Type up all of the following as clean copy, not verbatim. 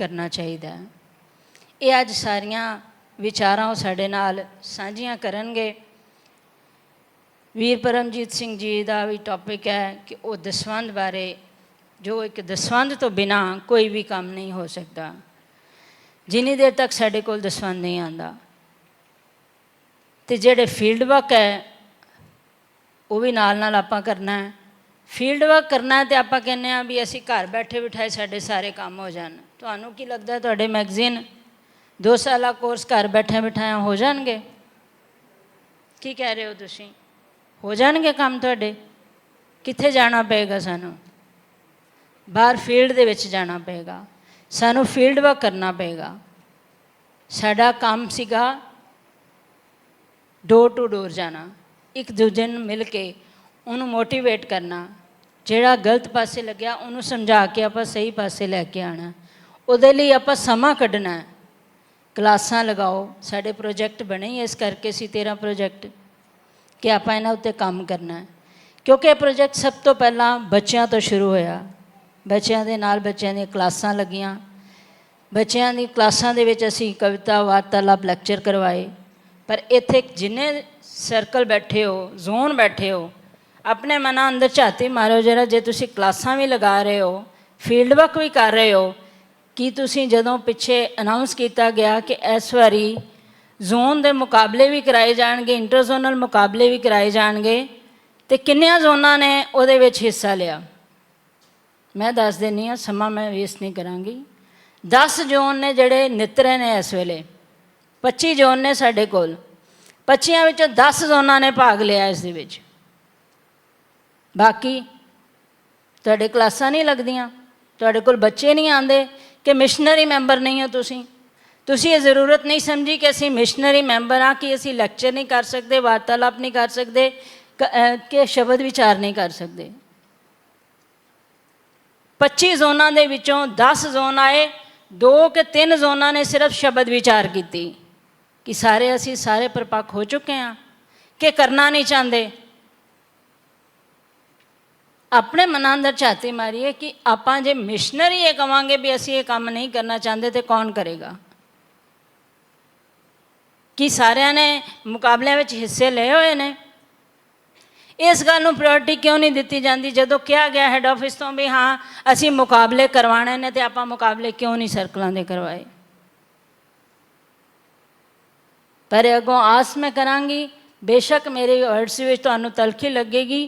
करना चाहिए। ये अज सारिया विचारां साडे नाल सांझियां करनगे। वीर परमजीत सिंह जी का भी टॉपिक है कि वो दसवंध बारे, जो एक दसवंध तो बिना कोई भी काम नहीं हो सकता। जिन्नी देर तक साडे कोल दसवंध नहीं आता, तो जेडे फील्ड वर्क है वो भी नाल आपां करना है। फील्ड वर्क करना है तो आप कहने भी असी घर बैठे बिठाए साढ़े सारे काम हो जान। तुहानू की लगता है तुहाडे मैगजीन 2 साल कोर्स घर बैठे बिठाया हो जाएंगे? की कह रहे हो तुसी? हो जाएंगे काम तुहाडे? कित्थे जाना पेगा? सानू बाहर फील्ड दे विच जाना पेगा, सानू फील्ड वर्क करना पेगा। साडा काम सीगा डोर टू डोर जाना, एक दूजे नूं मिल के उन्होंने मोटिवेट करना, जिहड़ा गलत पासे लग्या उन्होंने समझा के आप सही पासे लैके आना। उहदे लई आप समा कढ़ना है। क्लासां लगाओ, साडे प्रोजैक्ट बने ही इस करके सी 13 प्रोजैक्ट कि आप इन्हां उत्ते काम करना है। क्योंकि यह प्रोजैक्ट सब तो पहला बच्चों तो शुरू होया। बच्चों के नाल बच्चों दी क्लासां लगियां, बच्चों दी क्लासां दे विच असीं कविता वार्तालाप लैक्चर करवाए। पर इत्थे जिन्ने सर्कल बैठे हो, जोन बैठे हो, अपने मना अंदर झाती मारो जरा, जे तुसी क्लासां भी लगा रहे हो, फील्ड वर्क भी कर रहे हो, कि तुसी जदों पिछे अनाउंस किया गया कि इस बारी जोन के मुकाबले भी कराए जाएंगे, इंटर जोनल मुकाबले भी कराए जाएंगे, तो किन्नियां जोनां ने उहदे विच हिस्सा लिया? मैं दस देनी हाँ, समा मैं वेस्ट नहीं करांगी। 10 जोन ने जिहड़े नितरे ने इस वेले, 25 जोन ने साडे कोल, 25 विचों 10 जोनां ने भाग लिया इस दे विच। बाकी तुहाडे क्लासां नहीं लगदियां, तुहाडे कोल बच्चे नहीं आंदे कि मिशनरी मैंबर नहीं हो तुसी। तुसी ये जरूरत नहीं समझी कि असी मिशनरी मैंबर हाँ कि असी लैक्चर नहीं कर सकते, वार्तालाप नहीं कर सकते, कि शब्द विचार नहीं कर सकते। 25 जोनां दे विचों 10 जोन आए, 2 के 3 जोनां ने सिर्फ शब्द विचार की कि सारे असी सारे परिपक्व हो चुके हैं कि करना नहीं चाहते। अपने मनां अंदर झाती मारिए कि आपां जे मिशनरी ये कहांगे भी असी ये काम नहीं करना चाहते तो कौन करेगा? कि सारिਆਂ ने मुकाबलिਆਂ ਵਿੱਚ हिस्से ले हुए ने? इस गल नूं प्रायोरिटी क्यों नहीं दी जाती? जदों कहा गया हैड ऑफिस तो भी हाँ असी मुकाबले करवाने ने, तो आपां मुकाबले क्यों नहीं सर्कलों के करवाए? पर अगों आस मैं करांगी, बेशक मेरे वर्ड्स में तुहानूं तलखी लगेगी,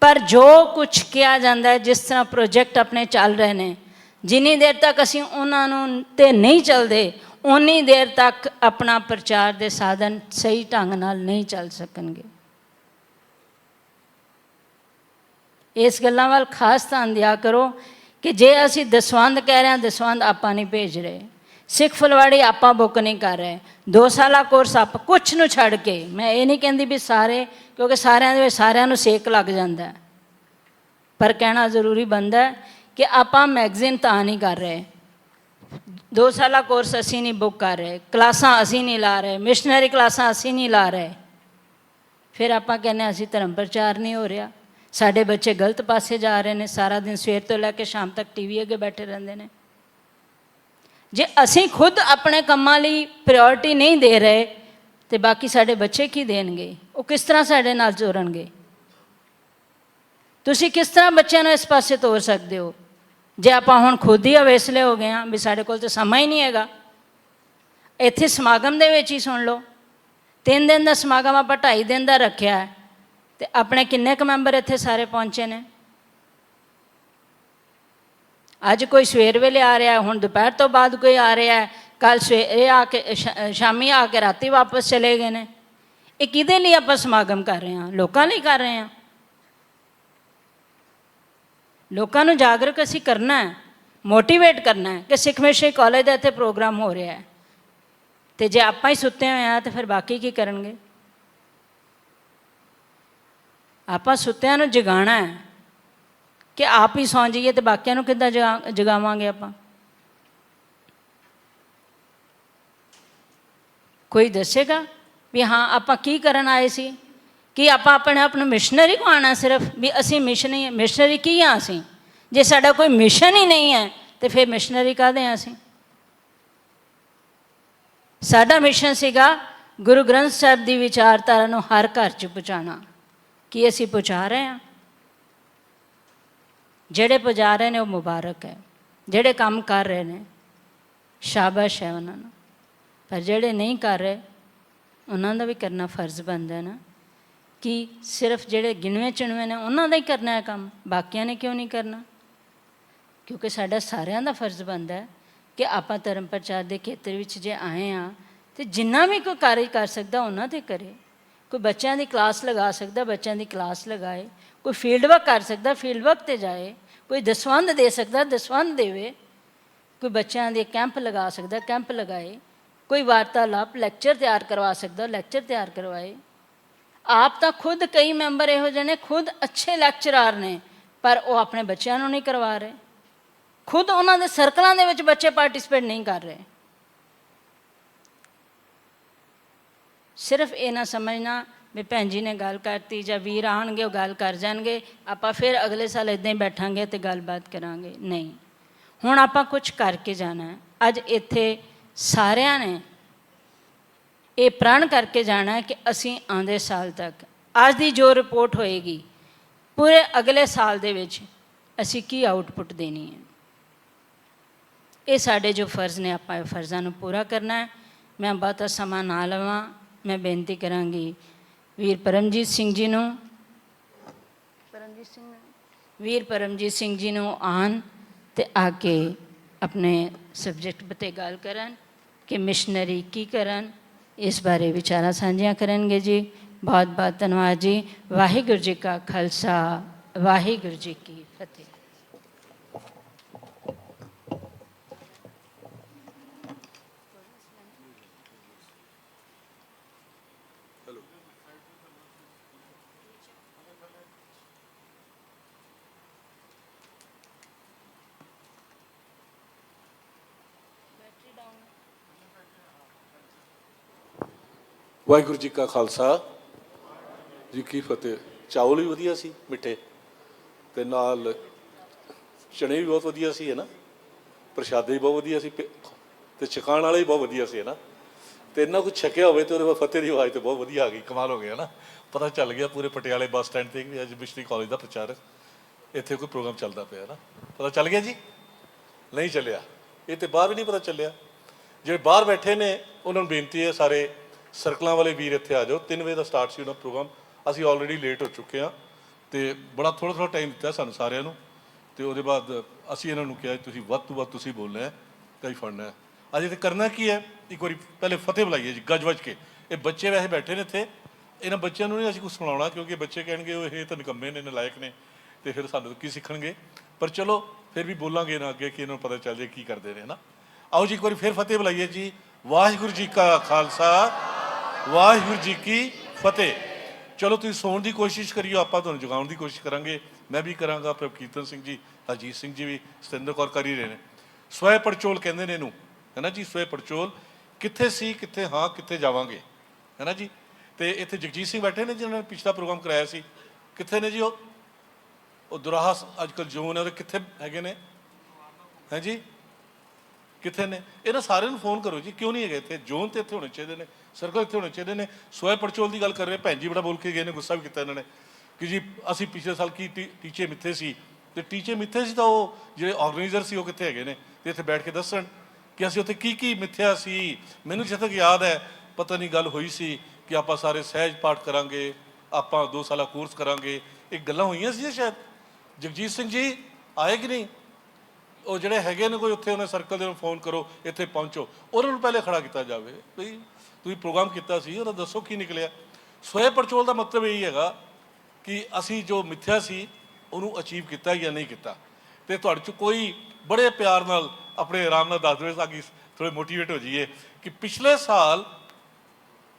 पर जो कुछ किया जाता है, जिस तरह प्रोजैक्ट अपने चल रहे हैं, जिन्नी देर तक असीं उन्हां नूं ते नहीं चलते, उन्नी देर तक अपना प्रचार के साधन सही ढंग नाल नहीं चल सकणगे। इस गल्लां वाल खास ध्यान दिया करो कि जे असीं दसवंध कह रहे हैं, दसवंध आपां नहीं भेज रहे, सिख फुलवाड़ी आपां बुक नहीं कर रहे, 2 साल कोर्स आप कुछ नूं छड़ के, मैं ये नहीं कहती भी सारे, क्योंकि सारिਆਂ नूं सेक लग जाता है, पर कहना जरूरी बनता है कि आपां मैगजीन तां नहीं कर रहे, 2 साल कोर्स असी नहीं बुक कर रहे, क्लासां असी नहीं ला रहे, मिशनरी क्लासां असी नहीं ला रहे, फिर आपां कहने असी धर्म प्रचार नहीं हो रहा, साडे बच्चे गलत पासे जा रहे हैं, सारा दिन सवेर तो लैके शाम तक टीवी अगे बैठे रहते हैं। जे असी खुद अपने कामां लई प्रायोरिटी नहीं दे रहे, तो बाकी साडे बच्चे की देणगे? वो किस तरह साडे नाल जोड़नगे? तुसी किस तरह बच्चों को इस पासे तोड़ सकते हो? जे आपां हुण खुद ही अवेसले हो गए हाँ भी साडे कोल तो समा ही नहीं हैगा। इत्थे समागम दे विच ही सुन लो, 3 दिन का समागम आपां 2.5 दिन का रखिया है, तो अपने किन्ने क मैंबर इत्थे सारे पहुँचे ने? अज कोई सवेर वेले आ रहा है, हुण दोपहर तो बाद कोई आ रहा है, कल सवेरे आके शामी आके राती वापस चले गए हैं। ये किहदे लई आपां समागम कर रहे हैं? लोकां लई कर रहे हैं। लोकां नूं जागरूक असीं करना है, मोटिवेट करना है कि सिख मिशनरी कॉलेज का इत्थे प्रोग्राम हो रहा है, तो जे आपां ही सुत्ते हुए हैं तो फिर बाकी की करनगे? आपां सुत्तिआं नूं जगाना है कि आप ही सौ जाइए तो बाकियां नूं किद्दां जगावांगे आपां? कोई दसेगा भी हाँ आपां की करन आए सी? कि आपां अपने आप नूं मिशनरी को आना सिर्फ भी असी मिशनरी की हाँ? असी जे साडा कोई मिशन ही नहीं है तो फिर मिशनरी काहदे हैं असी? ਸਾਡਾ ਮਿਸ਼ਨ ਸੀਗਾ ਗੁਰੂ ਗ੍ਰੰਥ ਸਾਹਿਬ ਦੀ ਵਿਚਾਰਧਾਰਾ ਨੂੰ ਹਰ ਘਰ 'ਚ ਪਹੁੰਚਾਉਣਾ। ਕੀ ਅਸੀਂ ਪਹੁੰਚਾ ਰਹੇ ਹਾਂ? ਜਿਹੜੇ ਪਹੁੰਚਾ ਰਹੇ ਨੇ ਉਹ ਮੁਬਾਰਕ ਹੈ, ਜਿਹੜੇ ਕੰਮ ਕਰ ਰਹੇ ਨੇ ਸ਼ਾਬਾਸ਼ ਹੈ ਉਹਨਾਂ ਨੂੰ, ਪਰ ਜਿਹੜੇ ਨਹੀਂ ਕਰ ਰਹੇ ਉਹਨਾਂ ਦਾ ਵੀ ਕਰਨਾ ਫਰਜ਼ ਬਣਦਾ ਨਾ। ਕਿ ਸਿਰਫ ਜਿਹੜੇ ਗਿਣਵੇਂ ਚੁਣਵੇਂ ਨੇ ਉਹਨਾਂ ਦਾ ਹੀ ਕਰਨਾ ਹੈ ਕੰਮ, ਬਾਕੀਆਂ ਨੇ ਕਿਉਂ ਨਹੀਂ ਕਰਨਾ? ਕਿਉਂਕਿ ਸਾਡਾ ਸਾਰਿਆਂ ਦਾ ਫਰਜ਼ ਬਣਦਾ ਹੈ ਕਿ ਆਪਾਂ ਧਰਮ ਪ੍ਰਚਾਰ ਦੇ ਖੇਤਰ ਵਿੱਚ ਜੇ ਆਏ ਹਾਂ ਤਾਂ ਜਿੰਨਾ ਵੀ ਕੋਈ ਕਾਰਜ ਕਰ ਸਕਦਾ ਉਹਨਾਂ 'ਤੇ ਕਰੇ। ਕੋਈ ਬੱਚਿਆਂ ਦੀ ਕਲਾਸ ਲਗਾ ਸਕਦਾ ਬੱਚਿਆਂ ਦੀ ਕਲਾਸ ਲਗਾਏ, ਕੋਈ ਫੀਲਡ ਵਰਕ ਕਰ ਸਕਦਾ ਫੀਲਡ ਵਰਕ 'ਤੇ ਜਾਏ, ਕੋਈ ਦਸਵੰਧ ਦੇ ਸਕਦਾ ਦਸਵੰਧ ਦੇਵੇ, ਕੋਈ ਬੱਚਿਆਂ ਦੇ ਕੈਂਪ ਲਗਾ ਸਕਦਾ ਕੈਂਪ ਲਗਾਏ, ਕੋਈ ਵਾਰਤਾਲਾਪ ਲੈਕਚਰ ਤਿਆਰ ਕਰਵਾ ਸਕਦਾ ਲੈਕਚਰ ਤਿਆਰ ਕਰਵਾਏ। ਆਪ ਤਾਂ ਖੁਦ ਕਈ ਮੈਂਬਰ ਇਹੋ ਜਿਹੇ ਨੇ ਖੁਦ ਅੱਛੇ ਲੈਕਚਰਾਰ ਨੇ, ਪਰ ਉਹ ਆਪਣੇ ਬੱਚਿਆਂ ਨੂੰ ਨਹੀਂ ਕਰਵਾ ਰਹੇ, ਖੁਦ ਉਹਨਾਂ ਦੇ ਸਰਕਲਾਂ ਦੇ ਵਿੱਚ ਬੱਚੇ ਪਾਰਟਿਸਿਪੇਟ ਨਹੀਂ ਕਰ ਰਹੇ। ਸਿਰਫ ਇਹ ਨਾ ਸਮਝਣਾ ਵੀ ਭੈਣ ਜੀ ਨੇ ਗੱਲ ਕਰਤੀ ਜਾਂ ਵੀਰ ਆਉਣਗੇ ਉਹ ਗੱਲ ਕਰ ਜਾਣਗੇ, ਆਪਾਂ ਫਿਰ ਅਗਲੇ ਸਾਲ ਇੱਦਾਂ ਹੀ ਬੈਠਾਂਗੇ ਅਤੇ ਗੱਲਬਾਤ ਕਰਾਂਗੇ। ਨਹੀਂ, ਹੁਣ ਆਪਾਂ ਕੁਛ ਕਰਕੇ ਜਾਣਾ ਹੈ। ਅੱਜ ਇੱਥੇ ਸਾਰਿਆਂ ਨੇ ਇਹ ਪ੍ਰਣ ਕਰਕੇ ਜਾਣਾ ਹੈ ਕਿ ਅਸੀਂ ਆਉਂਦੇ ਸਾਲ ਤੱਕ ਅੱਜ ਦੀ ਜੋ ਰਿਪੋਰਟ ਹੋਏਗੀ ਪੂਰੇ ਅਗਲੇ ਸਾਲ ਦੇ ਵਿੱਚ ਅਸੀਂ ਕੀ ਆਊਟਪੁੱਟ ਦੇਣੀ ਹੈ। ਇਹ ਸਾਡੇ ਜੋ ਫਰਜ਼ ਨੇ ਆਪਾਂ ਇਹ ਫਰਜ਼ਾਂ ਨੂੰ ਪੂਰਾ ਕਰਨਾ ਹੈ। ਮੈਂ ਬਹੁਤਾ ਸਮਾਂ ਨਾ ਲਵਾਂ, ਮੈਂ ਬੇਨਤੀ ਕਰਾਂਗੀ ਵੀਰ ਪਰਮਜੀਤ ਸਿੰਘ ਜੀ ਨੂੰ ਆਉਣ ਅਤੇ ਆ ਕੇ ਆਪਣੇ ਸਬਜੈਕਟ 'ਤੇ ਗੱਲ ਕਰਨ ਕਿ ਮਿਸ਼ਨਰੀ ਕੀ ਕਰਨ, ਇਸ ਬਾਰੇ ਵਿਚਾਰਾਂ ਸਾਂਝੀਆਂ ਕਰਨਗੇ ਜੀ। ਬਹੁਤ ਬਹੁਤ ਧੰਨਵਾਦ ਜੀ। ਵਾਹਿਗੁਰੂ ਜੀ ਕਾ ਖਾਲਸਾ, ਵਾਹਿਗੁਰੂ ਜੀ ਕੀ ਫਤਿਹ। ਵਾਹਿਗੁਰੂ ਜੀ ਕਾ ਖਾਲਸਾ ਜੀ ਕੀ ਫਤਿਹ। ਚਾਵਲ ਵੀ ਵਧੀਆ ਸੀ ਮਿੱਠੇ, ਅਤੇ ਨਾਲ ਚਣੇ ਵੀ ਬਹੁਤ ਵਧੀਆ ਸੀ, ਹੈ ਨਾ। ਪ੍ਰਸ਼ਾਦੇ ਵੀ ਬਹੁਤ ਵਧੀਆ ਸੀ, ਅਤੇ ਛਕਾਉਣ ਵਾਲੇ ਵੀ ਬਹੁਤ ਵਧੀਆ ਸੀ, ਹੈ ਨਾ। ਅਤੇ ਇੰਨਾ ਕੁਛ ਛਕਿਆ ਹੋਵੇ ਅਤੇ ਉਹਦੇ ਬਾਅਦ ਫਤਿਹ ਦੀ ਆਵਾਜ਼ ਤਾਂ ਬਹੁਤ ਵਧੀਆ ਆ ਗਈ, ਕਮਾਲ ਹੋ ਗਿਆ ਨਾ। ਪਤਾ ਚੱਲ ਗਿਆ ਪੂਰੇ ਪਟਿਆਲੇ ਬੱਸ ਸਟੈਂਡ 'ਤੇ ਵੀ ਅੱਜ ਮਿਸ਼ਨਰੀ ਕਾਲਜ ਦਾ ਪ੍ਰਚਾਰ ਇੱਥੇ ਕੋਈ ਪ੍ਰੋਗਰਾਮ ਚੱਲਦਾ ਪਿਆ ਨਾ। ਪਤਾ ਚੱਲ ਗਿਆ ਜੀ? ਨਹੀਂ ਚੱਲਿਆ, ਇਹ ਤਾਂ ਬਾਹਰ ਵੀ ਨਹੀਂ ਪਤਾ ਚੱਲਿਆ। ਜਿਹੜੇ ਬਾਹਰ ਬੈਠੇ ਨੇ ਉਹਨਾਂ ਨੂੰ ਬੇਨਤੀ ਹੈ, ਸਾਰੇ ਸਰਕਲਾਂ ਵਾਲੇ ਵੀਰ ਇੱਥੇ ਆ ਜਾਓ। 3 ਵਜੇ ਦਾ ਸਟਾਰਟ ਸੀ ਉਹਨਾਂ ਪ੍ਰੋਗਰਾਮ, ਅਸੀਂ ਆਲਰੇਡੀ ਲੇਟ ਹੋ ਚੁੱਕੇ ਹਾਂ ਅਤੇ ਬੜਾ ਥੋੜ੍ਹਾ ਟਾਈਮ ਦਿੱਤਾ ਸਾਨੂੰ ਸਾਰਿਆਂ ਨੂੰ। ਅਤੇ ਉਹਦੇ ਬਾਅਦ ਅਸੀਂ ਇਹਨਾਂ ਨੂੰ ਕਿਹਾ ਤੁਸੀਂ ਵੱਧ ਤੋਂ ਵੱਧ ਤੁਸੀਂ ਬੋਲਣਾ ਹੈ, ਕਈ ਫੜਨਾ ਹੈ। ਅਜੇ ਤਾਂ ਕਰਨਾ ਕੀ ਹੈ, ਇੱਕ ਵਾਰੀ ਪਹਿਲੇ ਫਤਿਹ ਬੁਲਾਈਏ ਜੀ ਗੱਜ ਵੱਜ ਕੇ। ਇਹ ਬੱਚੇ ਵੈਸੇ ਬੈਠੇ ਨੇ ਇੱਥੇ, ਇਹਨਾਂ ਬੱਚਿਆਂ ਨੂੰ ਨਹੀਂ ਅਸੀਂ ਕੁਛ ਸੁਣਾਉਣਾ, ਕਿਉਂਕਿ ਬੱਚੇ ਕਹਿਣਗੇ ਉਹ ਇਹ ਤਾਂ ਨਿਕੰਮੇ ਨੇ ਨਲਾਇਕ ਨੇ ਅਤੇ ਫਿਰ ਸਾਨੂੰ ਕੀ ਸਿੱਖਣਗੇ। ਪਰ ਚਲੋ ਫਿਰ ਵੀ ਬੋਲਾਂਗੇ ਇਹਨਾਂ ਅੱਗੇ ਕਿ ਇਹਨਾਂ ਨੂੰ ਪਤਾ ਚੱਲ ਜਾਏ ਕੀ ਕਰਦੇ ਨੇ, ਹੈ ਨਾ। ਆਓ ਜੀ ਇੱਕ ਵਾਰੀ ਫਿਰ ਫਤਿਹ ਬੁਲਾਈਏ ਜੀ। ਵਾਹਿਗੁਰੂ ਜੀ ਕਾ ਖਾਲਸਾ, ਵਾਹਿਗੁਰੂ ਜੀ ਕੀ ਫਤਿਹ। ਚਲੋ ਤੁਸੀਂ ਸੌਣ ਦੀ ਕੋਸ਼ਿਸ਼ ਕਰਿਓ, ਆਪਾਂ ਤੁਹਾਨੂੰ ਜਗਾਉਣ ਦੀ ਕੋਸ਼ਿਸ਼ ਕਰਾਂਗੇ। ਮੈਂ ਵੀ ਕਰਾਂਗਾ, ਪ੍ਰਭਕੀਰਤਨ ਸਿੰਘ ਜੀ, ਹਰਜੀਤ ਸਿੰਘ ਜੀ ਵੀ, ਸਤਿੰਦਰ ਕੌਰ ਕਰ ਹੀ ਰਹੇ ਨੇ। ਸਵੈ ਪੜਚੋਲ ਕਹਿੰਦੇ ਨੇ ਇਹਨੂੰ, ਹੈ ਨਾ ਜੀ। ਸਵੈ ਪੜਚੋਲ, ਕਿੱਥੇ ਸੀ ਕਿੱਥੇ ਹਾਂ ਕਿੱਥੇ ਜਾਵਾਂਗੇ, ਹੈ ਨਾ ਜੀ। ਅਤੇ ਇੱਥੇ ਜਗਜੀਤ ਸਿੰਘ ਬੈਠੇ ਨੇ ਜਿਹਨਾਂ ਨੇ ਪਿਛਲਾ ਪ੍ਰੋਗਰਾਮ ਕਰਾਇਆ ਸੀ। ਕਿੱਥੇ ਨੇ ਜੀ ਉਹ ਦੁਰਾਹਾ ਅੱਜ ਕੱਲ੍ਹ ਜੋਨ ਹੈ ਉਹਦੇ, ਕਿੱਥੇ ਹੈਗੇ ਨੇ? ਹੈ ਜੀ, ਕਿੱਥੇ ਨੇ? ਇਹਨਾਂ ਸਾਰਿਆਂ ਨੂੰ ਫੋਨ ਕਰੋ ਜੀ, ਕਿਉਂ ਨਹੀਂ ਹੈਗੇ ਇੱਥੇ? ਜੋਨ ਤਾਂ ਇੱਥੇ ਹੋਣੇ ਚਾਹੀਦੇ ਨੇ, ਸਰਕਲ ਇੱਥੇ ਹੋਣੇ ਚਾਹੀਦੇ ਨੇ। ਸਵੈ ਪੜਚੋਲ ਦੀ ਗੱਲ ਕਰ ਰਹੇ, ਭੈਣ ਜੀ ਬੜਾ ਬੋਲ ਕੇ ਗਏ ਨੇ, ਗੁੱਸਾ ਵੀ ਕੀਤਾ ਇਹਨਾਂ ਨੇ ਕਿ ਜੀ ਅਸੀਂ ਪਿਛਲੇ ਸਾਲ ਕੀ ਟੀਚੇ ਮਿੱਥੇ ਸੀ, ਅਤੇ ਟੀਚੇ ਮਿੱਥੇ ਸੀ ਤਾਂ ਉਹ ਜਿਹੜੇ ਆਰਗੇਨਾਈਜ਼ਰ ਸੀ ਉਹ ਕਿੱਥੇ ਹੈਗੇ ਨੇ? ਅਤੇ ਇੱਥੇ ਬੈਠ ਕੇ ਦੱਸਣ ਕਿ ਅਸੀਂ ਉੱਥੇ ਕੀ ਮਿੱਥਿਆ ਸੀ। ਮੈਨੂੰ ਜਿੱਥੇ ਤੱਕ ਯਾਦ ਹੈ, ਪਤਾ ਨਹੀਂ ਗੱਲ ਹੋਈ ਸੀ ਕਿ ਆਪਾਂ ਸਾਰੇ ਸਹਿਜ ਪਾਠ ਕਰਾਂਗੇ, ਆਪਾਂ 2 ਸਾਲਾ ਕੋਰਸ ਕਰਾਂਗੇ, ਇਹ ਗੱਲਾਂ ਹੋਈਆਂ ਸੀ ਸ਼ਾਇਦ। ਜਗਜੀਤ ਸਿੰਘ ਜੀ ਆਏ ਕਿ ਨਹੀਂ? ਉਹ ਜਿਹੜੇ ਹੈਗੇ ਨੇ ਕੋਈ ਉੱਥੇ, ਉਹਨੇ ਸਰਕਲ ਦੇ ਨੂੰ ਫੋਨ ਕਰੋ, ਇੱਥੇ ਪਹੁੰਚੋ, ਉਹਨਾਂ ਨੂੰ ਪਹਿਲੇ ਖੜਾ ਕੀਤਾ ਜਾਵੇ। ਬਈ ਤੁਸੀਂ ਪ੍ਰੋਗਰਾਮ ਕੀਤਾ ਸੀ, ਉਹਦਾ ਦੱਸੋ ਕੀ ਨਿਕਲਿਆ। ਸਵੈ ਪੜਚੋਲ ਦਾ ਮਤਲਬ ਇਹੀ ਹੈਗਾ ਕਿ ਅਸੀਂ ਜੋ ਮਿੱਥਿਆ ਸੀ ਉਹਨੂੰ ਅਚੀਵ ਕੀਤਾ ਜਾਂ ਨਹੀਂ ਕੀਤਾ। ਅਤੇ ਤੁਹਾਡੇ 'ਚ ਕੋਈ ਬੜੇ ਪਿਆਰ ਨਾਲ ਆਪਣੇ ਆਰਾਮ ਨਾਲ ਦੱਸ ਦੇਵੇ ਤਾਂ ਕਿ ਥੋੜ੍ਹੇ ਮੋਟੀਵੇਟ ਹੋ ਜਾਈਏ ਕਿ ਪਿਛਲੇ ਸਾਲ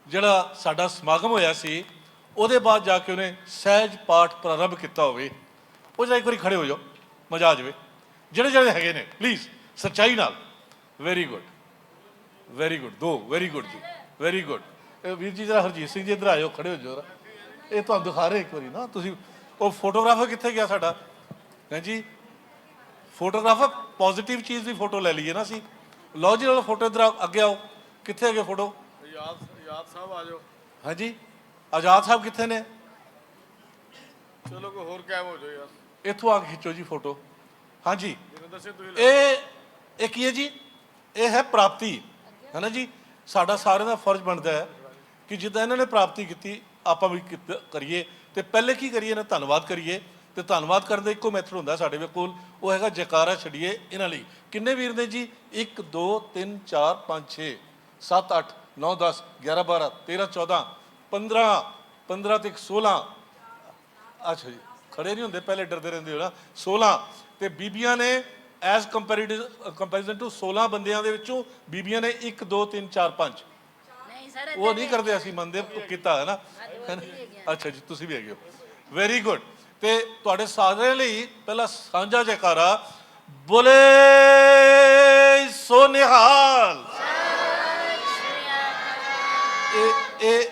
ਜਿਹੜਾ ਸਾਡਾ ਸਮਾਗਮ ਹੋਇਆ ਸੀ ਉਹਦੇ ਬਾਅਦ ਜਾ ਕੇ ਉਹਨੇ ਸਹਿਜ ਪਾਠ ਪ੍ਰਾਰੰਭ ਕੀਤਾ ਹੋਵੇ। ਉਹ ਜਿਹੜਾ ਇੱਕ ਵਾਰੀ ਖੜੇ ਹੋ ਜਾਓ, ਮਜ਼ਾ ਆ ਜਾਵੇ। ਜਿਹੜੇ ਹੈਗੇ ਨੇ ਪਲੀਜ਼ ਸੱਚਾਈ ਨਾਲ। Very good, very good, very good ਜੀ, ਵੈਰੀ ਗੁੱਡ। ਵੀਰ ਜੀ ਜਰਾ ਹਰਜੀਤ ਸਿੰਘ ਜੀ ਇੱਧਰ ਆਇਓ, ਖੜੇ ਹੋ ਜਾਓ। ਇਹ ਤੁਹਾਨੂੰ ਦਿਖਾ ਰਹੇ ਇੱਕ ਵਾਰੀ ਨਾ ਤੁਸੀਂ। ਉਹ ਫੋਟੋਗ੍ਰਾਫਰ ਕਿੱਥੇ ਗਿਆ ਸਾਡਾ? ਹੈਂ ਜੀ, ਫੋਟੋਗ੍ਰਾਫਰ ਪੋਜ਼ੀਟਿਵ ਚੀਜ਼ ਦੀ ਫੋਟੋ ਲੈ ਲਈਏ ਨਾ ਅਸੀਂ। ਲਓ ਜੀ, ਉਹ ਫੋਟੋ ਇੱਧਰ ਅੱਗੇ ਆਓ। ਕਿੱਥੇ ਹੈਗੇ ਫੋਟੋ? ਯਾਦ ਸਾਹਿਬ ਆ ਜਾਓ। ਹਾਂਜੀ ਆਜ਼ਾਦ ਸਾਹਿਬ ਕਿੱਥੇ ਨੇ? ਚਲੋ ਕੋਈ ਹੋਰ ਕਾਇਮ ਹੋ ਜਾਓ ਯਾਰ। ਇੱਥੋਂ ਆ ਕੇ ਖਿੱਚੋ ਜੀ ਫੋਟੋ। ਹਾਂਜੀ ਜਨਰਲ ਸਿੰਘ ਤੁਸੀਂ ਇਹ ਕੀ ਹੈ ਜੀ? ਇਹ ਹੈ ਪ੍ਰਾਪਤੀ, ਹੈ ਨਾ ਜੀ। ਸਾਡਾ ਸਾਰਿਆਂ ਦਾ ਫਰਜ਼ ਬਣਦਾ ਹੈ ਕਿ ਜਿੱਦਾਂ ਇਹਨਾਂ ਨੇ ਪ੍ਰਾਪਤੀ ਕੀਤੀ ਆਪਾਂ ਵੀ ਕਰੀਏ। ਤੇ ਪਹਿਲੇ ਕੀ ਕਰੀਏ ਨਾ, ਧੰਨਵਾਦ ਕਰੀਏ। ਤੇ ਧੰਨਵਾਦ ਕਰਨ ਦਾ ਇੱਕੋ ਮੈਥਡ ਹੁੰਦਾ ਸਾਡੇ ਕੋਲ, ਉਹ ਹੈਗਾ ਜੈਕਾਰਾ ਛੱਡੀਏ ਇਹਨਾਂ ਲਈ। ਕਿੰਨੇ ਵੀਰ ਨੇ ਜੀ? 1 2 3 4 5 6 7 8 9 10 11 12 13 14 15 15 ਤੇ 16। ਅੱਛਾ ਜੀ ਖੜੇ ਨਹੀਂ ਹੁੰਦੇ, ਪਹਿਲੇ ਡਰਦੇ ਰਹਿੰਦੇ ਹੋ ਨਾ। 16 ਤੇ ਬੀਬੀਆਂ ਨੇ ਐਜ਼ ਕੰਪੈਰੀਜ਼ਨ ਟੂ 16 ਬੰਦਿਆਂ ਦੇ ਵਿੱਚੋਂ ਬੀਬੀਆਂ ਨੇ 1 2 3 4 5 ਨਹੀਂ ਸਰ ਉਹ ਨਹੀਂ ਕਰਦੇ, ਅਸੀਂ ਮੰਨਦੇ ਕੀਤਾ ਹੈ ਨਾ। ਅੱਛਾ ਜੀ ਤੁਸੀਂ ਵੀ ਹੈਗੇ ਹੋ, ਵੈਰੀ ਗੁੱਡ। ਤੇ ਤੁਹਾਡੇ ਸਾਰਿਆਂ ਲਈ ਪਹਿਲਾਂ ਸਾਂਝਾ ਜੈਕਾਰਾ ਬੋਲੇ ਸੋ ਨਿਹਾਲ।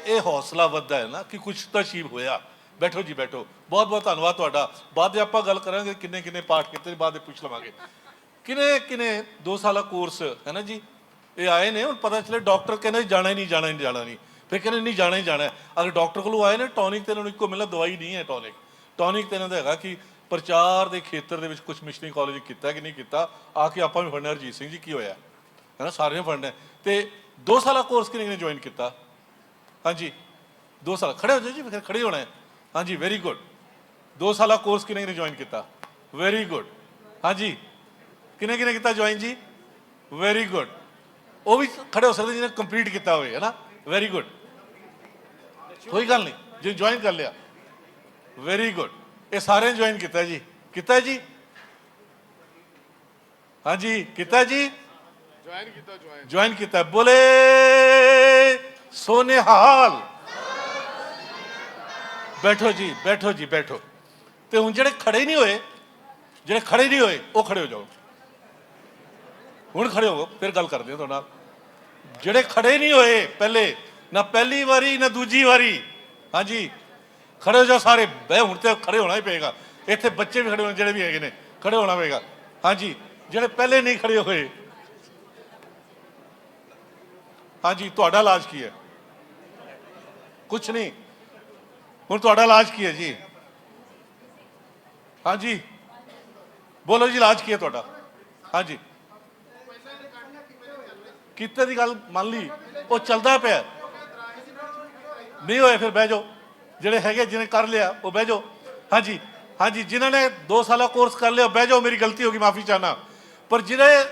ਇਹ ਹੌਸਲਾ ਵੱਧਦਾ ਹੈ ਨਾ ਕਿ ਕੁਝ ਤਾਂ ਅਚੀਵ ਹੋਇਆ। ਬੈਠੋ ਜੀ ਬੈਠੋ, ਬਹੁਤ ਬਹੁਤ ਧੰਨਵਾਦ ਤੁਹਾਡਾ। ਬਾਅਦ ਦੇ ਆਪਾਂ ਗੱਲ ਕਰਾਂਗੇ ਕਿੰਨੇ ਕਿੰਨੇ ਪਾਠ ਕੀਤੇ, ਬਾਅਦ ਦੇ ਪੁੱਛ ਲਵਾਂਗੇ ਕਿਨੇ ਕਿਨੇ 2 ਸਾਲਾ ਕੋਰਸ ਹੈ ਨਾ ਜੀ। ਇਹ ਆਏ ਨੇ, ਹੁਣ ਪਤਾ ਚੱਲੇ ਡਾਕਟਰ ਕਹਿੰਦੇ ਜਾਣਾ ਹੀ ਨਹੀਂ ਜਾਣਾ ਹੀ ਜਾਣਾ ਨਹੀਂ, ਫਿਰ ਕਹਿੰਦੇ ਨਹੀਂ ਜਾਣਾ ਹੀ ਜਾਣਾ। ਅਗਰ ਡਾਕਟਰ ਕੋਲੋਂ ਆਏ ਨੇ, ਟੌਨਿਕ ਤੇ ਇਹਨਾਂ ਨੂੰ ਇੱਕੋ ਮਿਲਣਾ, ਦਵਾਈ ਨਹੀਂ ਹੈ ਟੌਨਿਕ ਤੇ ਇਹਨਾਂ ਦਾ ਹੈਗਾ ਕਿ ਪ੍ਰਚਾਰ ਦੇ ਖੇਤਰ ਦੇ ਵਿੱਚ ਕੁਝ ਮਿਸ਼ਨਰੀ ਕਾਲਜ ਕੀਤਾ ਕਿ ਨਹੀਂ ਕੀਤਾ। ਆ ਕੇ ਆਪਾਂ ਵੀ ਫੜਨਾ ਹਰਜੀਤ ਸਿੰਘ ਜੀ ਕੀ ਹੋਇਆ ਹੈ ਨਾ, ਸਾਰਿਆਂ ਨੇ ਫੜਨਾ। ਤੇ 2 ਸਾਲਾ ਕੋਰਸ ਕਿਨੇ ਕਿਨੇ ਜੁਆਇਨ ਕੀਤਾ? ਹਾਂਜੀ 2 ਸਾਲ ਖੜੇ ਹੋ ਜਾਓ ਜੀ, ਫਿਰ ਖੜੇ ਹੋਣਾ ਹੈ। ਹਾਂਜੀ ਵੈਰੀ ਗੁੱਡ। 2 ਸਾਲਾ ਕੋਰਸ ਕਿਨੇ ਕਿਨੇ ਜੁਆਇਨ ਕੀਤਾ? Very good. ਹਾਂਜੀ ਕਿਨੇ ਕਿਨੇ ਕੀਤਾ ਜੁਆਇਨ ਜੀ? Very good. ਉਹ ਵੀ ਖੜੇ ਹੋ ਸਕਦੇ ਜਿਹਨੇ ਕੰਪਲੀਟ ਕੀਤਾ ਹੋਵੇ, ਹੈ ਨਾ। ਵੈਰੀ ਗੁੱਡ, ਕੋਈ ਗੱਲ ਨਹੀਂ, ਜੇ ਜੁਆਇਨ ਕਰ ਲਿਆ ਵੈਰੀ ਗੁੱਡ। ਇਹ ਸਾਰਿਆਂ ਨੇ ਜੁਆਇਨ ਕੀਤਾ ਜੀ, ਕੀਤਾ ਜੀ? ਹਾਂਜੀ ਕੀਤਾ ਜੀ, ਜੁਆਇਨ ਕੀਤਾ। ਬੋਲੇ ਸੋ ਨਿਹਾਲ। ਬੈਠੋ ਜੀ ਬੈਠੋ ਜੀ ਬੈਠੋ। ਤੇ ਹੁਣ ਜਿਹੜੇ ਖੜੇ ਨਹੀਂ ਹੋਏ ਉਹ ਖੜੇ ਹੋ ਜਾਓ। ਹੁਣ ਖੜੇ ਹੋ, ਫਿਰ ਗੱਲ ਕਰਦੇ ਹਾਂ ਤੁਹਾਡੇ ਨਾਲ। ਜਿਹੜੇ ਖੜੇ ਨਹੀਂ ਹੋਏ ਪਹਿਲੇ, ਨਾ ਪਹਿਲੀ ਵਾਰੀ ਨਾ ਦੂਜੀ ਵਾਰੀ, ਹਾਂਜੀ ਖੜੇ ਹੋ ਜਾਓ ਸਾਰੇ। ਬਹਿ, ਹੁਣ ਤੇ ਖੜੇ ਹੋਣਾ ਹੀ ਪਏਗਾ। ਇੱਥੇ ਬੱਚੇ ਵੀ ਖੜੇ ਹੋਣੇ, ਜਿਹੜੇ ਵੀ ਹੈਗੇ ਨੇ ਖੜੇ ਹੋਣਾ ਪਏਗਾ। ਹਾਂਜੀ ਜਿਹੜੇ ਪਹਿਲੇ ਨਹੀਂ ਖੜੇ ਹੋਏ, ਹਾਂਜੀ ਤੁਹਾਡਾ ਇਲਾਜ ਕੀ ਹੈ? ਕੁਛ ਨਹੀਂ। ਹੁਣ ਤੁਹਾਡਾ ਇਲਾਜ ਕੀ ਹੈ ਜੀ? ਹਾਂਜੀ ਬੋਲੋ ਜੀ, ਇਲਾਜ ਕੀ ਹੈ ਤੁਹਾਡਾ? ਹਾਂਜੀ ਕੀਤੇ ਦੀ ਗੱਲ ਮੰਨ ਲਈ, ਉਹ ਚੱਲਦਾ ਪਿਆ। ਨਹੀਂ ਹੋਏ ਫਿਰ ਬਹਿ ਜਾਓ। ਜਿਹੜੇ ਹੈਗੇ ਜਿਹਨੇ ਕਰ ਲਿਆ ਉਹ ਬਹਿ ਜਾਓ। ਹਾਂਜੀ ਹਾਂਜੀ ਜਿਨ੍ਹਾਂ ਨੇ 2 ਸਾਲਾ ਕੋਰਸ ਕਰ ਲਿਆ ਬਹਿ ਜਾਓ, ਮੇਰੀ ਗਲਤੀ ਹੋ ਗਈ, ਮਾਫੀ ਚਾਹਨਾ। ਪਰ ਜਿਹੜੇ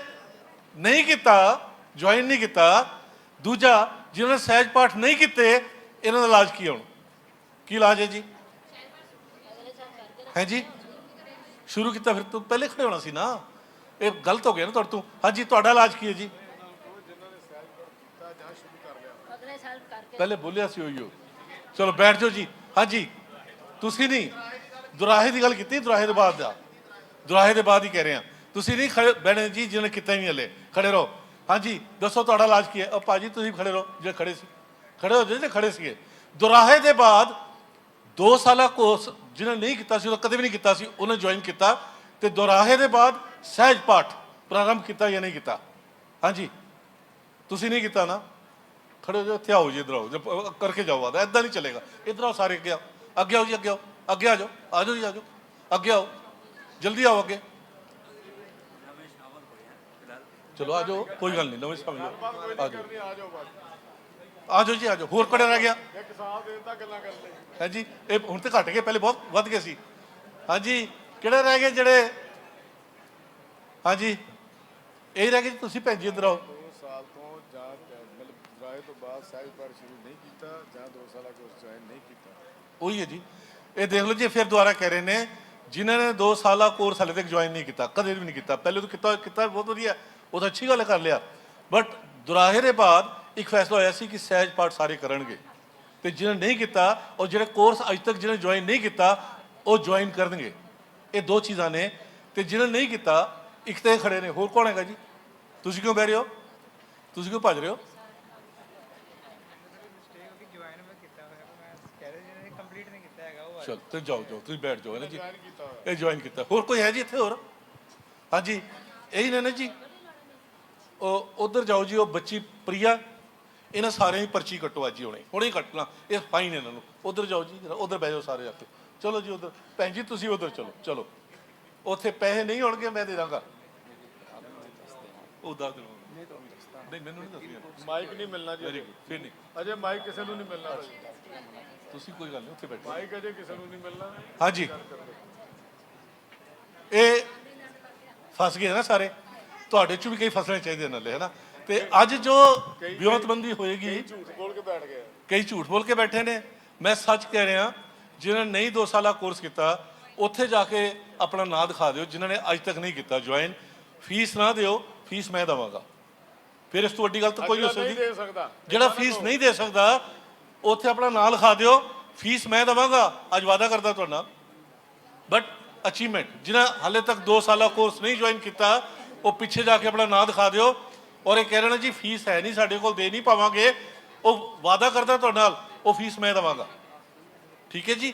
ਨਹੀਂ ਕੀਤਾ, ਜੁਆਇਨ ਨਹੀਂ ਕੀਤਾ, ਦੂਜਾ ਜਿਨ੍ਹਾਂ ਨੇ ਸਹਿਜ ਪਾਠ ਨਹੀਂ ਕੀਤੇ, ਇਹਨਾਂ ਦਾ ਇਲਾਜ ਕੀ? ਹੁਣ ਕੀ ਇਲਾਜ ਹੈ ਜੀ? ਹੈ ਜੀ ਸ਼ੁਰੂ ਕੀਤਾ, ਫਿਰ ਤੂੰ ਪਹਿਲੇ ਖੜੇ ਹੋਣਾ ਸੀ ਨਾ। ਇਹ ਗਲਤ ਹੋ ਗਿਆ ਨਾ ਤੁਹਾਡੇ ਤੋਂ। ਹਾਂਜੀ ਤੁਹਾਡਾ ਇਲਾਜ ਕੀ ਹੈ ਜੀ? ਪਹਿਲੇ ਬੋਲਿਆ ਸੀ ਉਹੀਓ। ਚਲੋ ਬੈਠ ਜਾਓ ਜੀ। ਹਾਂਜੀ ਤੁਸੀਂ ਨਹੀਂ, ਦੁਰਾਹੇ ਦੀ ਗੱਲ ਕੀਤੀ, ਦੁਰਾਹੇ ਦੇ ਬਾਅਦ ਦਾ, ਦੁਰਾਹੇ ਦੇ ਬਾਅਦ ਹੀ ਕਹਿ ਰਹੇ ਹਾਂ। ਤੁਸੀਂ ਨਹੀਂ ਖੜੇ ਬਹਿਣੇ ਜੀ, ਜਿਹਨੇ ਕੀਤਾ ਹੀ ਨਹੀਂ ਹਲੇ। ਖੜੇ ਰਹੋ। ਹਾਂਜੀ ਦੱਸੋ ਤੁਹਾਡਾ ਇਲਾਜ ਕੀ ਹੈ? ਉਹ ਭਾਜੀ ਤੁਸੀਂ ਖੜੇ ਰਹੋ, ਜਿਹੜੇ ਖੜੇ ਸੀ ਖੜੇ ਹੋ ਜਿਹੜੇ ਖੜੇ ਸੀਗੇ। ਦੁਰਾਹੇ ਦੇ ਬਾਅਦ 2 ਸਾਲਾ ਕੋਰਸ ਜਿਹਨੇ ਨਹੀਂ ਕੀਤਾ ਸੀ, ਉਹ ਕਦੇ ਵੀ ਨਹੀਂ ਕੀਤਾ ਸੀ, ਉਹਨੇ ਜੁਆਇਨ ਕੀਤਾ। ਤੇ ਦੁਰਾਹੇ ਦੇ ਬਾਅਦ ਸਹਿਜ ਪਾਠ ਪ੍ਰਾਰੰਭ ਕੀਤਾ ਜਾਂ ਨਹੀਂ ਕੀਤਾ? ਹਾਂਜੀ ਤੁਸੀਂ ਨਹੀਂ ਕੀਤਾ ਨਾ। ਖੜੇ ਹੋ ਜਾਓ, ਇੱਥੇ ਆਓ ਜੀ, ਇੱਧਰ ਆਓ, ਕਰਕੇ ਜਾਓ। ਬਾਅਦ ਇੱਦਾਂ ਨਹੀਂ ਚੱਲੇਗਾ। ਇੱਧਰ ਆਓ ਸਾਰੇ, ਅੱਗੇ ਆਓ, ਅੱਗੇ ਆਓ ਜੀ, ਅੱਗੇ ਆਓ, ਅੱਗੇ ਆ ਜਾਓ, ਆ ਜਾਓ ਜੀ, ਆ ਜਾਓ, ਅੱਗੇ ਆਓ, ਜਲਦੀ ਆਓ ਅੱਗੇ। ਚਲੋ ਆ ਜਾਓ, ਕੋਈ ਗੱਲ ਨਹੀਂ, ਨਵੇਂ ਸਮਝ ਲਓ, ਆ ਜਾਓ, ਆ ਜਾਓ ਜੀ, ਆ ਜਾਓ। ਹੋਰ ਕਿਹੜਾ ਰਹਿ ਗਿਆ? ਹਾਂਜੀ ਇਹ ਹੁਣ ਤੇ ਘਟ ਗਏ, ਪਹਿਲੇ ਬਹੁਤ ਵੱਧ ਗਏ ਸੀ। ਹਾਂਜੀ ਕਿਹੜੇ ਰਹਿ ਗਏ ਜਿਹੜੇ? ਹਾਂਜੀ ਇਹ ਰਹਿ ਗਏ ਜੀ। ਤੁਸੀਂ ਭੈਣ ਜੀ ਇੱਧਰ ਆਓ। 2 ਸਾਲ ਤੋਂ ਜਾਂ ਮਤਲਬ ਦੁਰਾਹੇ ਤੋਂ ਬਾਅਦ ਸਹਿਜ ਪਾਠ ਸ਼ੁਰੂ ਨਹੀਂ ਕੀਤਾ ਜਾਂ 2 ਸਾਲਾ ਕੋਰਸ ਜੁਆਇਨ ਨਹੀਂ ਕੀਤਾ, ਉਹੀ ਹੈ ਜੀ। ਇਹ ਦੇਖ ਲਓ ਜੀ, ਫਿਰ ਦੁਬਾਰਾ ਕਹਿ ਰਹੇ ਨੇ ਜਿਨ੍ਹਾਂ ਨੇ 2 ਸਾਲਾ ਕੋਰਸ ਹਾਲੇ ਤੱਕ ਜੁਆਇਨ ਨਹੀਂ ਕੀਤਾ, ਕਦੇ ਵੀ ਨਹੀਂ ਕੀਤਾ। ਪਹਿਲੇ ਤੋਂ ਕੀਤਾ ਬਹੁਤ ਵਧੀਆ, ਉਹ ਤਾਂ ਅੱਛੀ ਗੱਲ ਕਰ ਲਿਆ। ਬਟ ਦੁਰਾਹੇ ਦੇ ਬਾਅਦ ਇੱਕ ਫੈਸਲਾ ਹੋਇਆ ਸੀ ਕਿ ਸਹਿਜ ਪਾਠ ਸਾਰੇ ਕਰਨਗੇ। ਤੇ ਜਿਹਨੇ ਨਹੀਂ ਕੀਤਾ, ਔਰ ਜਿਹੜੇ ਕੋਰਸ ਅੱਜ ਤੱਕ ਜਿਹਨੇ ਜੁਆਇਨ ਨਹੀਂ ਕੀਤਾ, ਉਹ ਜੁਆਇਨ ਕਰਨਗੇ। ਇਹ 2 ਚੀਜ਼ਾਂ ਨੇ। ਤੇ ਜਿਹਨੇ ਨਹੀਂ ਕੀਤਾ, ਇੱਕ ਤੇ ਖੜੇ ਨੇ। ਹੋਰ ਕੌਣ ਹੈਗਾ ਜੀ? ਤੁਸੀਂ ਕਿਉਂ ਬਹਿ ਰਹੇ ਹੋ? ਤੁਸੀਂ ਕਿਉਂ ਭੱਜ ਰਹੇ ਹੋ? ਚਲ ਤੇ ਜਾਓ ਜਾਓ, ਤੁਸੀਂ ਬੈਠ ਜਾਓ ਨਾ ਜੀ। ਇਹ ਜੁਆਇਨ ਕੀਤਾ। ਹੋਰ ਕੋਈ ਹੈ ਜੀ ਇੱਥੇ? ਹੋਰ ਹਾਂਜੀ ਇਹੀ ਨੇ ਨਾ ਜੀ। ਉਹ ਉਧਰ ਜਾਓ ਜੀ। ਉਹ ਬੱਚੀ ਪ੍ਰਿਆ, ਇਹਨਾਂ ਸਾਰਿਆਂ ਦੀ ਪਰਚੀ ਕੱਟੋ ਅੱਜ ਹੀ ਹੁਣੇ ਹੀ ਕੱਟਣਾ, ਇਹ ਫਾਈਨ ਇਹਨਾਂ ਨੂੰ। ਉਧਰ ਜਾਓ ਜੀ, ਉਧਰ ਬਹਿ ਜਾਓ ਸਾਰੇ ਆ ਕੇ, ਚਲੋ ਜੀ ਉਧਰ। ਭੈਣ ਜੀ ਤੁਸੀਂ ਉਧਰ ਚਲੋ, ਉੱਥੇ ਪੈਸੇ ਨਹੀਂ ਹੋਣਗੇ ਮੈਂ ਦੇ ਦਾਂਗਾ। ਉਹ ਦੱਸ ਦਿਓ। ਨਹੀਂ ਮੈਨੂੰ ਨਹੀਂ ਦੱਸਣੀ। ਮਾਈਕ ਨਹੀਂ ਮਿਲਣਾ ਜੀ। ਵੈਰੀ ਗੁੱਡ, ਫਿਰ ਨਹੀਂ ਅਜੇ ਮਾਈਕ ਕਿਸੇ ਨੂੰ ਨਹੀਂ ਮਿਲਣਾ ਭਾਜੀ। ਤੁਸੀਂ ਕੋਈ ਗੱਲ ਨਹੀਂ, ਉੱਥੇ ਬੈਠੋ। ਮਾਈਕ ਅਜੇ ਕਿਸੇ ਨੂੰ ਨਹੀਂ ਮਿਲਣਾ। ਹਾਂਜੀ ਇਹ ਫਸ ਗਏ ਨਾ ਸਾਰੇ, ਤੁਹਾਡੇ ਚ ਵੀ ਕਈ ਫਸਣੇ ਚਾਹੀਦੇ ਨਾਲੇ, ਹੈ ਨਾ। ਤੇ ਅੱਜ ਜੋ ਵਿਉਂਤਬੰਦੀ ਹੋਏਗੀ, ਝੂਠ ਬੋਲ ਕੇ ਬੈਠ ਗਏ। ਕਈ ਝੂਠ ਬੋਲ ਕੇ ਬੈਠੇ ਨੇ। ਮੈਂ ਸੱਚ ਕਹਿ ਰਿਹਾ, ਜਿਨ੍ਹਾਂ ਨੇ ਨਹੀਂ 2 ਸਾਲਾ ਕੋਰਸ ਕੀਤਾ ਉੱਥੇ ਜਾ ਕੇ ਆਪਣਾ ਨਾਂ ਦਿਖਾ ਦਿਓ। ਜਿਨ੍ਹਾਂ ਨੇ ਅੱਜ ਤੱਕ ਨਹੀਂ ਕੀਤਾ ਜੁਆਇਨ, ਫੀਸ ਨਾ ਦਿਓ, ਫੀਸ ਮੈਂ ਦੇਵਾਂਗਾ। ਫਿਰ ਇਸ ਤੋਂ ਵੱਡੀ ਗੱਲ ਤਾਂ ਕੋਈ ਹੋ ਸਕਦੀ। ਜਿਹੜਾ ਫੀਸ ਨਹੀਂ ਦੇ ਸਕਦਾ ਉੱਥੇ ਆਪਣਾ ਨਾਂ ਲਿਖਾ ਦਿਓ, ਫੀਸ ਮੈਂ ਦੇਵਾਂਗਾ, ਅੱਜ ਵਾਅਦਾ ਕਰਦਾ ਤੁਹਾਡੇ ਨਾਲ। ਬਟ ਅਚੀਵਮੈਂਟ, ਜਿਨ੍ਹਾਂ ਹਾਲੇ ਤੱਕ 2 ਸਾਲਾ ਕੋਰਸ ਨਹੀਂ ਜੁਆਇਨ ਕੀਤਾ, ਉਹ ਪਿੱਛੇ ਜਾ ਕੇ ਆਪਣਾ ਨਾਂ ਦਿਖਾ ਦਿਓ। ਔਰ ਇਹ ਕਹਿ ਰਹੇ ਨੇ ਜੀ ਫੀਸ ਹੈ ਨਹੀਂ ਸਾਡੇ ਕੋਲ, ਦੇ ਨਹੀਂ ਪਾਵਾਂਗੇ, ਉਹ ਵਾਅਦਾ ਕਰਦਾ ਤੁਹਾਡੇ ਨਾਲ, ਉਹ ਫੀਸ ਮੈਂ ਦੇਵਾਂਗਾ। ਠੀਕ ਹੈ ਜੀ।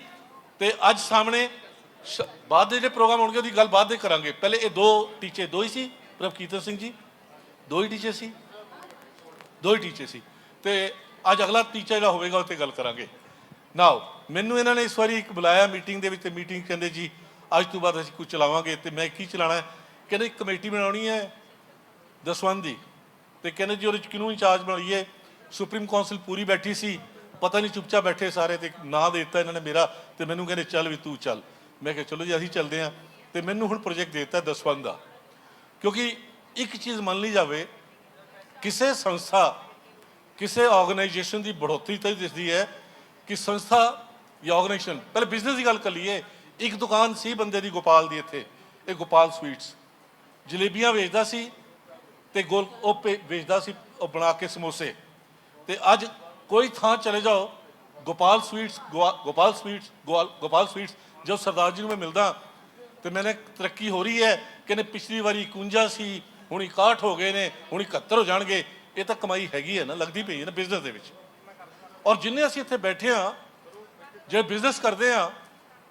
ਤੇ ਅੱਜ ਸਾਹਮਣੇ ਬਾਅਦ ਦੇ ਜਿਹੜੇ ਪ੍ਰੋਗਰਾਮ ਹੋਣਗੇ ਉਹਦੀ ਗੱਲ ਬਾਅਦ ਦੇ ਕਰਾਂਗੇ। ਪਹਿਲੇ ਇਹ 2 ਟੀਚੇ 2 ਹੀ ਸੀ, ਪ੍ਰਭਕੀਰਤਨ ਸਿੰਘ ਜੀ 2 ਹੀ ਟੀਚੇ ਸੀ, 2 ਹੀ ਟੀਚੇ ਸੀ। ਤੇ ਅੱਜ ਅਗਲਾ ਟੀਚਾ ਜਿਹੜਾ ਹੋਵੇਗਾ ਉਹ 'ਤੇ ਗੱਲ ਕਰਾਂਗੇ। ਨਾਓ ਮੈਨੂੰ ਇਹਨਾਂ ਨੇ ਇਸ ਵਾਰੀ ਇੱਕ ਬੁਲਾਇਆ ਮੀਟਿੰਗ ਦੇ ਵਿੱਚ, ਤੇ ਮੀਟਿੰਗ ਕਹਿੰਦੇ ਜੀ ਅੱਜ ਤੋਂ ਬਾਅਦ ਅਸੀਂ ਕੁਝ ਚਲਾਵਾਂਗੇ। ਤੇ ਮੈਂ ਕੀ ਚਲਾਉਣਾ ਹੈ? ਕਹਿੰਦੇ ਇੱਕ ਕਮੇਟੀ ਬਣਾਉਣੀ ਹੈ ਦਸਵੰਧ ਦੀ, ਤੇ ਕਹਿੰਦੇ ਜੀ ਉਹਦੇ 'ਚ ਕਿਹਨੂੰ ਇੰਚਾਰਜ ਬਣਾਈਏ। ਸੁਪਰੀਮ ਕਾਉਂਸਲ ਪੂਰੀ ਬੈਠੀ ਸੀ, ਪਤਾ ਨਹੀਂ ਚੁੱਪਚਾਪ ਬੈਠੇ ਸਾਰੇ, ਤੇ ਨਾਂ ਦੇ ਦਿੱਤਾ ਇਹਨਾਂ ਨੇ ਮੇਰਾ, ਤੇ ਮੈਨੂੰ ਕਹਿੰਦੇ ਚੱਲ ਵੀ ਤੂੰ ਚੱਲ। ਮੈਂ ਕਿਹਾ ਚਲੋ ਜੀ ਅਸੀਂ ਚੱਲਦੇ ਹਾਂ। ਤੇ ਮੈਨੂੰ ਹੁਣ ਪ੍ਰੋਜੈਕਟ ਦੇ ਦਿੱਤਾ ਦਸਵੰਧ ਦਾ, ਕਿਉਂਕਿ ਇੱਕ ਚੀਜ਼ ਮੰਨ ਲਈ ਜਾਵੇ, ਕਿਸੇ ਸੰਸਥਾ ਕਿਸੇ ਆਰਗੇਨਾਈਜੇਸ਼ਨ ਦੀ ਬੜ੍ਹੋਤਰੀ ਤਾਂ ਦਿਸਦੀ ਹੈ ਕਿ ਸੰਸਥਾ ਜਾਂ ਆਰਗੇਨਾਈਜੇਸ਼ਨ। ਪਹਿਲੇ ਬਿਜ਼ਨਸ ਦੀ ਗੱਲ ਕਰ ਲਈਏ। ਇੱਕ ਦੁਕਾਨ ਸੀ ਬੰਦੇ ਦੀ ਗੋਪਾਲ ਦੀ ਇੱਥੇ, ਇਹ ਗੋਪਾਲ ਸਵੀਟਸ, ਜਲੇਬੀਆਂ ਵੇਚਦਾ ਸੀ ਤੇ ਵੇਚਦਾ ਸੀ ਉਹ ਬਣਾ ਕੇ ਸਮੋਸੇ। ਤੇ ਅੱਜ ਕੋਈ ਥਾਂ ਚਲੇ ਜਾਓ, ਗੋਪਾਲ ਸਵੀਟਸ ਜਦ ਸਰਦਾਰ ਜੀ ਨੂੰ ਮੈਂ ਮਿਲਦਾ ਤੇ ਮੈਨੇ ਤਰੱਕੀ ਹੋ ਰਹੀ ਹੈ, ਕਹਿੰਦੇ ਪਿਛਲੀ ਵਾਰੀ 51 ਸੀ, ਹੁਣ 61 ਹੋ ਗਏ ਨੇ, ਹੁਣ 71 ਹੋ ਜਾਣਗੇ। ਇਹ ਤਾਂ ਕਮਾਈ ਹੈਗੀ ਹੈ ਨਾ, ਲੱਗਦੀ ਪਈ ਹੈ ਨਾ ਬਿਜ਼ਨਸ ਦੇ ਵਿੱਚ। ਔਰ ਜਿੰਨੇ ਅਸੀਂ ਇੱਥੇ ਬੈਠੇ ਹਾਂ ਜਿਹੜੇ ਬਿਜ਼ਨਸ ਕਰਦੇ ਹਾਂ,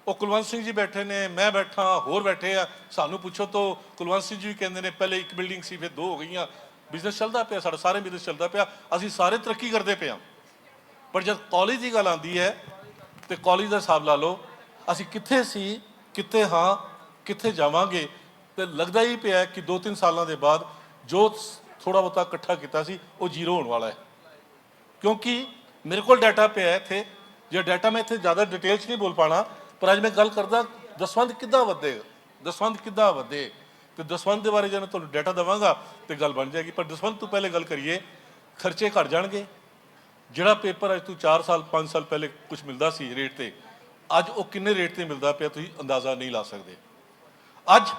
ਉਹ ਕੁਲਵੰਤ ਸਿੰਘ ਜੀ ਬੈਠੇ ਨੇ, ਮੈਂ ਬੈਠਾ, ਹੋਰ ਬੈਠੇ ਆ। ਸਾਨੂੰ ਪੁੱਛੋ ਤਾਂ ਕੁਲਵੰਤ ਸਿੰਘ ਜੀ ਵੀ ਕਹਿੰਦੇ ਨੇ ਪਹਿਲੇ 1 ਬਿਲਡਿੰਗ ਸੀ, ਫਿਰ 2 ਹੋ ਗਈਆਂ। ਬਿਜ਼ਨਸ ਚੱਲਦਾ ਪਿਆ, ਸਾਡਾ ਸਾਰੇ ਬਿਜ਼ਨਸ ਚੱਲਦਾ ਪਿਆ, ਅਸੀਂ ਸਾਰੇ ਤਰੱਕੀ ਕਰਦੇ ਪਏ ਹਾਂ। ਪਰ ਜਦ ਕਾਲਜ ਦੀ ਗੱਲ ਆਉਂਦੀ ਹੈ ਤੇ ਕਾਲਜ ਦਾ ਹਿਸਾਬ ਲਾ ਲਓ, ਅਸੀਂ ਕਿੱਥੇ ਸੀ, ਕਿੱਥੇ ਹਾਂ, ਕਿੱਥੇ ਜਾਵਾਂਗੇ। ਤੇ ਲੱਗਦਾ ਹੀ ਪਿਆ ਕਿ 2-3 ਸਾਲਾਂ ਦੇ ਬਾਅਦ ਜੋ ਥੋੜਾ ਬਹੁਤਾ ਇਕੱਠਾ ਕੀਤਾ ਸੀ ਉਹ ਜ਼ੀਰੋ ਹੋਣ ਵਾਲਾ ਹੈ। ਕਿਉਂਕਿ ਮੇਰੇ ਕੋਲ ਡਾਟਾ ਪਿਆ ਇੱਥੇ, ਜੇ ਡਾਟਾ ਮੈਂ ਇੱਥੇ ਜ਼ਿਆਦਾ ਡਿਟੇਲ 'ਚ ਨਹੀਂ ਬੋਲ ਪਾਣਾ, ਪਰ ਅੱਜ ਮੈਂ ਗੱਲ ਕਰਦਾ ਦਸਵੰਧ ਕਿੱਦਾਂ ਵਧੇ, ਦਸਵੰਧ ਕਿੱਦਾਂ ਵਧੇ। ਤੇ ਦਸਵੰਧ ਦੇ ਬਾਰੇ ਜੇ ਮੈਂ ਤੁਹਾਨੂੰ ਡਾਟਾ ਦੇਵਾਂਗਾ ਤੇ ਗੱਲ ਬਣ ਜਾਏਗੀ। ਪਰ ਦਸਵੰਧ ਤੋਂ ਪਹਿਲੇ ਗੱਲ ਕਰੀਏ, ਖਰਚੇ ਘੱਟ ਜਾਣਗੇ। ਜਿਹੜਾ ਪੇਪਰ ਅੱਜ ਤੋਂ 4 ਸਾਲ 5 ਸਾਲ ਪਹਿਲੇ ਕੁਝ ਮਿਲਦਾ ਸੀ ਰੇਟ ਤੇ, ਅੱਜ ਉਹ ਕਿੰਨੇ ਰੇਟ ਤੇ ਮਿਲਦਾ ਪਿਆ ਤੁਸੀਂ ਅੰਦਾਜ਼ਾ ਨਹੀਂ ਲਾ ਸਕਦੇ। ਅੱਜ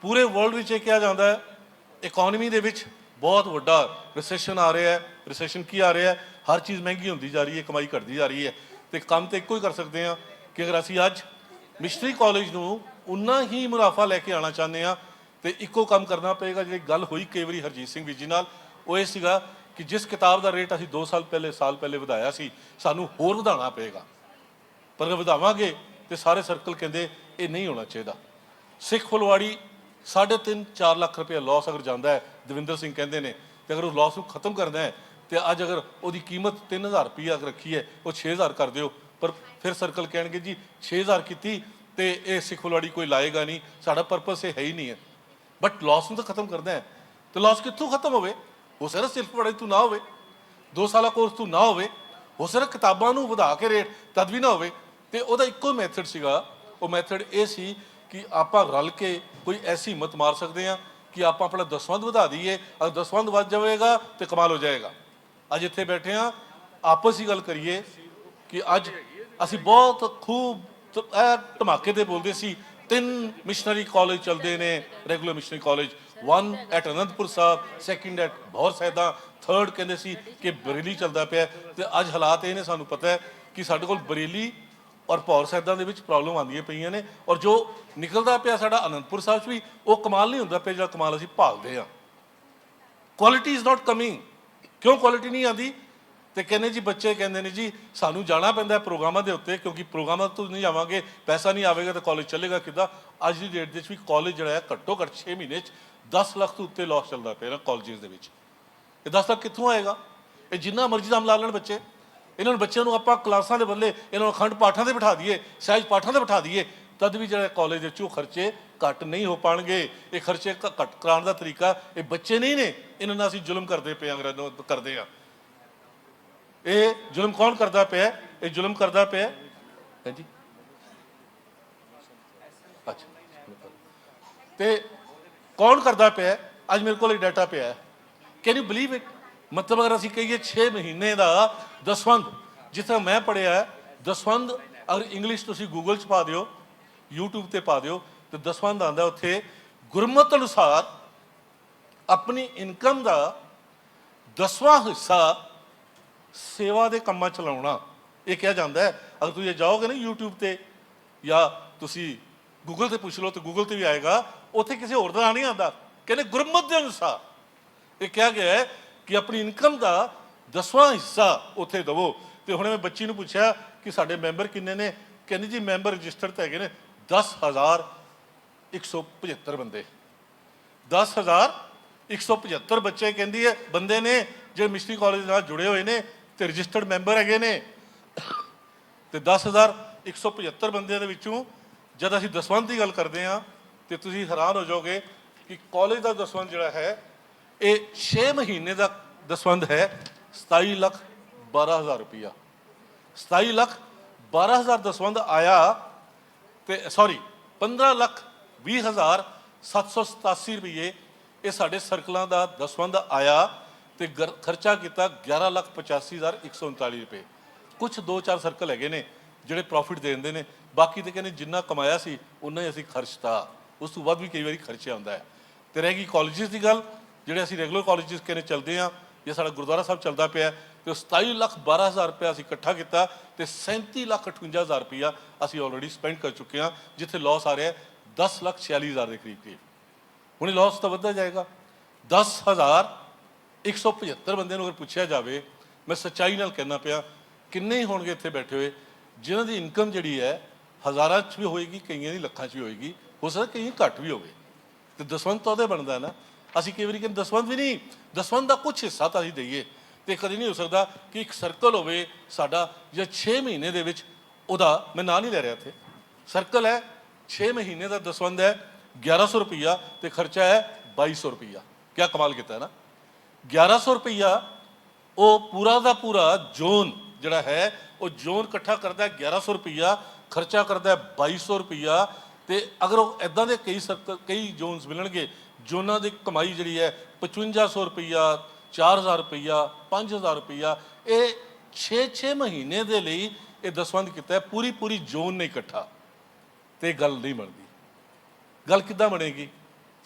ਪੂਰੇ ਵਰਲਡ ਵਿੱਚ ਇਹ ਕਿਹਾ ਜਾਂਦਾ ਹੈ ਇਕਨੋਮੀ ਦੇ ਵਿੱਚ ਬਹੁਤ ਵੱਡਾ ਰਿਸੈਸ਼ਨ ਆ ਰਿਹਾ ਹੈ। ਰਿਸੈਸ਼ਨ ਕੀ ਆ ਰਿਹਾ ਹੈ? ਹਰ ਚੀਜ਼ ਮਹਿੰਗੀ ਹੁੰਦੀ ਜਾ ਰਹੀ ਹੈ, ਕਮਾਈ ਘਟਦੀ ਜਾ ਰਹੀ ਹੈ। ਤੇ ਕੰਮ ਤਾਂ ਇੱਕੋ ਹੀ ਕਰ ਸਕਦੇ ਹਾਂ ਕਿ ਅਗਰ ਅਸੀਂ ਅੱਜ ਮਿਸ਼ਨਰੀ ਕਾਲਜ ਨੂੰ ਉਨਾ ਹੀ ਮੁਨਾਫਾ ਲੈ ਕੇ ਆਉਣਾ ਚਾਹੁੰਦੇ ਹਾਂ ਤੇ ਇੱਕੋ ਕੰਮ ਕਰਨਾ ਪਏਗਾ। ਜਿਹੜੀ ਗੱਲ ਹੋਈ ਕਈ ਵਾਰੀ ਹਰਜੀਤ ਸਿੰਘ ਵੀਰ ਜੀ ਨਾਲ, ਉਹ ਇਹ ਸੀਗਾ ਕਿ ਜਿਸ ਕਿਤਾਬ ਦਾ ਰੇਟ ਅਸੀਂ 2 ਸਾਲ ਪਹਿਲੇ ਵਧਾਇਆ ਸੀ, ਸਾਨੂੰ ਹੋਰ ਵਧਾਉਣਾ ਪਏਗਾ। ਪਰ ਅਗਰ ਵਧਾਵਾਂਗੇ ਤੇ ਸਾਰੇ ਸਰਕਲ ਕਹਿੰਦੇ ਇਹ ਨਹੀਂ ਹੋਣਾ ਚਾਹੀਦਾ। ਸਿੱਖ ਫੁਲਵਾੜੀ 3.5-4 ਲੱਖ ਰੁਪਏ ਲਾਸ ਅਗਰ ਜਾਂਦਾ ਹੈ, ਦਵਿੰਦਰ ਸਿੰਘ ਕਹਿੰਦੇ ਨੇ, ਤੇ ਅਗਰ ਉਹ ਲਾਸ ਨੂੰ ਖਤਮ ਕਰਨਾ ਹੈ ਤੇ ਅੱਜ ਅਗਰ ਉਹਦੀ ਕੀਮਤ 3000 ਰੁਪਈਆ ਰੱਖੀ ਹੈ, ਉਹ 6000 ਕਰ ਦਿਓ। ਪਰ ਫਿਰ ਸਰਕਲ ਕਹਿਣਗੇ ਜੀ 6000 ਕੀਤੀ ਤੇ ਇਹ ਸਿੱਖ ਫੁਲਵਾੜੀ ਕੋਈ ਲਾਏਗਾ ਨਹੀਂ, ਸਾਡਾ ਪਰਪਸ ਇਹ ਹੈ ਹੀ ਨਹੀਂ ਹੈ। ਬਟ ਲਾਸ ਨੂੰ ਤਾਂ ਖਤਮ ਕਰਨਾ ਹੈ, ਤੇ ਲਾਸ ਕਿੱਥੋਂ ਖਤਮ ਹੋਵੇ? ਹੋ ਸਕਦਾ ਸਿੱਖ ਫੁਲਵਾੜੀ ਤੋਂ ਨਾ ਹੋਵੇ, 2 ਸਾਲਾ ਕੋਰਸ ਤੋਂ ਨਾ ਹੋਵੇ, ਹੋ ਸਕਦਾ ਕਿਤਾਬਾਂ ਨੂੰ ਵਧਾ ਕੇ ਰੇਟ ਤਦ ਵੀ ਨਾ ਹੋਵੇ। ਤੇ ਉਹਦਾ ਇੱਕੋ ਮੈਥਡ ਸੀਗਾ, ਉਹ ਮੈਥਡ ਇਹ ਸੀ ਕਿ ਆਪਾਂ ਰਲ ਕੇ ਕੋਈ ਐਸੀ ਹਿੰਮਤ ਮਾਰ ਸਕਦੇ ਹਾਂ ਕਿ ਆਪਾਂ ਆਪਣਾ ਦਸਵੰਧ ਵਧਾ ਦਈਏ। ਅਗਰ ਦਸਵੰਧ ਵੱਧ ਜਾਵੇਗਾ ਤੇ ਕਮਾਲ ਹੋ ਜਾਏਗਾ। ਅੱਜ ਇੱਥੇ ਬੈਠੇ ਹਾਂ, ਆਪਸ ਹੀ ਗੱਲ ਕਰੀਏ ਕਿ ਅੱਜ ਅਸੀਂ ਬਹੁਤ ਖੂਬ ਧਮਾਕੇ ਤੇ ਬੋਲਦੇ ਸੀ 3 ਮਿਸ਼ਨਰੀ ਕਾਲਜ ਚੱਲਦੇ ਨੇ, regular missionary college, 1 at Anandpur Sahib, 2 at ਭੌਰ ਸੈਦਾ, 3 ਕਹਿੰਦੇ ਸੀ ਕਿ ਬਰੇਲੀ ਚੱਲਦਾ ਪਿਆ। ਤੇ ਅੱਜ ਹਾਲਾਤ ਇਹ ਨੇ, ਸਾਨੂੰ ਪਤਾ ਹੈ ਕਿ ਸਾਡੇ ਕੋਲ ਬਰੇਲੀ ਔਰ ਭੌਰ ਸੈਦਾਂ ਦੇ ਵਿੱਚ ਪ੍ਰੋਬਲਮ ਆਉਂਦੀਆਂ ਪਈਆਂ ਨੇ, ਔਰ ਜੋ ਨਿਕਲਦਾ ਪਿਆ ਸਾਡਾ ਅਨੰਦਪੁਰ ਸਾਹਿਬ 'ਚ ਵੀ ਉਹ ਕਮਾਲ ਨਹੀਂ ਹੁੰਦਾ ਪਿਆ ਜਿਹੜਾ ਕਮਾਲ ਅਸੀਂ ਭਾਲਦੇ ਹਾਂ। Quality is not coming. ਕਿਉਂ ਕੁਆਲਿਟੀ ਨਹੀਂ ਆਉਂਦੀ? ਤੇ ਕਹਿੰਦੇ ਜੀ ਬੱਚੇ ਕਹਿੰਦੇ ਨੇ ਜੀ ਸਾਨੂੰ ਜਾਣਾ ਪੈਂਦਾ ਪ੍ਰੋਗਰਾਮਾਂ ਦੇ ਉੱਤੇ, ਕਿਉਂਕਿ ਪ੍ਰੋਗਰਾਮਾਂ ਤੋਂ ਨਹੀਂ ਜਾਵਾਂਗੇ, ਪੈਸਾ ਨਹੀਂ ਆਵੇਗਾ ਤਾਂ ਕਾਲਜ ਚੱਲੇਗਾ ਕਿੱਦਾਂ। ਅੱਜ ਦੀ ਡੇਟ ਦੇ ਵਿੱਚ ਵੀ ਕਾਲਜ ਜਿਹੜਾ ਹੈ ਘੱਟੋ ਘੱਟ 6 ਮਹੀਨੇ 'ਚ 10 ਲੱਖ ਤੋਂ ਉੱਤੇ ਲਾਸ ਚੱਲਦਾ ਪਿਆ ਨਾ ਕਾਲਜਿਸ ਦੇ ਵਿੱਚ। ਇਹ 10 ਲੱਖ ਕਿੱਥੋਂ ਆਏਗਾ? ਇਹ ਜਿੰਨਾ ਮਰਜ਼ੀ ਨਾਮ ਲਾ ਲੈਣ ਬੱਚੇ, ਇਹਨਾਂ ਨੂੰ ਬੱਚਿਆਂ ਨੂੰ ਆਪਾਂ ਕਲਾਸਾਂ ਦੇ ਬਦਲੇ ਇਹਨਾਂ ਨੂੰ ਅਖੰਡ ਪਾਠਾਂ 'ਤੇ ਬਿਠਾ ਦਈਏ, ਸਹਿਜ ਪਾਠਾਂ 'ਤੇ ਬਿਠਾ ਦਈਏ, ਤਦ ਵੀ ਜਿਹੜਾ ਕਾਲਜ ਦੇ ਵਿੱਚੋਂ ਖਰਚੇ ਘੱਟ ਨਹੀਂ ਹੋ ਪਾਣਗੇ। ਇਹ ਖਰਚੇ ਘੱਟ ਕਰਾਉਣ ਦਾ ਤਰੀਕਾ ਇਹ ਬੱਚੇ ਨਹੀਂ ਨੇ, ਇਹਨਾਂ ਨਾਲ ਅਸੀਂ ਜ਼ੁਲਮ ਕਰਦੇ ਪਏ ਅੰਗਰੇਜ਼ਾਂ ਨੂੰ ਕਰਦੇ ਆ। ਇਹ ਜ਼ੁਲਮ ਕੌਣ ਕਰਦਾ ਪਿਆ? ਇਹ ਜ਼ੁਲਮ ਕਰਦਾ ਪਿਆ ਹੈ ਜੀ। ਅੱਛਾ, ਤੇ ਕੌਣ ਕਰਦਾ ਪਿਆ? ਅੱਜ ਮੇਰੇ ਕੋਲ ਇਹ ਡਾਟਾ ਪਿਆ ਹੈ। Can you believe it? ਮਤਲਬ ਅਗਰ ਅਸੀਂ ਕਹੀਏ 6 ਮਹੀਨੇ ਦਾ ਦਸਵੰਧ, ਜਿੱਥੇ ਮੈਂ ਪੜ੍ਹਿਆ ਦਸਵੰਧ, ਅਗਰ ਇੰਗਲਿਸ਼ ਤੁਸੀਂ ਗੂਗਲ 'ਚ ਪਾ ਦਿਓ, YouTube ਤੇ ਪਾ ਦਿਓ, ਤੇ ਦਸਵੰਧ ਆਉਂਦਾ ਉੱਥੇ ਗੁਰਮਤ ਅਨੁਸਾਰ ਆਪਣੀ ਇਨਕਮ ਦਾ 10ਵਾਂ ਹਿੱਸਾ ਸੇਵਾ ਦੇ ਕੰਮਾਂ ਚਲਾਉਣਾ। ਇਹ ਕਿਹਾ ਜਾਂਦਾ ਹੈ। ਅਗਰ ਤੁਸੀਂ ਜਾਓਗੇ ਨਾ YouTube ਤੇ ਜਾਂ ਤੁਸੀਂ ਗੂਗਲ ਤੇ ਪੁੱਛ ਲਓ ਤਾਂ ਗੂਗਲ ਤੇ ਵੀ ਆਏਗਾ, ਉੱਥੇ ਕਿਸੇ ਹੋਰ ਦਾ ਨਹੀਂ ਆਉਂਦਾ। ਕਹਿੰਦੇ ਗੁਰਮਤ ਦੇ ਅਨੁਸਾਰ ਇਹ ਕਿਹਾ ਗਿਆ ਹੈ ਕਿ ਆਪਣੀ ਇਨਕਮ ਦਾ 10ਵਾਂ ਹਿੱਸਾ ਉੱਥੇ ਦੇਵੋ। ਤੇ ਹੁਣ ਮੈਂ ਬੱਚੀ ਨੂੰ ਪੁੱਛਿਆ ਕਿ ਸਾਡੇ ਮੈਂਬਰ ਕਿੰਨੇ ਨੇ? ਕਹਿੰਦੀ ਜੀ ਮੈਂਬਰ ਰਜਿਸਟਰਡ ਤਾਂ ਹੈਗੇ ਨੇ 10,175 ਬੰਦੇ। 10,175 ਬੱਚੇ ਕਹਿੰਦੀ ਹੈ ਬੰਦੇ ਨੇ ਜਿਹੜੇ ਮਿਸ਼ਨਰੀ ਕਾਲਜ ਨਾਲ ਜੁੜੇ ਹੋਏ ਨੇ ਤੇ ਰਜਿਸਟਰਡ ਮੈਂਬਰ ਹੈਗੇ ਨੇ। ਤੇ 10,175 ਬੰਦਿਆਂ ਦੇ ਵਿੱਚੋਂ ਜਦ ਅਸੀਂ ਦਸਵੰਧ ਦੀ ਗੱਲ ਕਰਦੇ ਹਾਂ ਤੇ ਤੁਸੀਂ ਹੈਰਾਨ ਹੋ ਜਾਓਗੇ ਕਿ ਕਾਲਜ ਦਾ ਦਸਵੰਧ ਜਿਹੜਾ ਹੈ ਇਹ 6 ਮਹੀਨੇ ਦਾ ਦਸਵੰਧ ਹੈ 27,12,000 ਰੁਪਇਆ। 27,12,000 ਦਸਵੰਧ ਆਇਆ ਤੇ 15,20,787 ਰੁਪਏ ਇਹ ਸਾਡੇ ਸਰਕਲਾਂ ਦਾ ਦਸਵੰਧ ਆਇਆ ਤੇ ਖਰਚਾ ਕੀਤਾ 11,85,139 ਰੁਪਏ। ਕੁਛ 2-4 ਸਰਕਲ ਹੈਗੇ ਨੇ ਜਿਹੜੇ ਪ੍ਰੋਫਿਟ ਦੇ ਦਿੰਦੇ ਨੇ, ਬਾਕੀ ਤੇ ਕਹਿੰਦੇ ਜਿੰਨਾ ਕਮਾਇਆ ਸੀ ਉਨਾ ਹੀ ਅਸੀਂ ਖਰਚਤਾ, ਉਸ ਤੋਂ ਬਾਅਦ ਵੀ ਕਈ ਵਾਰੀ ਖਰਚਿਆ ਹੁੰਦਾ ਹੈ। ਤੇ ਰਹਿ ਗਈ ਕਾਲਜਿਸ ਦੀ ਗੱਲ, ਜਿਹੜੇ ਅਸੀਂ ਰੈਗੂਲਰ ਕਾਲਜਿਸ ਕਹਿੰਦੇ ਚੱਲਦੇ ਹਾਂ, ਜੇ ਸਾਡਾ ਗੁਰਦੁਆਰਾ ਸਾਹਿਬ ਚੱਲਦਾ ਪਿਆ ਤੇ 27,12,000 ਰੁਪਇਆ ਅਸੀਂ ਇਕੱਠਾ ਕੀਤਾ ਤੇ 37,58,000 ਰੁਪਇਆ ਅਸੀਂ ਆਲਰੇਡੀ ਸਪੈਂਡ ਕਰ ਚੁੱਕੇ ਹਾਂ, ਜਿੱਥੇ ਲਾਸ ਆ ਰਿਹਾ 10,46,000 ਦੇ ਕਰੀਬ। ਹੁਣ ਇਹ ਲਾਸ ਤਾਂ ਵੱਧਦਾ ਜਾਏਗਾ। 10,175 ਬੰਦਿਆਂ ਨੂੰ ਅਗਰ ਪੁੱਛਿਆ ਜਾਵੇ, ਮੈਂ ਸੱਚਾਈ ਨਾਲ ਕਹਿੰਦਾ ਪਿਆ, ਕਿੰਨੇ ਹੀ ਹੋਣਗੇ ਇੱਥੇ ਬੈਠੇ ਹੋਏ ਜਿਨ੍ਹਾਂ ਦੀ ਇਨਕਮ ਜਿਹੜੀ ਹੈ ਹਜ਼ਾਰਾਂ 'ਚ ਵੀ ਹੋਏਗੀ, ਕਈਆਂ ਦੀ ਲੱਖਾਂ 'ਚ ਵੀ ਹੋਏਗੀ, ਹੋ ਸਕਦਾ ਕਈ ਘੱਟ ਵੀ ਹੋਵੇ। ਤੇ ਦਸਵੰਧ ਤਾਂ ਉਹਦੇ ਬਣਦਾ ਨਾ। ਅਸੀਂ ਕਈ ਵਾਰੀ ਕਹਿੰਦੇ ਦਸਵੰਧ ਵੀ ਨਹੀਂ, ਦਸਵੰਧ ਦਾ ਕੁਛ ਹਿੱਸਾ ਤਾਂ ਅਸੀਂ ਦਈਏ। ਤੇ ਕਦੇ ਨਹੀਂ ਹੋ ਸਕਦਾ ਕਿ ਇੱਕ ਸਰਕਲ ਹੋਵੇ ਸਾਡਾ ਜਾਂ 6 ਮਹੀਨੇ ਦੇ ਵਿੱਚ ਉਹਦਾ, ਮੈਂ ਨਾਂ ਨਹੀਂ ਲੈ ਰਿਹਾ ਇੱਥੇ, ਸਰਕਲ ਹੈ 6 ਮਹੀਨੇ ਦਾ ਦਸਵੰਧ ਹੈ 1100 ਰੁਪਈਆ ਤੇ ਖਰਚਾ ਹੈ 2200 ਰੁਪਈਆ। ਕਿਆ ਕਮਾਲ ਕੀਤਾ ਨਾ। 1100 ਰੁਪਈਆ ਉਹ ਪੂਰਾ ਦਾ ਪੂਰਾ ਜ਼ੋਨ ਜਿਹੜਾ ਹੈ ਉਹ ਜ਼ੋਨ ਇਕੱਠਾ ਕਰਦਾ 1100 ਰੁਪਈਆ, ਖਰਚਾ ਕਰਦਾ 2200 ਰੁਪਈਆ। ਤੇ ਅਗਰ ਉਹ ਇੱਦਾਂ ਦੇ ਕਈ ਸਰਕਲ, ਕਈ ਜ਼ੋਨਸ ਮਿਲਣਗੇ, ਜ਼ੋਨਾਂ ਦੀ ਕਮਾਈ ਜਿਹੜੀ ਹੈ 5500 ਰੁਪਈਆ, 4000 ਰੁਪਈਆ, 5000 ਰੁਪਈਆ, ਇਹ 6 ਮਹੀਨੇ ਦੇ ਲਈ ਇਹ ਦਸਵੰਧ ਕੀਤਾ ਹੈ ਪੂਰੀ ਜ਼ੋਨ ਨੇ ਇਕੱਠਾ। ਤੇ ਗੱਲ ਨਹੀਂ ਬਣਦੀ। ਗੱਲ ਕਿੱਦਾਂ ਬਣੇਗੀ?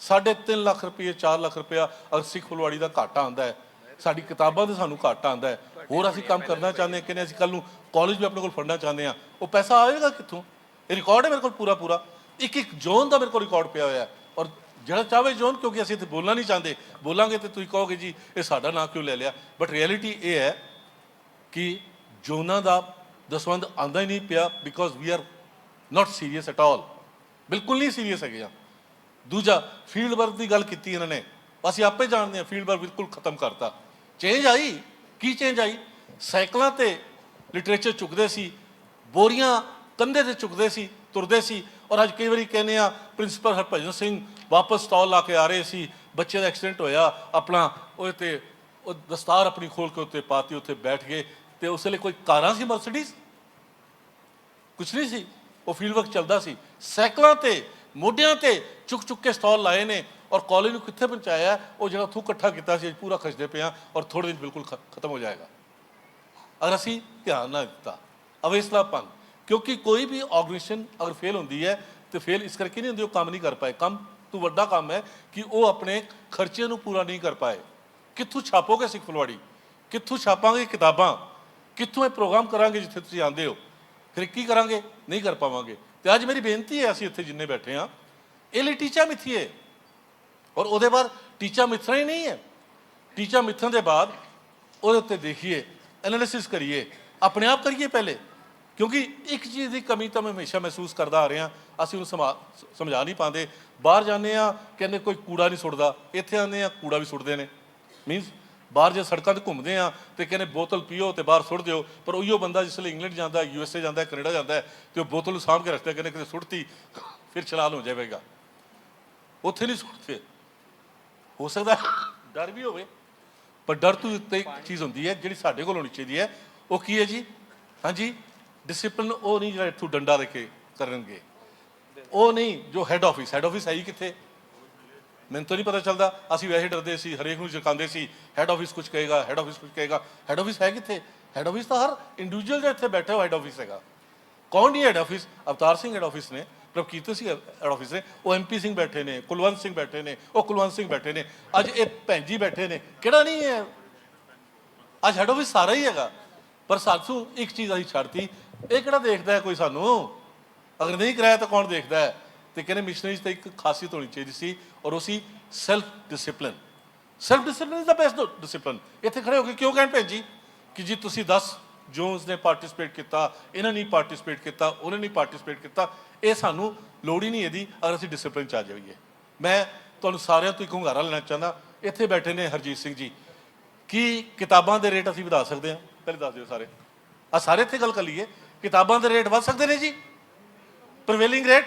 3.5 ਲੱਖ ਰੁਪਏ, 4 ਲੱਖ ਰੁਪਇਆ ਅਗਰ ਸਿੱਖ ਫੁਲਵਾੜੀ ਦਾ ਘਾਟਾ ਆਉਂਦਾ ਹੈ, ਸਾਡੀ ਕਿਤਾਬਾਂ ਦਾ ਸਾਨੂੰ ਘਾਟਾ ਆਉਂਦਾ ਹੈ, ਹੋਰ ਅਸੀਂ ਕੰਮ ਕਰਨਾ ਚਾਹੁੰਦੇ ਹਾਂ, ਕਹਿੰਦੇ ਅਸੀਂ ਕੱਲ੍ਹ ਨੂੰ ਕਾਲਜ ਵੀ ਆਪਣੇ ਕੋਲ ਫੜਨਾ ਚਾਹੁੰਦੇ ਹਾਂ, ਉਹ ਪੈਸਾ ਆਏਗਾ ਕਿੱਥੋਂ? ਇਹ ਰਿਕਾਰਡ ਹੈ ਮੇਰੇ ਕੋਲ ਪੂਰਾ ਇੱਕ ਜ਼ੋਨ ਦਾ ਮੇਰੇ ਕੋਲ ਰਿਕਾਰਡ ਪਿਆ ਹੋਇਆ। ਔਰ ਜਿਹੜਾ ਚਾਹਵੇ ਜ਼ੋਨ, ਕਿਉਂਕਿ ਅਸੀਂ ਇੱਥੇ ਬੋਲਣਾ ਨਹੀਂ ਚਾਹੁੰਦੇ, ਬੋਲਾਂਗੇ ਤੇ ਤੁਸੀਂ ਕਹੋਗੇ ਜੀ ਇਹ ਸਾਡਾ ਨਾਂ ਕਿਉਂ ਲੈ ਲਿਆ। ਬਟ ਰਿਐਲਿਟੀ ਇਹ ਹੈ ਕਿ ਜ਼ੋਨਾਂ ਦਾ ਦਸਵੰਧ ਆਉਂਦਾ ਹੀ ਨਹੀਂ ਪਿਆ because we are not serious at all. ਬਿਲਕੁਲ ਨਹੀਂ ਸੀਰੀਅਸ ਹੈਗੇ ਆ। ਦੂਜਾ, ਫੀਲਡ ਵਰਕ ਦੀ ਗੱਲ ਕੀਤੀ ਇਹਨਾਂ ਨੇ, ਅਸੀਂ ਆਪੇ ਜਾਣਦੇ ਹਾਂ ਫੀਲਡ ਵਰਕ ਬਿਲਕੁਲ ਖਤਮ ਕਰਤਾ। ਚੇਂਜ ਆਈ, ਕੀ ਚੇਂਜ ਆਈ? ਸਾਈਕਲਾਂ ਤੇ ਲਿਟਰੇਚਰ ਚੁੱਕਦੇ ਸੀ, ਬੋਰੀਆਂ ਕੰਧੇ ਤੇ ਚੁੱਕਦੇ ਸੀ, ਤੁਰਦੇ ਸੀ। ਔਰ ਅੱਜ ਕਈ ਵਾਰੀ ਕਹਿੰਦੇ ਆ ਪ੍ਰਿੰਸੀਪਲ ਹਰਭਜਨ ਸਿੰਘ ਵਾਪਸ ਸਟਾਲ ਲਾ ਕੇ ਆ ਰਹੇ ਸੀ, ਬੱਚੇ ਦਾ ਐਕਸੀਡੈਂਟ ਹੋਇਆ, ਆਪਣਾ ਉਹਦੇ ਤੇ ਉਹ ਦਸਤਾਰ ਆਪਣੀ ਖੋਲ ਕੇ ਉੱਤੇ ਪਾਤੀ, ਉੱਥੇ ਬੈਠ ਗਏ। ਤੇ ਉਸ ਵੇਲੇ ਕੋਈ ਕਾਰਾਂ ਸੀ, ਮਰਸੀਡੀਜ਼ ਕੁਛ ਨਹੀਂ ਸੀ, ਉਹ ਫੀਲਡ ਵਰਕ ਚੱਲਦਾ ਸੀ। ਸਾਈਕਲਾਂ ਤੇ ਮੋਢਿਆਂ ਤੇ ਚੁੱਕ ਕੇ ਸਟਾਲ ਲਾਏ ਨੇ। ਔਰ ਕਾਲਜ ਨੂੰ ਕਿੱਥੇ ਪਹੁੰਚਾਇਆ? ਉਹ ਜਿਹੜਾ ਉੱਥੋਂ ਇਕੱਠਾ ਕੀਤਾ ਸੀ ਪੂਰਾ ਖਰਚਦੇ ਪਏ ਹਾਂ, ਔਰ ਥੋੜ੍ਹੇ ਦਿਨ ਬਿਲਕੁਲ ਖਤਮ ਹੋ ਜਾਏਗਾ ਅਗਰ ਅਸੀਂ ਧਿਆਨ ਨਾ ਦਿੱਤਾ। ਅਵੇਸਲਾਪਨ, ਕਿਉਂਕਿ ਕੋਈ ਵੀ ਆਰਗੇਨਾਈਜੇਸ਼ਨ ਅਗਰ ਫੇਲ ਹੁੰਦੀ ਹੈ ਤੇ ਫੇਲ ਇਸ ਕਰਕੇ ਨਹੀਂ ਹੁੰਦੀ ਉਹ ਕੰਮ ਨਹੀਂ ਕਰ ਪਾਏ। ਕੰਮ ਤੋਂ ਵੱਡਾ ਕੰਮ ਹੈ ਕਿ ਉਹ ਆਪਣੇ ਖਰਚੇ ਨੂੰ ਪੂਰਾ ਨਹੀਂ ਕਰ ਪਾਏ। ਕਿੱਥੋਂ ਛਾਪੋਗੇ ਸਿੱਖ ਫੁਲਵਾੜੀ? ਕਿੱਥੋਂ ਛਾਪਾਂਗੇ ਕਿਤਾਬਾਂ? ਕਿੱਥੋਂ ਇਹ ਪ੍ਰੋਗਰਾਮ ਕਰਾਂਗੇ ਜਿੱਥੇ ਤੁਸੀਂ ਆਉਂਦੇ ਹੋ? ਫਿਰ ਕੀ ਕਰਾਂਗੇ? ਨਹੀਂ ਕਰ ਪਾਵਾਂਗੇ। ਤੇ ਅੱਜ ਮੇਰੀ ਬੇਨਤੀ ਹੈ, ਅਸੀਂ ਇੱਥੇ ਜਿੰਨੇ ਬੈਠੇ ਹਾਂ, ਇਹ ਲਈ ਟੀਚਾ ਮਿੱਥੀਏ। ਔਰ ਉਹਦੇ ਬਾਅਦ ਟੀਚਾ ਮਿੱਥਣਾ ਹੀ ਨਹੀਂ ਹੈ। ਟੀਚਾ ਮਿੱਥਣ ਦੇ ਬਾਅਦ ਉਹਦੇ ਉੱਤੇ ਦੇਖੀਏ, ਐਨਾਲਿਸਿਸ ਕਰੀਏ, ਆਪਣੇ ਆਪ ਕਰੀਏ ਪਹਿਲੇ। ਕਿਉਂਕਿ ਇੱਕ ਚੀਜ਼ ਦੀ ਕਮੀ ਤਾਂ ਮੈਂ ਹਮੇਸ਼ਾ ਮਹਿਸੂਸ ਕਰਦਾ ਆ ਰਿਹਾ, ਅਸੀਂ ਉਹਨੂੰ ਸਮਝਾ ਨਹੀਂ ਪਾਉਂਦੇ। ਬਾਹਰ ਜਾਂਦੇ ਹਾਂ, ਕਹਿੰਦੇ ਕੋਈ ਕੂੜਾ ਨਹੀਂ ਸੁੱਟਦਾ, ਇੱਥੇ ਆਉਂਦੇ ਹਾਂ ਕੂੜਾ ਵੀ ਸੁੱਟਦੇ ਨੇ। ਮੀਨਸ ਬਾਹਰ ਜੇ ਸੜਕਾਂ 'ਤੇ ਘੁੰਮਦੇ ਆ ਤੇ ਕਹਿੰਦੇ ਬੋਤਲ ਪੀਓ ਤੇ ਬਾਹਰ ਸੁੱਟ ਦਿਓ, ਪਰ ਉਹੀਓ ਬੰਦਾ ਜਿਸ ਵੇਲੇ ਇੰਗਲੈਂਡ ਜਾਂਦਾ, USA ਜਾਂਦਾ, ਕੈਨੇਡਾ ਜਾਂਦਾ ਤੇ ਉਹ ਬੋਤਲ ਨੂੰ ਸਾਂਭ ਕੇ ਰੱਖਦਾ, ਕਹਿੰਦੇ ਕਿਤੇ ਸੁੱਟਤੀ ਫਿਰ ਚਲਾਨ ਹੋ ਜਾਵੇਗਾ। ਉੱਥੇ ਨਹੀਂ ਸੁੱਟਦੇ। ਹੋ ਸਕਦਾ ਡਰ ਵੀ ਹੋਵੇ, ਪਰ ਡਰ ਤੋਂ ਉੱਤੇ ਇੱਕ ਚੀਜ਼ ਹੁੰਦੀ ਹੈ ਜਿਹੜੀ ਸਾਡੇ ਕੋਲ ਹੋਣੀ ਚਾਹੀਦੀ ਹੈ। ਉਹ ਕੀ ਹੈ ਜੀ? ਹਾਂਜੀ, ਡਿਸਿਪਲਿਨ। ਉਹ ਨਹੀਂ ਜਿਹੜਾ ਇੱਥੋਂ ਡੰਡਾ ਦੇ ਕੇ ਕਰਨਗੇ, ਉਹ ਨਹੀਂ। ਜੋ ਹੈੱਡ ਆਫਿਸ ਹੈ ਹੀ ਕਿੱਥੇ? ਮੈਨੂੰ ਤਾਂ ਨਹੀਂ ਪਤਾ ਚੱਲਦਾ। ਅਸੀਂ ਵੈਸੇ ਡਰਦੇ ਸੀ, ਹਰੇਕ ਨੂੰ ਚੁਕਾਉਂਦੇ ਸੀ, ਹੈੱਡ ਆਫਿਸ ਕੁਝ ਕਹੇਗਾ, ਹੈੱਡ ਆਫਿਸ ਕੁਝ ਕਹੇਗਾ। ਹੈੱਡ ਆਫਿਸ ਹੈ ਕਿੱਥੇ? ਹੈੱਡ ਆਫਿਸ ਤਾਂ ਹਰ ਇੰਡੀਵਿਜੂਅਲ ਜਿਹੜਾ ਇੱਥੇ ਬੈਠਾ ਉਹ ਹੈੱਡ ਆਫਿਸ ਹੈਗਾ। ਕੌਣ ਨਹੀਂ head office? Avtar Singh head office ਨੇ, ਪ੍ਰਭਕੀਰਤ ਸਿੰਘ ਹੈੱਡ ਆਫਿਸ ਨੇ, ਉਹ MP ਸਿੰਘ ਬੈਠੇ ਨੇ, ਕੁਲਵੰਤ ਸਿੰਘ ਬੈਠੇ ਨੇ, ਉਹ ਕੁਲਵੰਤ ਸਿੰਘ ਬੈਠੇ ਨੇ, ਅੱਜ ਇਹ ਭੈਣ ਜੀ ਬੈਠੇ ਨੇ। ਕਿਹੜਾ ਨਹੀਂ ਹੈ? ਅੱਜ ਹੈੱਡ ਆਫਿਸ ਸਾਰਾ ਹੀ ਹੈਗਾ। ਪਰ ਸਾਨੂੰ ਇੱਕ ਚੀਜ਼ ਅਸੀਂ ਛੱਡਤੀ, ਇਹ ਕਿਹੜਾ ਦੇਖਦਾ ਹੈ ਕੋਈ ਸਾਨੂੰ? ਅਗਰ ਨਹੀਂ ਕਰਾਇਆ ਤਾਂ ਕੌਣ ਦੇਖਦਾ ਹੈ? ਤੇ ਕਹਿੰਦੇ ਮਿਸ਼ਨਰੀਜ਼ ਤੇ ਇੱਕ ਖਾਸੀਅਤ ਹੋਣੀ ਚਾਹੀਦੀ ਸੀ, ਔਰ ਉਹ ਸੀ self discipline. Self discipline is the best discipline. ਇੱਥੇ ਖੜੇ ਹੋ ਕੇ ਕਿਉਂ ਕਹਿਣ ਭੈਣ ਜੀ ਕਿ ਜੀ ਤੁਸੀਂ 10 ਜੋਨਸ ਨੇ ਪਾਰਟਿਸਿਪੇਟ ਕੀਤਾ, ਇਹਨਾਂ ਨੇ ਪਾਰਟਿਸਿਪੇਟ ਕੀਤਾ, ਉਹਨੇ ਨਹੀਂ ਪਾਰਟਿਸਿਪੇਟ ਕੀਤਾ। ਇਹ ਸਾਨੂੰ ਲੋੜ ਹੀ ਨਹੀਂ ਇਹਦੀ, ਅਗਰ ਅਸੀਂ ਡਿਸਿਪਲਿਨ 'ਚ ਆ ਜਾਈਏ। ਮੈਂ ਤੁਹਾਨੂੰ ਸਾਰਿਆਂ ਤੋਂ ਇੱਕ ਹੁੰਗਾਰਾ ਲੈਣਾ ਚਾਹੁੰਦਾ। ਇੱਥੇ ਬੈਠੇ ਨੇ ਹਰਜੀਤ ਸਿੰਘ ਜੀ, ਕੀ ਕਿਤਾਬਾਂ ਦੇ ਰੇਟ ਅਸੀਂ ਵਧਾ ਸਕਦੇ ਹਾਂ? ਪਹਿਲੇ ਦੱਸ ਦਿਓ ਸਾਰੇ। ਸਾਰੇ ਇੱਥੇ ਗੱਲ ਕਰ ਲਈਏ, ਕਿਤਾਬਾਂ ਦੇ ਰੇਟ ਵੱਧ ਸਕਦੇ ਨੇ ਜੀ? ਪ੍ਰੀਵੇਲਿੰਗ ਰੇਟ?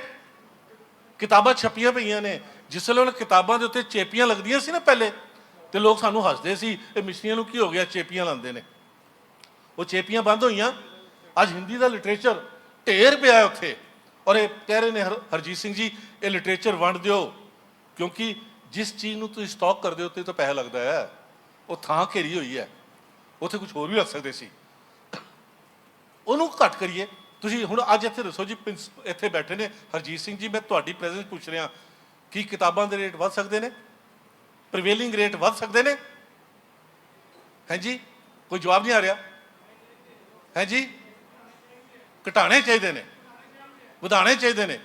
ਕਿਤਾਬਾਂ ਛਪੀਆਂ ਪਈਆਂ ਨੇ, ਜਿਸ ਵੇਲੇ ਉਹਨਾਂ ਕਿਤਾਬਾਂ ਦੇ ਉੱਤੇ ਚੇਪੀਆਂ ਲੱਗਦੀਆਂ ਸੀ ਨਾ ਪਹਿਲੇ, ਤੇ ਲੋਕ ਸਾਨੂੰ ਹੱਸਦੇ ਸੀ, ਇਹ ਮਿਸ਼ਨੀਆਂ ਨੂੰ ਕੀ ਹੋ ਗਿਆ, ਚੇਪੀਆਂ ਲਾਉਂਦੇ ਨੇ। ਉਹ ਚੇਪੀਆਂ ਬੰਦ ਹੋਈਆਂ। ਅੱਜ ਹਿੰਦੀ ਦਾ ਲਿਟਰੇਚਰ ਢੇਰ ਪਿਆ ਉੱਥੇ, ਔਰ ਇਹ ਕਹਿ ਰਹੇ ਨੇ ਹਰਜੀਤ ਸਿੰਘ ਜੀ ਇਹ ਲਿਟਰੇਚਰ ਵੰਡ ਦਿਓ, ਕਿਉਂਕਿ ਜਿਸ ਚੀਜ਼ ਨੂੰ ਤੁਸੀਂ ਸਟਾਕ ਕਰਦੇ ਹੋ ਉੱਤੇ ਤਾਂ ਪੈਸਾ ਲੱਗਦਾ ਹੈ। ਉਹ ਥਾਂ ਘੇਰੀ ਹੋਈ ਹੈ, ਉੱਥੇ ਕੁਝ ਹੋਰ ਵੀ ਰੱਖ ਸਕਦੇ ਸੀ, ਉਹਨੂੰ ਘੱਟ ਕਰੀਏ। ਤੁਸੀਂ ਹੁਣ ਅੱਜ ਇੱਥੇ ਦੱਸੋ ਜੀ, ਇੱਥੇ ਬੈਠੇ ਨੇ ਹਰਜੀਤ ਸਿੰਘ ਜੀ, ਮੈਂ ਤੁਹਾਡੀ ਪ੍ਰੈਜ਼ੈਂਸ ਪੁੱਛ ਰਿਹਾ, ਕੀ ਕਿਤਾਬਾਂ ਦੇ ਰੇਟ ਵੱਧ ਸਕਦੇ ਨੇ? ਪ੍ਰੀਵੇਲਿੰਗ ਰੇਟ ਵੱਧ ਸਕਦੇ ਨੇ? ਹੈ ਜੀ, ਕੋਈ ਜਵਾਬ ਨਹੀਂ ਆ ਰਿਹਾ। ਹੈ ਜੀ, ਘਟਾਣੇ ਚਾਹੀਦੇ ਨੇ, ਵਧਾਉਣੇ ਚਾਹੀਦੇ ਨੇ।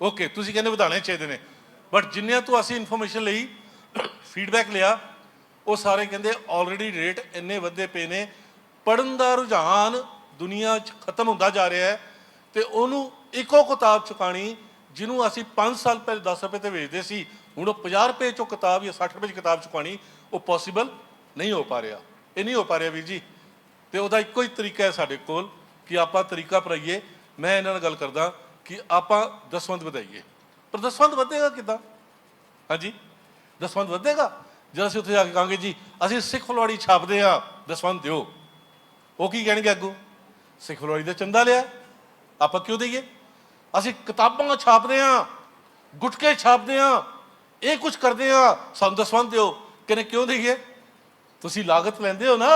ਓਕੇ, ਤੁਸੀਂ ਕਹਿੰਦੇ ਵਧਾਉਣੇ ਚਾਹੀਦੇ ਨੇ, ਬਟ ਜਿੰਨਿਆਂ ਤੋਂ ਅਸੀਂ ਇਨਫੋਰਮੇਸ਼ਨ ਲਈ, ਫੀਡਬੈਕ ਲਿਆ, ਉਹ ਸਾਰੇ ਕਹਿੰਦੇ ਆਲਰੇਡੀ ਰੇਟ ਇੰਨੇ ਵੱਧੇ ਪਏ ਨੇ। ਪੜ੍ਹਨ ਦਾ ਰੁਝਾਨ ਦੁਨੀਆ 'ਚ ਖਤਮ ਹੁੰਦਾ ਜਾ ਰਿਹਾ ਹੈ, ਤੇ ਉਹਨੂੰ ਇੱਕੋ ਕਿਤਾਬ ਚੁਕਾਣੀ ਜਿਹਨੂੰ ਅਸੀਂ 5 ਸਾਲ ਪਹਿਲੇ 10 ਰੁਪਏ 'ਤੇ ਵੇਚਦੇ ਸੀ, ਹੁਣ ਉਹ 50 ਰੁਪਏ 'ਚੋਂ ਕਿਤਾਬ ਜਾਂ 60 ਰੁਪਏ 'ਚ ਕਿਤਾਬ ਚੁਕਾਣੀ, ਉਹ ਪੋਸੀਬਲ ਨਹੀਂ ਹੋ ਪਾ ਰਿਹਾ। ਇਹ ਨਹੀਂ ਹੋ ਪਾ ਰਿਹਾ ਵੀਰ ਜੀ। ਤੇ ਉਹਦਾ ਇੱਕੋ ਹੀ ਤਰੀਕਾ ਹੈ ਸਾਡੇ ਕੋਲ ਕਿ ਆਪਾਂ ਤਰੀਕਾ ਅਪਣਾਈਏ। ਮੈਂ ਇਹਨਾਂ ਨਾਲ ਗੱਲ ਕਰਦਾ ਕਿ ਆਪਾਂ ਦਸਵੰਧ ਵਧਾਈਏ, ਪਰ ਦਸਵੰਧ ਵਧੇਗਾ ਕਿੱਦਾਂ? ਹਾਂਜੀ, ਦਸਵੰਧ ਵਧੇਗਾ ਜਦ ਅਸੀਂ ਉੱਥੇ ਜਾ ਕੇ ਕਹਾਂਗੇ ਜੀ ਅਸੀਂ ਸਿੱਖ ਫੁਲਵਾੜੀ ਛਾਪਦੇ ਹਾਂ, ਦਸਵੰਧ ਦਿਓ। ਉਹ ਕੀ ਕਹਿਣਗੇ ਅੱਗੋਂ? ਸਿੱਖ ਫੁਲਵਾੜੀ ਦਾ ਚੰਦਾ ਲਿਆ, ਆਪਾਂ ਕਿਉਂ ਦਈਏ? ਅਸੀਂ ਕਿਤਾਬਾਂ ਛਾਪਦੇ ਹਾਂ, ਗੁਟਕੇ ਛਾਪਦੇ ਹਾਂ, ਇਹ ਕੁਝ ਕਰਦੇ ਹਾਂ, ਸਾਨੂੰ ਦਸਵੰਧ ਦਿਓ। ਕਹਿੰਦੇ ਕਿਉਂ ਦਈਏ? ਤੁਸੀਂ ਲਾਗਤ ਲੈਂਦੇ ਹੋ ਨਾ,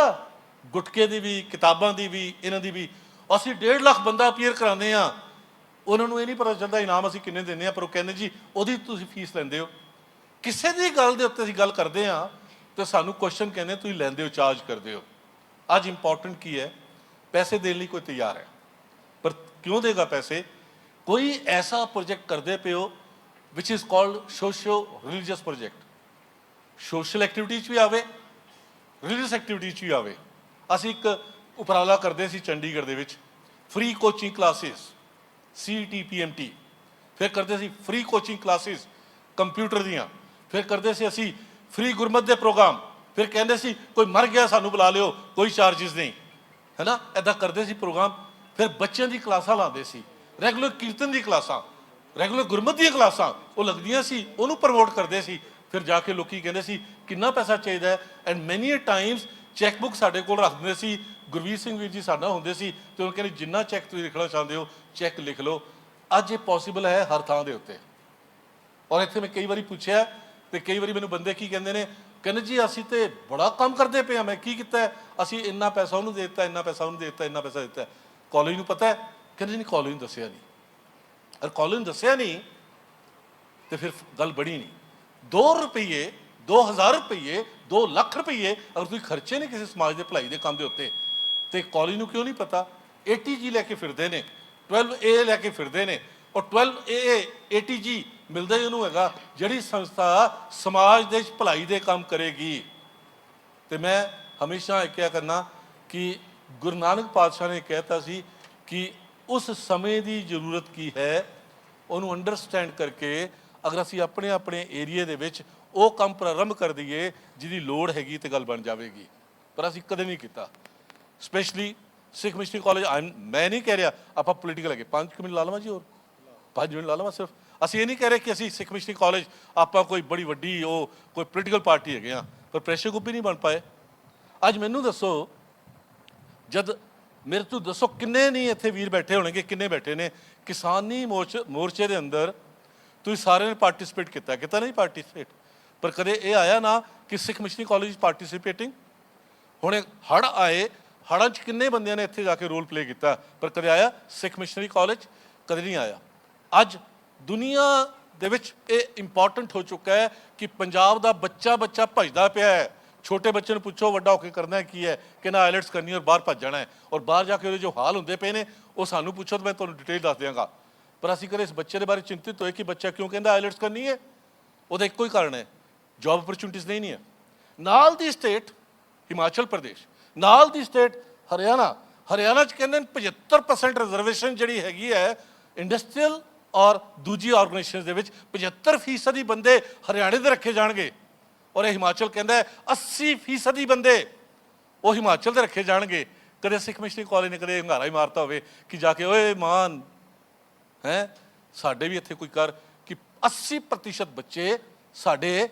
ਗੁਟਕੇ ਦੀ ਵੀ, ਕਿਤਾਬਾਂ ਦੀ ਵੀ, ਇਹਨਾਂ ਦੀ ਵੀ। ਅਸੀਂ 1.5 ਲੱਖ ਬੰਦਾ ਅਪੀਅਰ ਕਰਾਉਂਦੇ ਹਾਂ, ਉਹਨਾਂ ਨੂੰ ਇਹ ਨਹੀਂ ਪਤਾ ਚੱਲਦਾ ਇਨਾਮ ਅਸੀਂ ਕਿੰਨੇ ਦਿੰਦੇ ਹਾਂ, ਪਰ ਉਹ ਕਹਿੰਦੇ ਜੀ ਉਹਦੀ ਤੁਸੀਂ ਫੀਸ ਲੈਂਦੇ ਹੋ। ਕਿਸੇ ਦੀ ਗੱਲ ਦੇ ਉੱਤੇ ਅਸੀਂ ਗੱਲ ਕਰਦੇ ਹਾਂ ਤੇ ਸਾਨੂੰ ਕੁਐਸਚਨ ਕਹਿੰਦੇ ਤੁਸੀਂ ਲੈਂਦੇ ਹੋ, ਚਾਰਜ ਕਰਦੇ ਹੋ। ਅੱਜ ਇੰਪੋਰਟੈਂਟ ਕੀ ਹੈ? ਪੈਸੇ ਦੇਣ ਲਈ ਕੋਈ ਤਿਆਰ ਹੈ, ਪਰ ਕਿਉਂ ਦੇਗਾ ਪੈਸੇ? ਕੋਈ ਐਸਾ ਪ੍ਰੋਜੈਕਟ ਕਰਦੇ ਪਏ ਹੋ ਵਿਚ is called socio religious project. Social activity 'ਚ ਵੀ ਆਵੇ, ਰਿਲੀਜੀਅਸ ਐਕਟੀਵਿਟੀ 'ਚ ਵੀ ਆਵੇ। ਅਸੀਂ ਇੱਕ ਉਪਰਾਲਾ ਕਰਦੇ ਸੀ ਚੰਡੀਗੜ੍ਹ ਦੇ ਵਿੱਚ, ਫ੍ਰੀ ਕੋਚਿੰਗ ਕਲਾਸਿਸ, CTPMT। ਫਿਰ ਕਰਦੇ ਸੀ ਫ੍ਰੀ ਕੋਚਿੰਗ ਕਲਾਸਿਸ ਕੰਪਿਊਟਰ ਦੀਆਂ। ਫਿਰ ਕਰਦੇ ਸੀ ਅਸੀਂ ਫ੍ਰੀ ਗੁਰਮਤ ਦੇ ਪ੍ਰੋਗਰਾਮ। ਫਿਰ ਕਹਿੰਦੇ ਸੀ ਕੋਈ ਮਰ ਗਿਆ ਸਾਨੂੰ ਬੁਲਾ ਲਿਓ, ਕੋਈ ਚਾਰਜਿਸ ਨਹੀਂ, ਹੈ ਨਾ। ਇੱਦਾਂ ਕਰਦੇ ਸੀ ਪ੍ਰੋਗਰਾਮ। ਫਿਰ ਬੱਚਿਆਂ ਦੀ ਕਲਾਸਾਂ ਲਾਉਂਦੇ ਸੀ, ਰੈਗੂਲਰ ਕੀਰਤਨ ਦੀ ਕਲਾਸਾਂ, ਰੈਗੂਲਰ ਗੁਰਮਤ ਦੀਆਂ ਕਲਾਸਾਂ ਉਹ ਲੱਗਦੀਆਂ ਸੀ, ਉਹਨੂੰ ਪ੍ਰਮੋਟ ਕਰਦੇ ਸੀ। ਫਿਰ ਜਾ ਕੇ ਲੋਕੀ ਕਹਿੰਦੇ ਸੀ ਕਿੰਨਾ ਪੈਸਾ ਚਾਹੀਦਾ ਹੈ, ਐਂਡ ਮੈਨੀ ਟਾਈਮਸ ਚੈੱਕ ਬੁੱਕ ਸਾਡੇ ਕੋਲ ਰੱਖ ਦਿੰਦੇ ਸੀ। ਗੁਰਵੀਰ ਸਿੰਘ ਵੀਰ ਜੀ ਸਾਡਾ ਹੁੰਦੇ ਸੀ, ਤੇ ਉਹ ਕਹਿੰਦੇ ਜਿੰਨਾ ਚੈੱਕ ਤੁਸੀਂ ਲਿਖਣਾ ਚਾਹੁੰਦੇ ਹੋ ਚੈੱਕ ਲਿਖ ਲਓ। ਅੱਜ ਇਹ ਪੋਸੀਬਲ ਹੈ ਹਰ ਥਾਂ ਦੇ ਉੱਤੇ। ਔਰ ਇੱਥੇ ਮੈਂ ਕਈ ਵਾਰੀ ਪੁੱਛਿਆ, ਤੇ ਕਈ ਵਾਰੀ ਮੈਨੂੰ ਬੰਦੇ ਕੀ ਕਹਿੰਦੇ ਨੇ, ਕਹਿੰਦੇ ਜੀ ਅਸੀਂ ਤੇ ਬੜਾ ਕੰਮ ਕਰਦੇ ਪਏ ਹਾਂ। ਮੈਂ ਕੀ ਕੀਤਾ? ਅਸੀਂ ਇੰਨਾ ਪੈਸਾ ਉਹਨੂੰ ਦੇ ਦਿੱਤਾ, ਇੰਨਾ ਪੈਸਾ ਉਹਨੂੰ ਦੇ ਦਿੱਤਾ, ਇੰਨਾ ਪੈਸਾ ਦਿੱਤਾ। ਕਾਲਜ ਨੂੰ ਪਤਾ ਹੈ? ਕਹਿੰਦੇ ਨਹੀਂ, ਕਾਲਜ ਨੂੰ ਦੱਸਿਆ ਨਹੀਂ। ਅਰ ਕਾਲਜ ਨੂੰ ਦੱਸਿਆ ਨਹੀਂ ਤੇ ਫਿਰ ਗੱਲ ਬੜੀ ਨਹੀਂ। 2 ਰੁਪਈਏ, 2000 ਰੁਪਈਏ, 2 ਲੱਖ ਰੁਪਈਏ ਅਗਰ ਤੁਸੀਂ ਖਰਚੇ ਨੇ ਕਿਸੇ ਸਮਾਜ ਦੇ ਭਲਾਈ ਦੇ ਕੰਮ ਦੇ ਉੱਤੇ, ਤੇ ਕਾਲਜ ਨੂੰ ਕਿਉਂ ਨਹੀਂ ਪਤਾ? ATG ਲੈ ਕੇ ਫਿਰਦੇ ਨੇ, 12A ਲੈ ਕੇ ਫਿਰਦੇ ਨੇ, ਔਰ 12AA ATG ਮਿਲਦਾ ਹੀ ਉਹਨੂੰ ਹੈਗਾ ਜਿਹੜੀ ਸੰਸਥਾ ਸਮਾਜ ਦੇ ਭਲਾਈ ਦੇ ਕੰਮ ਕਰੇਗੀ। ਤੇ ਮੈਂ ਹਮੇਸ਼ਾ ਇਹ ਕਿਹਾ ਕਰਨਾ ਕਿ ਗੁਰੂ ਨਾਨਕ ਪਾਤਸ਼ਾਹ ਨੇ ਕਹਿਤਾ ਸੀ ਕਿ ਉਸ ਸਮੇਂ ਦੀ ਜ਼ਰੂਰਤ ਕੀ ਹੈ, ਉਹਨੂੰ ਅੰਡਰਸਟੈਂਡ ਕਰਕੇ ਅਗਰ ਅਸੀਂ ਆਪਣੇ ਆਪਣੇ ਏਰੀਏ ਦੇ ਵਿੱਚ ਉਹ ਕੰਮ ਪ੍ਰਾਰੰਭ ਕਰ ਦਈਏ ਜਿਹਦੀ ਲੋੜ ਹੈਗੀ ਤੇ ਗੱਲ ਬਣ ਜਾਵੇਗੀ। ਪਰ ਅਸੀਂ ਕਦੇ ਨਹੀਂ ਕੀਤਾ। ਸਪੈਸ਼ਲੀ ਸਿੱਖ ਮਿਸ਼ਨਰੀ ਕਾਲਜ, ਮੈਂ ਨਹੀਂ ਕਹਿ ਰਿਹਾ ਆਪਾਂ ਪੋਲੀਟੀਕਲ ਹੈਗੇ। 5 ਮਿੰਟ ਲਾ ਲਵਾਂ ਜੀ, ਹੋਰ 5 ਮਿੰਟ ਲਾ ਲਵਾਂ ਸਿਰਫ। ਅਸੀਂ ਇਹ ਨਹੀਂ ਕਹਿ ਰਹੇ ਕਿ ਅਸੀਂ ਸਿੱਖ ਮਿਸ਼ਨਰੀ ਕਾਲਜ ਆਪਾਂ ਕੋਈ ਬੜੀ ਵੱਡੀ ਉਹ ਕੋਈ ਪੋਲੀਟੀਕਲ ਪਾਰਟੀ ਹੈਗੇ ਆ, ਪਰ ਪ੍ਰੈਸ਼ਰ ਗਰੁੱਪ ਵੀ ਨਹੀਂ ਬਣ ਪਾਏ। ਅੱਜ ਮੈਨੂੰ ਦੱਸੋ, ਜਦ ਮੇਰੇ ਤੋਂ ਦੱਸੋ ਕਿੰਨੇ ਨਹੀਂ ਇੱਥੇ ਵੀਰ ਬੈਠੇ ਹੋਣਗੇ, ਕਿੰਨੇ ਬੈਠੇ ਨੇ ਕਿਸਾਨੀ ਮੋਰਚੇ ਦੇ ਅੰਦਰ, ਤੁਸੀਂ ਸਾਰਿਆਂ ਨੇ ਪਾਰਟਿਸਿਪੇਟ ਕੀਤਾ ਨਹੀਂ ਪਾਰਟਿਸਿਪੇਟ, ਪਰ ਕਦੇ ਇਹ ਆਇਆ ਨਾ ਕਿ ਸਿੱਖ ਮਿਸ਼ਨਰੀ ਕਾਲਜ ਪਾਰਟਿਸਿਪੇਟਿੰਗ। ਹੁਣ ਹੜ੍ਹ ਆਏ, ਹੜ੍ਹਾਂ 'ਚ ਕਿੰਨੇ ਬੰਦਿਆਂ ਨੇ ਇੱਥੇ ਜਾ ਕੇ ਰੋਲ ਪਲੇ ਕੀਤਾ, ਪਰ ਕਦੇ ਆਇਆ ਸਿੱਖ ਮਿਸ਼ਨਰੀ ਕਾਲਜ? ਕਦੇ ਨਹੀਂ ਆਇਆ। ਅੱਜ ਦੁਨੀਆ ਦੇ ਵਿੱਚ ਇਹ ਇੰਪੋਰਟੈਂਟ ਹੋ ਚੁੱਕਾ ਹੈ ਕਿ ਪੰਜਾਬ ਦਾ ਬੱਚਾ ਭੱਜਦਾ ਪਿਆ ਹੈ। ਛੋਟੇ ਬੱਚੇ ਨੂੰ ਪੁੱਛੋ ਵੱਡਾ ਹੋ ਕੇ ਕਰਨਾ ਕੀ ਹੈ, ਕਿ ਨਾ ਆਈਲੈਟਸ ਕਰਨੀ ਔਰ ਬਾਹਰ ਭੱਜ ਜਾਣਾ ਹੈ, ਔਰ ਬਾਹਰ ਜਾ ਕੇ ਉਹਦੇ ਜੋ ਹਾਲ ਹੁੰਦੇ ਪਏ ਨੇ ਉਹ ਸਾਨੂੰ ਪੁੱਛੋ ਤਾਂ ਮੈਂ ਤੁਹਾਨੂੰ ਡਿਟੇਲ ਦੱਸ ਦਿਆਂਗਾ। ਪਰ ਅਸੀਂ ਕਦੇ ਇਸ ਬੱਚੇ ਦੇ ਬਾਰੇ ਚਿੰਤਿਤ ਹੋਏ ਕਿ ਬੱਚਾ ਕਿਉਂ ਕਹਿੰਦਾ ਆਈਲੈਟਸ ਕਰਨੀ ਹੈ? ਉਹਦਾ ਇੱਕੋ ਹੀ ਕਾਰਨ ਹੈ, ਜੌਬ ਅਪਰਚੁਨਿਟੀਜ਼ ਨਹੀਂ ਹੈ। ਨਾਲ ਦੀ ਸਟੇਟ ਹਿਮਾਚਲ ਪ੍ਰਦੇਸ਼, ਨਾਲ ਦੀ ਸਟੇਟ ਹਰਿਆਣਾ 'ਚ ਕਹਿੰਦੇ ਨੇ 75% ਰਿਜ਼ਰਵੇਸ਼ਨ ਜਿਹੜੀ ਹੈਗੀ ਹੈ ਇੰਡਸਟਰੀਅਲ ਔਰ ਦੂਜੀ ਆਰਗੇਨਾਈਜੇਸ਼ਨ ਦੇ ਵਿੱਚ 75% ਬੰਦੇ ਹਰਿਆਣੇ ਦੇ ਰੱਖੇ ਜਾਣਗੇ, ਔਰ ਇਹ ਹਿਮਾਚਲ ਕਹਿੰਦਾ ਹੈ 80% ਬੰਦੇ ਉਹ ਹਿਮਾਚਲ ਦੇ ਰੱਖੇ ਜਾਣਗੇ। ਕਦੇ ਸਿੱਖ ਮਿਸ਼ਨਰੀ ਕਾਲਜ ਨੇ ਕਦੇ ਹੰਗਾਰਾ ਹੀ ਮਾਰਤਾ ਹੋਵੇ ਕਿ ਜਾ ਕੇ ਓਏ ਮਾਨ ਹੈ ਸਾਡੇ ਵੀ ਇੱਥੇ ਕੋਈ ਕਰ, ਕਿ 80% ਬੱਚੇ ਸਾਡੇ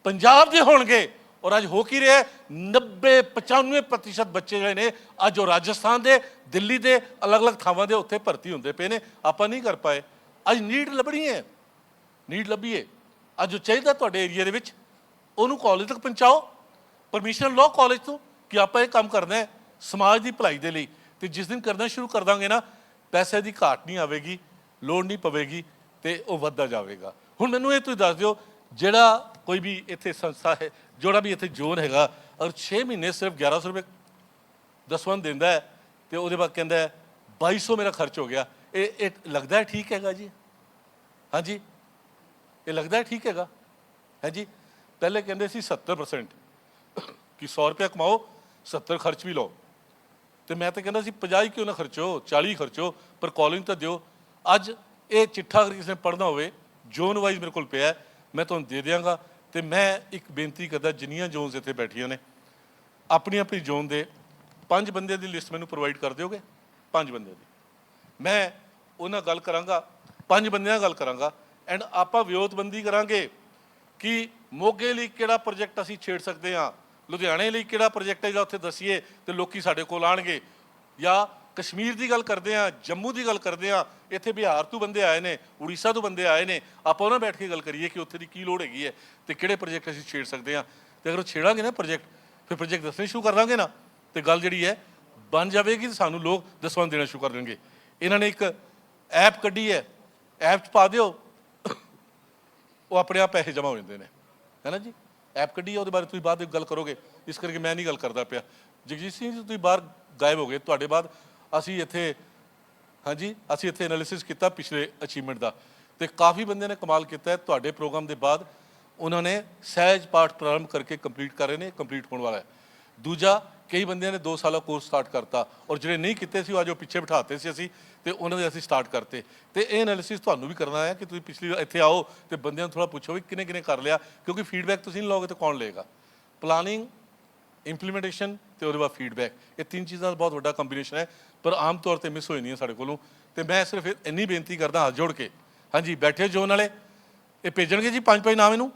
ਪੰਜਾਬ ਦੇ ਹੋਣਗੇ। ਔਰ ਅੱਜ ਹੋ ਕੀ ਰਿਹਾ, 90-95% ਬੱਚੇ ਜਿਹੜੇ ਨੇ ਅੱਜ ਉਹ ਰਾਜਸਥਾਨ ਦੇ, ਦਿੱਲੀ ਦੇ ਅਲੱਗ-ਅਲੱਗ ਥਾਵਾਂ ਦੇ ਉੱਥੇ ਭਰਤੀ ਹੁੰਦੇ ਪਏ ਨੇ। ਆਪਾਂ ਨਹੀਂ ਕਰ ਪਾਏ। ਅੱਜ ਨੀਡ ਲੱਭਣੀ ਹੈ, ਨੀਡ ਲੱਭੀਏ। ਅੱਜ ਜੋ ਚਾਹੀਦਾ ਤੁਹਾਡੇ ਏਰੀਆ ਦੇ ਵਿੱਚ ਉਹਨੂੰ ਕਾਲਜ ਤੱਕ ਪਹੁੰਚਾਓ, ਪਰਮਿਸ਼ਨ ਲਓ ਕਾਲਜ ਤੋਂ ਕਿ ਆਪਾਂ ਇਹ ਕੰਮ ਕਰਨਾ ਹੈ ਸਮਾਜ ਦੀ ਭਲਾਈ ਦੇ ਲਈ। ਅਤੇ ਜਿਸ ਦਿਨ ਕਰਨਾ ਸ਼ੁਰੂ ਕਰ ਦਾਂਗੇ ਨਾ, ਪੈਸੇ ਦੀ ਘਾਟ ਨਹੀਂ ਆਵੇਗੀ, ਲੋੜ ਨਹੀਂ ਪਵੇਗੀ ਅਤੇ ਉਹ ਵੱਧਦਾ ਜਾਵੇਗਾ। ਹੁਣ ਮੈਨੂੰ ਇਹ ਤੁਸੀਂ ਦੱਸ ਦਿਓ, ਜਿਹੜਾ ਕੋਈ ਵੀ ਇੱਥੇ ਸੰਸਥਾ ਹੈ, ਜਿਹੜਾ ਵੀ ਇੱਥੇ ਜ਼ੋਨ ਹੈਗਾ, ਅਗਰ 6 ਮਹੀਨੇ ਸਿਰਫ 1100 ਰੁਪਏ ਦਸਵੰਧ ਦਿੰਦਾ ਹੈ ਅਤੇ ਉਹਦੇ ਬਾਅਦ ਕਹਿੰਦਾ ਹੈ 2200 ਮੇਰਾ ਖਰਚ ਹੋ ਗਿਆ, ਇਹ ਲੱਗਦਾ ਹੈ ਠੀਕ ਹੈਗਾ ਜੀ? ਹਾਂਜੀ, ਇਹ ਲੱਗਦਾ ਹੈ ਠੀਕ ਹੈਗਾ? ਹੈ ਜੀ। ਪਹਿਲੇ ਕਹਿੰਦੇ ਸੀ 70% ਕਿ 100 ਰੁਪਇਆ ਕਮਾਓ 70 ਖਰਚ ਵੀ ਲਓ, ਅਤੇ ਮੈਂ ਤਾਂ ਕਹਿੰਦਾ ਸੀ 50 ਕਿਉਂ ਨਾ ਖਰਚੋ, 40 ਖਰਚੋ, ਪਰ ਕਾਲਜ ਤਾਂ ਦਿਓ। ਅੱਜ ਇਹ ਚਿੱਠਾ ਅਗਰ ਕਿਸੇ ਨੇ ਪੜ੍ਹਨਾ ਹੋਵੇ, ਜ਼ੋਨ ਵਾਈਜ਼ ਮੇਰੇ ਕੋਲ ਪਿਆ, ਮੈਂ ਤੁਹਾਨੂੰ ਦੇ ਦਿਆਂਗਾ। ਅਤੇ ਮੈਂ ਇੱਕ ਬੇਨਤੀ ਕਰਦਾ, ਜਿੰਨੀਆਂ ਜ਼ੋਨਸ ਇੱਥੇ ਬੈਠੀਆਂ ਨੇ, ਆਪਣੀ ਆਪਣੀ ਜ਼ੋਨ ਦੇ 5 ਬੰਦਿਆਂ ਦੀ ਲਿਸਟ ਮੈਨੂੰ ਪ੍ਰੋਵਾਈਡ ਕਰ ਦਿਓਗੇ? 5 ਬੰਦਿਆਂ ਦੀ ਮੈਂ ਉਹਨਾਂ ਗੱਲ ਕਰਾਂਗਾ, 5 ਬੰਦਿਆਂ ਨਾਲ ਗੱਲ ਕਰਾਂਗਾ, ਐਂਡ ਆਪਾਂ ਵਿਉਂਤਬੰਦੀ ਕਰਾਂਗੇ ਕਿ ਮੋਗੇ ਲਈ ਕਿਹੜਾ ਪ੍ਰੋਜੈਕਟ ਅਸੀਂ ਛੇੜ ਸਕਦੇ ਹਾਂ, ਲੁਧਿਆਣੇ ਲਈ ਕਿਹੜਾ ਪ੍ਰੋਜੈਕਟ ਹੈ ਜਿਹੜਾ ਉੱਥੇ ਦੱਸੀਏ ਅਤੇ ਲੋਕ ਸਾਡੇ ਕੋਲ ਆਉਣਗੇ, ਜਾਂ ਕਸ਼ਮੀਰ ਦੀ ਗੱਲ ਕਰਦੇ ਹਾਂ, ਜੰਮੂ ਦੀ ਗੱਲ ਕਰਦੇ ਹਾਂ, ਇੱਥੇ ਬਿਹਾਰ ਤੋਂ ਬੰਦੇ ਆਏ ਨੇ, ਉੜੀਸਾ ਤੋਂ ਬੰਦੇ ਆਏ ਨੇ, ਆਪਾਂ ਉਹਨਾਂ ਬੈਠ ਕੇ ਗੱਲ ਕਰੀਏ ਕਿ ਉੱਥੇ ਦੀ ਕੀ ਲੋੜ ਹੈਗੀ ਹੈ ਅਤੇ ਕਿਹੜੇ ਪ੍ਰੋਜੈਕਟ ਅਸੀਂ ਛੇੜ ਸਕਦੇ ਹਾਂ। ਅਤੇ ਅਗਰ ਉਹ ਛੇੜਾਂਗੇ ਨਾ ਪ੍ਰੋਜੈਕਟ, ਫਿਰ ਪ੍ਰੋਜੈਕਟ ਦੱਸਣੇ ਸ਼ੁਰੂ ਕਰ ਦਾਂਗੇ ਨਾ, ਅਤੇ ਗੱਲ ਜਿਹੜੀ ਹੈ ਬਣ ਜਾਵੇਗੀ ਅਤੇ ਸਾਨੂੰ ਲੋਕ ਦਸਵੰਧ ਦੇਣਾ ਸ਼ੁਰੂ ਕਰ ਦੇਣਗੇ। ਇਹਨਾਂ ਨੇ ਇੱਕ ਐਪ ਕੱਢੀ ਹੈ, ਐਪ 'ਚ ਪਾ ਦਿਓ, ਉਹ ਆਪਣੇ ਆਪ ਪੈਸੇ ਜਮ੍ਹਾਂ ਹੋ ਜਾਂਦੇ ਨੇ, ਹੈ ਨਾ ਜੀ। ਐਪ ਕੱਢੀ ਹੈ, ਉਹਦੇ ਬਾਰੇ ਤੁਸੀਂ ਬਾਅਦ ਵਿੱਚ ਗੱਲ ਕਰੋਗੇ, ਇਸ ਕਰਕੇ ਮੈਂ ਨਹੀਂ ਗੱਲ ਕਰਦਾ ਪਿਆ। ਜਗਜੀਤ ਸਿੰਘ ਜੀ ਤੁਸੀਂ ਬਾਹਰ ਗਾਇਬ ਹੋ ਗਏ, ਤੁਹਾਡੇ ਬਾਅਦ ਅਸੀਂ ਇੱਥੇ, ਹਾਂਜੀ ਅਸੀਂ ਇੱਥੇ ਐਨਾਲਿਸਿਸ ਕੀਤਾ ਪਿਛਲੇ ਅਚੀਵਮੈਂਟ ਦਾ, ਅਤੇ ਕਾਫੀ ਬੰਦੇ ਨੇ ਕਮਾਲ ਕੀਤਾ ਹੈ। ਤੁਹਾਡੇ ਪ੍ਰੋਗਰਾਮ ਦੇ ਬਾਅਦ ਉਹਨਾਂ ਨੇ ਸਹਿਜ ਪਾਠ ਪ੍ਰਾਰੰਭ ਕਰਕੇ ਕੰਪਲੀਟ ਕਰ ਰਹੇ ਨੇ, ਕੰਪਲੀਟ ਹੋਣ ਵਾਲਾ ਹੈ। ਦੂਜਾ, ਕਈ ਬੰਦਿਆਂ ਨੇ 2 ਸਾਲਾ ਕੋਰਸ ਸਟਾਰਟ ਕਰਤਾ, ਔਰ ਜਿਹੜੇ ਨਹੀਂ ਕੀਤੇ ਸੀ ਉਹ ਅੱਜ ਉਹ ਪਿੱਛੇ ਬਿਠਾਤੇ ਸੀ ਅਸੀਂ, ਅਤੇ ਉਹਨਾਂ ਦੇ ਅਸੀਂ ਸਟਾਰਟ ਕਰਤੇ। ਅਤੇ ਇਹ ਐਨਾਲਿਸਿਸ ਤੁਹਾਨੂੰ ਵੀ ਕਰਨਾ ਹੈ ਕਿ ਤੁਸੀਂ ਪਿਛਲੀ ਵਾਰ ਇੱਥੇ ਆਓ ਅਤੇ ਬੰਦਿਆਂ ਨੂੰ ਥੋੜ੍ਹਾ ਪੁੱਛੋ ਵੀ ਕਿਹਨੇ ਕਿਹਨੇ ਕਰ ਲਿਆ, ਕਿਉਂਕਿ ਫੀਡਬੈਕ ਤੁਸੀਂ ਨਹੀਂ ਲਓਗੇ ਤਾਂ ਕੌਣ ਲਏਗਾ? ਪਲਾਨਿੰਗ, ਇੰਪਲੀਮੈਂਟੇਸ਼ਨ ਅਤੇ ਉਹਦੇ ਬਾਅਦ ਫੀਡਬੈਕ, ਇਹ 3 ਚੀਜ਼ਾਂ ਦਾ ਬਹੁਤ ਵੱਡਾ ਕੰਬੀਨੇਸ਼ਨ ਹੈ, ਪਰ ਆਮ ਤੌਰ 'ਤੇ ਮਿਸ ਹੋ ਜਾਂਦੀਆਂ ਸਾਡੇ ਕੋਲੋਂ। ਅਤੇ ਮੈਂ ਸਿਰਫ ਇੰਨੀ ਬੇਨਤੀ ਕਰਦਾ ਹੱਥ ਜੋੜ ਕੇ, ਹਾਂਜੀ ਬੈਠੇ ਜ਼ੋਨ ਵਾਲੇ, ਇਹ ਭੇਜਣਗੇ ਜੀ 5 ਨਾਮ ਇਹਨੂੰ,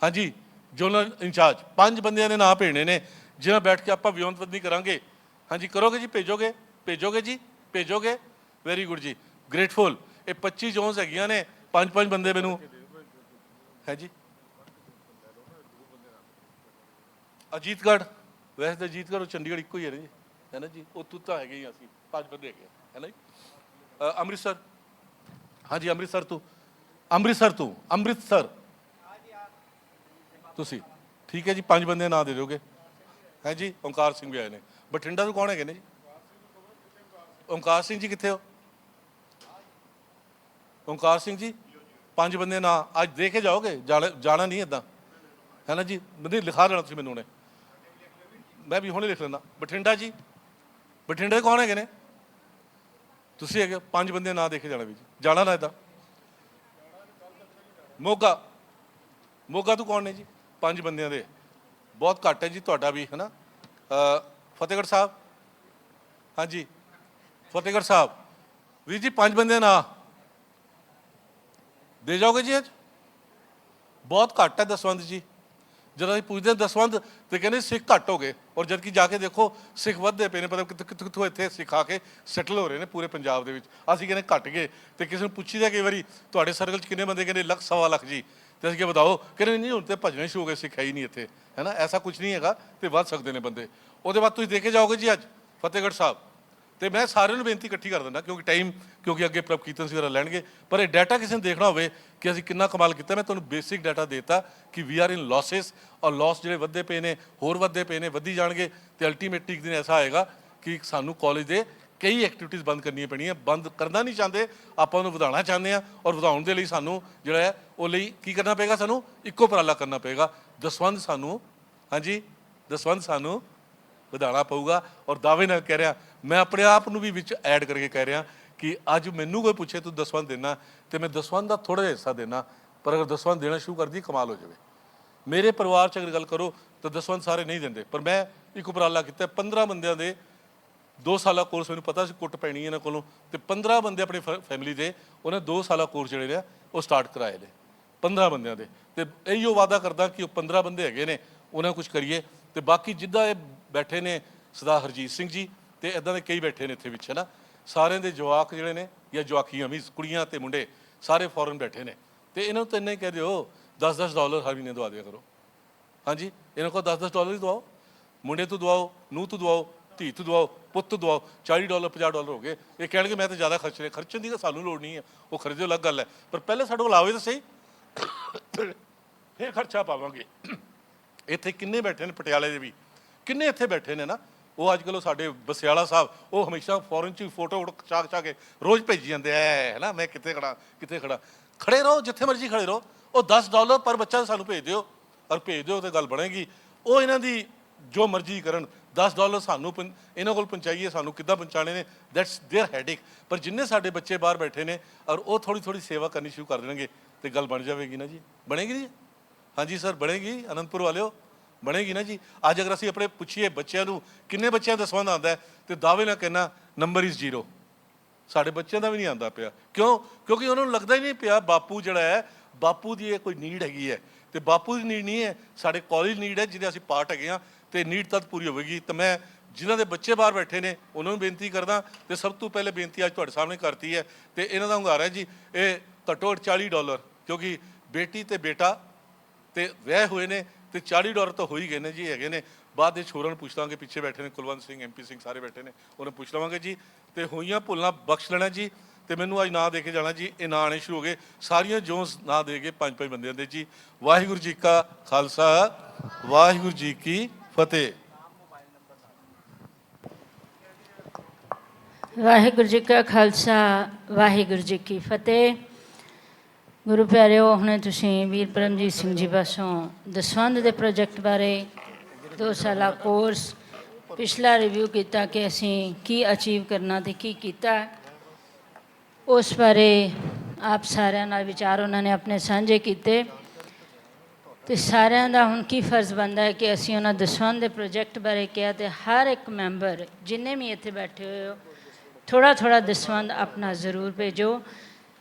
ਹਾਂਜੀ ਜ਼ੋਨਲ ਇੰਚਾਰਜ 5 ਬੰਦਿਆਂ ਦੇ ਨਾਂ ਭੇਜਣੇ ਨੇ, ਜਿਹਨਾਂ ਬੈਠ ਕੇ ਆਪਾਂ ਵਿਉਂਤਬੰਦੀ ਕਰਾਂਗੇ। ਹਾਂਜੀ ਕਰੋਗੇ ਜੀ, ਭੇਜੋਗੇ? ਭੇਜੋਗੇ ਜੀ, ਭੇਜੋਗੇ? ਵੈਰੀ ਗੁੱਡ ਜੀ, ਗ੍ਰੇਟਫੁਲ। ਇਹ 25 ਜ਼ੋਨਸ ਹੈਗੀਆਂ ਨੇ, 5 ਬੰਦੇ ਮੈਨੂੰ, ਹੈ ਜੀ। ਅਜੀਤਗੜ੍ਹ, ਵੈਸੇ ਤਾਂ ਅਜੀਤਗੜ੍ਹ ਉਹ ਚੰਡੀਗੜ੍ਹ ਇੱਕੋ ਹੀ ਹੈ ਨਾ ਜੀ, ਹੈ ਨਾ ਜੀ, ਉਹ ਤਾਂ ਹੈਗੇ ਹੀ ਅਸੀਂ 5 ਬੰਦੇ ਹੈਗੇ, ਹੈ ਨਾ ਜੀ। ਅੰਮ੍ਰਿਤਸਰ, ਹਾਂਜੀ ਅੰਮ੍ਰਿਤਸਰ ਤੋਂ ਅੰਮ੍ਰਿਤਸਰ ਤੁਸੀਂ ਠੀਕ ਹੈ ਜੀ, 5 ਬੰਦੇ ਨਾਂ ਦੇ ਦਿਓਗੇ, ਹੈ ਜੀ। ਓਂਕਾਰ ਸਿੰਘ ਵੀ ਆਏ ਨੇ। ਬਠਿੰਡਾ ਤੋਂ ਕੌਣ ਹੈਗੇ ਨੇ ਜੀ? ਓਂਕਾਰ ਸਿੰਘ ਜੀ ਕਿੱਥੇ ਹੋ? ਓਂਕਾਰ ਸਿੰਘ ਜੀ, 5 ਬੰਦੇ ਨਾਂ ਅੱਜ ਦੇ ਕੇ ਜਾਓਗੇ? ਜਾਣਾ ਨਹੀਂ ਇੱਦਾਂ, ਹੈ ਨਾ ਜੀ। ਨਹੀਂ ਲਿਖਾ ਦੇਣਾ ਤੁਸੀਂ ਮੈਨੂੰ ਹੁਣੇ, ਮੈਂ ਵੀ ਹੁਣੇ ਲਿਖ ਲੈਂਦਾ। ਬਠਿੰਡਾ ਜੀ, ਬਠਿੰਡੇ ਦੇ ਕੌਣ ਹੈਗੇ ਨੇ? ਤੁਸੀਂ ਹੈਗੇ। 5 ਬੰਦੇ ਨਾਂ ਦੇ ਕੇ ਜਾਣਾ ਵੀ ਜੀ, ਜਾਣਾ ਨਾ ਇੱਦਾਂ। ਮੋਗਾ, ਮੋਗਾ ਤੋਂ ਕੌਣ ਨੇ ਜੀ? 5 ਬੰਦਿਆਂ ਦੇ ਬਹੁਤ ਘੱਟ ਹੈ ਜੀ ਤੁਹਾਡਾ ਵੀ ਹੈ ਨਾ। ਫਤਿਹਗੜ੍ਹ ਸਾਹਿਬ, ਹਾਂਜੀ ਫਤਿਹਗੜ੍ਹ ਸਾਹਿਬ ਵੀਰ ਜੀ 5 ਬੰਦਿਆਂ ਨਾ ਦੇ ਜਾਓਗੇ ਜੀ? ਅੱਜ ਬਹੁਤ ਘੱਟ ਹੈ ਦਸਵੰਧ ਜੀ। ਜਦੋਂ ਅਸੀਂ ਪੁੱਛਦੇ ਹਾਂ ਦਸਵੰਧ ਤੇ ਕਹਿੰਦੇ ਸਿੱਖ ਘੱਟ ਹੋ ਗਏ, ਔਰ ਜਦ ਕਿ ਜਾ ਕੇ ਦੇਖੋ ਸਿੱਖ ਵੱਧਦੇ ਪਏ ਨੇ, ਪਤਾ ਕਿੱਥੋਂ ਇੱਥੇ ਸਿਖਾ ਕੇ ਸੈਟਲ ਹੋ ਰਹੇ ਨੇ ਪੂਰੇ ਪੰਜਾਬ ਦੇ ਵਿੱਚ। ਅਸੀਂ ਕਹਿੰਦੇ ਘੱਟ ਗਏ, ਤੇ ਕਿਸੇ ਨੂੰ ਪੁੱਛੀਦਾ ਕਈ ਵਾਰੀ ਤੁਹਾਡੇ ਸਰਕਲ 'ਚ ਕਿੰਨੇ ਬੰਦੇ, ਕਹਿੰਦੇ ਲੱਖ ਸਵਾ ਲੱਖ ਜੀ, ਤੇ ਅਸੀਂ ਕਿ ਬਤਾਓ, ਕਹਿੰਦੇ ਨਹੀਂ ਹੁਣ ਤੇ ਭੱਜਣੇ ਸ਼ੁਰੂ ਹੋ ਗਏ, ਸਿੱਖ ਹੈ ਹੀ ਨਹੀਂ ਇੱਥੇ, ਹੈ ਨਾ। ਐਸਾ ਕੁਝ ਨਹੀਂ ਹੈਗਾ, ਤੇ ਵੱਧ ਸਕਦੇ ਨੇ ਬੰਦੇ। ਉਹਦੇ ਬਾਅਦ ਤੁਸੀਂ ਦੇਖੇ ਜਾਓਗੇ ਜੀ ਅੱਜ ਫਤਿਹਗੜ੍ਹ ਸਾਹਿਬ, ਤੇ ਮੈਂ ਸਾਰਿਆਂ ਨੂੰ ਬੇਨਤੀ ਇਕੱਠੀ ਕਰ ਦਿੰਦਾ ਕਿਉਂਕਿ ਅੱਗੇ ਪ੍ਰਭ ਕੀਰਤਨ ਵਗੈਰਾ ਲੈਣਗੇ, ਪਰ ਇਹ ਡਾਟਾ ਕਿਸੇ ਨੇ ਦੇਖਣਾ ਹੋਵੇ ਕਿ ਅਸੀਂ ਕਿੰਨਾ ਕਮਾਲ ਕੀਤਾ, ਮੈਂ ਤੁਹਾਨੂੰ ਬੇਸਿਕ ਡਾਟਾ ਦੇਤਾ ਕਿ ਵੀ ਆਰ ਇਨ ਲਾਸਿਸ, ਔਰ ਲਾਸ ਜਿਹੜੇ ਵੱਧਦੇ ਪਏ ਨੇ, ਹੋਰ ਵੱਧਦੇ ਪਏ ਨੇ, ਵੱਧੀ ਜਾਣਗੇ, ਤੇ ਅਲਟੀਮੇਟਲੀ ਇੱਕ ਦਿਨ ਐਸਾ ਆਏਗਾ ਕਿ ਸਾਨੂੰ ਕਾਲਜ ਦੇ ਕਈ ਐਕਟੀਵਿਟੀਜ਼ ਬੰਦ ਕਰਨੀਆਂ ਪੈਣੀਆਂ। ਬੰਦ ਕਰਨਾ ਨਹੀਂ ਚਾਹੁੰਦੇ ਆਪਾਂ, ਉਹਨੂੰ ਵਧਾਉਣਾ ਚਾਹੁੰਦੇ ਹਾਂ, ਔਰ ਵਧਾਉਣ ਦੇ ਲਈ ਸਾਨੂੰ ਜਿਹੜਾ ਹੈ ਉਹ ਲਈ ਕੀ ਕਰਨਾ ਪਏਗਾ? ਸਾਨੂੰ ਇੱਕੋ ਉਪਰਾਲਾ ਕਰਨਾ ਪਏਗਾ, ਦਸਵੰਧ ਸਾਨੂੰ, ਹਾਂਜੀ ਦਸਵੰਧ ਸਾਨੂੰ ਵਧਾਉਣਾ ਪਊਗਾ। ਔਰ ਦਾਅਵੇ ਨਾਲ ਕਹਿ ਰਿਹਾ, ਮੈਂ ਆਪਣੇ ਆਪ ਨੂੰ ਵੀ ਵਿੱਚ ਐਡ ਕਰਕੇ ਕਹਿ ਰਿਹਾ ਕਿ ਅੱਜ ਮੈਨੂੰ ਕੋਈ ਪੁੱਛੇ ਤੂੰ ਦਸਵੰਧ ਦੇਣਾ, ਤੇ ਮੈਂ ਦਸਵੰਧ ਦਾ ਥੋੜ੍ਹਾ ਜਿਹਾ ਹਿੱਸਾ ਦੇਣਾ, ਪਰ ਅਗਰ ਦਸਵੰਧ ਦੇਣਾ ਸ਼ੁਰੂ ਕਰਦੀ ਕਮਾਲ ਹੋ ਜਾਵੇ। ਮੇਰੇ ਪਰਿਵਾਰ 'ਚ ਅਗਰ ਗੱਲ ਕਰੋ ਤਾਂ ਦਸਵੰਧ ਸਾਰੇ ਨਹੀਂ ਦਿੰਦੇ, ਪਰ ਮੈਂ ਇੱਕ ਉਪਰਾਲਾ ਕੀਤਾ, 15 ਬੰਦਿਆਂ ਦੇ 2 ਸਾਲਾ ਕੋਰਸ, ਮੈਨੂੰ ਪਤਾ ਸੀ ਕੁੱਟ ਪੈਣੀ ਇਹਨਾਂ ਕੋਲੋਂ, ਤੇ 15 ਬੰਦੇ ਆਪਣੀ ਫੈਮਿਲੀ ਦੇ ਉਹਨੇ 2 ਸਾਲਾ ਕੋਰਸ ਜਿਹੜੇ ਨੇ ਉਹ ਸਟਾਰਟ ਕਰਾਏ ਨੇ 15 ਬੰਦਿਆਂ ਦੇ। ਤੇ ਇਹੀਓ ਵਾਅਦਾ ਕਰਦਾ ਕਿ ਉਹ 15 ਬੰਦੇ ਹੈਗੇ ਨੇ, ਉਹਨਾਂ ਕੁਝ ਕਰੀਏ। ਤੇ ਬਾਕੀ ਜਿੱਦਾਂ ਇਹ ਬੈਠੇ ਨੇ ਸਰਦਾਰ ਹਰਜੀਤ ਸਿੰਘ ਜੀ, ਤੇ ਇੱਦਾਂ ਦੇ ਕਈ ਬੈਠੇ ਨੇ ਇੱਥੇ ਵਿੱਚ, ਹੈ ਨਾ। ਸਾਰਿਆਂ ਦੇ ਜਵਾਕ ਜਿਹੜੇ ਨੇ, ਜਾਂ ਜਵਾਕੀਆਂ ਵੀ, ਕੁੜੀਆਂ ਤੇ ਮੁੰਡੇ ਸਾਰੇ ਫੋਰਨ ਬੈਠੇ ਨੇ, ਤੇ ਇਹਨਾਂ ਨੂੰ ਤਾਂ ਇੰਨਾ ਹੀ ਕਹਿ ਦਿਓ $10 ਹਰ ਮਹੀਨੇ ਦਵਾ ਦਿਆ ਕਰੋ। ਹਾਂਜੀ ਇਹਨਾਂ ਕੋਲ $10 ਹੀ ਦਵਾਓ, ਮੁੰਡੇ ਤੋਂ ਦਵਾਓ, ਨੂੰਹ ਤੋਂ ਦਵਾਓ, ਧੀ ਤੋਂ ਦਵਾਓ, ਪੁੱਤ ਤੋਂ ਦਵਾਓ। $40 $50 ਹੋ ਗਏ। ਇਹ ਕਹਿਣਗੇ ਮੈਂ ਤਾਂ ਜ਼ਿਆਦਾ ਖਰਚ ਖਰਚਣ ਦੀ ਤਾਂ ਸਾਨੂੰ ਲੋੜ ਨਹੀਂ ਹੈ, ਉਹ ਖਰਚੋ ਅਲੱਗ ਗੱਲ ਹੈ, ਪਰ ਪਹਿਲੇ ਸਾਡੇ ਕੋਲ ਆਵੇ ਤਾਂ ਸਹੀ, ਫਿਰ ਖਰਚਾ ਪਾਵਾਂਗੇ। ਇੱਥੇ ਕਿੰਨੇ ਬੈਠੇ ਨੇ, ਪਟਿਆਲੇ ਦੇ ਵੀ ਕਿੰਨੇ ਇੱਥੇ ਬੈਠੇ ਨੇ ਨਾ, ਉਹ ਅੱਜ ਕੱਲ੍ਹ ਸਾਡੇ ਬਸਿਆਲਾ ਸਾਹਿਬ, ਉਹ ਹਮੇਸ਼ਾ ਫੋਰਨ 'ਚ ਫੋਟੋ ਚਾ ਕੇ ਰੋਜ਼ ਭੇਜੀ ਜਾਂਦੇ ਹੈ ਨਾ, ਮੈਂ ਕਿੱਥੇ ਖੜਾ ਕਿੱਥੇ ਖੜਾ। ਖੜੇ ਰਹੋ ਜਿੱਥੇ ਮਰਜ਼ੀ ਖੜੇ ਰਹੋ, ਉਹ $10 ਪਰ ਬੱਚਾ ਸਾਨੂੰ ਭੇਜ ਦਿਓ, ਔਰ ਭੇਜ ਦਿਓ ਤਾਂ ਗੱਲ ਬਣੇਗੀ। ਉਹ ਇਹਨਾਂ ਦੀ ਜੋ ਮਰਜ਼ੀ ਕਰਨ, $10 ਸਾਨੂੰ ਇਹਨਾਂ ਕੋਲ ਪਹੁੰਚਾਈਏ, ਸਾਨੂੰ ਕਿੱਦਾਂ ਪਹੁੰਚਾਉਣੇ ਨੇ, ਦੈਟਸ ਦੇਅਰ ਹੈਡੇਕ। ਪਰ ਜਿੰਨੇ ਸਾਡੇ ਬੱਚੇ ਬਾਹਰ ਬੈਠੇ ਨੇ, ਔਰ ਉਹ ਥੋੜ੍ਹੀ ਸੇਵਾ ਕਰਨੀ ਸ਼ੁਰੂ ਕਰ ਦੇਣਗੇ, ਤੇ ਗੱਲ ਬਣ ਜਾਵੇਗੀ ਨਾ ਜੀ। ਬਣੇਗੀ ਜੀ? ਹਾਂਜੀ ਸਰ ਬਣੇਗੀ, ਅਨੰਦਪੁਰ ਵਾਲਿਓ ਬਣੇਗੀ ਨਾ ਜੀ। ਅੱਜ ਅਗਰ ਅਸੀਂ ਆਪਣੇ ਪੁੱਛੀਏ ਬੱਚਿਆਂ ਨੂੰ ਕਿੰਨੇ ਬੱਚਿਆਂ ਦਾ ਦਸਵੰਧ ਆਉਂਦਾ ਹੈ, ਤੇ ਦਾਅਵੇ ਨਾਲ ਕਹਿਣਾ ਨੰਬਰ ਇਜ਼ 0। ਸਾਡੇ ਬੱਚਿਆਂ ਦਾ ਵੀ ਨਹੀਂ ਆਉਂਦਾ ਪਿਆ। ਕਿਉਂ? ਕਿਉਂਕਿ ਉਹਨਾਂ ਨੂੰ ਲੱਗਦਾ ਹੀ ਨਹੀਂ ਪਿਆ ਬਾਪੂ ਜਿਹੜਾ ਹੈ, ਬਾਪੂ ਦੀ ਇਹ ਕੋਈ ਨੀਡ ਹੈਗੀ ਹੈ, ਤੇ ਬਾਪੂ ਦੀ ਨੀਡ ਨਹੀਂ ਹੈ, ਸਾਡੇ ਕਾਲਜ ਨੀਡ ਹੈ, ਜਿਹਦੇ ਅਸੀਂ ਪਾਰਟ ਹੈਗੇ ਹਾਂ, ਤੇ ਨੀਡ ਤਦ ਪੂਰੀ ਹੋਵੇਗੀ। ਤਾਂ ਮੈਂ ਜਿਨ੍ਹਾਂ ਦੇ ਬੱਚੇ ਬਾਹਰ ਬੈਠੇ ਨੇ ਉਹਨਾਂ ਨੂੰ ਬੇਨਤੀ ਕਰਦਾ, ਤੇ ਸਭ ਤੋਂ ਪਹਿਲੇ ਬੇਨਤੀ ਅੱਜ ਤੁਹਾਡੇ ਸਾਹਮਣੇ ਕਰਤੀ ਹੈ, ਤੇ ਇਹਨਾਂ ਦਾ ਹੁੰਗਾਰਾ ਜੀ, ਇਹ ਘੱਟੋ ਘੱਟ $40, ਕਿਉਂਕਿ ਬੇਟੀ ਤੇ ਬੇਟਾ ਤੇ ਵਿਆਹ ਹੋਏ ਨੇ, ਤੇ $40 ਤਾਂ ਹੋ ਹੀ ਗਏ ਨੇ ਜੀ, ਹੈਗੇ ਨੇ। ਬਾਅਦ ਦੇ ਹੋਰਾਂ ਨੂੰ ਪੁੱਛ ਲਾਂਗੇ, ਪਿੱਛੇ ਬੈਠੇ ਨੇ ਕੁਲਵੰਤ ਸਿੰਘ, MP ਸਿੰਘ ਸਾਰੇ ਬੈਠੇ ਨੇ, ਉਹਨਾਂ ਪੁੱਛ ਲਵਾਂਗੇ ਜੀ। ਤੇ ਹੋਈਆਂ ਭੁੱਲਾਂ ਬਖਸ਼ ਲੈਣਾ ਜੀ। ਤੇ ਮੈਨੂੰ ਅੱਜ ਨਾਂ ਦੇ ਕੇ ਜਾਣਾ ਜੀ, ਇਹ ਨਾਂ ਆਉਣੇ ਸ਼ੁਰੂ ਹੋ ਗਏ, ਸਾਰੀਆਂ ਜੋਨਸ ਨਾਂ ਦੇ ਗਏ 5-5 ਬੰਦਿਆਂ ਦੇ ਜੀ। ਵਾਹਿਗੁਰੂ ਜੀ ਕਾ ਖਾਲਸਾ, ਵਾਹਿਗੁਰੂ ਜੀ ਕੀ ਫਤਿਹ। ਵਾਹਿਗੁਰੂ ਜੀ ਕਾ ਖਾਲਸਾ, ਵਾਹਿਗੁਰੂ ਜੀ ਕੀ ਫਤਿਹ। ਗੁਰੂ ਪਿਆਰਿਓ, ਹੁਣੇ ਤੁਸੀਂ ਵੀਰ ਪਰਮਜੀਤ ਸਿੰਘ ਜੀ ਪਾਸੋਂ ਦਸਵੰਧ ਦੇ ਪ੍ਰੋਜੈਕਟ ਬਾਰੇ 2 ਸਾਲਾ ਕੋਰਸ ਪਿਛਲਾ ਰਿਵਿਊ ਕੀਤਾ ਕਿ ਅਸੀਂ ਕੀ ਅਚੀਵ ਕਰਨਾ ਤੇ ਕੀ ਕੀਤਾ, ਉਸ ਬਾਰੇ ਆਪ ਸਾਰਿਆਂ ਨਾਲ ਵਿਚਾਰ ਉਹਨਾਂ ਨੇ ਆਪਣੇ ਸਾਂਝੇ ਕੀਤੇ। ਤੇ ਸਾਰਿਆਂ ਦਾ ਹੁਣ ਕੀ ਫਰਜ਼ ਬਣਦਾ ਹੈ ਕਿ ਅਸੀਂ ਉਹਨਾਂ ਦਸਵੰਧ ਦੇ ਪ੍ਰੋਜੈਕਟ ਬਾਰੇ ਕਿਹਾ, ਤੇ ਹਰ ਇੱਕ ਮੈਂਬਰ ਜਿੰਨੇ ਵੀ ਇੱਥੇ ਬੈਠੇ ਹੋਏ ਹੋ, ਥੋੜ੍ਹਾ ਦਸਵੰਧ ਆਪਣਾ ਜ਼ਰੂਰ ਭੇਜੋ,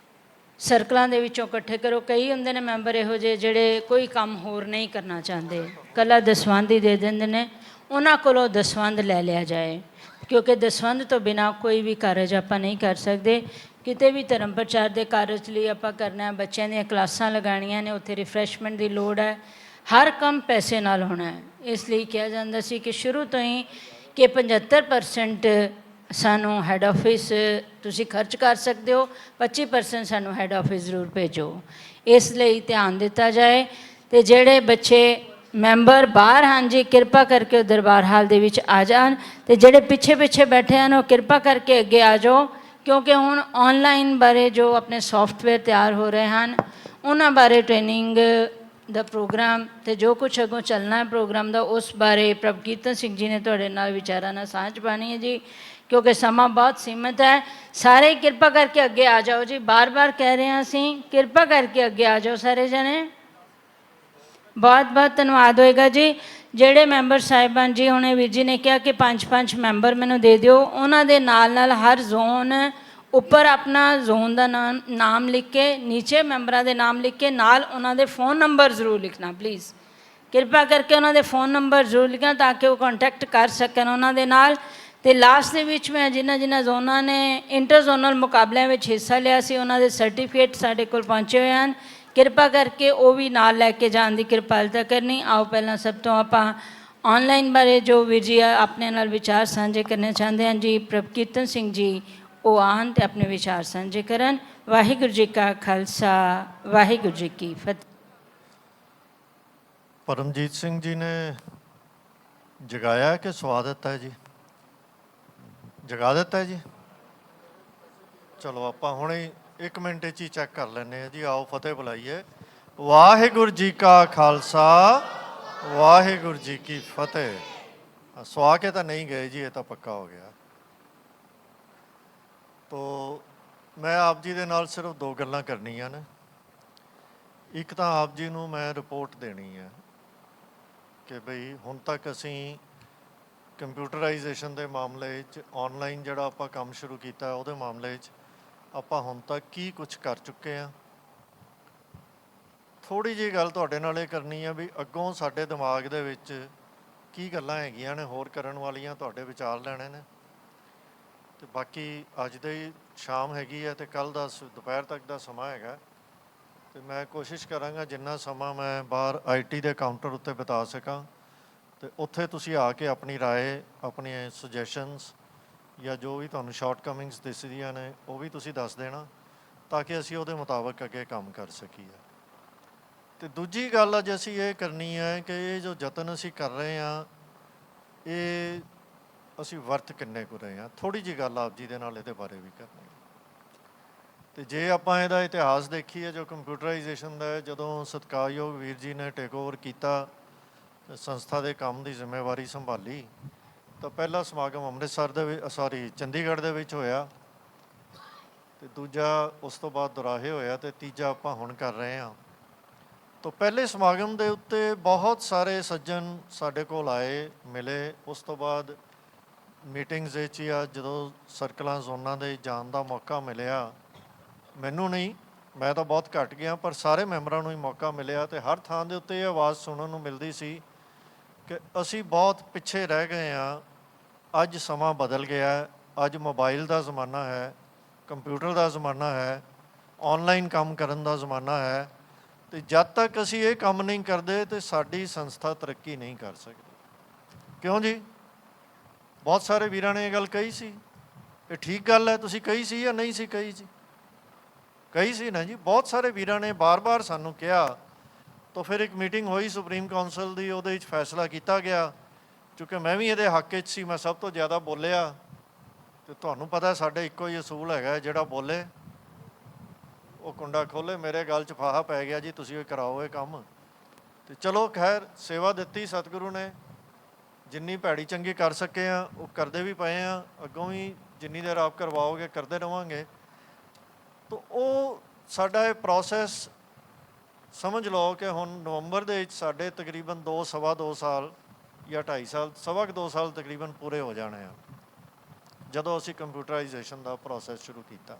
ਸਰਕਲਾਂ ਦੇ ਵਿੱਚੋਂ ਇਕੱਠੇ ਕਰੋ। ਕਈ ਹੁੰਦੇ ਨੇ ਮੈਂਬਰ ਇਹੋ ਜਿਹੇ ਜਿਹੜੇ ਕੋਈ ਕੰਮ ਹੋਰ ਨਹੀਂ ਕਰਨਾ ਚਾਹੁੰਦੇ, ਇਕੱਲਾ ਦਸਵੰਧ ਹੀ ਦੇ ਦਿੰਦੇ ਨੇ, ਉਹਨਾਂ ਕੋਲੋਂ ਦਸਵੰਧ ਲੈ ਲਿਆ ਜਾਏ, ਕਿਉਂਕਿ ਦਸਵੰਧ ਤੋਂ ਬਿਨਾਂ ਕੋਈ ਵੀ ਕਾਰਜ ਆਪਾਂ ਨਹੀਂ ਕਰ ਸਕਦੇ। ਕਿਤੇ ਵੀ ਧਰਮ ਪ੍ਰਚਾਰ ਦੇ ਕਾਰਜ ਲਈ ਆਪਾਂ ਕਰਨਾ, ਬੱਚਿਆਂ ਦੀਆਂ ਕਲਾਸਾਂ ਲਗਾਉਣੀਆਂ ਨੇ, ਉੱਥੇ ਰਿਫਰੈਸ਼ਮੈਂਟ ਦੀ ਲੋੜ ਹੈ, ਹਰ ਕੰਮ ਪੈਸੇ ਨਾਲ ਹੋਣਾ ਹੈ। ਇਸ ਲਈ ਕਿਹਾ ਜਾਂਦਾ ਸੀ ਕਿ ਸ਼ੁਰੂ ਤੋਂ ਹੀ ਕਿ 75% ਸਾਨੂੰ ਹੈੱਡ ਆਫਿਸ ਤੁਸੀਂ ਖਰਚ ਕਰ ਸਕਦੇ ਹੋ, 25% ਸਾਨੂੰ ਹੈੱਡ ਆਫਿਸ ਜ਼ਰੂਰ ਭੇਜੋ। ਇਸ ਲਈ ਧਿਆਨ ਦਿੱਤਾ ਜਾਏ। ਤੇ ਜਿਹੜੇ ਬੱਚੇ ਮੈਂਬਰ ਬਾਹਰ ਹਨ ਜੀ, ਕਿਰਪਾ ਕਰਕੇ ਉਹ ਦਰਬਾਰ ਹਾਲ ਦੇ ਵਿੱਚ ਆ ਜਾਣ, ਤੇ ਜਿਹੜੇ ਪਿੱਛੇ ਬੈਠੇ ਹਨ ਉਹ ਕਿਰਪਾ ਕਰਕੇ ਅੱਗੇ ਆ ਜਾਓ, ਕਿਉਂਕਿ ਹੁਣ ਔਨਲਾਈਨ ਬਾਰੇ ਜੋ ਆਪਣੇ ਸੌਫਟਵੇਅਰ ਤਿਆਰ ਹੋ ਰਹੇ ਹਨ, ਉਹਨਾਂ ਬਾਰੇ ਟ੍ਰੇਨਿੰਗ ਦਾ ਪ੍ਰੋਗਰਾਮ, ਤੇ ਜੋ ਕੁਛ ਅੱਗੋਂ ਚੱਲਣਾ ਹੈ ਪ੍ਰੋਗਰਾਮ ਦਾ, ਉਸ ਬਾਰੇ ਪ੍ਰਭ ਕੀਰਤਨ ਸਿੰਘ ਜੀ ਨੇ ਤੁਹਾਡੇ ਨਾਲ ਵਿਚਾਰਾਂ ਨਾਲ ਸਾਂਝ ਪਾਉਣੀ ਹੈ ਜੀ, ਕਿਉਂਕਿ ਸਮਾਂ ਬਹੁਤ ਸੀਮਿਤ ਹੈ। ਸਾਰੇ ਕਿਰਪਾ ਕਰਕੇ ਅੱਗੇ ਆ ਜਾਓ ਜੀ, ਬਾਰ-ਬਾਰ ਕਹਿ ਰਹੇ ਹਾਂ ਅਸੀਂ, ਕਿਰਪਾ ਕਰਕੇ ਅੱਗੇ ਆ ਜਾਓ ਸਾਰੇ ਜਣੇ। ਬਹੁਤ ਬਹੁਤ ਧੰਨਵਾਦ ਹੋਏਗਾ ਜੀ। ਜਿਹੜੇ ਮੈਂਬਰ ਸਾਹਿਬਾਨ ਜੀ, ਹੁਣੇ ਵੀਰ ਜੀ ਨੇ ਕਿਹਾ ਕਿ 5-5 ਮੈਂਬਰ ਮੈਨੂੰ ਦੇ ਦਿਓ, ਉਹਨਾਂ ਦੇ ਨਾਲ ਨਾਲ ਹਰ ਜ਼ੋਨ ਉੱਪਰ ਆਪਣਾ ਜ਼ੋਨ ਦਾ ਨਾਮ ਲਿਖ ਕੇ, ਨੀਚੇ ਮੈਂਬਰਾਂ ਦੇ ਨਾਮ ਲਿਖ ਕੇ, ਨਾਲ ਉਹਨਾਂ ਦੇ ਫ਼ੋਨ ਨੰਬਰ ਜ਼ਰੂਰ ਲਿਖਣਾ ਪਲੀਜ਼। ਕਿਰਪਾ ਕਰਕੇ ਉਹਨਾਂ ਦੇ ਫ਼ੋਨ ਨੰਬਰ ਜ਼ਰੂਰ ਲਿਖਣਾ ਤਾਂ ਕਿ ਉਹ ਕੰਟੈਕਟ ਕਰ ਸਕਣ ਉਹਨਾਂ ਦੇ ਨਾਲ। ਅਤੇ ਲਾਸਟ ਦੇ ਵਿੱਚ ਮੈਂ ਜਿਨ੍ਹਾਂ ਜ਼ੋਨਾਂ ਨੇ ਇੰਟਰ ਜ਼ੋਨਲ ਮੁਕਾਬਲਿਆਂ ਵਿੱਚ ਹਿੱਸਾ ਲਿਆ ਸੀ, ਉਹਨਾਂ ਦੇ ਸਰਟੀਫਿਕੇਟ ਸਾਡੇ ਕੋਲ ਪਹੁੰਚੇ ਹੋਏ ਹਨ। ਕਿਰਪਾ ਕਰਕੇ ਉਹ ਵੀ ਨਾਲ ਲੈ ਕੇ ਜਾਣ ਦੀ ਕਿਰਪਾਲਤਾ ਕਰਨੀ। ਆਓ ਪਹਿਲਾਂ ਸਭ ਤੋਂ ਆਪਾਂ ਔਨਲਾਈਨ ਬਾਰੇ ਜੋ ਵੀਰ ਜੀ ਆਪਣੇ ਨਾਲ ਵਿਚਾਰ ਸਾਂਝੇ ਕਰਨੇ ਚਾਹੁੰਦੇ ਹਨ ਜੀ, ਪ੍ਰਭਕੀਰਤਨ ਸਿੰਘ ਜੀ ਉਹ ਆਉਣ ਅਤੇ ਆਪਣੇ ਵਿਚਾਰ ਸਾਂਝੇ ਕਰਨ। ਵਾਹਿਗੁਰੂ ਜੀ ਕਾ ਖਾਲਸਾ, ਵਾਹਿਗੁਰੂ ਜੀ ਕੀ ਫਤਿਹ। ਪਰਮਜੀਤ ਸਿੰਘ ਜੀ ਨੇ ਜਗਾਇਆ ਕਿ ਸਵਾ ਦਿੱਤਾ ਹੈ ਜੀ? ਜਗਾ ਦਿੱਤਾ ਹੈ ਜੀ। ਚਲੋ ਆਪਾਂ ਹੁਣੇ 1 ਮਿੰਟ 'ਚ ਹੀ ਚੈੱਕ ਕਰ ਲੈਂਦੇ ਹਾਂ ਜੀ। ਆਓ ਫਤਿਹ ਬੁਲਾਈਏ। ਵਾਹਿਗੁਰੂ ਜੀ ਕਾ ਖਾਲਸਾ, ਵਾਹਿਗੁਰੂ ਜੀ ਕੀ ਫਤਿਹ। ਸਵਾ ਕੇ ਤਾਂ ਨਹੀਂ ਗਏ ਜੀ, ਇਹ ਤਾਂ ਪੱਕਾ ਹੋ ਗਿਆ। ਤੋ ਮੈਂ ਆਪ ਜੀ ਦੇ ਨਾਲ ਸਿਰਫ 2 ਗੱਲਾਂ ਕਰਨੀਆਂ ਨੇ। ਇੱਕ ਤਾਂ ਆਪ ਜੀ ਨੂੰ ਮੈਂ ਰਿਪੋਰਟ ਦੇਣੀ ਹੈ ਕਿ ਬਈ ਹੁਣ ਤੱਕ ਅਸੀਂ ਕੰਪਿਊਟਰਾਈਜੇਸ਼ਨ ਦੇ ਮਾਮਲੇ 'ਚ, ਔਨਲਾਈਨ ਜਿਹੜਾ ਆਪਾਂ ਕੰਮ ਸ਼ੁਰੂ ਕੀਤਾ ਉਹਦੇ ਮਾਮਲੇ 'ਚ ਆਪਾਂ ਹੁਣ ਤੱਕ ਕੀ ਕੁਝ ਕਰ ਚੁੱਕੇ ਹਾਂ। ਥੋੜ੍ਹੀ ਜਿਹੀ ਗੱਲ ਤੁਹਾਡੇ ਨਾਲ ਇਹ ਕਰਨੀ ਹੈ ਵੀ ਅੱਗੋਂ ਸਾਡੇ ਦਿਮਾਗ ਦੇ ਵਿੱਚ ਕੀ ਗੱਲਾਂ ਹੈਗੀਆਂ ਨੇ ਹੋਰ ਕਰਨ ਵਾਲੀਆਂ, ਤੁਹਾਡੇ ਵਿਚਾਰ ਲੈਣੇ ਨੇ। ਅਤੇ ਬਾਕੀ ਅੱਜ ਦੀ ਸ਼ਾਮ ਹੈਗੀ ਹੈ ਅਤੇ ਕੱਲ੍ਹ ਦਾ ਦੁਪਹਿਰ ਤੱਕ ਦਾ ਸਮਾਂ ਹੈਗਾ, ਅਤੇ ਮੈਂ ਕੋਸ਼ਿਸ਼ ਕਰਾਂਗਾ ਜਿੰਨਾ ਸਮਾਂ ਮੈਂ ਬਾਹਰ IT ਦੇ ਕਾਊਂਟਰ ਉੱਤੇ ਬਿਤਾ ਸਕਾਂ ਅਤੇ ਉੱਥੇ ਤੁਸੀਂ ਆ ਕੇ ਆਪਣੀ ਰਾਏ, ਆਪਣੀਆਂ ਸੁਜੈਸ਼ਨਸ ਜਾਂ ਜੋ ਵੀ ਤੁਹਾਨੂੰ ਸ਼ਾਰਟਕਮਿੰਗਸ ਦਿਸਦੀਆਂ ਨੇ ਉਹ ਵੀ ਤੁਸੀਂ ਦੱਸ ਦੇਣਾ ਤਾਂ ਕਿ ਅਸੀਂ ਉਹਦੇ ਮੁਤਾਬਕ ਅੱਗੇ ਕੰਮ ਕਰ ਸਕੀਏ। ਅਤੇ ਦੂਜੀ ਗੱਲ ਅੱਜ ਅਸੀਂ ਇਹ ਕਰਨੀ ਹੈ ਕਿ ਇਹ ਜੋ ਯਤਨ ਅਸੀਂ ਕਰ ਰਹੇ ਹਾਂ ਇਹ ਅਸੀਂ ਵਰਤ ਕਿੰਨੇ ਕੁ ਰਹੇ ਹਾਂ। ਥੋੜ੍ਹੀ ਜਿਹੀ ਗੱਲ ਆਪ ਜੀ ਦੇ ਨਾਲ ਇਹਦੇ ਬਾਰੇ ਵੀ ਕਰਨੀ ਹੈ। ਅਤੇ ਜੇ ਆਪਾਂ ਇਹਦਾ ਇਤਿਹਾਸ ਦੇਖੀਏ ਜੋ ਕੰਪਿਊਟਰਾਈਜੇਸ਼ਨ ਦਾ, ਜਦੋਂ ਸਤਿਕਾਰਯੋਗ ਵੀਰ ਜੀ ਨੇ ਟੇਕ ਓਵਰ ਕੀਤਾ, ਸੰਸਥਾ ਦੇ ਕੰਮ ਦੀ ਜ਼ਿੰਮੇਵਾਰੀ ਸੰਭਾਲੀ, ਤਾਂ ਪਹਿਲਾ ਸਮਾਗਮ ਅੰਮ੍ਰਿਤਸਰ ਦੇ ਵਿੱਚ, ਚੰਡੀਗੜ੍ਹ ਦੇ ਵਿੱਚ ਹੋਇਆ, ਅਤੇ ਦੂਜਾ ਉਸ ਤੋਂ ਬਾਅਦ ਦੁਰਾਹੇ ਹੋਇਆ, ਅਤੇ ਤੀਜਾ ਆਪਾਂ ਹੁਣ ਕਰ ਰਹੇ ਹਾਂ। ਤਾਂ ਪਹਿਲੇ ਸਮਾਗਮ ਦੇ ਉੱਤੇ ਬਹੁਤ ਸਾਰੇ ਸੱਜਣ ਸਾਡੇ ਕੋਲ ਆਏ, ਮਿਲੇ। ਉਸ ਤੋਂ ਬਾਅਦ ਮੀਟਿੰਗਸ ਵਿੱਚ ਜਾਂ ਜਦੋਂ ਸਰਕਲਾਂ ਜ਼ੋਨਾਂ ਦੇ ਜਾਣ ਦਾ ਮੌਕਾ ਮਿਲਿਆ, ਮੈਨੂੰ ਨਹੀਂ, ਮੈਂ ਤਾਂ ਬਹੁਤ ਘੱਟ ਗਿਆ, ਪਰ ਸਾਰੇ ਮੈਂਬਰਾਂ ਨੂੰ ਹੀ ਮੌਕਾ ਮਿਲਿਆ, ਅਤੇ ਹਰ ਥਾਂ ਦੇ ਉੱਤੇ ਇਹ ਆਵਾਜ਼ ਸੁਣਨ ਨੂੰ ਮਿਲਦੀ ਸੀ ਕਿ ਅਸੀਂ ਬਹੁਤ ਪਿੱਛੇ ਰਹਿ ਗਏ ਹਾਂ। ਅੱਜ ਸਮਾਂ ਬਦਲ ਗਿਆ, ਅੱਜ ਮੋਬਾਈਲ ਦਾ ਜ਼ਮਾਨਾ ਹੈ, ਕੰਪਿਊਟਰ ਦਾ ਜ਼ਮਾਨਾ ਹੈ, ਔਨਲਾਈਨ ਕੰਮ ਕਰਨ ਦਾ ਜ਼ਮਾਨਾ ਹੈ, ਅਤੇ ਜਦ ਤੱਕ ਅਸੀਂ ਇਹ ਕੰਮ ਨਹੀਂ ਕਰਦੇ ਤਾਂ ਸਾਡੀ ਸੰਸਥਾ ਤਰੱਕੀ ਨਹੀਂ ਕਰ ਸਕਦੀ। ਕਿਉਂ ਜੀ? ਬਹੁਤ ਸਾਰੇ ਵੀਰਾਂ ਨੇ ਇਹ ਗੱਲ ਕਹੀ ਸੀ। ਇਹ ਠੀਕ ਗੱਲ ਹੈ, ਤੁਸੀਂ ਕਹੀ ਸੀ ਜਾਂ ਨਹੀਂ ਸੀ ਕਹੀ ਜੀ? ਕਹੀ ਸੀ ਨਾ ਜੀ। ਬਹੁਤ ਸਾਰੇ ਵੀਰਾਂ ਨੇ ਬਾਰ-ਬਾਰ ਸਾਨੂੰ ਕਿਹਾ। ਤਾਂ ਫਿਰ ਇੱਕ ਮੀਟਿੰਗ ਹੋਈ ਸੁਪਰੀਮ ਕਾਉਂਸਲ ਦੀ, ਉਹਦੇ ਵਿੱਚ ਫੈਸਲਾ ਕੀਤਾ ਗਿਆ। ਕਿਉਂਕਿ ਮੈਂ ਵੀ ਇਹਦੇ ਹੱਕ 'ਚ ਸੀ, ਮੈਂ ਸਭ ਤੋਂ ਜ਼ਿਆਦਾ ਬੋਲਿਆ, ਅਤੇ ਤੁਹਾਨੂੰ ਪਤਾ ਸਾਡੇ ਇੱਕੋ ਹੀ ਅਸੂਲ ਹੈਗਾ, ਜਿਹੜਾ ਬੋਲੇ ਉਹ ਕੁੰਡਾ ਖੋਲ੍ਹੇ। ਮੇਰੇ ਗੱਲ 'ਚ ਫਾਹਾ ਪੈ ਗਿਆ ਜੀ, ਤੁਸੀਂ ਕਰਾਓ ਇਹ ਕੰਮ। ਅਤੇ ਚਲੋ ਖੈਰ, ਸੇਵਾ ਦਿੱਤੀ ਸਤਿਗੁਰੂ ਨੇ, ਜਿੰਨੀ ਭੈੜੀ ਚੰਗੀ ਕਰ ਸਕੇ ਹਾਂ ਉਹ ਕਰਦੇ ਵੀ ਪਏ ਹਾਂ, ਅੱਗੋਂ ਵੀ ਜਿੰਨੀ ਦੇਰ ਆਪ ਕਰਵਾਓਗੇ ਕਰਦੇ ਰਹਾਂਗੇ। ਤਾਂ ਉਹ ਸਾਡਾ ਇਹ ਪ੍ਰੋਸੈਸ ਸਮਝ ਲਓ ਕਿ ਹੁਣ ਨਵੰਬਰ ਦੇ ਵਿੱਚ ਸਾਡੇ ਤਕਰੀਬਨ 2-2.25 ਸਾਲ ਜਾਂ 2.5 ਸਾਲ, 2.25 ਸਾਲ ਤਕਰੀਬਨ ਪੂਰੇ ਹੋ ਜਾਣੇ ਆ ਜਦੋਂ ਅਸੀਂ ਕੰਪਿਊਟਰਾਈਜੇਸ਼ਨ ਦਾ ਪ੍ਰੋਸੈਸ ਸ਼ੁਰੂ ਕੀਤਾ।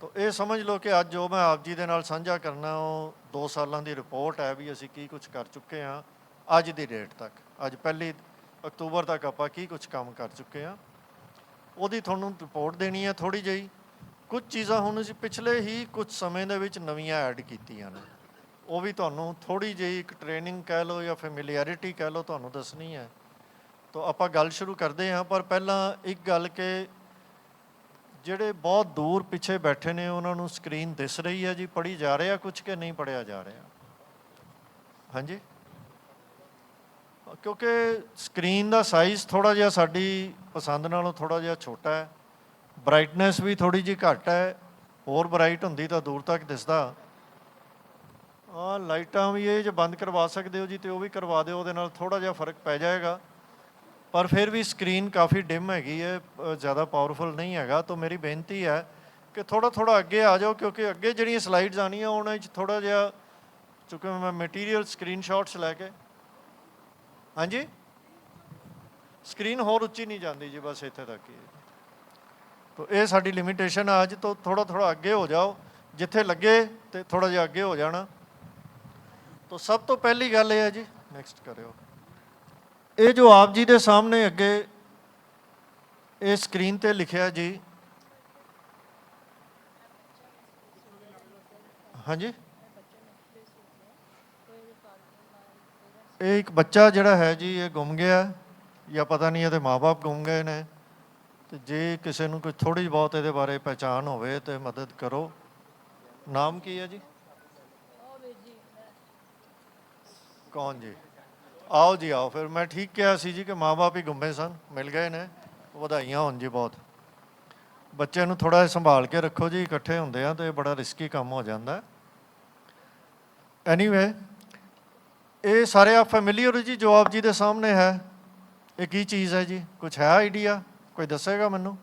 ਤਾਂ ਇਹ ਸਮਝ ਲਓ ਕਿ ਅੱਜ ਜੋ ਮੈਂ ਆਪ ਜੀ ਦੇ ਨਾਲ ਸਾਂਝਾ ਕਰਨਾ ਉਹ 2 ਸਾਲਾਂ ਦੀ ਰਿਪੋਰਟ ਹੈ ਵੀ ਅਸੀਂ ਕੀ ਕੁਝ ਕਰ ਚੁੱਕੇ ਹਾਂ ਅੱਜ ਦੀ ਡੇਟ ਤੱਕ। ਅੱਜ 1 ਅਕਤੂਬਰ ਤੱਕ ਆਪਾਂ ਕੀ ਕੁਝ ਕੰਮ ਕਰ ਚੁੱਕੇ ਹਾਂ, ਉਹਦੀ ਤੁਹਾਨੂੰ ਰਿਪੋਰਟ ਦੇਣੀ ਹੈ ਥੋੜ੍ਹੀ ਜਿਹੀ। ਕੁਝ ਚੀਜ਼ਾਂ ਹੁਣ ਅਸੀਂ ਪਿਛਲੇ ਹੀ ਕੁਝ ਸਮੇਂ ਦੇ ਵਿੱਚ ਨਵੀਆਂ ਐਡ ਕੀਤੀਆਂ ਨੇ, ਉਹ ਵੀ ਤੁਹਾਨੂੰ ਥੋੜ੍ਹੀ ਜਿਹੀ ਇੱਕ ਟ੍ਰੇਨਿੰਗ ਕਹਿ ਲਓ ਜਾਂ ਫੈਮਿਲੀਅਰਿਟੀ ਕਹਿ ਲਓ, ਤੁਹਾਨੂੰ ਦੱਸਣੀ ਹੈ। ਤਾਂ ਆਪਾਂ ਗੱਲ ਸ਼ੁਰੂ ਕਰਦੇ ਹਾਂ, ਪਰ ਪਹਿਲਾਂ ਇੱਕ ਗੱਲ ਕਿ ਜਿਹੜੇ ਬਹੁਤ ਦੂਰ ਪਿੱਛੇ ਬੈਠੇ ਨੇ ਉਹਨਾਂ ਨੂੰ ਸਕਰੀਨ ਦਿਸ ਰਹੀ ਹੈ ਜੀ? ਪੜ੍ਹੀ ਜਾ ਰਿਹਾ ਕੁਝ ਕਿ ਨਹੀਂ ਪੜ੍ਹਿਆ ਜਾ ਰਿਹਾ? ਹਾਂਜੀ, ਕਿਉਂਕਿ ਸਕਰੀਨ ਦਾ ਸਾਈਜ਼ ਥੋੜ੍ਹਾ ਜਿਹਾ ਸਾਡੀ ਪਸੰਦ ਨਾਲੋਂ ਥੋੜ੍ਹਾ ਜਿਹਾ ਛੋਟਾ ਹੈ, ਬਰਾਈਟਨੈਸ ਵੀ ਥੋੜ੍ਹੀ ਜਿਹੀ ਘੱਟ ਹੈ। ਹੋਰ ਬਰਾਈਟ ਹੁੰਦੀ ਤਾਂ ਦੂਰ ਤੱਕ ਦਿਸਦਾ। ਲਾਈਟਾਂ ਵੀ ਇਹ ਜੇ ਬੰਦ ਕਰਵਾ ਸਕਦੇ ਹੋ ਜੀ, ਅਤੇ ਉਹ ਵੀ ਕਰਵਾ ਦਿਓ, ਉਹਦੇ ਨਾਲ ਥੋੜ੍ਹਾ ਜਿਹਾ ਫਰਕ ਪੈ ਜਾਏਗਾ। ਪਰ ਫਿਰ ਵੀ ਸਕਰੀਨ ਕਾਫੀ ਡਿਮ ਹੈਗੀ ਹੈ, ਜ਼ਿਆਦਾ ਪਾਵਰਫੁਲ ਨਹੀਂ ਹੈਗਾ। ਤਾਂ ਮੇਰੀ ਬੇਨਤੀ ਹੈ ਕਿ ਥੋੜ੍ਹਾ ਅੱਗੇ ਆ ਜਾਓ, ਕਿਉਂਕਿ ਅੱਗੇ ਜਿਹੜੀਆਂ ਸਲਾਈਡਸ ਆਉਣੀਆਂ ਉਹਨਾਂ ਵਿੱਚ ਥੋੜ੍ਹਾ ਜਿਹਾ ਚੁੱਕੇ ਮੈਂ ਮਟੀਰੀਅਲ ਸਕਰੀਨਸ਼ਾਟਸ ਲੈ ਕੇ ਹਾਂਜੀ ਸਕਰੀਨ ਹੋਰ ਉੱਚੀ ਨਹੀਂ ਜਾਂਦੀ ਜੀ ਬਸ ਇੱਥੇ ਤੱਕ ਹੀ ਤੋ ਇਹ ਸਾਡੀ ਲਿਮਿਟੇਸ਼ਨ ਆ ਅੱਜ ਤੋਂ ਥੋੜਾ ਅੱਗੇ ਹੋ ਜਾਓ ਜਿੱਥੇ ਲੱਗੇ ਤੇ ਥੋੜਾ ਜਿਹਾ ਅੱਗੇ ਹੋ ਜਾਣਾ ਤੋ ਸਭ ਤੋਂ ਪਹਿਲੀ ਗੱਲ ਇਹ ਹੈ ਜੀ ਨੈਕਸਟ ਕਰਿਓ ਇਹ ਜੋ ਆਪ ਜੀ ਦੇ ਸਾਹਮਣੇ ਅੱਗੇ ਇਹ ਸਕਰੀਨ ਤੇ ਲਿਖਿਆ ਜੀ ਹਾਂਜੀ ਇਹ ਇੱਕ ਬੱਚਾ ਜਿਹੜਾ ਹੈ ਜੀ ਇਹ ਗੁੰਮ ਗਿਆ ਜਾਂ ਪਤਾ ਨਹੀਂ ਇਹਦੇ ਮਾਪੇ ਗੁੰਮ ਗਏ ਨੇ ਤੇ ਜੇ ਕਿਸੇ ਨੂੰ ਕੋਈ ਥੋੜੀ ਬਹੁਤ ਇਹਦੇ ਬਾਰੇ ਪਹਿਚਾਣ ਹੋਵੇ ਤੇ ਮਦਦ ਕਰੋ ਨਾਮ ਕੀ ਹੈ ਜੀ ਕੌਣ ਜੀ ਆਓ ਜੀ ਆਓ ਫਿਰ ਮੈਂ ਠੀਕ ਕਿਹਾ ਸੀ ਜੀ ਕਿ ਮਾਪੇ ਹੀ ਗੁੰਮੇ ਸਨ ਮਿਲ ਗਏ ਨੇ ਵਧਾਈਆਂ ਹੋਣ ਜੀ ਬਹੁਤ ਬੱਚੇ ਨੂੰ ਥੋੜਾ ਜਿਹਾ ਸੰਭਾਲ ਕੇ ਰੱਖੋ ਜੀ ਇਕੱਠੇ ਹੁੰਦੇ ਆ ਤੇ ਬੜਾ ਰਿਸਕੀ ਕੰਮ ਹੋ ਜਾਂਦਾ ਐਨੀਵੇ ਇਹ ਸਾਰੇ ਆਪ ਫੈਮਿਲੀਅਰ ਹੋ ਜੀ ਜੋ ਆਪ ਜੀ ਦੇ ਸਾਹਮਣੇ ਹੈ ਇਹ ਕੀ ਚੀਜ਼ ਹੈ ਜੀ ਕੁਝ ਹੈ ਆਈਡੀਆ ਕੋਈ ਦੱਸੇਗਾ ਮੈਨੂੰ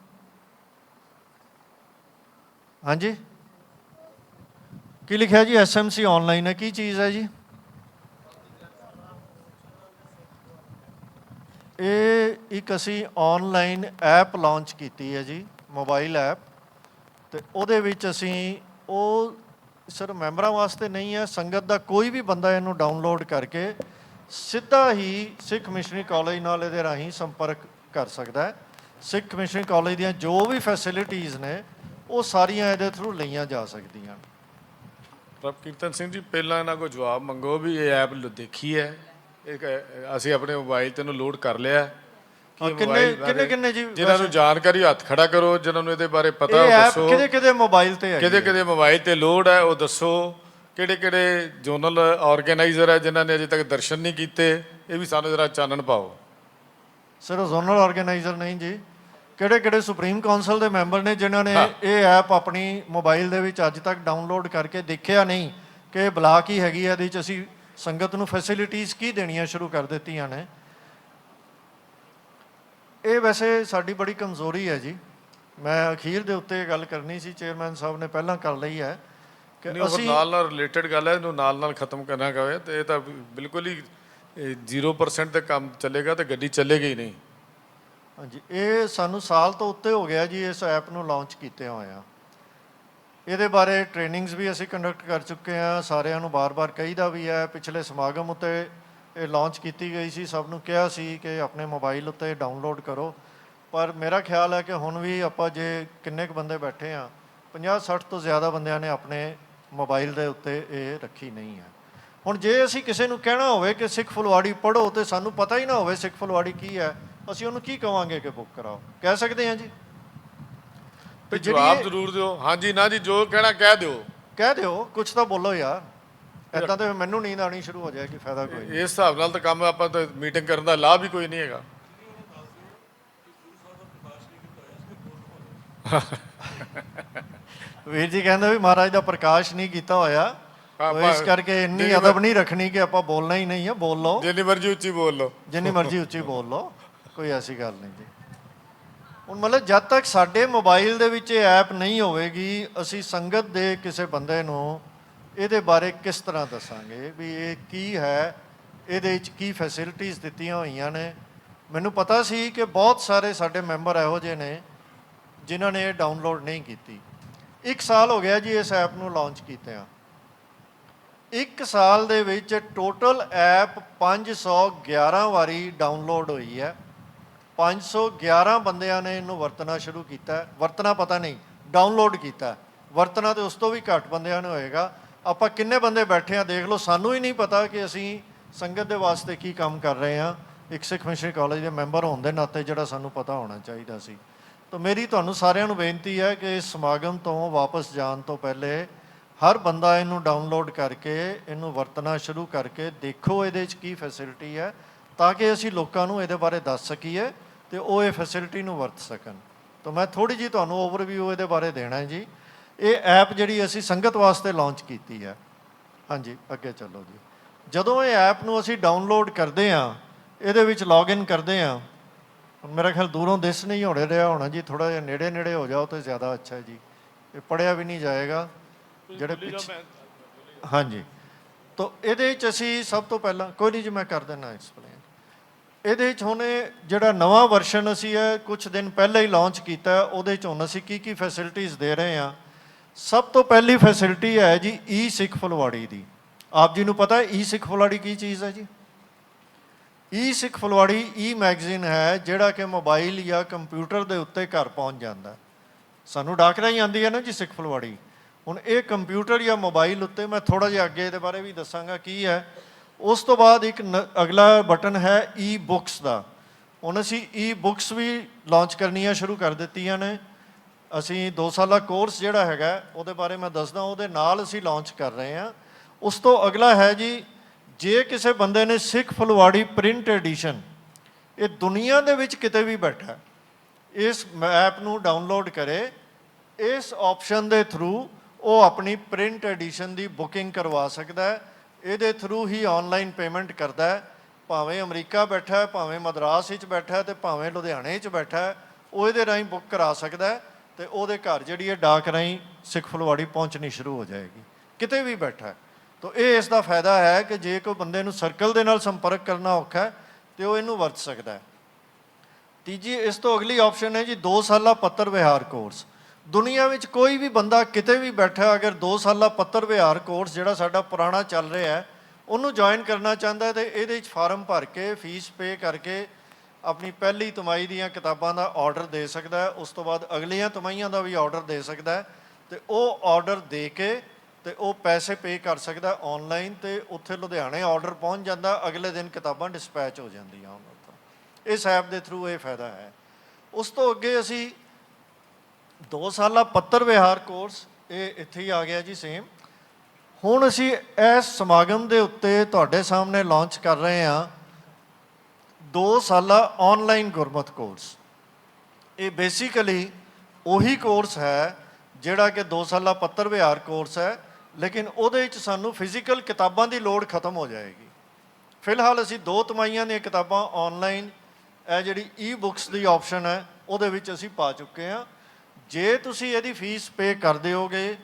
ਹਾਂਜੀ ਕੀ ਲਿਖਿਆ ਜੀ ਐਸਐਮਸੀ ਆਨਲਾਈਨ ਹੈ ਕੀ ਚੀਜ਼ ਹੈ ਜੀ ਇਹ ਇੱਕ ਅਸੀਂ ਆਨਲਾਈਨ ਐਪ ਲਾਂਚ ਕੀਤੀ ਹੈ ਜੀ ਮੋਬਾਈਲ ਐਪ ਤੇ ਉਹਦੇ ਵਿੱਚ ਅਸੀਂ ਉਹ ਸਿਰਫ ਮੈਂਬਰਾਂ ਵਾਸਤੇ ਨਹੀਂ ਹੈ ਸੰਗਤ ਦਾ ਕੋਈ ਵੀ ਬੰਦਾ ਇਹਨੂੰ ਡਾਊਨਲੋਡ ਕਰਕੇ ਸਿੱਧਾ ਹੀ ਸਿੱਖ ਮਿਸ਼ਨਰੀ ਕਾਲਜ ਨਾਲ ਇਹਦੇ ਰਾਹੀਂ ਸੰਪਰਕ ਕਰ ਸਕਦਾ ਹੈ ਸਿੱਖ ਮਿਸ਼ਨਰੀ ਕਾਲਜ ਦੀਆਂ ਜੋ ਵੀ ਫੈਸਿਲਿਟੀਜ਼ ਨੇ ਉਹ ਸਾਰੀਆਂ ਇਹਦੇ ਥਰੂ ਲਈਆਂ ਜਾ ਸਕਦੀਆਂ ਪ੍ਰਭ ਕੀਰਤਨ ਸਿੰਘ ਜੀ ਪਹਿਲਾਂ ਇਹਨਾਂ ਕੋਲ ਜਵਾਬ ਮੰਗੋ ਵੀ ਇਹ ਐਪ ਦੇਖੀ ਹੈ ਇੱਕ ਅਸੀਂ ਆਪਣੇ ਮੋਬਾਈਲ ਤੇ ਇਹਨੂੰ ਲੋਡ ਕਰ ਲਿਆ ਕਿੰਨੇ ਜੀ ਜਿਹਨਾਂ ਨੂੰ ਜਾਣਕਾਰੀ ਹੱਥ ਖੜਾ ਕਰੋ ਜਿਹਨਾਂ ਨੂੰ ਇਹਦੇ ਬਾਰੇ ਪਤਾ ਇਹ ਐਪ ਦੱਸੋ ਕਿਹਦੇ ਮੋਬਾਈਲ ਤੇ ਹੈ ਕਿਹਦੇ ਮੋਬਾਈਲ ਤੇ ਲੋਡ ਹੈ ਉਹ ਦੱਸੋ ਕਿਹੜੇ ਜ਼ੋਨਲ ਆਰਗੇਨਾਈਜ਼ਰ ਹੈ ਜਿਨ੍ਹਾਂ ਨੇ ਅਜੇ ਤੱਕ ਦਰਸ਼ਨ ਨਹੀਂ ਕੀਤੇ ਇਹ ਵੀ ਸਾਨੂੰ ਜ਼ਰਾ ਚਾਨਣ ਪਾਓ ਸਿਰਫ ਜ਼ੋਨਲ ਆਰਗੇਨਾਈਜ਼ਰ ਨਹੀਂ ਜੀ ਕਿਹੜੇ ਸੁਪਰੀਮ ਕਾਉਂਸਲ ਦੇ ਮੈਂਬਰ ਨੇ ਜਿਨ੍ਹਾਂ ਨੇ ਇਹ ਐਪ ਆਪਣੀ ਮੋਬਾਈਲ ਦੇ ਵਿੱਚ ਅੱਜ ਤੱਕ ਡਾਊਨਲੋਡ ਕਰਕੇ ਦੇਖਿਆ ਨਹੀਂ ਕਿ ਇਹ ਬਲਾਕ ਹੀ ਹੈਗੀ ਹੈ ਇਹਦੇ ਵਿੱਚ ਅਸੀਂ ਸੰਗਤ ਨੂੰ ਫੈਸਿਲਿਟੀਜ਼ ਕੀ ਦੇਣੀਆਂ ਸ਼ੁਰੂ ਕਰ ਦਿੱਤੀਆਂ ਨੇ ਇਹ ਵੈਸੇ ਸਾਡੀ ਬੜੀ ਕਮਜ਼ੋਰੀ ਹੈ ਜੀ ਮੈਂ ਅਖੀਰ ਦੇ ਉੱਤੇ ਗੱਲ ਕਰਨੀ ਸੀ ਚੇਅਰਮੈਨ ਸਾਹਿਬ ਨੇ ਪਹਿਲਾਂ ਕਰ ਲਈ ਹੈ ਕਿ ਅਸੀਂ ਨਾਲ ਰਿਲੇਟਡ ਗੱਲ ਹੈ ਇਹਨੂੰ ਨਾਲ ਖਤਮ ਕਰਨਾ ਕਹੇ ਤੇ ਇਹ ਤਾਂ ਬਿਲਕੁਲ ਹੀ 0% ਤੇ ਕੰਮ ਚੱਲੇਗਾ ਤੇ ਗੱਡੀ ਚੱਲੇਗੀ ਹੀ ਨਹੀਂ ਹਾਂਜੀ ਇਹ ਸਾਨੂੰ ਸਾਲ ਤੋਂ ਉੱਤੇ ਹੋ ਗਿਆ ਜੀ ਇਸ ਐਪ ਨੂੰ ਲਾਂਚ ਕੀਤੇ ਹੋਇਆ ਇਹਦੇ ਬਾਰੇ ਟ੍ਰੇਨਿੰਗਸ ਵੀ ਅਸੀਂ ਕੰਡਕਟ ਕਰ ਚੁੱਕੇ ਹਾਂ ਸਾਰਿਆਂ ਨੂੰ ਬਾਰ-ਬਾਰ ਕਹੀਦਾ ਵੀ ਹੈ ਪਿਛਲੇ ਸਮਾਗਮ ਉੱਤੇ ਇਹ ਲਾਂਚ ਕੀਤੀ ਗਈ ਸੀ ਸਭ ਨੂੰ ਕਿਹਾ ਸੀ ਕਿ ਆਪਣੇ ਮੋਬਾਈਲ ਉੱਤੇ ਡਾਊਨਲੋਡ ਕਰੋ ਪਰ ਮੇਰਾ ਖਿਆਲ ਹੈ ਕਿ ਹੁਣ ਵੀ ਆਪਾਂ ਜੇ ਕਿੰਨੇ ਕੁ ਬੰਦੇ ਬੈਠੇ ਆ 50-60 ਤੋਂ ਜ਼ਿਆਦਾ ਬੰਦਿਆਂ ਨੇ ਆਪਣੇ ਮੋਬਾਈਲ ਦੇ ਉੱਤੇ ਇਹ ਰੱਖੀ ਨਹੀਂ ਹੈ ਹੁਣ ਜੇ ਅਸੀਂ ਕਿਸੇ ਨੂੰ ਕਹਿਣਾ ਹੋਵੇ ਕਿ ਸਿੱਖ ਫੁਲਵਾੜੀ ਪੜ੍ਹੋ ਤੇ ਸਾਨੂੰ ਪਤਾ ਹੀ ਨਾ ਹੋਵੇ ਸਿੱਖ ਫੁਲਵਾੜੀ ਕੀ ਹੈ ਅਸੀਂ ਉਹਨੂੰ ਕੀ ਕਵਾਂਗੇ ਕਿ ਬੁੱਕ ਕਰਾਓ ਕਹਿ ਸਕਦੇ ਹਾਂ ਜੀ ਤੇ ਜਵਾਬ ਜ਼ਰੂਰ ਦਿਓ ਹਾਂਜੀ ਨਾ ਜੀ ਜੋ ਕਹਿਣਾ ਕਹਿ ਦਿਓ ਕੁਛ ਤਾਂ ਬੋਲੋ ਯਾਰ ਇੱਦਾਂ ਤੇ ਮੈਨੂੰ ਨੀਂਦ ਆਉਣੀ ਸ਼ੁਰੂ ਹੋ ਜਾਏਗੀ ਫਾਇਦਾ ਕੋਈ ਨਹੀਂ ਇਸ ਹਿਸਾਬ ਨਾਲ ਤਾਂ ਕੰਮ ਆਪਾਂ ਤਾਂ ਮੀਟਿੰਗ ਕਰਨ ਦਾ ਲਾਭ ਹੀ ਕੋਈ ਨਹੀਂ ਹੈਗਾ ਵੀਰ ਜੀ ਕਹਿੰਦੇ ਵੀ ਮਹਾਰਾਜ ਦਾ ਪ੍ਰਕਾਸ਼ ਨਹੀਂ ਕੀਤਾ ਹੋਇਆ ਇਸ ਕਰਕੇ ਇੰਨੀ ਅਦਬ ਨਹੀਂ ਰੱਖਣੀ ਕਿ ਆਪਾਂ ਬੋਲਣਾ ਹੀ ਨਹੀਂ ਹੈ ਬੋਲ ਲਓ ਜਿੰਨੀ ਮਰਜ਼ੀ ਉੱਚੀ ਬੋਲ ਲਓ ਕੋਈ ਐਸੀ ਗੱਲ ਨਹੀਂ ਜੀ ਹੁਣ ਮਤਲਬ ਜਦ ਤੱਕ ਸਾਡੇ ਮੋਬਾਈਲ ਦੇ ਵਿੱਚ ਇਹ ਐਪ ਨਹੀਂ ਹੋਵੇਗੀ ਅਸੀਂ ਸੰਗਤ ਦੇ ਕਿਸੇ ਬੰਦੇ ਨੂੰ ਇਹਦੇ ਬਾਰੇ ਕਿਸ ਤਰ੍ਹਾਂ ਦੱਸਾਂਗੇ ਵੀ ਇਹ ਕੀ ਹੈ ਇਹਦੇ ਵਿੱਚ ਕੀ ਫੈਸਿਲਿਟੀਜ਼ ਦਿੱਤੀਆਂ ਹੋਈਆਂ ਨੇ ਮੈਨੂੰ ਪਤਾ ਸੀ ਕਿ ਬਹੁਤ ਸਾਰੇ ਸਾਡੇ ਮੈਂਬਰ ਇਹੋ ਜਿਹੇ ਨੇ ਜਿਨ੍ਹਾਂ ਨੇ ਇਹ ਡਾਊਨਲੋਡ ਨਹੀਂ ਕੀਤੀ 1 ਸਾਲ ਹੋ ਗਿਆ ਜੀ ਇਸ ਐਪ ਨੂੰ ਲਾਂਚ ਕੀਤਿਆਂ 1 ਸਾਲ ਦੇ ਵਿੱਚ ਟੋਟਲ ਐਪ 511 ਵਾਰੀ ਡਾਊਨਲੋਡ ਹੋਈ ਹੈ 511 ਬੰਦਿਆਂ ਨੇ ਇਹਨੂੰ ਵਰਤਣਾ ਸ਼ੁਰੂ ਕੀਤਾ ਵਰਤਣਾ ਪਤਾ ਨਹੀਂ ਡਾਊਨਲੋਡ ਕੀਤਾ ਵਰਤਣਾ ਤੇ ਉਸ ਤੋਂ ਵੀ ਘੱਟ ਬੰਦਿਆਂ ਨੂੰ ਹੋਏਗਾ ਆਪਾਂ ਕਿੰਨੇ ਬੰਦੇ ਬੈਠੇ ਆ ਦੇਖ ਲਓ ਸਾਨੂੰ ਹੀ ਨਹੀਂ ਪਤਾ ਕਿ ਅਸੀਂ ਸੰਗਤ ਦੇ ਵਾਸਤੇ ਕੀ ਕੰਮ ਕਰ ਰਹੇ ਹਾਂ ਇੱਕ ਸਿੱਖ ਮਿਸ਼ਨਰੀ ਕਾਲਜ ਦੇ ਮੈਂਬਰ ਹੋਣ ਦੇ ਨਾਤੇ ਜਿਹੜਾ ਸਾਨੂੰ ਪਤਾ ਹੋਣਾ ਚਾਹੀਦਾ ਸੀ ਤਾਂ ਮੇਰੀ ਤੁਹਾਨੂੰ ਸਾਰਿਆਂ ਨੂੰ ਬੇਨਤੀ ਹੈ ਕਿ ਇਸ ਸਮਾਗਮ ਤੋਂ ਵਾਪਸ ਜਾਣ ਤੋਂ ਪਹਿਲੇ ਹਰ ਬੰਦਾ ਇਹਨੂੰ ਡਾਊਨਲੋਡ ਕਰਕੇ ਇਹਨੂੰ ਵਰਤਣਾ ਸ਼ੁਰੂ ਕਰਕੇ ਦੇਖੋ ਇਹਦੇ 'ਚ ਕੀ ਫੈਸਿਲਿਟੀ ਹੈ ਤਾਂ ਕਿ ਅਸੀਂ ਲੋਕਾਂ ਨੂੰ ਇਹਦੇ ਬਾਰੇ ਦੱਸ ਸਕੀਏ ਤੇ ਉਹ ਇਹ ਫੈਸਿਲਿਟੀ ਨੂੰ ਵਰਤ ਸਕਣ ਤਾਂ ਮੈਂ ਥੋੜ੍ਹੀ ਜਿਹੀ ਤੁਹਾਨੂੰ ਓਵਰਵਿਊ ਇਹਦੇ ਬਾਰੇ ਦੇਣਾ ਹੈ ਜੀ ਇਹ ਐਪ ਜਿਹੜੀ ਅਸੀਂ ਸੰਗਤ ਵਾਸਤੇ ਲਾਂਚ ਕੀਤੀ ਹੈ ਹਾਂਜੀ ਅੱਗੇ ਚੱਲੋ ਜੀ ਜਦੋਂ ਇਹ ਐਪ ਨੂੰ ਅਸੀਂ ਡਾਊਨਲੋਡ ਕਰਦੇ ਹਾਂ ਇਹਦੇ ਵਿੱਚ ਲੌਗਇਨ ਕਰਦੇ ਹਾਂ ਮੇਰਾ ਖਿਆਲ ਦੂਰੋਂ ਦਿਸ ਨਹੀਂ ਹੋ ਰਿਹਾ ਹੋਣਾ ਜੀ ਥੋੜ੍ਹਾ ਜਿਹਾ ਨੇੜੇ ਹੋ ਜਾਓ ਤਾਂ ਜ਼ਿਆਦਾ ਅੱਛਾ ਹੈ ਜੀ ਇਹ ਪੜ੍ਹਿਆ ਵੀ ਨਹੀਂ ਜਾਏਗਾ ਜਿਹੜੇ ਪਿੱਛੇ ਹਾਂਜੀ ਤੋ ਇਹਦੇ 'ਚ ਅਸੀਂ ਸਭ ਤੋਂ ਪਹਿਲਾਂ, ਕੋਈ ਨਹੀਂ ਜੀ ਮੈਂ ਕਰ ਦਿੰਦਾ ਐਕਸਪਲੇਨ। ਇਹਦੇ 'ਚ ਹੁਣ ਜਿਹੜਾ ਨਵਾਂ ਵਰਸ਼ਨ ਅਸੀਂ ਹੈ ਕੁਝ ਦਿਨ ਪਹਿਲਾਂ ਹੀ ਲਾਂਚ ਕੀਤਾ, ਉਹਦੇ 'ਚ ਹੁਣ ਅਸੀਂ ਕੀ ਫੈਸਿਲਿਟੀਜ਼ ਦੇ ਰਹੇ ਹਾਂ। ਸਭ ਤੋਂ ਪਹਿਲੀ ਫੈਸਿਲਿਟੀ ਹੈ ਜੀ ਈ ਸਿੱਖ ਫੁਲਵਾੜੀ ਦੀ। ਆਪ ਜੀ ਨੂੰ ਪਤਾ ਹੈ ਈ ਸਿੱਖ ਫੁਲਵਾੜੀ ਕੀ ਚੀਜ਼ ਹੈ ਜੀ? ਈ ਸਿੱਖ ਫੁਲਵਾੜੀ ਈ ਮੈਗਜ਼ੀਨ ਹੈ ਜਿਹੜਾ ਕਿ ਮੋਬਾਈਲ ਜਾਂ ਕੰਪਿਊਟਰ ਦੇ ਉੱਤੇ ਘਰ ਪਹੁੰਚ ਜਾਂਦਾ। ਸਾਨੂੰ ਡਾਕ ਰਾਹੀਂ ਆਉਂਦੀ ਹੈ ਨਾ ਜੀ ਸਿੱਖ ਫੁਲਵਾੜੀ। ਹੁਣ ਇਹ ਕੰਪਿਊਟਰ ਜਾਂ ਮੋਬਾਈਲ ਉੱਤੇ, ਮੈਂ ਥੋੜ੍ਹਾ ਜਿਹਾ ਅੱਗੇ ਇਹਦੇ ਬਾਰੇ ਵੀ ਦੱਸਾਂਗਾ ਕੀ ਹੈ। ਉਸ ਤੋਂ ਬਾਅਦ ਇੱਕ ਅਗਲਾ ਬਟਨ ਹੈ ਈ ਬੁੱਕਸ ਦਾ। ਹੁਣ ਅਸੀਂ ਈ ਬੁੱਕਸ ਵੀ ਲਾਂਚ ਕਰਨੀਆਂ ਸ਼ੁਰੂ ਕਰ ਦਿੱਤੀਆਂ ਨੇ। ਅਸੀਂ 2 ਸਾਲਾ ਕੋਰਸ ਜਿਹੜਾ ਹੈਗਾ ਉਹਦੇ ਬਾਰੇ ਮੈਂ ਦੱਸਦਾ, ਉਹਦੇ ਨਾਲ ਅਸੀਂ ਲਾਂਚ ਕਰ ਰਹੇ ਹਾਂ। ਉਸ ਤੋਂ ਅਗਲਾ ਹੈ ਜੀ, ਜੇ ਕਿਸੇ ਬੰਦੇ ਨੇ ਸਿੱਖ ਫੁਲਵਾੜੀ ਪ੍ਰਿੰਟ ਐਡੀਸ਼ਨ, ਇਹ ਦੁਨੀਆ ਦੇ ਵਿੱਚ ਕਿਤੇ ਵੀ ਬੈਠਾ, ਇਸ ਐਪ ਨੂੰ ਡਾਊਨਲੋਡ ਕਰੇ, ਇਸ ਆਪਸ਼ਨ ਦੇ ਥਰੂ ਉਹ ਆਪਣੀ ਪ੍ਰਿੰਟ ਐਡੀਸ਼ਨ ਦੀ ਬੁਕਿੰਗ ਕਰਵਾ ਸਕਦਾ ਹੈ। ਇਹਦੇ ਥਰੂ ਹੀ ਆਨਲਾਈਨ ਪੇਮੈਂਟ ਕਰਦਾ ਹੈ। ਭਾਵੇਂ ਅਮਰੀਕਾ ਬੈਠਾ ਹੈ, ਭਾਵੇਂ ਮਦਰਾਸ ਵਿੱਚ ਬੈਠਾ ਹੈ, ਅਤੇ ਭਾਵੇਂ ਲੁਧਿਆਣੇ 'ਚ ਬੈਠਾ ਹੈ, ਉਹ ਇਹਦੇ ਰਾਹੀਂ ਬੁੱਕ ਕਰਾ ਸਕਦਾ ਹੈ ਅਤੇ ਉਹਦੇ ਘਰ ਜਿਹੜੀ ਹੈ ਡਾਕ ਰਾਹੀਂ ਸਿੱਖ ਫੁਲਵਾੜੀ ਪਹੁੰਚਣੀ ਸ਼ੁਰੂ ਹੋ ਜਾਏਗੀ, ਕਿਤੇ ਵੀ ਬੈਠਾ ਹੈ। ਤਾਂ ਇਹ ਇਸ ਦਾ ਫਾਇਦਾ ਹੈ ਕਿ ਜੇ ਕੋਈ ਬੰਦੇ ਨੂੰ ਸਰਕਲ ਦੇ ਨਾਲ ਸੰਪਰਕ ਕਰਨਾ ਔਖਾ ਹੈ ਤਾਂ ਉਹ ਇਹਨੂੰ ਵਰਤ ਸਕਦਾ ਹੈ। ਤੀਜੀ ਇਸ ਤੋਂ ਅਗਲੀ ਆਪਸ਼ਨ ਹੈ ਜੀ 2 ਸਾਲਾ ਪੱਤਰ ਵਿਹਾਰ ਕੋਰਸ। ਦੁਨੀਆ ਵਿੱਚ ਕੋਈ ਵੀ ਬੰਦਾ ਕਿਤੇ ਵੀ ਬੈਠਾ, ਅਗਰ 2 ਸਾਲਾ ਪੱਤਰ ਵਿਹਾਰ ਕੋਰਸ ਜਿਹੜਾ ਸਾਡਾ ਪੁਰਾਣਾ ਚੱਲ ਰਿਹਾ ਹੈ ਉਹਨੂੰ ਜੁਆਇਨ ਕਰਨਾ ਚਾਹੁੰਦਾ ਤਾਂ ਇਹਦੇ ਵਿੱਚ ਫਾਰਮ ਭਰ ਕੇ ਫੀਸ ਪੇ ਕਰਕੇ ਆਪਣੀ ਪਹਿਲੀ ਤਿਮਾਹੀ ਦੀਆਂ ਕਿਤਾਬਾਂ ਦਾ ਆਰਡਰ ਦੇ ਸਕਦਾ ਹੈ। ਉਸ ਤੋਂ ਬਾਅਦ ਅਗਲੀਆਂ ਤਿਮਾਹੀਆਂ ਦਾ ਵੀ ਆਰਡਰ ਦੇ ਸਕਦਾ ਹੈ ਅਤੇ ਉਹ ਆਰਡਰ ਦੇ ਕੇ ਅਤੇ ਉਹ ਪੈਸੇ ਪੇ ਕਰ ਸਕਦਾ ਔਨਲਾਈਨ, ਅਤੇ ਉੱਥੇ ਲੁਧਿਆਣੇ ਆਰਡਰ ਪਹੁੰਚ ਜਾਂਦਾ, ਅਗਲੇ ਦਿਨ ਕਿਤਾਬਾਂ ਡਿਸਪੈਚ ਹੋ ਜਾਂਦੀਆਂ ਉਹਨਾਂ ਤੋਂ। ਇਸ ਐਪ ਦੇ ਥਰੂ ਇਹ ਫਾਇਦਾ ਹੈ। ਉਸ ਤੋਂ ਅੱਗੇ ਅਸੀਂ 2 ਸਾਲਾ ਪੱਤਰ ਵਿਹਾਰ ਕੋਰਸ, ਇਹ ਇੱਥੇ ਹੀ ਆ ਗਿਆ ਜੀ ਸੇਮ। ਹੁਣ ਅਸੀਂ ਇਸ ਸਮਾਗਮ ਦੇ ਉੱਤੇ ਤੁਹਾਡੇ ਸਾਹਮਣੇ ਲਾਂਚ ਕਰ ਰਹੇ ਹਾਂ 2 ਸਾਲਾ ਆਨਲਾਈਨ ਗੁਰਮਤਿ ਕੋਰਸ। ਇਹ ਬੇਸਿਕਲੀ ਉਹੀ ਕੋਰਸ ਹੈ ਜਿਹੜਾ ਕਿ 2 ਸਾਲਾ ਪੱਤਰ ਵਿਹਾਰ ਕੋਰਸ ਹੈ, ਲੇਕਿਨ ਉਹਦੇ ਵਿੱਚ ਸਾਨੂੰ ਫਿਜ਼ੀਕਲ ਕਿਤਾਬਾਂ ਦੀ ਲੋੜ ਖਤਮ ਹੋ ਜਾਏਗੀ। ਫਿਲਹਾਲ ਅਸੀਂ 2 ਤਿਮਾਹੀਆਂ ਦੀਆਂ ਕਿਤਾਬਾਂ ਆਨਲਾਈਨ, ਇਹ ਜਿਹੜੀ ਈ ਬੁੱਕਸ ਦੀ ਆਪਸ਼ਨ ਹੈ ਉਹਦੇ ਵਿੱਚ ਅਸੀਂ ਪਾ ਚੁੱਕੇ ਹਾਂ। ਜੇ ਤੁਸੀਂ ਇਹਦੀ ਫੀਸ ਪੇ ਕਰ ਦਿਓਗੇ,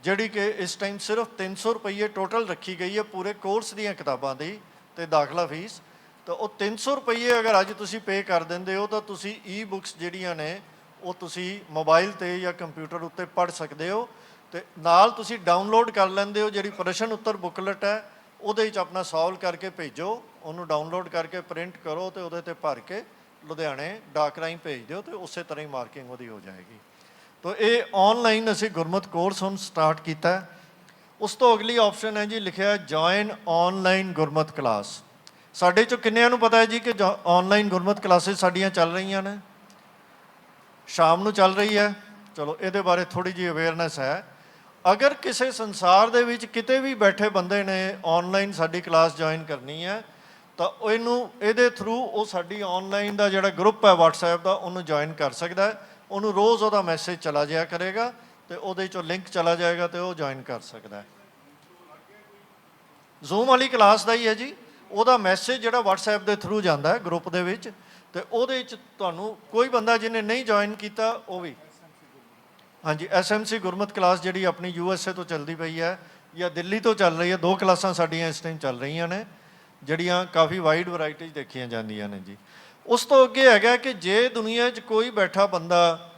ਜਿਹੜੀ ਕਿ ਇਸ ਟਾਈਮ ਸਿਰਫ 300 ਰੁਪਏ ਟੋਟਲ ਰੱਖੀ ਗਈ ਹੈ ਪੂਰੇ ਕੋਰਸ ਦੀਆਂ ਕਿਤਾਬਾਂ ਦੀ ਅਤੇ ਦਾਖਲਾ ਫੀਸ, ਤਾਂ ਉਹ 300 ਰੁਪਏ ਅਗਰ ਅੱਜ ਤੁਸੀਂ ਪੇ ਕਰ ਦਿੰਦੇ ਹੋ ਤਾਂ ਤੁਸੀਂ ਈ ਬੁੱਕਸ ਜਿਹੜੀਆਂ ਨੇ ਉਹ ਤੁਸੀਂ ਮੋਬਾਈਲ 'ਤੇ ਜਾਂ ਕੰਪਿਊਟਰ ਉੱਤੇ ਪੜ੍ਹ ਸਕਦੇ ਹੋ, ਅਤੇ ਨਾਲ ਤੁਸੀਂ ਡਾਊਨਲੋਡ ਕਰ ਲੈਂਦੇ ਹੋ। ਜਿਹੜੀ ਪ੍ਰਸ਼ਨ ਉੱਤਰ ਬੁੱਕਲੈਟ ਹੈ ਉਹਦੇ ਵਿੱਚ ਆਪਣਾ ਸੋਲਵ ਕਰਕੇ ਭੇਜੋ, ਉਹਨੂੰ ਡਾਊਨਲੋਡ ਕਰਕੇ ਪ੍ਰਿੰਟ ਕਰੋ ਅਤੇ ਉਹਦੇ 'ਤੇ ਭਰ ਕੇ ਲੁਧਿਆਣੇ ਡਾਕ ਰਾਹੀਂ ਭੇਜ ਦਿਓ ਅਤੇ ਉਸੇ ਤਰ੍ਹਾਂ ਹੀ ਮਾਰਕਿੰਗ ਉਹਦੀ ਹੋ ਜਾਏਗੀ। ਤਾਂ ਇਹ ਆਨਲਾਈਨ ਅਸੀਂ ਗੁਰਮਤਿ ਕੋਰਸ ਹੁਣ ਸਟਾਰਟ ਕੀਤਾ। ਉਸ ਤੋਂ ਅਗਲੀ ਆਪਸ਼ਨ ਹੈ ਜੀ ਲਿਖਿਆ ਜੁਆਇਨ ਆਨਲਾਈਨ ਗੁਰਮਤਿ ਕਲਾਸ। ਸਾਡੇ 'ਚੋਂ ਕਿੰਨਿਆਂ ਨੂੰ ਪਤਾ ਹੈ ਜੀ ਕਿ ਆਨਲਾਈਨ ਗੁਰਮਤਿ ਕਲਾਸਿਸ ਸਾਡੀਆਂ ਚੱਲ ਰਹੀਆਂ ਨੇ, ਸ਼ਾਮ ਨੂੰ ਚੱਲ ਰਹੀ ਹੈ। ਚਲੋ ਇਹਦੇ ਬਾਰੇ ਥੋੜ੍ਹੀ ਜਿਹੀ ਅਵੇਅਰਨੈਸ ਹੈ। ਅਗਰ ਕਿਸੇ ਸੰਸਾਰ ਦੇ ਵਿੱਚ ਕਿਤੇ ਵੀ ਬੈਠੇ ਬੰਦੇ ਨੇ ਆਨਲਾਈਨ ਸਾਡੀ ਕਲਾਸ ਜੁਆਇਨ ਕਰਨੀ ਹੈ ਤਾਂ ਇਹਦੇ ਥਰੂ ਉਹ ਸਾਡੀ ਆਨਲਾਈਨ ਦਾ ਜਿਹੜਾ ਗਰੁੱਪ ਹੈ WhatsApp ਦਾ ਉਹਨੂੰ ਜੁਆਇਨ ਕਰ ਸਕਦਾ ਹੈ। ਉਹਨੂੰ ਰੋਜ਼ ਉਹਦਾ ਮੈਸੇਜ ਚਲਾ ਜਾਇਆ ਕਰੇਗਾ ਅਤੇ ਉਹਦੇ 'ਚੋਂ ਲਿੰਕ ਚਲਾ ਜਾਏਗਾ ਅਤੇ ਉਹ ਜੁਆਇਨ ਕਰ ਸਕਦਾ ਹੈ। ਜ਼ੂਮ ਵਾਲੀ ਕਲਾਸ ਦਾ ਹੀ ਹੈ ਜੀ, ਉਹਦਾ ਮੈਸੇਜ ਜਿਹੜਾ WhatsApp ਦੇ ਥਰੂ ਜਾਂਦਾ ਹੈ ਗਰੁੱਪ ਦੇ ਵਿੱਚ, ਅਤੇ ਉਹਦੇ 'ਚ ਤੁਹਾਨੂੰ ਕੋਈ ਬੰਦਾ ਜਿਹਨੇ ਨਹੀਂ ਜੁਆਇਨ ਕੀਤਾ ਉਹ ਵੀ, ਹਾਂਜੀ SMC ਗੁਰਮਤਿ ਕਲਾਸ ਜਿਹੜੀ ਆਪਣੀ USA ਤੋਂ ਚੱਲਦੀ ਪਈ ਹੈ ਜਾਂ ਦਿੱਲੀ ਤੋਂ ਚੱਲ ਰਹੀ ਹੈ। 2 ਕਲਾਸਾਂ ਸਾਡੀਆਂ ਇਸ ਟਾਈਮ ਚੱਲ ਰਹੀਆਂ ਨੇ ਜਿਹੜੀਆਂ ਕਾਫੀ ਵਾਈਡ ਵਰਾਇਟੀ 'ਚ ਦੇਖੀਆਂ ਜਾਂਦੀਆਂ ਨੇ ਜੀ। ਉਸ ਤੋਂ ਅੱਗੇ ਹੈਗਾ ਕਿ ਜੇ ਦੁਨੀਆ 'ਚ ਕੋਈ ਬੈਠਾ ਬੰਦਾ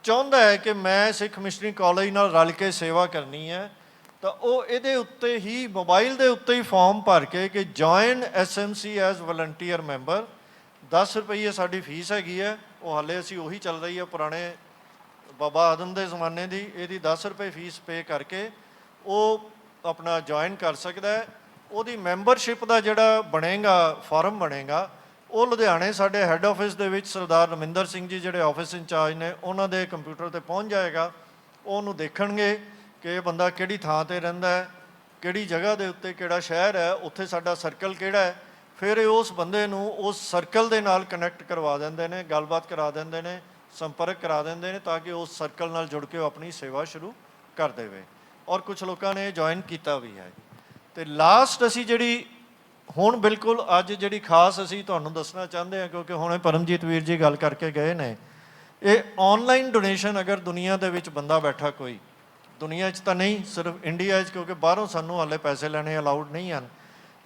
ਚਾਹੁੰਦਾ ਹੈ ਕਿ ਮੈਂ ਸਿੱਖ ਮਿਸ਼ਨਰੀ ਕਾਲਜ ਨਾਲ ਰਲ ਕੇ ਸੇਵਾ ਕਰਨੀ ਹੈ ਤਾਂ ਉਹ ਇਹਦੇ ਉੱਤੇ ਹੀ ਮੋਬਾਈਲ ਦੇ ਉੱਤੇ ਹੀ ਫਾਰਮ ਭਰ ਕੇ ਕਿ join SMC as volunteer member, 10 ਰੁਪਏ ਸਾਡੀ ਫੀਸ ਹੈਗੀ ਹੈ। ਉਹ ਹਾਲੇ ਅਸੀਂ ਉਹੀ ਚੱਲ ਰਹੀ ਹੈ ਪੁਰਾਣੇ ਬਾਬਾ ਆਦਮ ਦੇ ਜ਼ਮਾਨੇ ਦੀ। ਇਹਦੀ 10 ਰੁਪਏ ਫੀਸ ਪੇ ਕਰਕੇ ਉਹ ਆਪਣਾ ਜੁਆਇਨ ਕਰ ਸਕਦਾ ਹੈ। ਉਹਦੀ ਮੈਂਬਰਸ਼ਿਪ ਦਾ ਜਿਹੜਾ ਬਣੇਗਾ ਫਾਰਮ ਬਣੇਗਾ ਉਹ ਲੁਧਿਆਣੇ ਸਾਡੇ ਹੈੱਡ ਆਫਿਸ ਦੇ ਵਿੱਚ ਸਰਦਾਰ ਰਮਿੰਦਰ ਸਿੰਘ ਜੀ ਜਿਹੜੇ ਆਫਿਸ ਇੰਚਾਰਜ ਨੇ ਉਹਨਾਂ ਦੇ ਕੰਪਿਊਟਰ 'ਤੇ ਪਹੁੰਚ ਜਾਏਗਾ। ਉਹਨੂੰ ਦੇਖਣਗੇ ਕਿ ਇਹ ਬੰਦਾ ਕਿਹੜੀ ਥਾਂ 'ਤੇ ਰਹਿੰਦਾ ਹੈ, ਕਿਹੜੀ ਜਗ੍ਹਾ ਦੇ ਉੱਤੇ, ਕਿਹੜਾ ਸ਼ਹਿਰ ਹੈ, ਉੱਥੇ ਸਾਡਾ ਸਰਕਲ ਕਿਹੜਾ ਹੈ। ਫਿਰ ਇਹ ਉਸ ਬੰਦੇ ਨੂੰ ਉਸ ਸਰਕਲ ਦੇ ਨਾਲ ਕਨੈਕਟ ਕਰਵਾ ਦਿੰਦੇ ਨੇ, ਗੱਲਬਾਤ ਕਰਾ ਦਿੰਦੇ ਨੇ, ਸੰਪਰਕ ਕਰਾ ਦਿੰਦੇ ਨੇ ਤਾਂ ਕਿ ਉਸ ਸਰਕਲ ਨਾਲ ਜੁੜ ਕੇ ਉਹ ਆਪਣੀ ਸੇਵਾ ਸ਼ੁਰੂ ਕਰ ਦੇਵੇ। ਔਰ ਕੁਛ ਲੋਕਾਂ ਨੇ ਜੁਆਇਨ ਕੀਤਾ ਵੀ ਹੈ। ਅਤੇ ਲਾਸਟ ਅਸੀਂ ਜਿਹੜੀ ਹੁਣ ਬਿਲਕੁਲ ਅੱਜ ਜਿਹੜੀ ਖਾਸ ਅਸੀਂ ਤੁਹਾਨੂੰ ਦੱਸਣਾ ਚਾਹੁੰਦੇ ਹਾਂ, ਕਿਉਂਕਿ ਹੁਣੇ ਪਰਮਜੀਤ ਵੀਰ ਜੀ ਗੱਲ ਕਰਕੇ ਗਏ ਨੇ, ਇਹ ਆਨਲਾਈਨ ਡੋਨੇਸ਼ਨ। ਅਗਰ ਦੁਨੀਆ ਦੇ ਵਿੱਚ ਬੰਦਾ ਬੈਠਾ ਕੋਈ ਦੁਨੀਆ 'ਚ ਤਾਂ ਨਹੀਂ, ਸਿਰਫ ਇੰਡੀਆ 'ਚ, ਕਿਉਂਕਿ ਬਾਹਰੋਂ ਸਾਨੂੰ ਹਾਲੇ ਪੈਸੇ ਲੈਣੇ ਅਲਾਉਡ ਨਹੀਂ ਹਨ।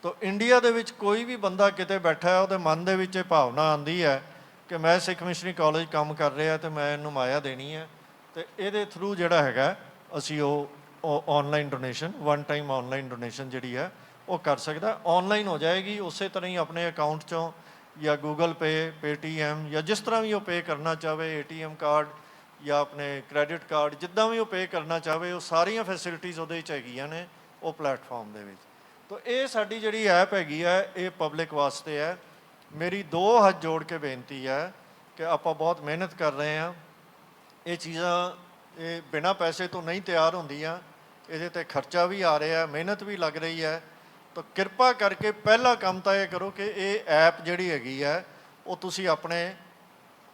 ਤਾਂ ਇੰਡੀਆ ਦੇ ਵਿੱਚ ਕੋਈ ਵੀ ਬੰਦਾ ਕਿਤੇ ਬੈਠਾ ਹੈ, ਉਹਦੇ ਮਨ ਦੇ ਵਿੱਚ ਇਹ ਭਾਵਨਾ ਆਉਂਦੀ ਹੈ ਕਿ ਮੈਂ ਸਿੱਖ ਮਿਸ਼ਨਰੀ ਕਾਲਜ ਕੰਮ ਕਰ ਰਿਹਾ ਅਤੇ ਮੈਂ ਇਹਨੂੰ ਮਾਇਆ ਦੇਣੀ ਹੈ, ਅਤੇ ਇਹਦੇ ਥਰੂ ਜਿਹੜਾ ਹੈਗਾ ਅਸੀਂ ਉਹ online donation, one time online donation ਜਿਹੜੀ ਹੈ ਉਹ ਕਰ ਸਕਦਾ। ਔਨਲਾਈਨ ਹੋ ਜਾਏਗੀ, ਉਸੇ ਤਰ੍ਹਾਂ ਹੀ ਆਪਣੇ ਅਕਾਊਂਟ 'ਚੋਂ ਜਾਂ ਗੂਗਲ ਪੇ, ਪੇਟੀਐਮ, ਜਾਂ ਜਿਸ ਤਰ੍ਹਾਂ ਵੀ ਉਹ ਪੇ ਕਰਨਾ ਚਾਹਵੇ, ATM ਕਾਰਡ ਜਾਂ ਆਪਣੇ ਕ੍ਰੈਡਿਟ ਕਾਰਡ, ਜਿੱਦਾਂ ਵੀ ਉਹ ਪੇ ਕਰਨਾ ਚਾਹਵੇ, ਉਹ ਸਾਰੀਆਂ ਫੈਸਿਲਿਟੀਜ਼ ਉਹਦੇ 'ਚ ਹੈਗੀਆਂ ਨੇ ਉਹ ਪਲੇਟਫਾਰਮ ਦੇ ਵਿੱਚ। ਤਾਂ ਇਹ ਸਾਡੀ ਜਿਹੜੀ ਐਪ ਹੈਗੀ ਹੈ ਇਹ ਪਬਲਿਕ ਵਾਸਤੇ ਹੈ। ਮੇਰੀ 2 ਹੱਥ ਜੋੜ ਕੇ ਬੇਨਤੀ ਹੈ ਕਿ ਆਪਾਂ ਬਹੁਤ ਮਿਹਨਤ ਕਰ ਰਹੇ ਹਾਂ, ਇਹ ਚੀਜ਼ਾਂ ਇਹ ਬਿਨਾਂ ਪੈਸੇ ਤੋਂ ਨਹੀਂ ਤਿਆਰ ਹੁੰਦੀਆਂ, ਇਹਦੇ 'ਤੇ ਖਰਚਾ ਵੀ ਆ ਰਿਹਾ, ਮਿਹਨਤ ਵੀ ਲੱਗ ਰਹੀ ਹੈ। ਤਾਂ ਕਿਰਪਾ ਕਰਕੇ ਪਹਿਲਾ ਕੰਮ ਤਾਂ ਇਹ ਕਰੋ ਕਿ ਇਹ ਐਪ ਜਿਹੜੀ ਹੈਗੀ ਹੈ ਉਹ ਤੁਸੀਂ ਆਪਣੇ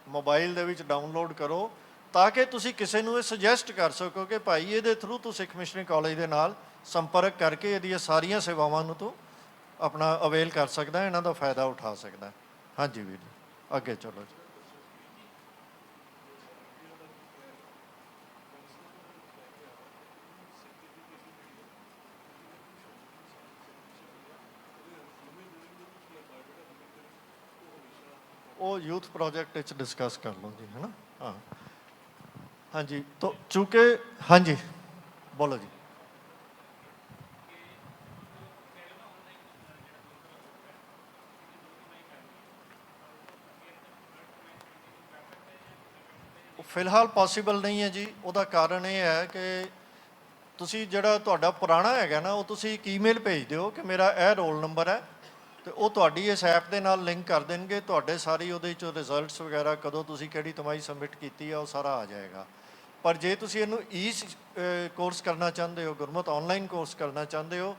ਮੋਬਾਈਲ ਦੇ ਵਿੱਚ ਡਾਊਨਲੋਡ ਕਰੋ, ਤਾਂ ਕਿ ਤੁਸੀਂ ਕਿਸੇ ਨੂੰ ਇਹ ਸੁਜੈਸਟ ਕਰ ਸਕੋ ਕਿ ਭਾਈ ਇਹਦੇ ਥਰੂ ਤੂੰ ਸਿੱਖ ਮਿਸ਼ਨਰੀ ਕਾਲਜ ਦੇ ਨਾਲ ਸੰਪਰਕ ਕਰਕੇ ਇਹਦੀਆਂ ਸਾਰੀਆਂ ਸੇਵਾਵਾਂ ਨੂੰ ਤੂੰ ਆਪਣਾ ਅਵੇਲ ਕਰ ਸਕਦਾ, ਇਹਨਾਂ ਦਾ ਫਾਇਦਾ ਉਠਾ ਸਕਦਾ। ਹਾਂਜੀ ਵੀਰ ਜੀ, ਅੱਗੇ ਚਲੋ ਜੀ। ਉਹ ਯੂਥ ਪ੍ਰੋਜੈਕਟ ਵਿੱਚ ਡਿਸਕਸ ਕਰ ਲਓ ਜੀ, ਹੈ ਨਾ। ਹਾਂ ਹਾਂਜੀ, ਤਾਂ ਚੂँकि ਹਾਂਜੀ ਬੋਲੋ ਜੀ। ਫਿਲਹਾਲ ਪੋਸੀਬਲ ਨਹੀਂ ਹੈ ਜੀ। ਉਹਦਾ ਕਾਰਨ ਇਹ ਹੈ ਕਿ ਤੁਸੀਂ ਜਿਹੜਾ ਤੁਹਾਡਾ ਪੁਰਾਣਾ ਹੈਗਾ ਨਾ, ਉਹ ਤੁਸੀਂ ਇੱਕ ਈਮੇਲ ਭੇਜ ਦਿਓ ਕਿ ਮੇਰਾ ਇਹ ਰੋਲ ਨੰਬਰ ਹੈ, ਅਤੇ ਉਹ ਤੁਹਾਡੀ ਇਸ ਐਪ ਦੇ ਨਾਲ ਲਿੰਕ ਕਰ ਦੇਣਗੇ। ਤੁਹਾਡੇ ਸਾਰੀ ਉਹਦੇ 'ਚੋਂ ਰਿਜ਼ਲਟਸ ਵਗੈਰਾ, ਕਦੋਂ ਤੁਸੀਂ ਕਿਹੜੀ ਤਿਮਾਹੀ ਸਬਮਿਟ ਕੀਤੀ ਹੈ, ਉਹ ਸਾਰਾ ਆ ਜਾਏਗਾ। ਪਰ ਜੇ ਤੁਸੀਂ ਇਹਨੂੰ ਕੋਰਸ ਕਰਨਾ ਚਾਹੁੰਦੇ ਹੋ, ਗੁਰਮਤ ਔਨਲਾਈਨ ਕੋਰਸ ਕਰਨਾ ਚਾਹੁੰਦੇ ਹੋ,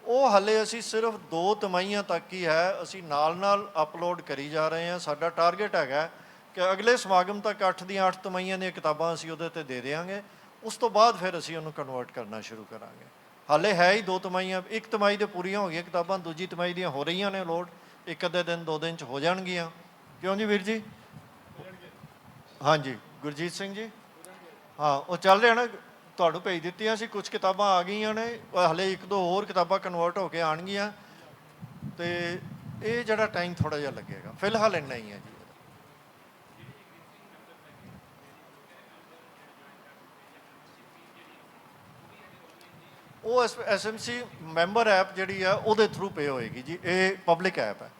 ਉਹ ਹਾਲੇ ਅਸੀਂ ਸਿਰਫ 2 ਤਿਮਾਹੀਆਂ ਤੱਕ ਹੀ ਹੈ, ਅਸੀਂ ਨਾਲ ਅਪਲੋਡ ਕਰੀ ਜਾ ਰਹੇ ਹਾਂ। ਸਾਡਾ ਟਾਰਗੇਟ ਹੈਗਾ ਕਿ ਅਗਲੇ ਸਮਾਗਮ ਤੱਕ 8 ਦੀਆਂ 8 ਤਿਮਾਹੀਆਂ ਦੀਆਂ ਕਿਤਾਬਾਂ ਅਸੀਂ ਉਹਦੇ 'ਤੇ ਦੇ ਦਿਆਂਗੇ। ਉਸ ਤੋਂ ਬਾਅਦ ਫਿਰ ਅਸੀਂ ਉਹਨੂੰ ਕਨਵਰਟ ਕਰਨਾ ਸ਼ੁਰੂ ਕਰਾਂਗੇ। ਹਾਲੇ ਹੈ ਹੀ 2 ਤਿਮਾਹੀਆਂ, 1 ਤਿਮਾਹੀ ਦੇ ਪੂਰੀਆਂ ਹੋ ਗਈਆਂ ਕਿਤਾਬਾਂ, ਦੂਜੀ ਤਿਮਾਹੀ ਦੀਆਂ ਹੋ ਰਹੀਆਂ ਨੇ ਲੋਡ, 1 ਅੱਧੇ ਦਿਨ 2 ਦਿਨ 'ਚ ਹੋ ਜਾਣਗੀਆਂ। ਕਿਉਂ ਜੀ ਵੀਰ ਜੀ? ਹਾਂਜੀ ਗੁਰਜੀਤ ਸਿੰਘ ਜੀ, ਹਾਂ ਉਹ ਚੱਲ ਰਿਹਾ ਨਾ, ਤੁਹਾਨੂੰ ਭੇਜ ਦਿੱਤੀਆਂ ਸੀ, ਕੁਝ ਕਿਤਾਬਾਂ ਆ ਗਈਆਂ ਨੇ, ਹਾਲੇ 1-2 ਹੋਰ ਕਿਤਾਬਾਂ ਕਨਵਰਟ ਹੋ ਕੇ ਆਉਣਗੀਆਂ, ਅਤੇ ਇਹ ਜਿਹੜਾ ਟਾਈਮ ਥੋੜ੍ਹਾ ਜਿਹਾ ਲੱਗੇਗਾ। ਫਿਲਹਾਲ ਇੰਨਾ ਹੀ ਹੈ ਜੀ। ਉਹ SMC ਮੈਂਬਰ ਐਪ ਜਿਹੜੀ ਆ ਉਹਦੇ ਥਰੂ ਪੇ ਹੋਏਗੀ ਜੀ। ਇਹ ਪਬਲਿਕ ਐਪ ਹੈ,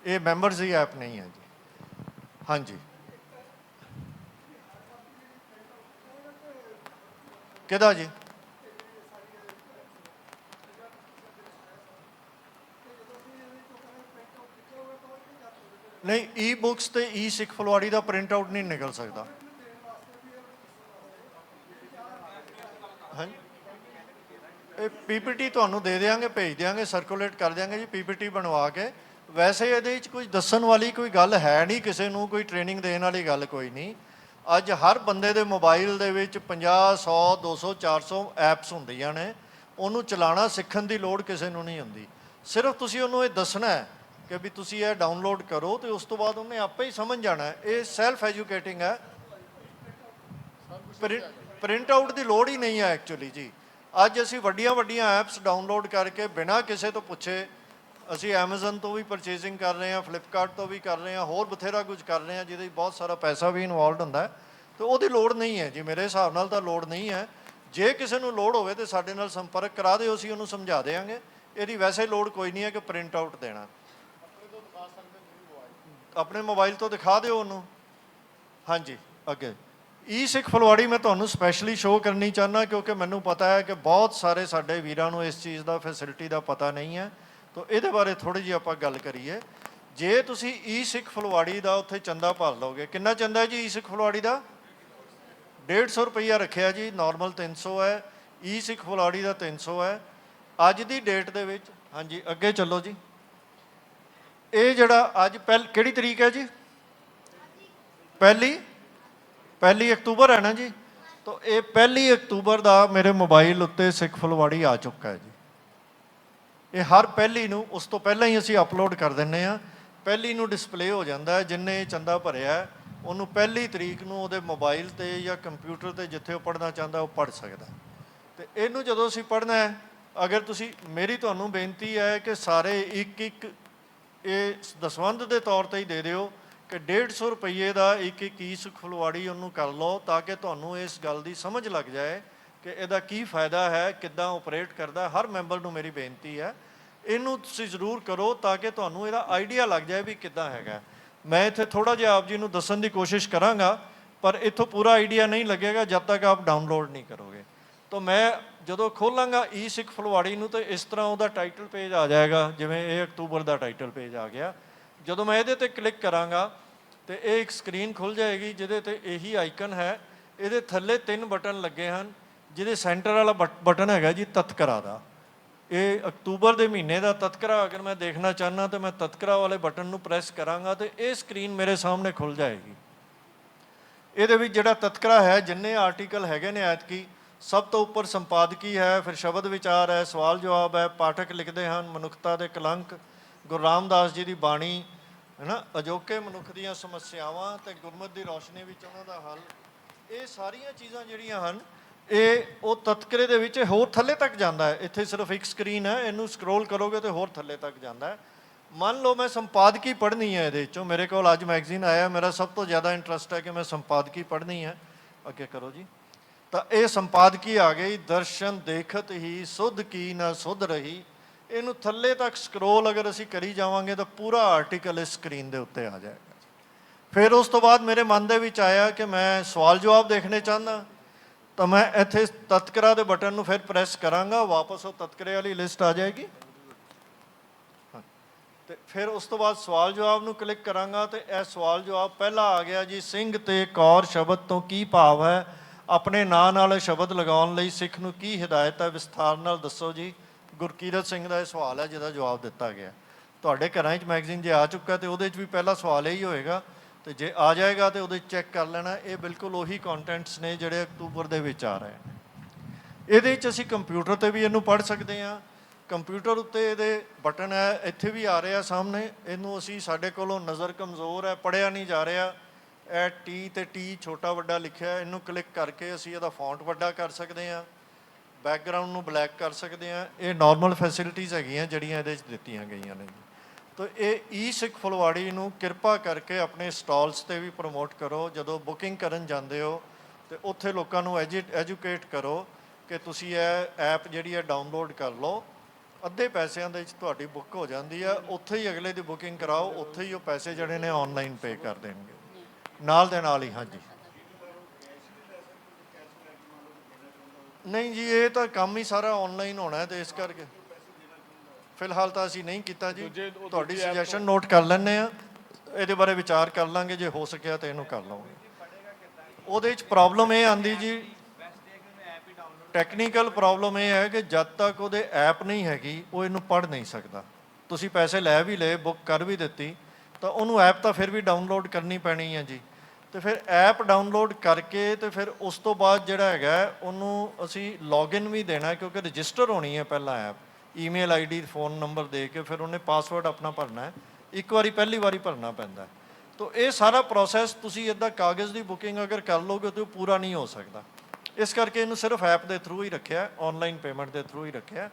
ਇਹ ਮੈਂਬਰਸ ਦੀ ਐਪ ਨਹੀਂ ਹੈ ਜੀ। ਹਾਂਜੀ ਕਿਹਦਾ ਜੀ? ਨਹੀਂ, ਈ ਬੁੱਕਸ ਤੇ ਈ ਸਿੱਖ ਫੁਲਵਾੜੀ ਦਾ ਪ੍ਰਿੰਟ ਆਊਟ ਨਹੀਂ ਨਿਕਲ ਸਕਦਾ। ਹਾਂਜੀ, ਇਹ PPT ਤੁਹਾਨੂੰ ਦੇ ਦਿਆਂਗੇ, ਭੇਜ ਦਿਆਂਗੇ, ਸਰਕੂਲੇਟ ਕਰ ਦਿਆਂਗੇ ਜੀ PPT ਬਣਵਾ ਕੇ। ਵੈਸੇ ਇਹਦੇ ਵਿੱਚ ਕੁਝ ਦੱਸਣ ਵਾਲੀ ਕੋਈ ਗੱਲ ਹੈ ਨਹੀਂ, ਕਿਸੇ ਨੂੰ ਕੋਈ ਟ੍ਰੇਨਿੰਗ ਦੇਣ ਵਾਲੀ ਗੱਲ ਕੋਈ ਨਹੀਂ। ਅੱਜ ਹਰ ਬੰਦੇ ਦੇ ਮੋਬਾਈਲ ਦੇ ਵਿੱਚ 50, 100, 200, 400 ਐਪਸ ਹੁੰਦੀਆਂ ਨੇ। ਉਹਨੂੰ ਚਲਾਉਣਾ ਸਿੱਖਣ ਦੀ ਲੋੜ ਕਿਸੇ ਨੂੰ ਨਹੀਂ ਹੁੰਦੀ। ਸਿਰਫ ਤੁਸੀਂ ਉਹਨੂੰ ਇਹ ਦੱਸਣਾ ਹੈ ਕਿ ਵੀ ਤੁਸੀਂ ਇਹ ਡਾਊਨਲੋਡ ਕਰੋ, ਅਤੇ ਉਸ ਤੋਂ ਬਾਅਦ ਉਹਨੇ ਆਪੇ ਹੀ ਸਮਝ ਜਾਣਾ। ਇਹ ਸੈਲਫ ਐਜੂਕੇਟਿੰਗ ਹੈ, ਪ੍ਰਿੰਟ ਆਊਟ ਦੀ ਲੋੜ ਹੀ ਨਹੀਂ ਹੈ ਐਕਚੁਅਲੀ ਜੀ। ਅੱਜ ਅਸੀਂ ਵੱਡੀਆਂ ਐਪਸ ਡਾਊਨਲੋਡ ਕਰਕੇ ਬਿਨਾਂ ਕਿਸੇ ਤੋਂ ਪੁੱਛੇ, ਅਸੀਂ ਐਮਾਜ਼ਨ ਤੋਂ ਵੀ ਪਰਚੇਜ਼ਿੰਗ ਕਰ ਰਹੇ ਹਾਂ, ਫਲਿੱਪਕਾਰਟ ਤੋਂ ਵੀ ਕਰ ਰਹੇ ਹਾਂ, ਹੋਰ ਬਥੇਰਾ ਕੁਝ ਕਰ ਰਹੇ ਹਾਂ, ਜਿਹਦੇ ਬਹੁਤ ਸਾਰਾ ਪੈਸਾ ਵੀ ਇਨਵੋਲਵਡ ਹੁੰਦਾ ਹੈ। ਅਤੇ ਉਹਦੀ ਲੋੜ ਨਹੀਂ ਹੈ ਜੀ, ਮੇਰੇ ਹਿਸਾਬ ਨਾਲ ਤਾਂ ਲੋੜ ਨਹੀਂ ਹੈ। ਜੇ ਕਿਸੇ ਨੂੰ ਲੋੜ ਹੋਵੇ ਤਾਂ ਸਾਡੇ ਨਾਲ ਸੰਪਰਕ ਕਰਾ ਦਿਓ, ਅਸੀਂ ਉਹਨੂੰ ਸਮਝਾ ਦੇਵਾਂਗੇ। ਇਹਦੀ ਵੈਸੇ ਲੋੜ ਕੋਈ ਨਹੀਂ ਹੈ ਕਿ ਪ੍ਰਿੰਟ ਆਊਟ ਦੇਣਾ। ਆਪਣੇ ਮੋਬਾਈਲ ਤੋਂ ਦਿਖਾ ਦਿਓ ਉਹਨੂੰ। ਹਾਂਜੀ ਅੱਗੇ ਈ ਸਿੱਖ ਫੁਲਵਾੜੀ ਮੈਂ ਤੁਹਾਨੂੰ ਸਪੈਸ਼ਲੀ ਸ਼ੋਅ ਕਰਨੀ ਚਾਹੁੰਦਾ, ਕਿਉਂਕਿ ਮੈਨੂੰ ਪਤਾ ਹੈ ਕਿ ਬਹੁਤ ਸਾਰੇ ਸਾਡੇ ਵੀਰਾਂ ਨੂੰ ਇਸ ਚੀਜ਼ ਦਾ, ਫੈਸਿਲਿਟੀ ਦਾ ਪਤਾ ਨਹੀਂ ਹੈ। ਤਾਂ ਇਹਦੇ ਬਾਰੇ ਥੋੜ੍ਹੀ ਜਿਹੀ ਆਪਾਂ ਗੱਲ ਕਰੀਏ। ਜੇ ਤੁਸੀਂ ਈ ਸਿੱਖ ਫੁਲਵਾੜੀ ਦਾ ਉੱਥੇ ਚੰਦਾ ਭਰ ਲਓਗੇ, ਕਿੰਨਾ ਚੰਦਾ ਹੈ ਜੀ ਈ ਸਿੱਖ ਫੁਲਵਾੜੀ ਦਾ? 150 ਰੁਪਈਆ ਰੱਖਿਆ ਜੀ, ਨਾਰਮਲ 300 ਹੈ, ਈ ਸਿੱਖ ਫੁਲਵਾੜੀ ਦਾ 300 ਹੈ ਅੱਜ ਦੀ ਡੇਟ ਦੇ ਵਿੱਚ। ਹਾਂਜੀ ਅੱਗੇ ਚੱਲੋ ਜੀ। ਇਹ ਜਿਹੜਾ ਅੱਜ ਕਿਹੜੀ ਤਰੀਕ ਹੈ ਜੀ? ਪਹਿਲੀ ਅਕਤੂਬਰ ਹੈ ਨਾ ਜੀ। ਤਾਂ ਇਹ 1 ਅਕਤੂਬਰ ਦਾ ਮੇਰੇ ਮੋਬਾਈਲ ਉੱਤੇ ਸਿੱਖ ਫੁਲਵਾੜੀ ਆ ਚੁੱਕਾ ਹੈ ਜੀ। ਇਹ ਹਰ 1 ਨੂੰ, ਉਸ ਤੋਂ ਪਹਿਲਾਂ ਹੀ ਅਸੀਂ ਅਪਲੋਡ ਕਰ ਦਿੰਦੇ ਹਾਂ। 1 ਨੂੰ ਡਿਸਪਲੇ ਹੋ ਜਾਂਦਾ ਹੈ, ਜਿੰਨੇ ਚੰਦਾ ਭਰਿਆ ਉਹਨੂੰ 1 ਤਰੀਕ ਨੂੰ ਉਹਦੇ ਮੋਬਾਈਲ 'ਤੇ ਜਾਂ ਕੰਪਿਊਟਰ 'ਤੇ ਜਿੱਥੇ ਉਹ ਪੜ੍ਹਨਾ ਚਾਹੁੰਦਾ ਉਹ ਪੜ੍ਹ ਸਕਦਾ। ਤੇ ਇਹਨੂੰ ਜਦੋਂ ਅਸੀਂ ਪੜ੍ਹਨਾ ਹੈ, ਅਗਰ ਤੁਸੀਂ, ਮੇਰੀ ਤੁਹਾਨੂੰ ਬੇਨਤੀ ਹੈ ਕਿ ਸਾਰੇ ਇੱਕ ਇੱਕ ਇਹ ਦਸਵੰਧ ਦੇ ਤੌਰ ਤੇ ਹੀ ਦੇ ਦਿਓ ਕਿ 150 ਰੁਪਏ ਦਾ ਇੱਕ ਇੱਕ ਈਸਕ ਫੁਲਵਾੜੀ ਉਹਨੂੰ ਕਰ ਲਓ, ਤਾਂ ਕਿ ਤੁਹਾਨੂੰ ਇਸ ਗੱਲ ਦੀ ਸਮਝ ਲੱਗ ਜਾਏ ਕਿ ਇਹਦਾ ਕੀ ਫਾਇਦਾ ਹੈ, ਕਿੱਦਾਂ ਆਪਰੇਟ ਕਰਦਾ। ਹਰ ਮੈਂਬਰ ਨੂੰ ਮੇਰੀ ਬੇਨਤੀ ਹੈ ਇਹਨੂੰ ਤੁਸੀਂ ਜ਼ਰੂਰ ਕਰੋ, ਤਾਂ ਕਿ ਤੁਹਾਨੂੰ ਇਹਦਾ ਆਈਡੀਆ ਲੱਗ ਜਾਏ ਵੀ ਕਿੱਦਾਂ ਹੈਗਾ। ਮੈਂ ਇੱਥੇ ਥੋੜ੍ਹਾ ਜਿਹਾ ਆਪ ਜੀ ਨੂੰ ਦੱਸਣ ਦੀ ਕੋਸ਼ਿਸ਼ ਕਰਾਂਗਾ, ਪਰ ਇੱਥੋਂ ਪੂਰਾ ਆਈਡੀਆ ਨਹੀਂ ਲੱਗੇਗਾ ਜਦ ਤੱਕ ਆਪ ਡਾਊਨਲੋਡ ਨਹੀਂ ਕਰੋਗੇ। ਤਾਂ ਮੈਂ ਜਦੋਂ ਖੋਲਾਂਗਾ ਈ ਸਿੱਖ ਫੁਲਵਾੜੀ ਨੂੰ, ਤਾਂ ਇਸ ਤਰ੍ਹਾਂ ਉਹਦਾ ਟਾਈਟਲ ਪੇਜ ਆ ਜਾਏਗਾ, ਜਿਵੇਂ ਇਹ ਅਕਤੂਬਰ ਦਾ ਟਾਈਟਲ ਪੇਜ ਆ ਗਿਆ। ਜਦੋਂ ਮੈਂ ਇਹਦੇ 'ਤੇ ਕਲਿੱਕ ਕਰਾਂਗਾ ਤੇ ਇਹ ਇੱਕ ਸਕਰੀਨ ਖੁੱਲ੍ਹ ਜਾਏਗੀ, ਜਿਹਦੇ 'ਤੇ ਇਹੀ ਆਈਕਨ ਹੈ। ਇਹਦੇ ਥੱਲੇ 3 ਬਟਨ ਲੱਗੇ ਹਨ, ਜਿਹਦੇ ਸੈਂਟਰ ਵਾਲਾ ਬਟਨ ਹੈਗਾ ਜੀ ਤਤਕਰਾ ਦਾ। ਇਹ ਅਕਤੂਬਰ ਦੇ ਮਹੀਨੇ ਦਾ ਤਤਕਰਾ ਅਗਰ ਮੈਂ ਦੇਖਣਾ ਚਾਹੁੰਦਾ ਤਾਂ ਮੈਂ ਤਤਕਰਾ ਵਾਲੇ ਬਟਨ ਨੂੰ ਪ੍ਰੈਸ ਕਰਾਂਗਾ ਤੇ ਇਹ ਸਕਰੀਨ ਮੇਰੇ ਸਾਹਮਣੇ ਖੁੱਲ੍ਹ ਜਾਏਗੀ। ਇਹਦੇ ਵਿੱਚ ਜਿਹੜਾ ਤਤਕਰਾ ਹੈ, ਜਿੰਨੇ ਆਰਟੀਕਲ ਹੈਗੇ ਨੇ ਐਤਕੀ, ਸਭ ਤੋਂ ਉੱਪਰ ਸੰਪਾਦਕੀ ਹੈ, ਫਿਰ ਸ਼ਬਦ ਵਿਚਾਰ ਹੈ, ਸਵਾਲ ਜਵਾਬ ਹੈ, ਪਾਠਕ ਲਿਖਦੇ ਹਨ, ਮਨੁੱਖਤਾ ਦੇ ਕਲੰਕ, ਗੁਰੂ ਰਾਮਦਾਸ ਜੀ ਦੀ ਬਾਣੀ ਹੈ ਨਾ, ਅਜੋਕੇ ਮਨੁੱਖ ਦੀਆਂ ਸਮੱਸਿਆਵਾਂ ਤੇ ਗੁਰਮਤਿ ਦੀ ਰੌਸ਼ਨੀ ਵਿੱਚ ਉਹਨਾਂ ਦਾ ਹੱਲ। ਇਹ ਸਾਰੀਆਂ ਚੀਜ਼ਾਂ ਜਿਹੜੀਆਂ ਹਨ, ਇਹ ਉਹ ਤਤਕਰੇ ਦੇ ਵਿੱਚ ਹੋਰ ਥੱਲੇ ਤੱਕ ਜਾਂਦਾ ਹੈ। ਇੱਥੇ ਸਿਰਫ ਇੱਕ ਸਕਰੀਨ ਹੈ, ਇਹਨੂੰ ਸਕਰੋਲ ਕਰੋਗੇ ਤੇ ਹੋਰ ਥੱਲੇ ਤੱਕ ਜਾਂਦਾ ਹੈ। ਮੰਨ ਲਓ ਮੈਂ ਸੰਪਾਦਕੀ ਪੜ੍ਹਨੀ ਹੈ, ਇਹਦੇ 'ਚੋਂ ਮੇਰੇ ਕੋਲ ਅੱਜ ਮੈਗਜ਼ੀਨ ਆਇਆ, ਮੇਰਾ ਸਭ ਤੋਂ ਜ਼ਿਆਦਾ ਇੰਟਰਸਟ ਹੈ ਕਿ ਮੈਂ ਸੰਪਾਦਕੀ ਪੜ੍ਹਨੀ ਹੈ। ਅੱਗੇ ਕਰੋ ਜੀ। ਤਾਂ ਇਹ ਸੰਪਾਦਕੀ ਆ ਗਈ। ਦਰਸ਼ਨ ਦੇਖਤ ਹੀ ਸੁਧ ਕੀ ਨਾ ਸੁਧ ਰਹੀ। ਇਹਨੂੰ ਥੱਲੇ ਤੱਕ ਸਕਰੋਲ ਅਗਰ ਅਸੀਂ ਕਰੀ ਜਾਵਾਂਗੇ ਤਾਂ ਪੂਰਾ ਆਰਟੀਕਲ ਇਸ ਸਕਰੀਨ ਦੇ ਉੱਤੇ ਆ ਜਾਏਗਾ। ਫਿਰ ਉਸ ਤੋਂ ਬਾਅਦ ਮੇਰੇ ਮਨ ਦੇ ਵਿੱਚ ਆਇਆ ਕਿ ਮੈਂ ਸਵਾਲ ਜਵਾਬ ਦੇਖਣੇ ਚਾਹੁੰਦਾ, ਤਾਂ ਮੈਂ ਇੱਥੇ ਤਤਕਰਾ ਦੇ ਬਟਨ ਨੂੰ ਫਿਰ ਪ੍ਰੈਸ ਕਰਾਂਗਾ, ਵਾਪਸ ਉਹ ਤਤਕਰੇ ਵਾਲੀ ਲਿਸਟ ਆ ਜਾਏਗੀ। ਤੇ ਫਿਰ ਉਸ ਤੋਂ ਬਾਅਦ ਸਵਾਲ ਜਵਾਬ ਨੂੰ ਕਲਿੱਕ ਕਰਾਂਗਾ ਤੇ ਇਹ ਸਵਾਲ ਜਵਾਬ ਪਹਿਲਾ ਆ ਗਿਆ ਜੀ। ਸਿੰਘ ਤੇ ਕੌਰ ਸ਼ਬਦ ਤੋਂ ਕੀ ਭਾਵ ਹੈ? ਆਪਣੇ ਨਾਂ ਨਾਲ ਸ਼ਬਦ ਲਗਾਉਣ ਲਈ ਸਿੱਖ ਨੂੰ ਕੀ ਹਦਾਇਤ ਹੈ? ਵਿਸਥਾਰ ਨਾਲ ਦੱਸੋ ਜੀ। ਗੁਰਕੀਰਤ ਸਿੰਘ ਦਾ ਇਹ ਸਵਾਲ ਹੈ ਜਿਹਦਾ ਜਵਾਬ ਦਿੱਤਾ ਗਿਆ। ਤੁਹਾਡੇ ਘਰਾਂ 'ਚ ਮੈਗਜ਼ੀਨ ਜੇ ਆ ਚੁੱਕਾ ਤੇ ਉਹਦੇ 'ਚ ਵੀ ਪਹਿਲਾ ਸਵਾਲ ਇਹੀ ਹੋਏਗਾ, ਤੇ ਜੇ ਆ ਜਾਏਗਾ ਤੇ ਉਹਦੇ ਚੈੱਕ ਕਰ ਲੈਣਾ। ਇਹ ਬਿਲਕੁਲ ਉਹੀ ਕੰਟੈਂਟਸ ਨੇ ਜਿਹੜੇ ਅਕਤੂਬਰ ਦੇ ਵਿੱਚ ਆ ਰਹੇ ਨੇ। ਇਹਦੇ 'ਚ ਅਸੀਂ ਕੰਪਿਊਟਰ 'ਤੇ ਵੀ ਇਹਨੂੰ ਪੜ੍ਹ ਸਕਦੇ ਹਾਂ। ਕੰਪਿਊਟਰ ਉੱਤੇ ਇਹਦੇ ਬਟਨ ਹੈ, ਇੱਥੇ ਵੀ ਆ ਰਿਹਾ ਸਾਹਮਣੇ। ਇਹਨੂੰ ਅਸੀਂ, ਸਾਡੇ ਕੋਲੋਂ ਨਜ਼ਰ ਕਮਜ਼ੋਰ ਹੈ, ਪੜ੍ਹਿਆ ਨਹੀਂ ਜਾ ਰਿਹਾ। ਇਹ ਟੀ ਤੇ ਟੀ ਛੋਟਾ ਵੱਡਾ ਲਿਖਿਆ, ਇਹਨੂੰ ਕਲਿੱਕ ਕਰਕੇ ਅਸੀਂ ਇਹਦਾ ਫੌਂਟ ਵੱਡਾ ਕਰ ਸਕਦੇ ਹਾਂ, ਬੈਕਗਰਾਊਂਡ ਨੂੰ ਬਲੈਕ ਕਰ ਸਕਦੇ ਹਾਂ। ਇਹ ਨਾਰਮਲ ਫੈਸਿਲਿਟੀਜ਼ ਹੈਗੀਆਂ ਜਿਹੜੀਆਂ ਇਹਦੇ 'ਚ ਦਿੱਤੀਆਂ ਗਈਆਂ ਨੇ ਜੀ। ਤਾਂ ਇਹ ਈ ਸਿੱਖ ਫੁਲਵਾੜੀ ਨੂੰ ਕਿਰਪਾ ਕਰਕੇ ਆਪਣੇ ਸਟਾਲਸ 'ਤੇ ਵੀ ਪ੍ਰਮੋਟ ਕਰੋ। ਜਦੋਂ ਬੁਕਿੰਗ ਕਰਨ ਜਾਂਦੇ ਹੋ ਤੇ ਉੱਥੇ ਲੋਕਾਂ ਨੂੰ ਐਜੂਕੇਟ ਕਰੋ ਕਿ ਤੁਸੀਂ ਇਹ ਐਪ ਜਿਹੜੀ ਹੈ ਡਾਊਨਲੋਡ ਕਰ ਲਓ। ਅੱਧੇ ਪੈਸਿਆਂ ਦੇ ਵਿੱਚ ਤੁਹਾਡੀ ਬੁੱਕ ਹੋ ਜਾਂਦੀ ਹੈ। ਉੱਥੇ ਹੀ ਅਗਲੇ ਦੀ ਬੁਕਿੰਗ ਕਰਾਓ, ਉੱਥੇ ਹੀ ਉਹ ਪੈਸੇ ਜਿਹੜੇ ਨੇ ਆਨਲਾਈਨ ਪੇ ਕਰ ਦੇਣਗੇ ਨਾਲ ਦੇ ਨਾਲ ਹੀ। ਹਾਂਜੀ, ਨਹੀਂ ਜੀ, ਇਹ ਤਾਂ ਕੰਮ ਹੀ ਸਾਰਾ ਆਨਲਾਈਨ ਹੋਣਾ ਹੈ, ਤੇ ਇਸ ਕਰਕੇ ਫਿਲਹਾਲ ਤਾਂ ਅਸੀਂ ਨਹੀਂ ਕੀਤਾ ਜੀ। ਤੁਹਾਡੀ ਸੁਜੈਸ਼ਨ ਨੋਟ ਕਰ ਲੈਂਦੇ ਆ, ਇਹਦੇ ਬਾਰੇ ਵਿਚਾਰ ਕਰ ਲਾਂਗੇ, ਜੇ ਹੋ ਸਕਿਆ ਤਾਂ ਇਹਨੂੰ ਕਰ ਲਵਾਂਗੇ। ਉਹਦੇ 'ਚ ਪ੍ਰੋਬਲਮ ਇਹ ਆਉਂਦੀ ਜੀ, ਟੈਕਨੀਕਲ ਪ੍ਰੋਬਲਮ ਇਹ ਹੈ ਕਿ ਜਦ ਤੱਕ ਉਹਦੇ ਐਪ ਨਹੀਂ ਹੈਗੀ ਉਹ ਇਹਨੂੰ ਪੜ੍ਹ ਨਹੀਂ ਸਕਦਾ। ਤੁਸੀਂ ਪੈਸੇ ਲੈ ਵੀ ਲਏ, ਬੁੱਕ ਕਰ ਵੀ ਦਿੱਤੀ, ਤਾਂ ਉਹਨੂੰ ਐਪ ਤਾਂ ਫਿਰ ਵੀ ਡਾਊਨਲੋਡ ਕਰਨੀ ਪੈਣੀ ਹੈ ਜੀ। ਤੇ ਫਿਰ ਐਪ ਡਾਊਨਲੋਡ ਕਰਕੇ ਤੇ ਫਿਰ ਉਸ ਤੋਂ ਬਾਅਦ ਜਿਹੜਾ ਹੈਗਾ ਉਹਨੂੰ ਅਸੀਂ ਲੌਗਇਨ ਵੀ ਦੇਣਾ, ਕਿਉਂਕਿ ਰਜਿਸਟਰ ਹੋਣੀ ਹੈ ਪਹਿਲਾਂ app, email ID, phone number ਦੇ ਕੇ ਫਿਰ ਉਹਨੇ ਪਾਸਵਰਡ ਆਪਣਾ ਭਰਨਾ ਹੈ। ਇੱਕ ਵਾਰੀ ਪਹਿਲੀ ਵਾਰੀ ਭਰਨਾ ਪੈਂਦਾ। ਤਾਂ ਇਹ ਸਾਰਾ ਪ੍ਰੋਸੈਸ ਤੁਸੀਂ ਇੱਦਾਂ ਕਾਗਜ਼ ਦੀ ਬੁਕਿੰਗ ਅਗਰ ਕਰ ਲਓਗੇ ਤਾਂ ਉਹ ਪੂਰਾ ਨਹੀਂ ਹੋ ਸਕਦਾ। ਇਸ ਕਰਕੇ ਇਹਨੂੰ ਸਿਰਫ ਐਪ ਦੇ ਥਰੂ ਹੀ ਰੱਖਿਆ, ਆਨਲਾਈਨ ਪੇਮੈਂਟ ਦੇ ਥਰੂ ਹੀ ਰੱਖਿਆ।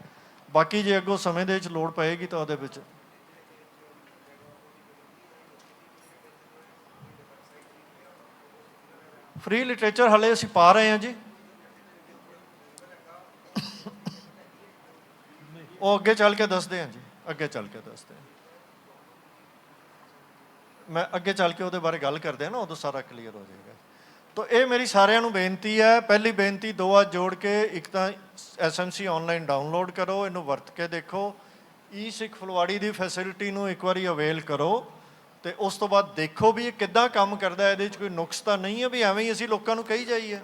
ਬਾਕੀ ਜੇ ਅੱਗੋਂ ਸਮੇਂ ਦੇ ਵਿੱਚ ਲੋੜ ਪਏਗੀ ਤਾਂ ਉਹਦੇ ਵਿੱਚ ਫ੍ਰੀ ਲਿਟਰੇਚਰ ਹਾਲੇ ਅਸੀਂ ਪਾ ਰਹੇ ਹਾਂ ਜੀ। ਉਹ ਅੱਗੇ ਚੱਲ ਕੇ ਦੱਸਦੇ ਹਾਂ ਜੀ, ਅੱਗੇ ਚੱਲ ਕੇ ਦੱਸਦੇ ਹਾਂ। ਮੈਂ ਅੱਗੇ ਚੱਲ ਕੇ ਉਹਦੇ ਬਾਰੇ ਗੱਲ ਕਰਦੇ ਹਾਂ ਨਾ, ਉਦੋਂ ਸਾਰਾ ਕਲੀਅਰ ਹੋ ਜਾਏਗਾ। ਤਾਂ ਇਹ ਮੇਰੀ ਸਾਰਿਆਂ ਨੂੰ ਬੇਨਤੀ ਹੈ। ਪਹਿਲੀ ਬੇਨਤੀ, 2 ਹੱਥ ਜੋੜ ਕੇ, ਇੱਕ ਤਾਂ SMC ਆਨਲਾਈਨ ਡਾਊਨਲੋਡ ਕਰੋ, ਇਹਨੂੰ ਵਰਤ ਕੇ ਦੇਖੋ। ਈ ਸਿੱਖ ਫੁਲਵਾੜੀ ਦੀ ਫੈਸਿਲਿਟੀ ਨੂੰ ਇੱਕ ਵਾਰੀ ਅਵੇਲ ਕਰੋ ਤੇ ਉਸ ਤੋਂ ਬਾਅਦ ਦੇਖੋ ਵੀ ਇਹ ਕਿੱਦਾਂ ਕੰਮ ਕਰਦਾ। ਇਹਦੇ 'ਚ ਕੋਈ ਨੁਕਸ ਤਾਂ ਨਹੀਂ ਹੈ ਵੀ ਐਵੇਂ ਹੀ ਅਸੀਂ ਲੋਕਾਂ ਨੂੰ ਕਹੀ ਜਾਈਏ।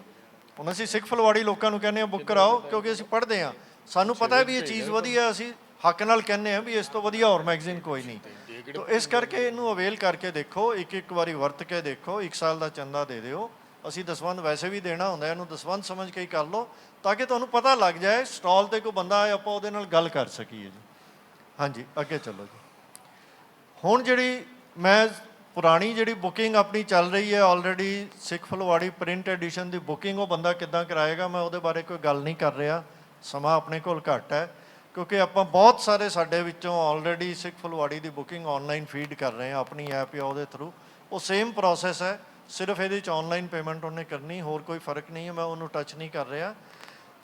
ਹੁਣ ਅਸੀਂ ਸਿੱਖ ਫੁਲਵਾੜੀ ਲੋਕਾਂ ਨੂੰ ਕਹਿੰਦੇ ਹਾਂ ਬੁੱਕ ਕਰਾਓ, ਕਿਉਂਕਿ ਅਸੀਂ ਪੜ੍ਹਦੇ ਹਾਂ, ਸਾਨੂੰ ਪਤਾ ਹੈ ਵੀ ਇਹ ਚੀਜ਼ ਵਧੀਆ, ਅਸੀਂ ਹੱਕ ਨਾਲ ਕਹਿੰਦੇ ਹਾਂ ਵੀ ਇਸ ਤੋਂ ਵਧੀਆ ਹੋਰ ਮੈਗਜ਼ੀਨ ਕੋਈ ਨਹੀਂ। ਤਾਂ ਇਸ ਕਰਕੇ ਇਹਨੂੰ ਅਵੇਲ ਕਰਕੇ ਦੇਖੋ, ਇੱਕ ਵਾਰੀ ਵਰਤ ਕੇ ਦੇਖੋ। 1 ਸਾਲ ਦਾ ਚੰਦਾ ਦੇ ਦਿਓ। ਅਸੀਂ ਦਸਵੰਧ ਵੈਸੇ ਵੀ ਦੇਣਾ ਹੁੰਦਾ, ਇਹਨੂੰ ਦਸਵੰਧ ਸਮਝ ਕੇ ਹੀ ਕਰ ਲਓ, ਤਾਂ ਕਿ ਤੁਹਾਨੂੰ ਪਤਾ ਲੱਗ ਜਾਏ ਸਟਾਲ 'ਤੇ ਕੋਈ ਬੰਦਾ ਆਏ, ਆਪਾਂ ਉਹਦੇ ਨਾਲ ਗੱਲ ਕਰ ਸਕੀਏ ਜੀ। ਹਾਂਜੀ, ਅੱਗੇ ਚੱਲੋ ਜੀ। ਹੁਣ ਜਿਹੜੀ ਮੈਂ ਪੁਰਾਣੀ ਜਿਹੜੀ ਬੁਕਿੰਗ ਆਪਣੀ ਚੱਲ ਰਹੀ ਹੈ ਆਲਰੇਡੀ ਸਿੱਖ ਫੁਲਵਾੜੀ ਪ੍ਰਿੰਟ ਐਡੀਸ਼ਨ ਦੀ ਬੁਕਿੰਗ, ਉਹ ਬੰਦਾ ਕਿੱਦਾਂ ਕਰਾਏਗਾ ਮੈਂ ਉਹਦੇ ਬਾਰੇ ਕੋਈ ਗੱਲ ਨਹੀਂ ਕਰ ਰਿਹਾ, ਸਮਾਂ ਆਪਣੇ ਕੋਲ ਘੱਟ ਹੈ, ਕਿਉਂਕਿ ਆਪਾਂ ਬਹੁਤ ਸਾਰੇ ਸਾਡੇ ਵਿੱਚੋਂ ਆਲਰੇਡੀ ਸਿੱਖ ਫੁਲਵਾੜੀ ਦੀ ਬੁਕਿੰਗ ਆਨਲਾਈਨ ਫੀਡ ਕਰ ਰਹੇ ਹਾਂ ਆਪਣੀ ਐਪ ਜਾਂ ਉਹਦੇ ਥਰੂ। ਉਹ ਸੇਮ ਪ੍ਰੋਸੈਸ ਹੈ, ਸਿਰਫ ਇਹਦੇ 'ਚ ਆਨਲਾਈਨ ਪੇਮੈਂਟ ਉਹਨੇ ਕਰਨੀ, ਹੋਰ ਕੋਈ ਫਰਕ ਨਹੀਂ ਹੈ, ਮੈਂ ਉਹਨੂੰ ਟੱਚ ਨਹੀਂ ਕਰ ਰਿਹਾ।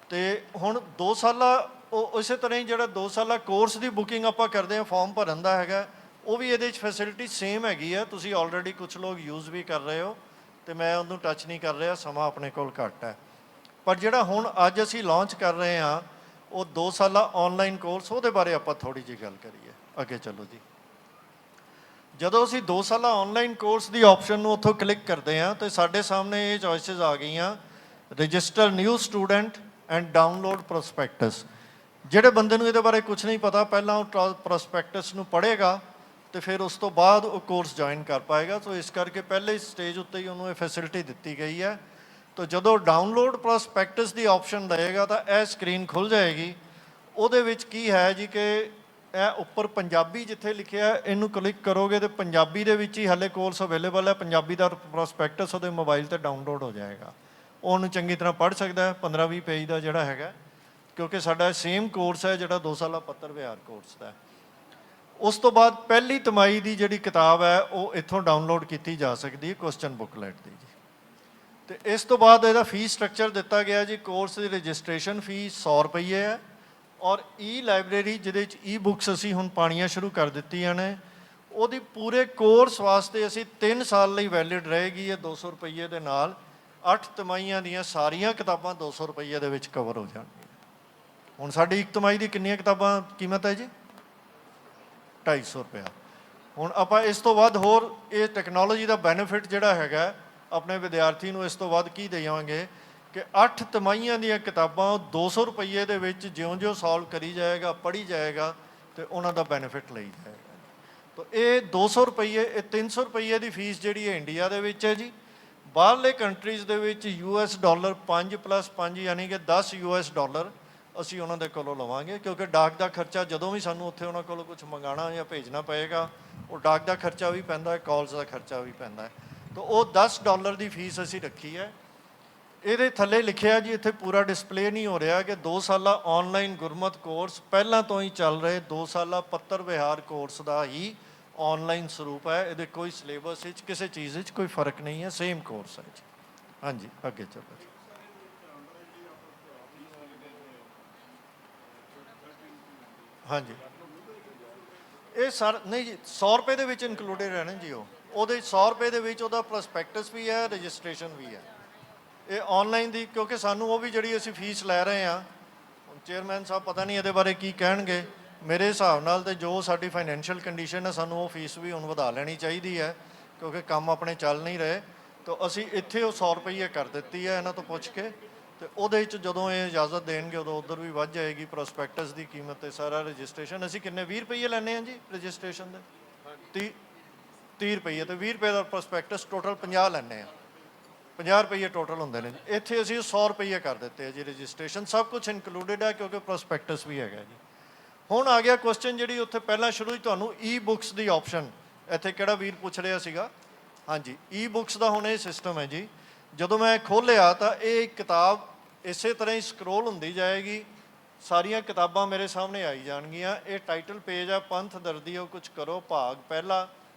ਅਤੇ ਹੁਣ 2 ਸਾਲਾ ਉਹ ਇਸੇ ਤਰ੍ਹਾਂ ਹੀ ਜਿਹੜਾ 2 ਸਾਲਾ ਕੋਰਸ ਦੀ ਬੁਕਿੰਗ ਆਪਾਂ ਕਰਦੇ ਹਾਂ ਫਾਰਮ ਭਰਨ ਦਾ ਹੈਗਾ, ਉਹ ਵੀ ਇਹਦੇ 'ਚ ਫੈਸਿਲਿਟੀ ਸੇਮ ਹੈਗੀ ਹੈ। ਤੁਸੀਂ ਆਲਰੇਡੀ ਕੁਛ ਲੋਕ ਯੂਜ਼ ਵੀ ਕਰ ਰਹੇ ਹੋ ਅਤੇ ਮੈਂ ਉਹਨੂੰ ਟੱਚ ਨਹੀਂ ਕਰ ਰਿਹਾ, ਸਮਾਂ ਆਪਣੇ ਕੋਲ ਘੱਟ ਹੈ। ਪਰ ਜਿਹੜਾ ਹੁਣ ਅੱਜ ਅਸੀਂ ਲਾਂਚ ਕਰ ਰਹੇ ਹਾਂ ਉਹ 2 ਸਾਲਾ ਆਨਲਾਈਨ ਕੋਰਸ, ਉਹਦੇ ਬਾਰੇ ਆਪਾਂ ਥੋੜ੍ਹੀ ਜਿਹੀ ਗੱਲ ਕਰੀਏ। ਅੱਗੇ ਚੱਲੋ ਜੀ। ਜਦੋਂ ਅਸੀਂ 2 ਸਾਲਾ ਆਨਲਾਈਨ ਕੋਰਸ ਦੀ ਆਪਸ਼ਨ ਨੂੰ ਉੱਥੋਂ ਕਲਿੱਕ ਕਰਦੇ ਹਾਂ ਤਾਂ ਸਾਡੇ ਸਾਹਮਣੇ ਇਹ ਚੋਇਸਿਸ ਆ ਗਈਆਂ, register new student and download prospects. ਜਿਹੜੇ ਬੰਦੇ ਨੂੰ ਇਹਦੇ ਬਾਰੇ ਕੁਛ ਨਹੀਂ ਪਤਾ, ਪਹਿਲਾਂ ਉਹ ਪ੍ਰੋਸਪੈਕਟਸ ਨੂੰ ਪੜ੍ਹੇਗਾ ਅਤੇ ਫਿਰ ਉਸ ਤੋਂ ਬਾਅਦ ਉਹ ਕੋਰਸ ਜੁਆਇਨ ਕਰ ਪਾਏਗਾ। ਸੋ ਇਸ ਕਰਕੇ ਪਹਿਲੇ ਸਟੇਜ ਉੱਤੇ ਹੀ ਉਹਨੂੰ ਇਹ ਫੈਸਿਲਿਟੀ ਦਿੱਤੀ ਗਈ ਹੈ। ਤਾਂ ਜਦੋਂ ਡਾਊਨਲੋਡ ਪ੍ਰੋਸਪੈਕਟਸ ਦੀ ਆਪਸ਼ਨ ਲਏਗਾ ਤਾਂ ਇਹ ਸਕਰੀਨ ਖੁੱਲ੍ਹ ਜਾਏਗੀ। ਉਹਦੇ ਵਿੱਚ ਕੀ ਹੈ ਜੀ ਕਿ ਇਹ ਉੱਪਰ ਪੰਜਾਬੀ ਜਿੱਥੇ ਲਿਖਿਆ ਇਹਨੂੰ ਕਲਿੱਕ ਕਰੋਗੇ ਤਾਂ ਪੰਜਾਬੀ ਦੇ ਵਿੱਚ ਹੀ ਹਾਲੇ ਕੋਰਸ ਅਵੇਲੇਬਲ ਹੈ। ਪੰਜਾਬੀ ਦਾ ਪ੍ਰੋਸਪੈਕਟਸ ਉਹਦੇ ਮੋਬਾਈਲ 'ਤੇ ਡਾਊਨਲੋਡ ਹੋ ਜਾਏਗਾ, ਉਹਨੂੰ ਚੰਗੀ ਤਰ੍ਹਾਂ ਪੜ੍ਹ ਸਕਦਾ ਹੈ 15-20 ਪੇਜ ਦਾ ਜਿਹੜਾ ਹੈਗਾ, ਕਿਉਂਕਿ ਸਾਡਾ ਸੇਮ ਕੋਰਸ ਹੈ ਜਿਹੜਾ 2 ਸਾਲਾ ਪੱਤਰ ਵਿਹਾਰ ਕੋਰਸ ਦਾ। ਉਸ ਤੋਂ ਬਾਅਦ ਪਹਿਲੀ ਤਿਮਾਹੀ ਦੀ ਜਿਹੜੀ ਕਿਤਾਬ ਹੈ ਉਹ ਇੱਥੋਂ ਡਾਊਨਲੋਡ ਕੀਤੀ ਜਾ ਸਕਦੀ ਹੈ, ਕੁਐਸਚਨ ਬੁੱਕਲੈਟ ਦੀ ਜੀ। ਅਤੇ ਇਸ ਤੋਂ ਬਾਅਦ ਇਹਦਾ ਫੀਸ ਸਟਰਕਚਰ ਦਿੱਤਾ ਗਿਆ ਜੀ। ਕੋਰਸ ਦੀ ਰਜਿਸਟ੍ਰੇਸ਼ਨ ਫੀਸ 100 ਰੁਪਈਏ ਹੈ, ਔਰ ਲਾਇਬ੍ਰੇਰੀ ਜਿਹਦੇ 'ਚ ਬੁੱਕਸ ਅਸੀਂ ਹੁਣ ਪਾਉਣੀਆਂ ਸ਼ੁਰੂ ਕਰ ਦਿੱਤੀਆਂ ਨੇ, ਉਹਦੀ ਪੂਰੇ ਕੋਰਸ ਵਾਸਤੇ ਅਸੀਂ 3 ਸਾਲ ਲਈ ਵੈਲਿਡ ਰਹੇਗੀ ਇਹ 200 ਰੁਪਈਏ ਦੇ ਨਾਲ। 8 ਤਿਮਾਹੀਆਂ ਦੀਆਂ ਸਾਰੀਆਂ ਕਿਤਾਬਾਂ 200 ਰੁਪਈਏ ਦੇ ਵਿੱਚ ਕਵਰ ਹੋ ਜਾਣਗੀਆਂ। ਹੁਣ ਸਾਡੀ ਇੱਕ ਤਿਮਾਹੀ ਦੀ ਕਿੰਨੀਆਂ ਕਿਤਾਬਾਂ ਕੀਮਤ ਹੈ ਜੀ? 250 ਰੁਪਇਆ। ਹੁਣ ਆਪਾਂ ਇਸ ਤੋਂ ਵੱਧ ਹੋਰ ਇਹ ਟੈਕਨੋਲੋਜੀ ਦਾ ਬੈਨੀਫਿਟ ਜਿਹੜਾ ਹੈਗਾ ਆਪਣੇ ਵਿਦਿਆਰਥੀ ਨੂੰ ਇਸ ਤੋਂ ਵੱਧ ਕੀ ਦੇਵਾਂਗੇ ਕਿ 8 ਤਿਮਾਹੀਆਂ ਦੀਆਂ ਕਿਤਾਬਾਂ 200 ਰੁਪਈਏ ਦੇ ਵਿੱਚ ਜਿਉਂ-ਜਿਉਂ ਸੋਲਵ ਕਰੀ ਜਾਏਗਾ, ਪੜ੍ਹੀ ਜਾਏਗਾ ਅਤੇ ਉਹਨਾਂ ਦਾ ਬੈਨੀਫਿਟ ਲਈ ਜਾਏਗਾ। ਤਾਂ ਇਹ 200 ਰੁਪਈਏ, ਇਹ 300 ਰੁਪਈਏ ਦੀ ਫੀਸ ਜਿਹੜੀ ਹੈ ਇੰਡੀਆ ਦੇ ਵਿੱਚ ਹੈ ਜੀ। ਬਾਹਰਲੇ ਕੰਟਰੀਜ਼ ਦੇ ਵਿੱਚ $5 + 5 ਯਾਨੀ ਕਿ $10 ਅਸੀਂ ਉਹਨਾਂ ਦੇ ਕੋਲੋਂ ਲਵਾਂਗੇ, ਕਿਉਂਕਿ ਡਾਕ ਦਾ ਖਰਚਾ ਜਦੋਂ ਵੀ ਸਾਨੂੰ ਉੱਥੇ ਉਹਨਾਂ ਕੋਲੋਂ ਕੁਛ ਮੰਗਾਉਣਾ ਜਾਂ ਭੇਜਣਾ ਪਏਗਾ, ਉਹ ਡਾਕ ਦਾ ਖਰਚਾ ਵੀ ਪੈਂਦਾ ਹੈ, ਕਾਲਸ ਦਾ ਖਰਚਾ ਵੀ ਪੈਂਦਾ ਹੈ। ਤਾਂ ਉਹ $10 ਦੀ ਫੀਸ ਅਸੀਂ ਰੱਖੀ ਹੈ। ਇਹਦੇ ਥੱਲੇ ਲਿਖਿਆ ਜੀ, ਇੱਥੇ ਪੂਰਾ ਡਿਸਪਲੇ ਨਹੀਂ ਹੋ ਰਿਹਾ, ਕਿ 2 ਸਾਲਾ ਆਨਲਾਈਨ ਗੁਰਮਤ ਕੋਰਸ ਪਹਿਲਾਂ ਤੋਂ ਹੀ ਚੱਲ ਰਹੇ 2 ਸਾਲਾ ਪੱਤਰ ਵਿਹਾਰ ਕੋਰਸ ਦਾ ਹੀ ਆਨਲਾਈਨ ਸਰੂਪ ਹੈ। ਇਹਦੇ ਕੋਈ ਸਿਲੇਬਸ ਵਿੱਚ ਕਿਸੇ ਚੀਜ਼ ਵਿੱਚ ਕੋਈ ਫਰਕ ਨਹੀਂ ਹੈ, ਸੇਮ ਕੋਰਸ ਹੈ ਜੀ। ਹਾਂਜੀ, ਅੱਗੇ ਚੱਲੋ ਜੀ। ਹਾਂਜੀ, ਇਹ ਸਰ ਨਹੀਂ ਜੀ, 100 ਰੁਪਏ ਦੇ ਵਿੱਚ ਇਨਕਲੂਡਡ ਹੈ ਨਾ ਜੀ। ਉਹਦੇ 100 ਰੁਪਏ ਦੇ ਵਿੱਚ ਉਹਦਾ ਪ੍ਰੋਸਪੈਕਟਸ ਵੀ ਹੈ, ਰਜਿਸਟ੍ਰੇਸ਼ਨ ਵੀ ਹੈ। ਇਹ ਆਨਲਾਈਨ ਦੀ, ਕਿਉਂਕਿ ਸਾਨੂੰ ਉਹ ਵੀ ਜਿਹੜੀ ਅਸੀਂ ਫੀਸ ਲੈ ਰਹੇ ਹਾਂ, ਚੇਅਰਮੈਨ ਸਾਹਿਬ ਪਤਾ ਨਹੀਂ ਇਹਦੇ ਬਾਰੇ ਕੀ ਕਹਿਣਗੇ। ਮੇਰੇ ਹਿਸਾਬ ਨਾਲ ਤਾਂ ਜੋ ਸਾਡੀ ਫਾਈਨੈਂਸ਼ੀਅਲ ਕੰਡੀਸ਼ਨ ਹੈ, ਸਾਨੂੰ ਉਹ ਫੀਸ ਵੀ ਹੁਣ ਵਧਾ ਲੈਣੀ ਚਾਹੀਦੀ ਹੈ, ਕਿਉਂਕਿ ਕੰਮ ਆਪਣੇ ਚੱਲ ਨਹੀਂ ਰਹੇ। ਤਾਂ ਅਸੀਂ ਇੱਥੇ ਉਹ 100 ਰੁਪਈਏ ਕਰ ਦਿੱਤੀ ਹੈ ਇਹਨਾਂ ਤੋਂ ਪੁੱਛ ਕੇ, ਅਤੇ ਉਹਦੇ 'ਚ ਜਦੋਂ ਇਹ ਇਜਾਜ਼ਤ ਦੇਣਗੇ ਉਦੋਂ ਉੱਧਰ ਵੀ ਵੱਧ ਜਾਏਗੀ ਪ੍ਰੋਸਪੈਕਟਸ ਦੀ ਕੀਮਤ ਅਤੇ ਸਾਰਾ ਰਜਿਸਟ੍ਰੇਸ਼ਨ। ਅਸੀਂ ਕਿੰਨੇ 20 ਰੁਪਈਏ ਲੈਂਦੇ ਹਾਂ ਜੀ ਰਜਿਸਟ੍ਰੇਸ਼ਨ ਦੇ? 30 ਰੁਪਈਏ, ਅਤੇ 20 ਰੁਪਏ ਦਾ ਪ੍ਰੋਸਪੈਕਟਸ, ਟੋਟਲ 50 ਲੈਂਦੇ ਹਾਂ। 50 ਰੁਪਈਏ ਟੋਟਲ ਹੁੰਦੇ ਨੇ ਜੀ। ਇੱਥੇ ਅਸੀਂ 100 ਰੁਪਈਏ ਕਰ ਦਿੱਤੇ ਆ ਜੀ ਰਜਿਸਟ੍ਰੇਸ਼ਨ, ਸਭ ਕੁਛ ਇਨਕਲੂਡਡ ਹੈ, ਕਿਉਂਕਿ ਪ੍ਰੋਸਪੈਕਟਸ ਵੀ ਹੈਗਾ ਜੀ। ਹੁਣ ਆ ਗਿਆ ਕੁਐਸਚਨ ਜਿਹੜੀ ਉੱਥੇ ਪਹਿਲਾਂ ਸ਼ੁਰੂ ਹੀ ਤੁਹਾਨੂੰ ਬੁੱਕਸ ਦੀ ਆਪਸ਼ਨ, ਇੱਥੇ ਕਿਹੜਾ ਵੀਰ ਪੁੱਛ ਰਿਹਾ ਸੀਗਾ। ਹਾਂਜੀ, ਬੁੱਕਸ ਦਾ ਹੁਣ ਇਹ ਸਿਸਟਮ ਹੈ ਜੀ। ਜਦੋਂ ਮੈਂ ਖੋਲ੍ਹਿਆ ਤਾਂ ਇਹ ਕਿਤਾਬ ਇਸੇ ਤਰ੍ਹਾਂ ਹੀ ਸਕਰੋਲ ਹੁੰਦੀ ਜਾਏਗੀ, ਸਾਰੀਆਂ ਕਿਤਾਬਾਂ ਮੇਰੇ ਸਾਹਮਣੇ ਆਈ ਜਾਣਗੀਆਂ। ਇਹ ਟਾਈਟਲ ਪੇਜ ਆ, ਪੰਥ ਦਰਦੀਓ ਕੁਛ ਕਰੋ, ਭਾਗ ਪਹਿਲਾ,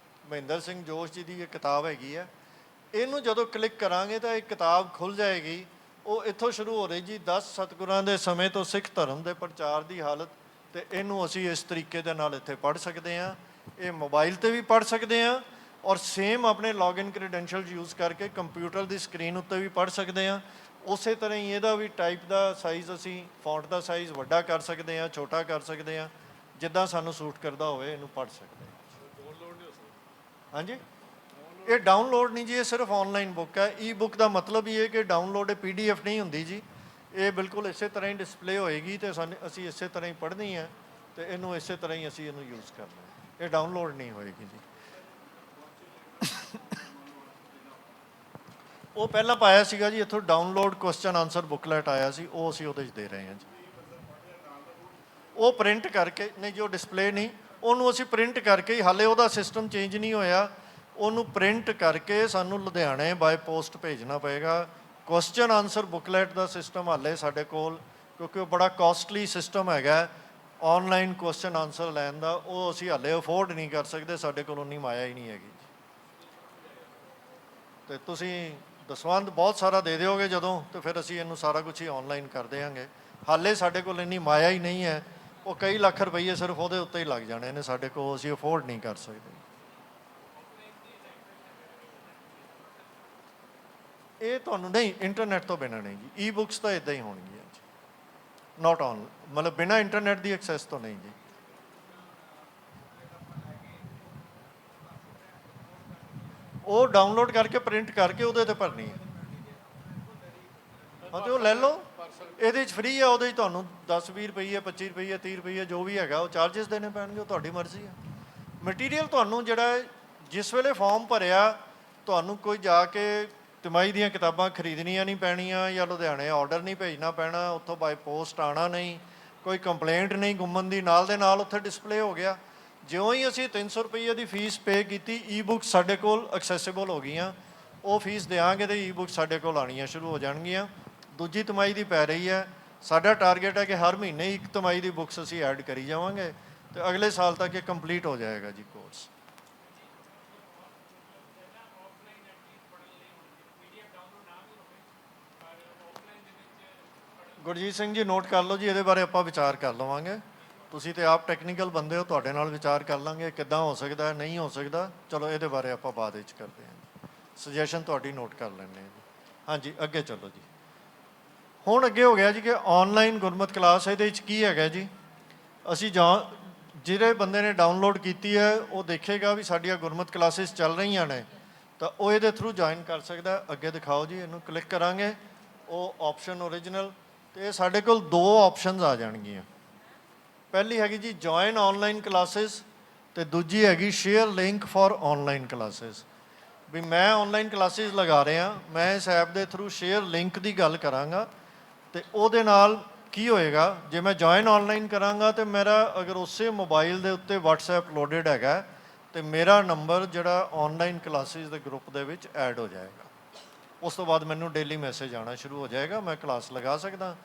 ਮਹਿੰਦਰ ਸਿੰਘ ਜੋਸ਼ ਜੀ ਦੀ ਇਹ ਕਿਤਾਬ ਹੈਗੀ ਹੈ। ਇਹਨੂੰ ਜਦੋਂ ਕਲਿੱਕ ਕਰਾਂਗੇ ਤਾਂ ਇਹ ਕਿਤਾਬ ਖੁੱਲ੍ਹ ਜਾਏਗੀ। ਉਹ ਇੱਥੋਂ ਸ਼ੁਰੂ ਹੋ ਰਹੀ ਜੀ, 10 ਸਤਿਗੁਰਾਂ ਦੇ ਸਮੇਂ ਤੋਂ ਸਿੱਖ ਧਰਮ ਦੇ ਪ੍ਰਚਾਰ ਦੀ ਹਾਲਤ, ਅਤੇ ਇਹਨੂੰ ਅਸੀਂ ਇਸ ਤਰੀਕੇ ਦੇ ਨਾਲ ਇੱਥੇ ਪੜ੍ਹ ਸਕਦੇ ਹਾਂ। ਇਹ ਮੋਬਾਈਲ 'ਤੇ ਵੀ ਪੜ੍ਹ ਸਕਦੇ ਹਾਂ, ਔਰ ਸੇਮ ਆਪਣੇ ਲੌਗਇਨ ਕ੍ਰੈਡੈਂਸ਼ੀਅਲਸ ਯੂਜ਼ ਕਰਕੇ ਕੰਪਿਊਟਰ ਦੀ ਸਕਰੀਨ ਉੱਤੇ ਵੀ ਪੜ੍ਹ ਸਕਦੇ ਹਾਂ। ਉਸੇ ਤਰ੍ਹਾਂ ਹੀ ਇਹਦਾ ਵੀ ਟਾਈਪ ਦਾ ਸਾਈਜ਼, ਅਸੀਂ ਫੌਂਟ ਦਾ ਸਾਈਜ਼ ਵੱਡਾ ਕਰ ਸਕਦੇ ਹਾਂ, ਛੋਟਾ ਕਰ ਸਕਦੇ ਹਾਂ, ਜਿੱਦਾਂ ਸਾਨੂੰ ਸੂਟ ਕਰਦਾ ਹੋਵੇ ਇਹਨੂੰ ਪੜ੍ਹ ਸਕਦੇ ਹਾਂ। ਹਾਂਜੀ, ਇਹ ਡਾਊਨਲੋਡ ਨਹੀਂ ਜੀ, ਇਹ ਸਿਰਫ ਆਨਲਾਈਨ ਬੁੱਕ ਹੈ। ਬੁੱਕ ਦਾ ਮਤਲਬ ਇਹ ਕਿ ਡਾਊਨਲੋਡ PDF ਨਹੀਂ ਹੁੰਦੀ ਜੀ। ਇਹ ਬਿਲਕੁਲ ਇਸੇ ਤਰ੍ਹਾਂ ਹੀ ਡਿਸਪਲੇ ਹੋਏਗੀ ਅਤੇ ਅਸੀਂ ਇਸੇ ਤਰ੍ਹਾਂ ਹੀ ਪੜ੍ਹਨੀ ਹੈ, ਅਤੇ ਇਹਨੂੰ ਇਸੇ ਤਰ੍ਹਾਂ ਹੀ ਅਸੀਂ ਇਹਨੂੰ ਯੂਜ਼ ਕਰਨਾ ਹੈ। ਇਹ ਡਾਊਨਲੋਡ ਨਹੀਂ ਹੋਏਗੀ ਜੀ। ਉਹ ਪਹਿਲਾਂ ਪਾਇਆ ਸੀਗਾ ਜੀ, ਇੱਥੋਂ ਡਾਊਨਲੋਡ ਕੁਐਸਚਨ ਆਨਸਰ ਬੁੱਕਲੈਟ ਆਇਆ ਸੀ, ਉਹ ਅਸੀਂ ਉਹਦੇ 'ਚ ਦੇ ਰਹੇ ਹਾਂ ਜੀ। ਉਹ ਪ੍ਰਿੰਟ ਕਰਕੇ ਨਹੀਂ ਜੀ, ਉਹ ਡਿਸਪਲੇ ਨਹੀਂ, ਉਹਨੂੰ ਅਸੀਂ ਪ੍ਰਿੰਟ ਕਰਕੇ ਹੀ, ਹਾਲੇ ਉਹਦਾ ਸਿਸਟਮ ਚੇਂਜ ਨਹੀਂ ਹੋਇਆ। ਉਹਨੂੰ ਪ੍ਰਿੰਟ ਕਰਕੇ ਸਾਨੂੰ ਲੁਧਿਆਣੇ ਬਾਏ ਪੋਸਟ ਭੇਜਣਾ ਪਏਗਾ। ਕੁਐਸਚਨ ਆਨਸਰ ਬੁਕਲੈਟ ਦਾ ਸਿਸਟਮ ਹਾਲੇ ਸਾਡੇ ਕੋਲ, ਕਿਉਂਕਿ ਉਹ ਬੜਾ ਕਾਸਟਲੀ ਸਿਸਟਮ ਹੈਗਾ ਆਨਲਾਈਨ ਕੁਐਸਚਨ ਆਨਸਰ ਲੈਣ ਦਾ, ਉਹ ਅਸੀਂ ਹਾਲੇ ਅਫੋਰਡ ਨਹੀਂ ਕਰ ਸਕਦੇ, ਸਾਡੇ ਕੋਲ ਉਨੀ ਮਾਇਆ ਹੀ ਨਹੀਂ ਹੈਗੀ। ਤੇ ਤੁਸੀਂ ਦਸਵੰਧ ਬਹੁਤ ਸਾਰਾ ਦੇ ਦਿਓਗੇ ਜਦੋਂ, ਤੇ ਫਿਰ ਅਸੀਂ ਇਹਨੂੰ ਸਾਰਾ ਕੁਝ ਹੀ ਆਨਲਾਈਨ ਕਰ ਦਿਆਂਗੇ। ਹਾਲੇ ਸਾਡੇ ਕੋਲ ਇੰਨੀ ਮਾਇਆ ਹੀ ਨਹੀਂ ਹੈ, ਉਹ ਕਈ ਲੱਖ ਰੁਪਈਏ ਸਿਰਫ ਉਹਦੇ ਉੱਤੇ ਹੀ ਲੱਗ ਜਾਣੇ ਨੇ ਸਾਡੇ ਕੋਲ, ਅਸੀਂ ਅਫੋਰਡ ਨਹੀਂ ਕਰ ਸਕਦੇ। ਇਹ ਤੁਹਾਨੂੰ ਨਹੀਂ, ਇੰਟਰਨੈਟ ਤੋਂ ਬਿਨਾਂ ਨਹੀਂ ਜੀ। ਈ ਬੁੱਕਸ ਤਾਂ ਇਦਾਂ ਹੀ ਹੋਣਗੀਆਂ ਜੀ, ਨਾਟ ਔਨ, ਮਤਲਬ ਬਿਨਾਂ ਇੰਟਰਨੈਟ ਦੀ ਐਕਸੈਸ ਤੋਂ ਨਹੀਂ ਜੀ। ਉਹ ਡਾਊਨਲੋਡ ਕਰਕੇ ਪ੍ਰਿੰਟ ਕਰਕੇ ਉਹਦੇ ਤੇ ਭਰਨੀ ਹੈ। ਹਾਂ ਤੇ ਉਹ ਲੈ ਲਓ, ਇਹਦੇ 'ਚ ਫ੍ਰੀ ਆ, ਉਹਦੇ 'ਚ ਤੁਹਾਨੂੰ 10-20 ਰੁਪਈਏ 25 ਰੁਪਈਏ 30 ਰੁਪਈਏ ਜੋ ਵੀ ਹੈਗਾ ਉਹ ਚਾਰजेस ਦੇਣੇ ਪੈਣਗੇ, ਉਹ ਤੁਹਾਡੀ ਮਰਜ਼ੀ ਹੈ। ਮਟੀਰੀਅਲ ਤੁਹਾਨੂੰ ਜਿਹੜਾ ਜਿਸ ਵੇਲੇ ਫਾਰਮ ਭਰਿਆ ਤੁਹਾਨੂੰ ਕੋਈ ਜਾ ਕੇ ਤਿਮਾਹੀ ਦੀਆਂ ਕਿਤਾਬਾਂ ਖਰੀਦਣੀਆਂ ਨਹੀਂ ਪੈਣੀਆਂ, ਜਾਂ ਲੁਧਿਆਣੇ ਆਰਡਰ ਨਹੀਂ ਭੇਜਣਾ ਪੈਣਾ, ਉੱਥੋਂ ਬਾਈ ਪੋਸਟ ਆਉਣਾ ਨਹੀਂ, ਕੋਈ ਕੰਪਲੇਂਟ ਨਹੀਂ ਗੁੰਮਣ ਦੀ, ਨਾਲ ਦੇ ਨਾਲ ਉੱਥੇ ਡਿਸਪਲੇ ਹੋ ਗਿਆ। ਜਿਉਂ ਹੀ ਅਸੀਂ 300 ਰੁਪਈਏ ਦੀ ਫੀਸ ਪੇ ਕੀਤੀ, ਈ ਬੁੱਕ ਸਾਡੇ ਕੋਲ ਐਕਸੈਸਿਬਲ ਹੋ ਗਈਆਂ। ਉਹ ਫੀਸ ਦਿਆਂਗੇ ਤੇ ਈ ਬੁੱਕ ਸਾਡੇ ਕੋਲ ਆਉਣੀਆਂ ਸ਼ੁਰੂ ਹੋ ਜਾਣਗੀਆਂ। ਦੂਜੀ ਤਿਮਾਹੀ ਦੀ ਪੈ ਰਹੀ ਹੈ, ਸਾਡਾ ਟਾਰਗੇਟ ਹੈ ਕਿ ਹਰ ਮਹੀਨੇ ਇੱਕ ਤਿਮਾਹੀ ਦੀ ਬੁੱਕਸ ਅਸੀਂ ਐਡ ਕਰੀ ਜਾਵਾਂਗੇ, ਤੇ ਅਗਲੇ ਸਾਲ ਤੱਕ ਇਹ ਕੰਪਲੀਟ ਹੋ ਜਾਏਗਾ ਜੀ ਕੋਰਸ। ਗੁਰਜੀਤ ਸਿੰਘ ਜੀ ਨੋਟ ਕਰ ਲਓ ਜੀ, ਇਹਦੇ ਬਾਰੇ ਆਪਾਂ ਵਿਚਾਰ ਕਰ ਲਵਾਂਗੇ। ਤੁਸੀਂ ਤੇ ਆਪ ਟੈਕਨੀਕਲ ਬੰਦੇ ਹੋ, ਤੁਹਾਡੇ ਨਾਲ ਵਿਚਾਰ ਕਰ ਲਾਂਗੇ ਕਿੱਦਾਂ ਹੋ ਸਕਦਾ ਨਹੀਂ ਹੋ ਸਕਦਾ। ਚਲੋ ਇਹਦੇ ਬਾਰੇ ਆਪਾਂ ਬਾਅਦ ਵਿੱਚ ਕਰਦੇ ਹਾਂ। ਸੁਜੈਸ਼ਨ ਤੁਹਾਡੀ ਨੋਟ ਕਰ ਲੈਂਦੇ ਹਾਂ ਜੀ। ਹਾਂਜੀ ਅੱਗੇ ਚਲੋ ਜੀ। ਹੁਣ ਅੱਗੇ ਹੋ ਗਿਆ ਜੀ ਕਿ ਆਨਲਾਈਨ ਗੁਰਮਤਿ ਕਲਾਸ, ਇਹਦੇ ਵਿੱਚ ਕੀ ਹੈਗਾ ਜੀ। ਅਸੀਂ ਜਿਹੜੇ ਬੰਦੇ ਨੇ ਡਾਊਨਲੋਡ ਕੀਤੀ ਹੈ ਉਹ ਦੇਖੇਗਾ ਵੀ ਸਾਡੀਆਂ ਗੁਰਮਤਿ ਕਲਾਸਿਸ ਚੱਲ ਰਹੀਆਂ ਨੇ, ਤਾਂ ਉਹ ਇਹਦੇ ਥਰੂ ਜੁਆਇਨ ਕਰ ਸਕਦਾ। ਅੱਗੇ ਦਿਖਾਓ ਜੀ, ਇਹਨੂੰ ਕਲਿੱਕ ਕਰਾਂਗੇ, ਉਹ ਆਪਸ਼ਨ ਓਰੀਜਨਲ, ਤੇ ਸਾਡੇ ਕੋਲ ਦੋ ਆਪਸ਼ਨਸ ਆ ਜਾਣਗੀਆਂ। ਪਹਿਲੀ ਹੈਗੀ ਜੀ ਜੁਆਇਨ ਆਨਲਾਈਨ ਕਲਾਸਿਸ, ਤੇ ਦੂਜੀ ਹੈਗੀ share link for online classes. ਵੀ ਮੈਂ ਆਨਲਾਈਨ ਕਲਾਸਿਸ ਲਗਾ ਰਿਹਾ, ਮੈਂ ਇਸ ਐਪ ਦੇ ਥਰੂ ਸ਼ੇਅਰ ਲਿੰਕ ਦੀ ਗੱਲ ਕਰਾਂਗਾ, ਤੇ ਉਹਦੇ ਨਾਲ ਕੀ ਹੋਏਗਾ, ਜੇ ਮੈਂ ਜੁਆਇਨ ਆਨਲਾਈਨ ਕਰਾਂਗਾ ਤੇ ਮੇਰਾ ਅਗਰ ਉਸੇ ਮੋਬਾਈਲ ਦੇ ਉੱਤੇ WhatsApp ਲੋਡਡ ਹੈਗਾ, ਤੇ ਮੇਰਾ ਨੰਬਰ ਜਿਹੜਾ ਆਨਲਾਈਨ ਕਲਾਸਿਸ ਦੇ ਗਰੁੱਪ ਦੇ ਵਿੱਚ ਐਡ ਹੋ ਜਾਏਗਾ। ਉਸ ਤੋਂ ਬਾਅਦ ਮੈਨੂੰ ਡੇਲੀ ਮੈਸੇਜ ਆਉਣਾ ਸ਼ੁਰੂ ਹੋ ਜਾਏਗਾ, ਮੈਂ ਕਲਾਸ ਲਗਾ ਸਕਦਾ।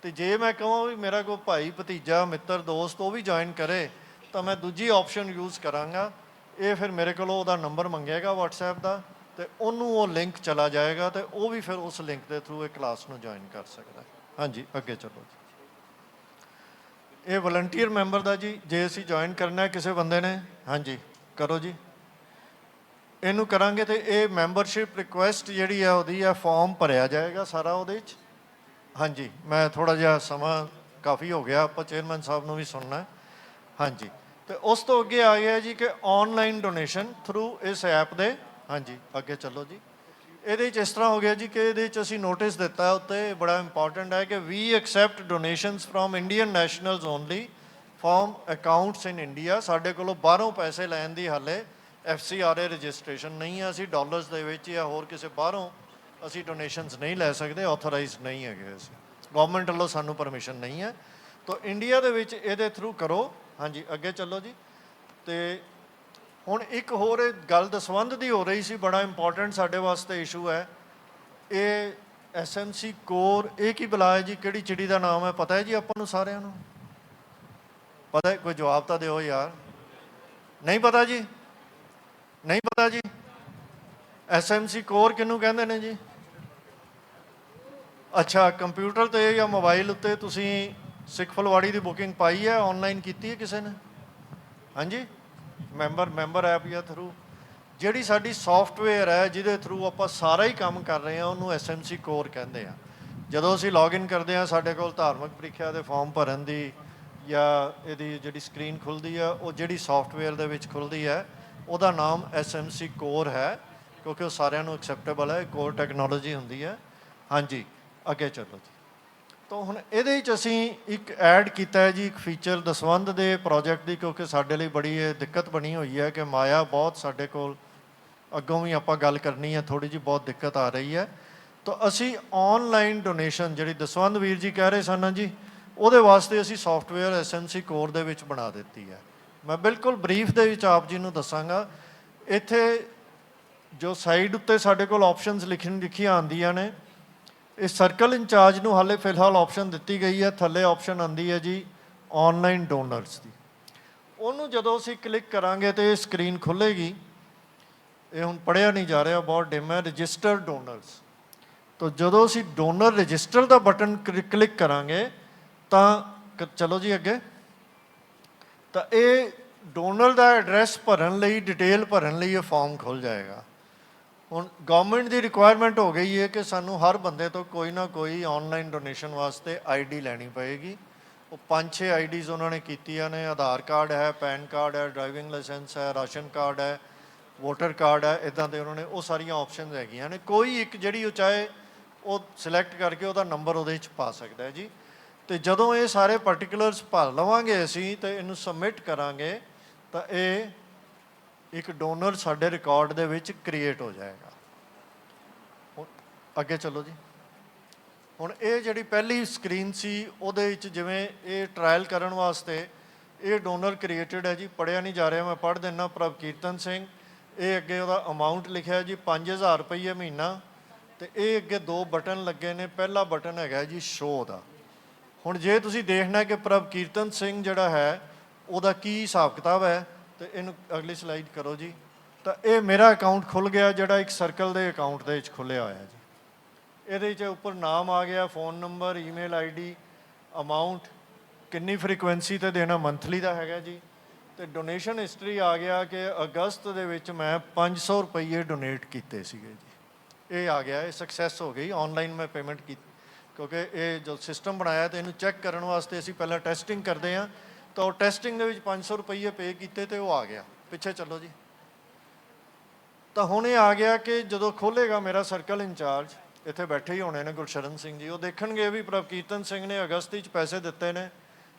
ਤੇ ਜੇ ਮੈਂ ਕਹਾਂ ਵੀ ਮੇਰਾ ਕੋਈ ਭਾਈ ਭਤੀਜਾ ਮਿੱਤਰ ਦੋਸਤ ਉਹ ਵੀ ਜੁਆਇਨ ਕਰੇ, ਤਾਂ ਮੈਂ ਦੂਜੀ ਆਪਸ਼ਨ ਯੂਜ਼ ਕਰਾਂਗਾ। ਇਹ ਫਿਰ ਮੇਰੇ ਕੋਲੋਂ ਉਹਦਾ ਨੰਬਰ ਮੰਗੇਗਾ WhatsApp ਦਾ, ਤੇ ਉਹਨੂੰ ਉਹ ਲਿੰਕ ਚਲਾ ਜਾਏਗਾ, ਤੇ ਉਹ ਵੀ ਫਿਰ ਉਸ ਲਿੰਕ ਦੇ ਥਰੂ ਇਹ ਕਲਾਸ ਨੂੰ ਜੁਆਇਨ ਕਰ ਸਕਦਾ। ਹਾਂਜੀ ਅੱਗੇ ਚਲੋ ਜੀ। ਇਹ ਵਲੰਟੀਅਰ ਮੈਂਬਰ ਦਾ ਜੀ, ਜੇ ਅਸੀਂ ਜੁਆਇਨ ਕਰਨਾ ਕਿਸੇ ਬੰਦੇ ਨੇ, ਹਾਂਜੀ ਕਰੋ ਜੀ। ਇਹਨੂੰ ਕਰਾਂਗੇ ਤੇ ਇਹ ਮੈਂਬਰਸ਼ਿਪ ਰਿਕੁਐਸਟ ਜਿਹੜੀ ਆ ਉਹਦੀ ਆ ਫਾਰਮ ਭਰਿਆ ਜਾਏਗਾ ਸਾਰਾ ਉਹਦੇ 'ਚ। ਹਾਂਜੀ ਮੈਂ ਥੋੜ੍ਹਾ ਜਿਹਾ ਸਮਾਂ ਕਾਫੀ ਹੋ ਗਿਆ, ਆਪਾਂ ਚੇਅਰਮੈਨ ਸਾਹਿਬ ਨੂੰ ਵੀ ਸੁਣਨਾ। ਹਾਂਜੀ ਤੇ ਉਸ ਤੋਂ ਅੱਗੇ ਆ ਗਿਆ ਜੀ ਕਿ ਆਨਲਾਈਨ ਡੋਨੇਸ਼ਨ ਥਰੂ ਇਸ ਐਪ ਦੇ। ਹਾਂਜੀ ਅੱਗੇ ਚੱਲੋ ਜੀ। ਇਹਦੇ 'ਚ ਇਸ ਤਰ੍ਹਾਂ ਹੋ ਗਿਆ ਜੀ ਕਿ ਇਹਦੇ 'ਚ ਅਸੀਂ ਨੋਟਿਸ ਦਿੱਤਾ ਉੱਤੇ, ਬੜਾ ਇੰਪੋਰਟੈਂਟ ਹੈ ਕਿ we accept donations from Indian nationals only from accounts in India. ਸਾਡੇ ਕੋਲੋਂ ਬਾਹਰੋਂ ਪੈਸੇ ਲੈਣ ਦੀ ਹਾਲੇ FCRA ਰਜਿਸਟ੍ਰੇਸ਼ਨ ਨਹੀਂ ਹੈ, ਅਸੀਂ ਡਾਲਰਸ ਦੇ ਵਿੱਚ ਜਾਂ ਹੋਰ ਕਿਸੇ ਬਾਹਰੋਂ ਅਸੀਂ ਡੋਨੇਸ਼ਨਸ ਨਹੀਂ ਲੈ ਸਕਦੇ, ਆਥੋਰਾਈਜ਼ ਨਹੀਂ ਹੈਗੇ ਅਸੀਂ, ਗਵਰਨਮੈਂਟ ਵੱਲੋਂ ਸਾਨੂੰ ਪਰਮਿਸ਼ਨ ਨਹੀਂ ਹੈ। ਤਾਂ ਇੰਡੀਆ ਦੇ ਵਿੱਚ ਇਹਦੇ ਥਰੂ ਕਰੋ। ਹਾਂਜੀ ਅੱਗੇ ਚੱਲੋ ਜੀ। ਤੇ ਹੁਣ ਇੱਕ ਹੋਰ ਗੱਲ ਦਸਵੰਧ ਦੀ ਹੋ ਰਹੀ ਸੀ, ਬੜਾ ਇੰਪੋਰਟੈਂਟ ਸਾਡੇ ਵਾਸਤੇ ਇਸ਼ੂ ਹੈ। ਇਹ SMC ਕੋਰ, ਇਹ ਕੀ ਬਲਾ ਹੈ ਜੀ, ਕਿਹੜੀ ਚਿੜੀ ਦਾ ਨਾਮ ਹੈ, ਪਤਾ ਹੈ ਜੀ ਆਪਾਂ ਨੂੰ ਸਾਰਿਆਂ ਨੂੰ? ਪਤਾ ਹੈ? ਕੋਈ ਜਵਾਬ ਤਾਂ ਦਿਓ ਯਾਰ। ਨਹੀਂ ਪਤਾ ਜੀ? ਨਹੀਂ ਪਤਾ ਜੀ? SMC ਕੋਰ ਕਿਹਨੂੰ ਕਹਿੰਦੇ ਨੇ ਜੀ? ਅੱਛਾ ਕੰਪਿਊਟਰ 'ਤੇ ਜਾਂ ਮੋਬਾਈਲ ਉੱਤੇ ਤੁਸੀਂ ਸਿੱਖ ਫੁਲਵਾੜੀ ਦੀ ਬੁਕਿੰਗ ਪਾਈ ਹੈ, ਆਨਲਾਈਨ ਕੀਤੀ ਹੈ ਕਿਸੇ ਨੇ? ਹਾਂਜੀ ਮੈਂਬਰ ਐਪ ਜਾਂ ਥਰੂ ਜਿਹੜੀ ਸਾਡੀ ਸੌਫਟਵੇਅਰ ਹੈ ਜਿਹਦੇ ਥਰੂ ਆਪਾਂ ਸਾਰਾ ਹੀ ਕੰਮ ਕਰ ਰਹੇ ਹਾਂ, ਉਹਨੂੰ SMC ਕੋਰ ਕਹਿੰਦੇ ਆ। ਜਦੋਂ ਅਸੀਂ ਲੌਗਇਨ ਕਰਦੇ ਹਾਂ ਸਾਡੇ ਕੋਲ ਧਾਰਮਿਕ ਪ੍ਰੀਖਿਆ ਦੇ ਫਾਰਮ ਭਰਨ ਦੀ ਜਾਂ ਇਹਦੀ ਜਿਹੜੀ ਸਕਰੀਨ ਖੁੱਲ੍ਹਦੀ ਆ, ਉਹ ਜਿਹੜੀ ਸੌਫਟਵੇਅਰ ਦੇ ਵਿੱਚ ਖੁੱਲ੍ਹਦੀ ਹੈ ਉਹਦਾ ਨਾਮ SMC ਕੋਰ ਹੈ, ਕਿਉਂਕਿ ਉਹ ਸਾਰਿਆਂ ਨੂੰ ਐਕਸੈਪਟੇਬਲ ਹੈ, ਕੋਰ ਟੈਕਨੋਲੋਜੀ ਹੁੰਦੀ ਹੈ। ਹਾਂਜੀ ਅੱਗੇ ਚੱਲੋ ਜੀ। ਤਾਂ ਹੁਣ ਇਹਦੇ ਵਿੱਚ ਅਸੀਂ ਇੱਕ ਐਡ ਕੀਤਾ ਹੈ ਜੀ ਇੱਕ ਫੀਚਰ ਦਸਵੰਧ ਦੇ ਪ੍ਰੋਜੈਕਟ ਦੀ, ਕਿਉਂਕਿ ਸਾਡੇ ਲਈ ਬੜੀ ਇਹ ਦਿੱਕਤ ਬਣੀ ਹੋਈ ਹੈ ਕਿ ਮਾਇਆ ਬਹੁਤ ਸਾਡੇ ਕੋਲ ਅੱਗੋਂ ਵੀ ਆਪਾਂ ਗੱਲ ਕਰਨੀ ਹੈ, ਥੋੜ੍ਹੀ ਜਿਹੀ ਬਹੁਤ ਦਿੱਕਤ ਆ ਰਹੀ ਹੈ। ਤਾਂ ਅਸੀਂ ਆਨਲਾਈਨ ਡੋਨੇਸ਼ਨ ਜਿਹੜੀ ਦਸਵੰਧ ਵੀਰ ਜੀ ਕਹਿ ਰਹੇ ਸਨ ਜੀ, ਉਹਦੇ ਵਾਸਤੇ ਅਸੀਂ ਸੌਫਟਵੇਅਰ SMC ਕੋਰ ਦੇ ਵਿੱਚ ਬਣਾ ਦਿੱਤੀ ਹੈ। ਮੈਂ ਬਿਲਕੁਲ ਬਰੀਫ ਦੇ ਵਿੱਚ ਆਪ ਜੀ ਨੂੰ ਦੱਸਾਂਗਾ। ਇੱਥੇ ਜੋ ਸਾਈਡ ਉੱਤੇ ਸਾਡੇ ਕੋਲ ਆਪਸ਼ਨਸ ਲਿਖੀਆਂ ਆਉਂਦੀਆਂ ਨੇ, ਇਹ ਸਰਕਲ ਇੰਚਾਰਜ ਨੂੰ ਹਾਲੇ ਫਿਲਹਾਲ ਆਪਸ਼ਨ ਦਿੱਤੀ ਗਈ ਹੈ। ਥੱਲੇ ਆਪਸ਼ਨ ਆਉਂਦੀ ਹੈ ਜੀ ਆਨਲਾਈਨ ਡੋਨਰਸ ਦੀ। ਉਹਨੂੰ ਜਦੋਂ ਅਸੀਂ ਕਲਿੱਕ ਕਰਾਂਗੇ ਤੇ ਇਹ ਸਕਰੀਨ ਖੁੱਲ੍ਹੇਗੀ। ਇਹ ਹੁਣ ਪੜ੍ਹਿਆ ਨਹੀਂ ਜਾ ਰਿਹਾ, ਬਹੁਤ ਡਿਮ ਹੈ। Register donors. ਤਾਂ ਜਦੋਂ ਅਸੀਂ ਡੋਨਰ ਰਜਿਸਟਰ ਦਾ ਬਟਨ ਕਲਿੱਕ ਕਰਾਂਗੇ ਤਾਂ ਚਲੋ ਜੀ ਅੱਗੇ, ਤਾਂ ਇਹ ਡੋਨਰ ਦਾ ਐਡਰੈਸ ਭਰਨ ਲਈ, ਡਿਟੇਲ ਭਰਨ ਲਈ ਇਹ ਫਾਰਮ ਖੁੱਲ੍ਹ ਜਾਏਗਾ। ਹੁਣ ਗਵਰਨਮੈਂਟ ਦੀ ਰਿਕੁਆਇਰਮੈਂਟ ਹੋ ਗਈ ਹੈ ਕਿ ਸਾਨੂੰ ਹਰ ਬੰਦੇ ਤੋਂ ਕੋਈ ਨਾ ਕੋਈ ਆਨਲਾਈਨ ਡੋਨੇਸ਼ਨ ਵਾਸਤੇ ਆਈਡੀ ਲੈਣੀ ਪਏਗੀ। ਉਹ 5-6 ਆਈਡੀਜ਼ ਉਹਨਾਂ ਨੇ ਕੀਤੀਆਂ ਨੇ। ਆਧਾਰ ਕਾਰਡ ਹੈ, ਪੈਨ ਕਾਰਡ ਹੈ, ਡਰਾਈਵਿੰਗ ਲਾਇਸੈਂਸ ਹੈ, ਰਾਸ਼ਨ ਕਾਰਡ ਹੈ, ਵੋਟਰ ਕਾਰਡ ਹੈ, ਇੱਦਾਂ ਦੇ ਉਹਨਾਂ ਨੇ ਉਹ ਸਾਰੀਆਂ ਆਪਸ਼ਨਸ ਹੈਗੀਆਂ ਨੇ। ਕੋਈ ਇੱਕ ਜਿਹੜੀ ਉਹ ਚਾਹੇ ਉਹ ਸਿਲੈਕਟ ਕਰਕੇ ਉਹਦਾ ਨੰਬਰ ਉਹਦੇ 'ਚ ਪਾ ਸਕਦਾ ਹੈ ਜੀ। ਅਤੇ ਜਦੋਂ ਇਹ ਸਾਰੇ ਪਰਟੀਕੂਲਰਸ ਭਰ ਲਵਾਂਗੇ ਅਸੀਂ ਅਤੇ ਇਹਨੂੰ ਸਬਮਿਟ ਕਰਾਂਗੇ ਤਾਂ ਇਹ ਇੱਕ ਡੋਨਰ ਸਾਡੇ ਰਿਕਾਰਡ ਦੇ ਵਿੱਚ ਕ੍ਰੀਏਟ ਹੋ ਜਾਏਗਾ। ਹੁਣ ਅੱਗੇ ਚੱਲੋ ਜੀ। ਹੁਣ ਇਹ ਜਿਹੜੀ ਪਹਿਲੀ ਸਕਰੀਨ ਸੀ ਉਹਦੇ ਵਿੱਚ ਜਿਵੇਂ ਇਹ ਟਰਾਇਲ ਕਰਨ ਵਾਸਤੇ ਇਹ ਡੋਨਰ ਕ੍ਰੀਏਟਡ ਹੈ ਜੀ। ਪੜ੍ਹਿਆ ਨਹੀਂ ਜਾ ਰਿਹਾ, ਮੈਂ ਪੜ੍ਹ ਦਿੰਦਾ। ਪ੍ਰਭਕੀਰਤਨ ਸਿੰਘ, ਇਹ ਅੱਗੇ ਉਹਦਾ ਅਮਾਊਂਟ ਲਿਖਿਆ ਜੀ 5000 ਰੁਪਈਏ ਮਹੀਨਾ। ਅਤੇ ਇਹ ਅੱਗੇ 2 ਬਟਨ ਲੱਗੇ ਨੇ। ਪਹਿਲਾ ਬਟਨ ਹੈਗਾ ਜੀ ਸ਼ੋਅ ਦਾ। ਹੁਣ ਜੇ ਤੁਸੀਂ ਦੇਖਣਾ ਕਿ ਪ੍ਰਭਕੀਰਤਨ ਸਿੰਘ ਜਿਹੜਾ ਹੈ ਉਹਦਾ ਕੀ ਹਿਸਾਬ ਕਿਤਾਬ ਹੈ, ਅਤੇ ਇਹਨੂੰ ਅਗਲੀ ਸਲਾਈਡ ਕਰੋ ਜੀ। ਤਾਂ ਇਹ ਮੇਰਾ ਅਕਾਊਂਟ ਖੁੱਲ੍ਹ ਗਿਆ ਜਿਹੜਾ ਇੱਕ ਸਰਕਲ ਦੇ ਅਕਾਊਂਟ ਦੇ ਵਿੱਚ ਖੁੱਲ੍ਹਿਆ ਹੋਇਆ ਜੀ। ਇਹਦੇ 'ਚ ਉੱਪਰ ਨਾਮ ਆ ਗਿਆ, phone number, email ID, amount, ਕਿੰਨੀ ਫਰੀਕੁਐਂਸੀ 'ਤੇ ਦੇਣਾ, ਮੰਥਲੀ ਦਾ ਹੈਗਾ ਜੀ। ਅਤੇ ਡੋਨੇਸ਼ਨ ਹਿਸਟਰੀ ਆ ਗਿਆ ਕਿ ਅਗਸਤ ਦੇ ਵਿੱਚ ਮੈਂ 500 ਰੁਪਈਏ ਡੋਨੇਟ ਕੀਤੇ ਸੀਗੇ ਜੀ। ਇਹ ਆ ਗਿਆ, ਇਹ ਸਕਸੈਸ ਹੋ ਗਈ। ਆਨਲਾਈਨ ਮੈਂ ਪੇਮੈਂਟ ਕੀਤੀ ਕਿਉਂਕਿ ਇਹ ਜੋ ਸਿਸਟਮ ਬਣਾਇਆ ਤਾਂ ਇਹਨੂੰ ਚੈੱਕ ਕਰਨ ਵਾਸਤੇ ਅਸੀਂ ਪਹਿਲਾਂ ਟੈਸਟਿੰਗ ਕਰਦੇ ਹਾਂ। ਤਾਂ ਉਹ ਟੈਸਟਿੰਗ ਦੇ ਵਿੱਚ 500 ਰੁਪਈਏ ਪੇ ਕੀਤੇ ਅਤੇ ਉਹ ਆ ਗਿਆ। ਪਿੱਛੇ ਚੱਲੋ ਜੀ। ਤਾਂ ਹੁਣ ਇਹ ਆ ਗਿਆ ਕਿ ਜਦੋਂ ਖੋਲ੍ਹੇਗਾ ਮੇਰਾ ਸਰਕਲ ਇੰਚਾਰਜ, ਇੱਥੇ ਬੈਠੇ ਹੀ ਹੋਣੇ ਨੇ ਗੁਰਸ਼ਰਨ ਸਿੰਘ ਜੀ, ਉਹ ਦੇਖਣਗੇ ਵੀ ਪ੍ਰਭਕੀਰਤਨ ਸਿੰਘ ਨੇ ਅਗਸਤ ਵਿੱਚ ਪੈਸੇ ਦਿੱਤੇ ਨੇ,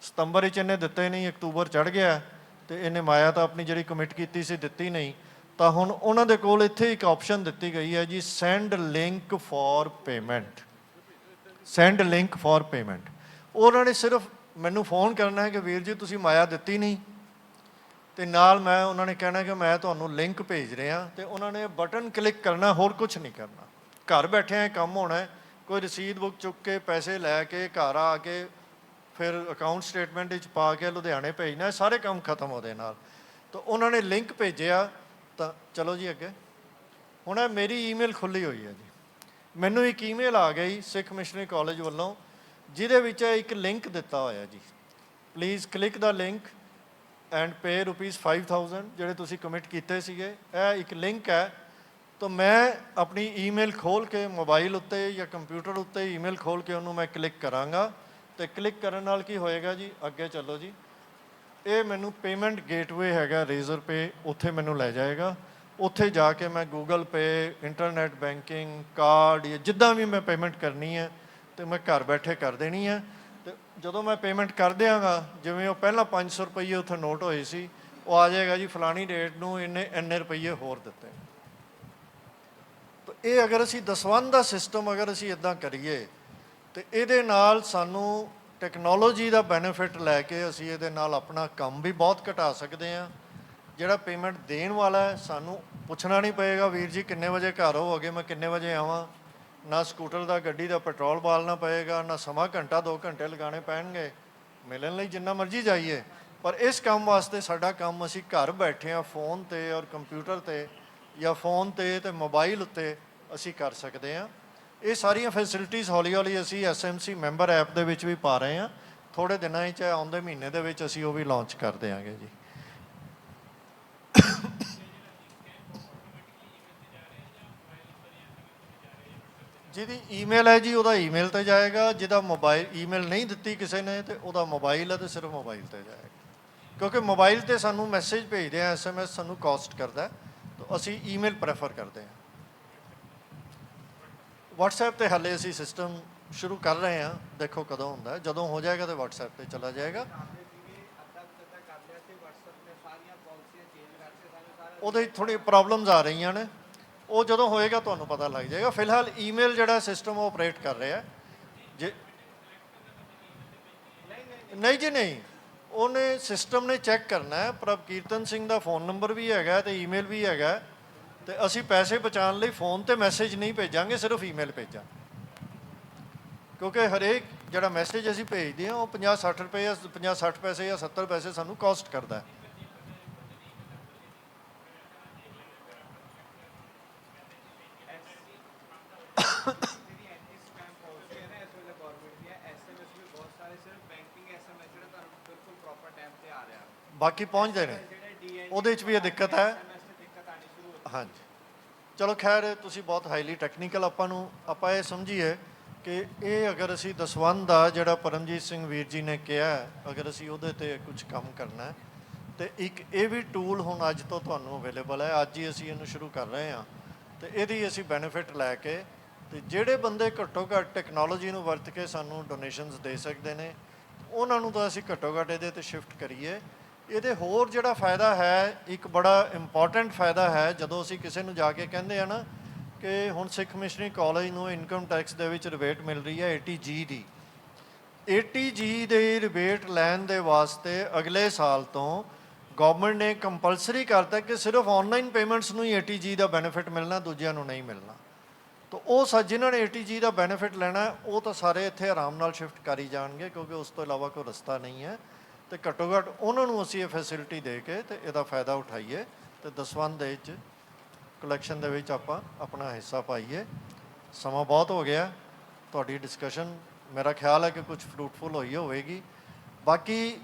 ਸਤੰਬਰ ਵਿੱਚ ਇਹਨੇ ਦਿੱਤੇ ਨਹੀਂ, ਅਕਤੂਬਰ ਚੜ੍ਹ ਗਿਆ ਅਤੇ ਇਹਨੇ ਮਾਇਆ ਤਾਂ ਆਪਣੀ ਜਿਹੜੀ ਕਮਿਟ ਕੀਤੀ ਸੀ ਦਿੱਤੀ ਨਹੀਂ। ਤਾਂ ਹੁਣ ਉਹਨਾਂ ਦੇ ਕੋਲ ਇੱਥੇ ਇੱਕ ਆਪਸ਼ਨ ਦਿੱਤੀ ਗਈ ਹੈ ਜੀ, send link for payment. Send link for payment. ਉਹਨਾਂ ਨੇ ਸਿਰਫ ਮੈਨੂੰ ਫੋਨ ਕਰਨਾ ਹੈ ਕਿ ਵੀਰ ਜੀ ਤੁਸੀਂ ਮਾਇਆ ਦਿੱਤੀ ਨਹੀਂ, ਅਤੇ ਨਾਲ ਮੈਂ ਉਹਨਾਂ ਨੇ ਕਹਿਣਾ ਕਿ ਮੈਂ ਤੁਹਾਨੂੰ ਲਿੰਕ ਭੇਜ ਰਿਹਾ, ਅਤੇ ਉਹਨਾਂ ਨੇ ਬਟਨ ਕਲਿੱਕ ਕਰਨਾ, ਹੋਰ ਕੁਛ ਨਹੀਂ ਕਰਨਾ। ਘਰ ਬੈਠਿਆਂ ਇਹ ਕੰਮ ਹੋਣਾ। ਕੋਈ ਰਸੀਦ ਬੁੱਕ ਚੁੱਕ ਕੇ ਪੈਸੇ ਲੈ ਕੇ ਘਰ ਆ ਕੇ ਫਿਰ ਅਕਾਊਂਟ ਸਟੇਟਮੈਂਟ ਵਿੱਚ ਪਾ ਕੇ ਲੁਧਿਆਣੇ ਭੇਜਣਾ, ਸਾਰੇ ਕੰਮ ਖਤਮ ਉਹਦੇ ਨਾਲ। ਤਾਂ ਉਹਨਾਂ ਨੇ ਲਿੰਕ ਭੇਜਿਆ। ਤਾਂ ਚਲੋ ਜੀ ਅੱਗੇ। ਹੁਣ ਇਹ ਮੇਰੀ ਈਮੇਲ ਖੁੱਲ੍ਹੀ ਹੋਈ ਹੈ ਜੀ। ਮੈਨੂੰ ਇੱਕ ਈਮੇਲ ਆ ਗਈ ਸਿੱਖ ਮਿਸ਼ਨਰੀ ਕਾਲਜ ਵੱਲੋਂ, ਜਿਹਦੇ ਵਿੱਚ ਇੱਕ ਲਿੰਕ ਦਿੱਤਾ ਹੋਇਆ ਜੀ, please click the link and pay ₹5000 ਜਿਹੜੇ ਤੁਸੀਂ ਕਮਿਟ ਕੀਤੇ ਸੀਗੇ। ਇਹ ਇੱਕ ਲਿੰਕ ਹੈ। ਤਾਂ ਮੈਂ ਆਪਣੀ ਈਮੇਲ ਖੋਲ੍ਹ ਕੇ ਮੋਬਾਈਲ ਉੱਤੇ ਜਾਂ ਕੰਪਿਊਟਰ ਉੱਤੇ ਈਮੇਲ ਖੋਲ੍ਹ ਕੇ ਉਹਨੂੰ ਮੈਂ ਕਲਿੱਕ ਕਰਾਂਗਾ। ਅਤੇ ਕਲਿੱਕ ਕਰਨ ਨਾਲ ਕੀ ਹੋਏਗਾ ਜੀ, ਅੱਗੇ ਚੱਲੋ ਜੀ। ਇਹ ਮੈਨੂੰ ਪੇਮੈਂਟ ਗੇਟਵੇ ਹੈਗਾ ਰੇਜ਼ਰ ਪੇ, ਉੱਥੇ ਮੈਨੂੰ ਲੈ ਜਾਏਗਾ। ਉੱਥੇ ਜਾ ਕੇ ਮੈਂ Google Pay, internet banking, card ਜਾਂ ਜਿੱਦਾਂ ਵੀ ਮੈਂ ਪੇਮੈਂਟ ਕਰਨੀ ਹੈ ਅਤੇ ਮੈਂ ਘਰ ਬੈਠੇ ਕਰ ਦੇਣੀ ਹੈ। ਅਤੇ ਜਦੋਂ ਮੈਂ ਪੇਮੈਂਟ ਕਰ ਦਿਆਂਗਾ, ਜਿਵੇਂ ਉਹ ਪਹਿਲਾਂ 500 ਰੁਪਈਏ ਉੱਥੇ ਨੋਟ ਹੋਏ ਸੀ, ਉਹ ਆ ਜਾਏਗਾ ਜੀ ਫਲਾਣੀ ਡੇਟ ਨੂੰ ਇਹਨੇ ਇੰਨੇ ਰੁਪਈਏ ਹੋਰ ਦਿੱਤੇ। ਤਾਂ ਇਹ ਅਗਰ ਅਸੀਂ ਦਸਵੰਧ ਦਾ ਸਿਸਟਮ ਅਗਰ ਅਸੀਂ ਇੱਦਾਂ ਕਰੀਏ ਤਾਂ ਇਹਦੇ ਨਾਲ ਸਾਨੂੰ ਟੈਕਨੋਲੋਜੀ ਦਾ ਬੈਨੀਫਿਟ ਲੈ ਕੇ ਅਸੀਂ ਇਹਦੇ ਨਾਲ ਆਪਣਾ ਕੰਮ ਵੀ ਬਹੁਤ ਘਟਾ ਸਕਦੇ ਹਾਂ। ਜਿਹੜਾ ਪੇਮੈਂਟ ਦੇਣ ਵਾਲਾ ਹੈ, ਸਾਨੂੰ ਪੁੱਛਣਾ ਨਹੀਂ ਪਏਗਾ ਵੀਰ ਜੀ ਕਿੰਨੇ ਵਜੇ ਘਰ ਹੋਵੋਗੇ, ਮੈਂ ਕਿੰਨੇ ਵਜੇ ਆਵਾਂ। ਨਾ ਸਕੂਟਰ ਦਾ, ਗੱਡੀ ਦਾ ਪੈਟਰੋਲ ਬਾਲਣਾ ਪਏਗਾ, ਨਾ ਸਮਾਂ ਘੰਟਾ 2 ਘੰਟੇ ਲਗਾਉਣੇ ਪੈਣਗੇ। ਮਿਲਣ ਲਈ ਜਿੰਨਾ ਮਰਜ਼ੀ ਜਾਈਏ, ਪਰ ਇਸ ਕੰਮ ਵਾਸਤੇ ਸਾਡਾ ਕੰਮ ਅਸੀਂ ਘਰ ਬੈਠੇ ਹਾਂ ਫ਼ੋਨ 'ਤੇ ਔਰ ਕੰਪਿਊਟਰ 'ਤੇ ਜਾਂ ਫ਼ੋਨ 'ਤੇ ਅਤੇ ਮੋਬਾਈਲ ਉੱਤੇ ਅਸੀਂ ਕਰ ਸਕਦੇ ਹਾਂ। ਇਹ ਸਾਰੀਆਂ ਫੈਸਿਲਿਟੀਜ਼ ਹੌਲੀ ਹੌਲੀ ਅਸੀਂ SMC ਮੈਂਬਰ ਐਪ ਦੇ ਵਿੱਚ ਵੀ ਪਾ ਰਹੇ ਹਾਂ। ਥੋੜ੍ਹੇ ਦਿਨਾਂ 'ਚ, ਆਉਂਦੇ ਮਹੀਨੇ ਦੇ ਵਿੱਚ ਅਸੀਂ ਉਹ ਵੀ ਲਾਂਚ ਕਰ ਦਿਆਂਗੇ ਜੀ। ਜਿਹਦੀ ਈਮੇਲ ਹੈ ਜੀ ਉਹਦਾ ਈਮੇਲ 'ਤੇ ਜਾਏਗਾ। ਜਿਹਦਾ ਮੋਬਾਈਲ ਈਮੇਲ ਨਹੀਂ ਦਿੱਤੀ ਕਿਸੇ ਨੇ ਅਤੇ ਉਹਦਾ ਮੋਬਾਈਲ ਹੈ ਅਤੇ ਸਿਰਫ ਮੋਬਾਈਲ 'ਤੇ ਜਾਏਗਾ। ਕਿਉਂਕਿ ਮੋਬਾਈਲ 'ਤੇ ਸਾਨੂੰ ਮੈਸੇਜ ਭੇਜਦੇ ਹਾਂ, SMS ਸਾਨੂੰ ਕੋਸਟ ਕਰਦਾ, ਤਾਂ ਅਸੀਂ ਈਮੇਲ ਪ੍ਰੈਫਰ ਕਰਦੇ ਹਾਂ। WhatsApp 'ਤੇ ਹਾਲੇ ਅਸੀਂ ਸਿਸਟਮ ਸ਼ੁਰੂ ਕਰ ਰਹੇ ਹਾਂ, ਦੇਖੋ ਕਦੋਂ ਹੁੰਦਾ। ਜਦੋਂ ਹੋ ਜਾਏਗਾ ਤਾਂ WhatsApp 'ਤੇ ਚਲਾ ਜਾਏਗਾ। ਉਹਦੇ ਥੋੜ੍ਹੀ ਪ੍ਰੋਬਲਮਸ ਆ ਰਹੀਆਂ ਨੇ, ਉਹ ਜਦੋਂ ਹੋਏਗਾ ਤੁਹਾਨੂੰ ਪਤਾ ਲੱਗ ਜਾਏਗਾ। ਫਿਲਹਾਲ ਈਮੇਲ ਜਿਹੜਾ ਸਿਸਟਮ ਆਪਰੇਟ ਕਰ ਰਿਹਾ ਜੇ ਨਹੀਂ ਜੀ ਨਹੀਂ, ਉਹਨੇ ਸਿਸਟਮ ਨੇ ਚੈੱਕ ਕਰਨਾ ਹੈ। ਪ੍ਰਭਕੀਰਤਨ ਸਿੰਘ ਦਾ ਫ਼ੋਨ ਨੰਬਰ ਵੀ ਹੈਗਾ ਅਤੇ ਈਮੇਲ ਵੀ ਹੈਗਾ, ਤੇ ਅਸੀਂ ਪੈਸੇ ਬਚਾਉਣ ਲਈ ਫੋਨ ਤੇ ਮੈਸੇਜ ਨਹੀਂ ਭੇਜਾਂਗੇ, ਸਿਰਫ ਈਮੇਲ ਭੇਜਾਂਗੇ। ਕਿਉਂਕਿ ਹਰੇਕ ਜਿਹੜਾ ਮੈਸੇਜ ਅਸੀਂ ਭੇਜਦੇ ਹਾਂ ਉਹ 50-60 ਰੁਪਏ ਜਾਂ 50-60 ਪੈਸੇ ਜਾਂ 70 ਪੈਸੇ ਸਾਨੂੰ ਕਾਸਟ ਕਰਦਾ ਹੈ। ਬਾਕੀ ਪਹੁੰਚਦੇ ਨੇ, ਉਹਦੇ 'ਚ ਵੀ ਇਹ ਦਿੱਕਤ ਹੈ। ਹਾਂਜੀ, ਚਲੋ ਖੈਰ, ਤੁਸੀਂ ਬਹੁਤ ਹਾਈਲੀ ਟੈਕਨੀਕਲ, ਆਪਾਂ ਇਹ ਸਮਝੀਏ ਕਿ ਇਹ ਅਗਰ ਅਸੀਂ ਦਸਵੰਧ ਦਾ ਜਿਹੜਾ ਪਰਮਜੀਤ ਸਿੰਘ ਵੀਰ ਜੀ ਨੇ ਕਿਹਾ, ਅਗਰ ਅਸੀਂ ਉਹਦੇ 'ਤੇ ਕੁਝ ਕੰਮ ਕਰਨਾ ਹੈ, ਤੇ ਇੱਕ ਇਹ ਵੀ ਟੂਲ ਹੁਣ ਅੱਜ ਤੋਂ ਤੁਹਾਨੂੰ ਅਵੇਲੇਬਲ ਹੈ। ਅੱਜ ਹੀ ਅਸੀਂ ਇਹਨੂੰ ਸ਼ੁਰੂ ਕਰ ਰਹੇ ਹਾਂ, ਤੇ ਇਹਦੀ ਅਸੀਂ ਬੈਨੀਫਿਟ ਲੈ ਕੇ, ਤੇ ਜਿਹੜੇ ਬੰਦੇ ਘੱਟੋ ਘੱਟ ਟੈਕਨੋਲੋਜੀ ਨੂੰ ਵਰਤ ਕੇ ਸਾਨੂੰ ਡੋਨੇਸ਼ਨਸ ਦੇ ਸਕਦੇ ਨੇ, ਉਹਨਾਂ ਨੂੰ ਤਾਂ ਅਸੀਂ ਘੱਟੋ ਘੱਟ ਇਹਦੇ 'ਤੇ ਸ਼ਿਫਟ ਕਰੀਏ। ਇਹਦੇ ਹੋਰ ਜਿਹੜਾ ਫਾਇਦਾ ਹੈ, ਇੱਕ ਬੜਾ ਇੰਪੋਰਟੈਂਟ ਫਾਇਦਾ ਹੈ, ਜਦੋਂ ਅਸੀਂ ਕਿਸੇ ਨੂੰ ਜਾ ਕੇ ਕਹਿੰਦੇ ਆ ਨਾ ਕਿ ਹੁਣ ਸਿੱਖ ਮਿਸ਼ਨਰੀ ਕਾਲਜ ਨੂੰ ਇਨਕਮ ਟੈਕਸ ਦੇ ਵਿੱਚ ਰਿਬੇਟ ਮਿਲ ਰਹੀ ਹੈ 80G ਦੀ। 80G ਦੇ ਰਿਬੇਟ ਲੈਣ ਦੇ ਵਾਸਤੇ ਅਗਲੇ ਸਾਲ ਤੋਂ ਗਵਰਨਮੈਂਟ ਨੇ ਕੰਪਲਸਰੀ ਕਰਤਾ ਕਿ ਸਿਰਫ ਆਨਲਾਈਨ ਪੇਮੈਂਟਸ ਨੂੰ ਹੀ 80G ਦਾ ਬੈਨੀਫਿਟ ਮਿਲਣਾ, ਦੂਜਿਆਂ ਨੂੰ ਨਹੀਂ ਮਿਲਣਾ। ਤਾਂ ਉਹ ਜਿਨ੍ਹਾਂ ਨੇ 80G ਦਾ ਬੈਨੀਫਿਟ ਲੈਣਾ, ਉਹ ਤਾਂ ਸਾਰੇ ਇੱਥੇ ਆਰਾਮ ਨਾਲ ਸ਼ਿਫਟ ਕਰੀ ਜਾਣਗੇ, ਕਿਉਂਕਿ ਉਸ ਤੋਂ ਇਲਾਵਾ ਕੋਈ ਰਸਤਾ ਨਹੀਂ ਹੈ। ਤੇ ਘੱਟੋ ਘੱਟ ਉਹਨਾਂ ਨੂੰ ਅਸੀਂ ਇਹ ਫੈਸਿਲਿਟੀ ਦੇ ਕੇ ਤੇ ਇਹਦਾ ਫਾਇਦਾ ਉਠਾਈਏ, ਤੇ ਦਸਵੰਧ ਦੇ ਵਿੱਚ ਕਲੈਕਸ਼ਨ ਦੇ ਵਿੱਚ ਆਪਾਂ ਆਪਣਾ ਹਿੱਸਾ ਪਾਈਏ। ਸਮਾਂ ਬਹੁਤ ਹੋ ਗਿਆ, ਤੁਹਾਡੀ ਡਿਸਕਸ਼ਨ ਮੇਰਾ ਖਿਆਲ ਹੈ ਕਿ ਕੁਝ ਫਰੂਟਫੁਲ ਹੋਈ ਹੋਵੇਗੀ। ਬਾਕੀ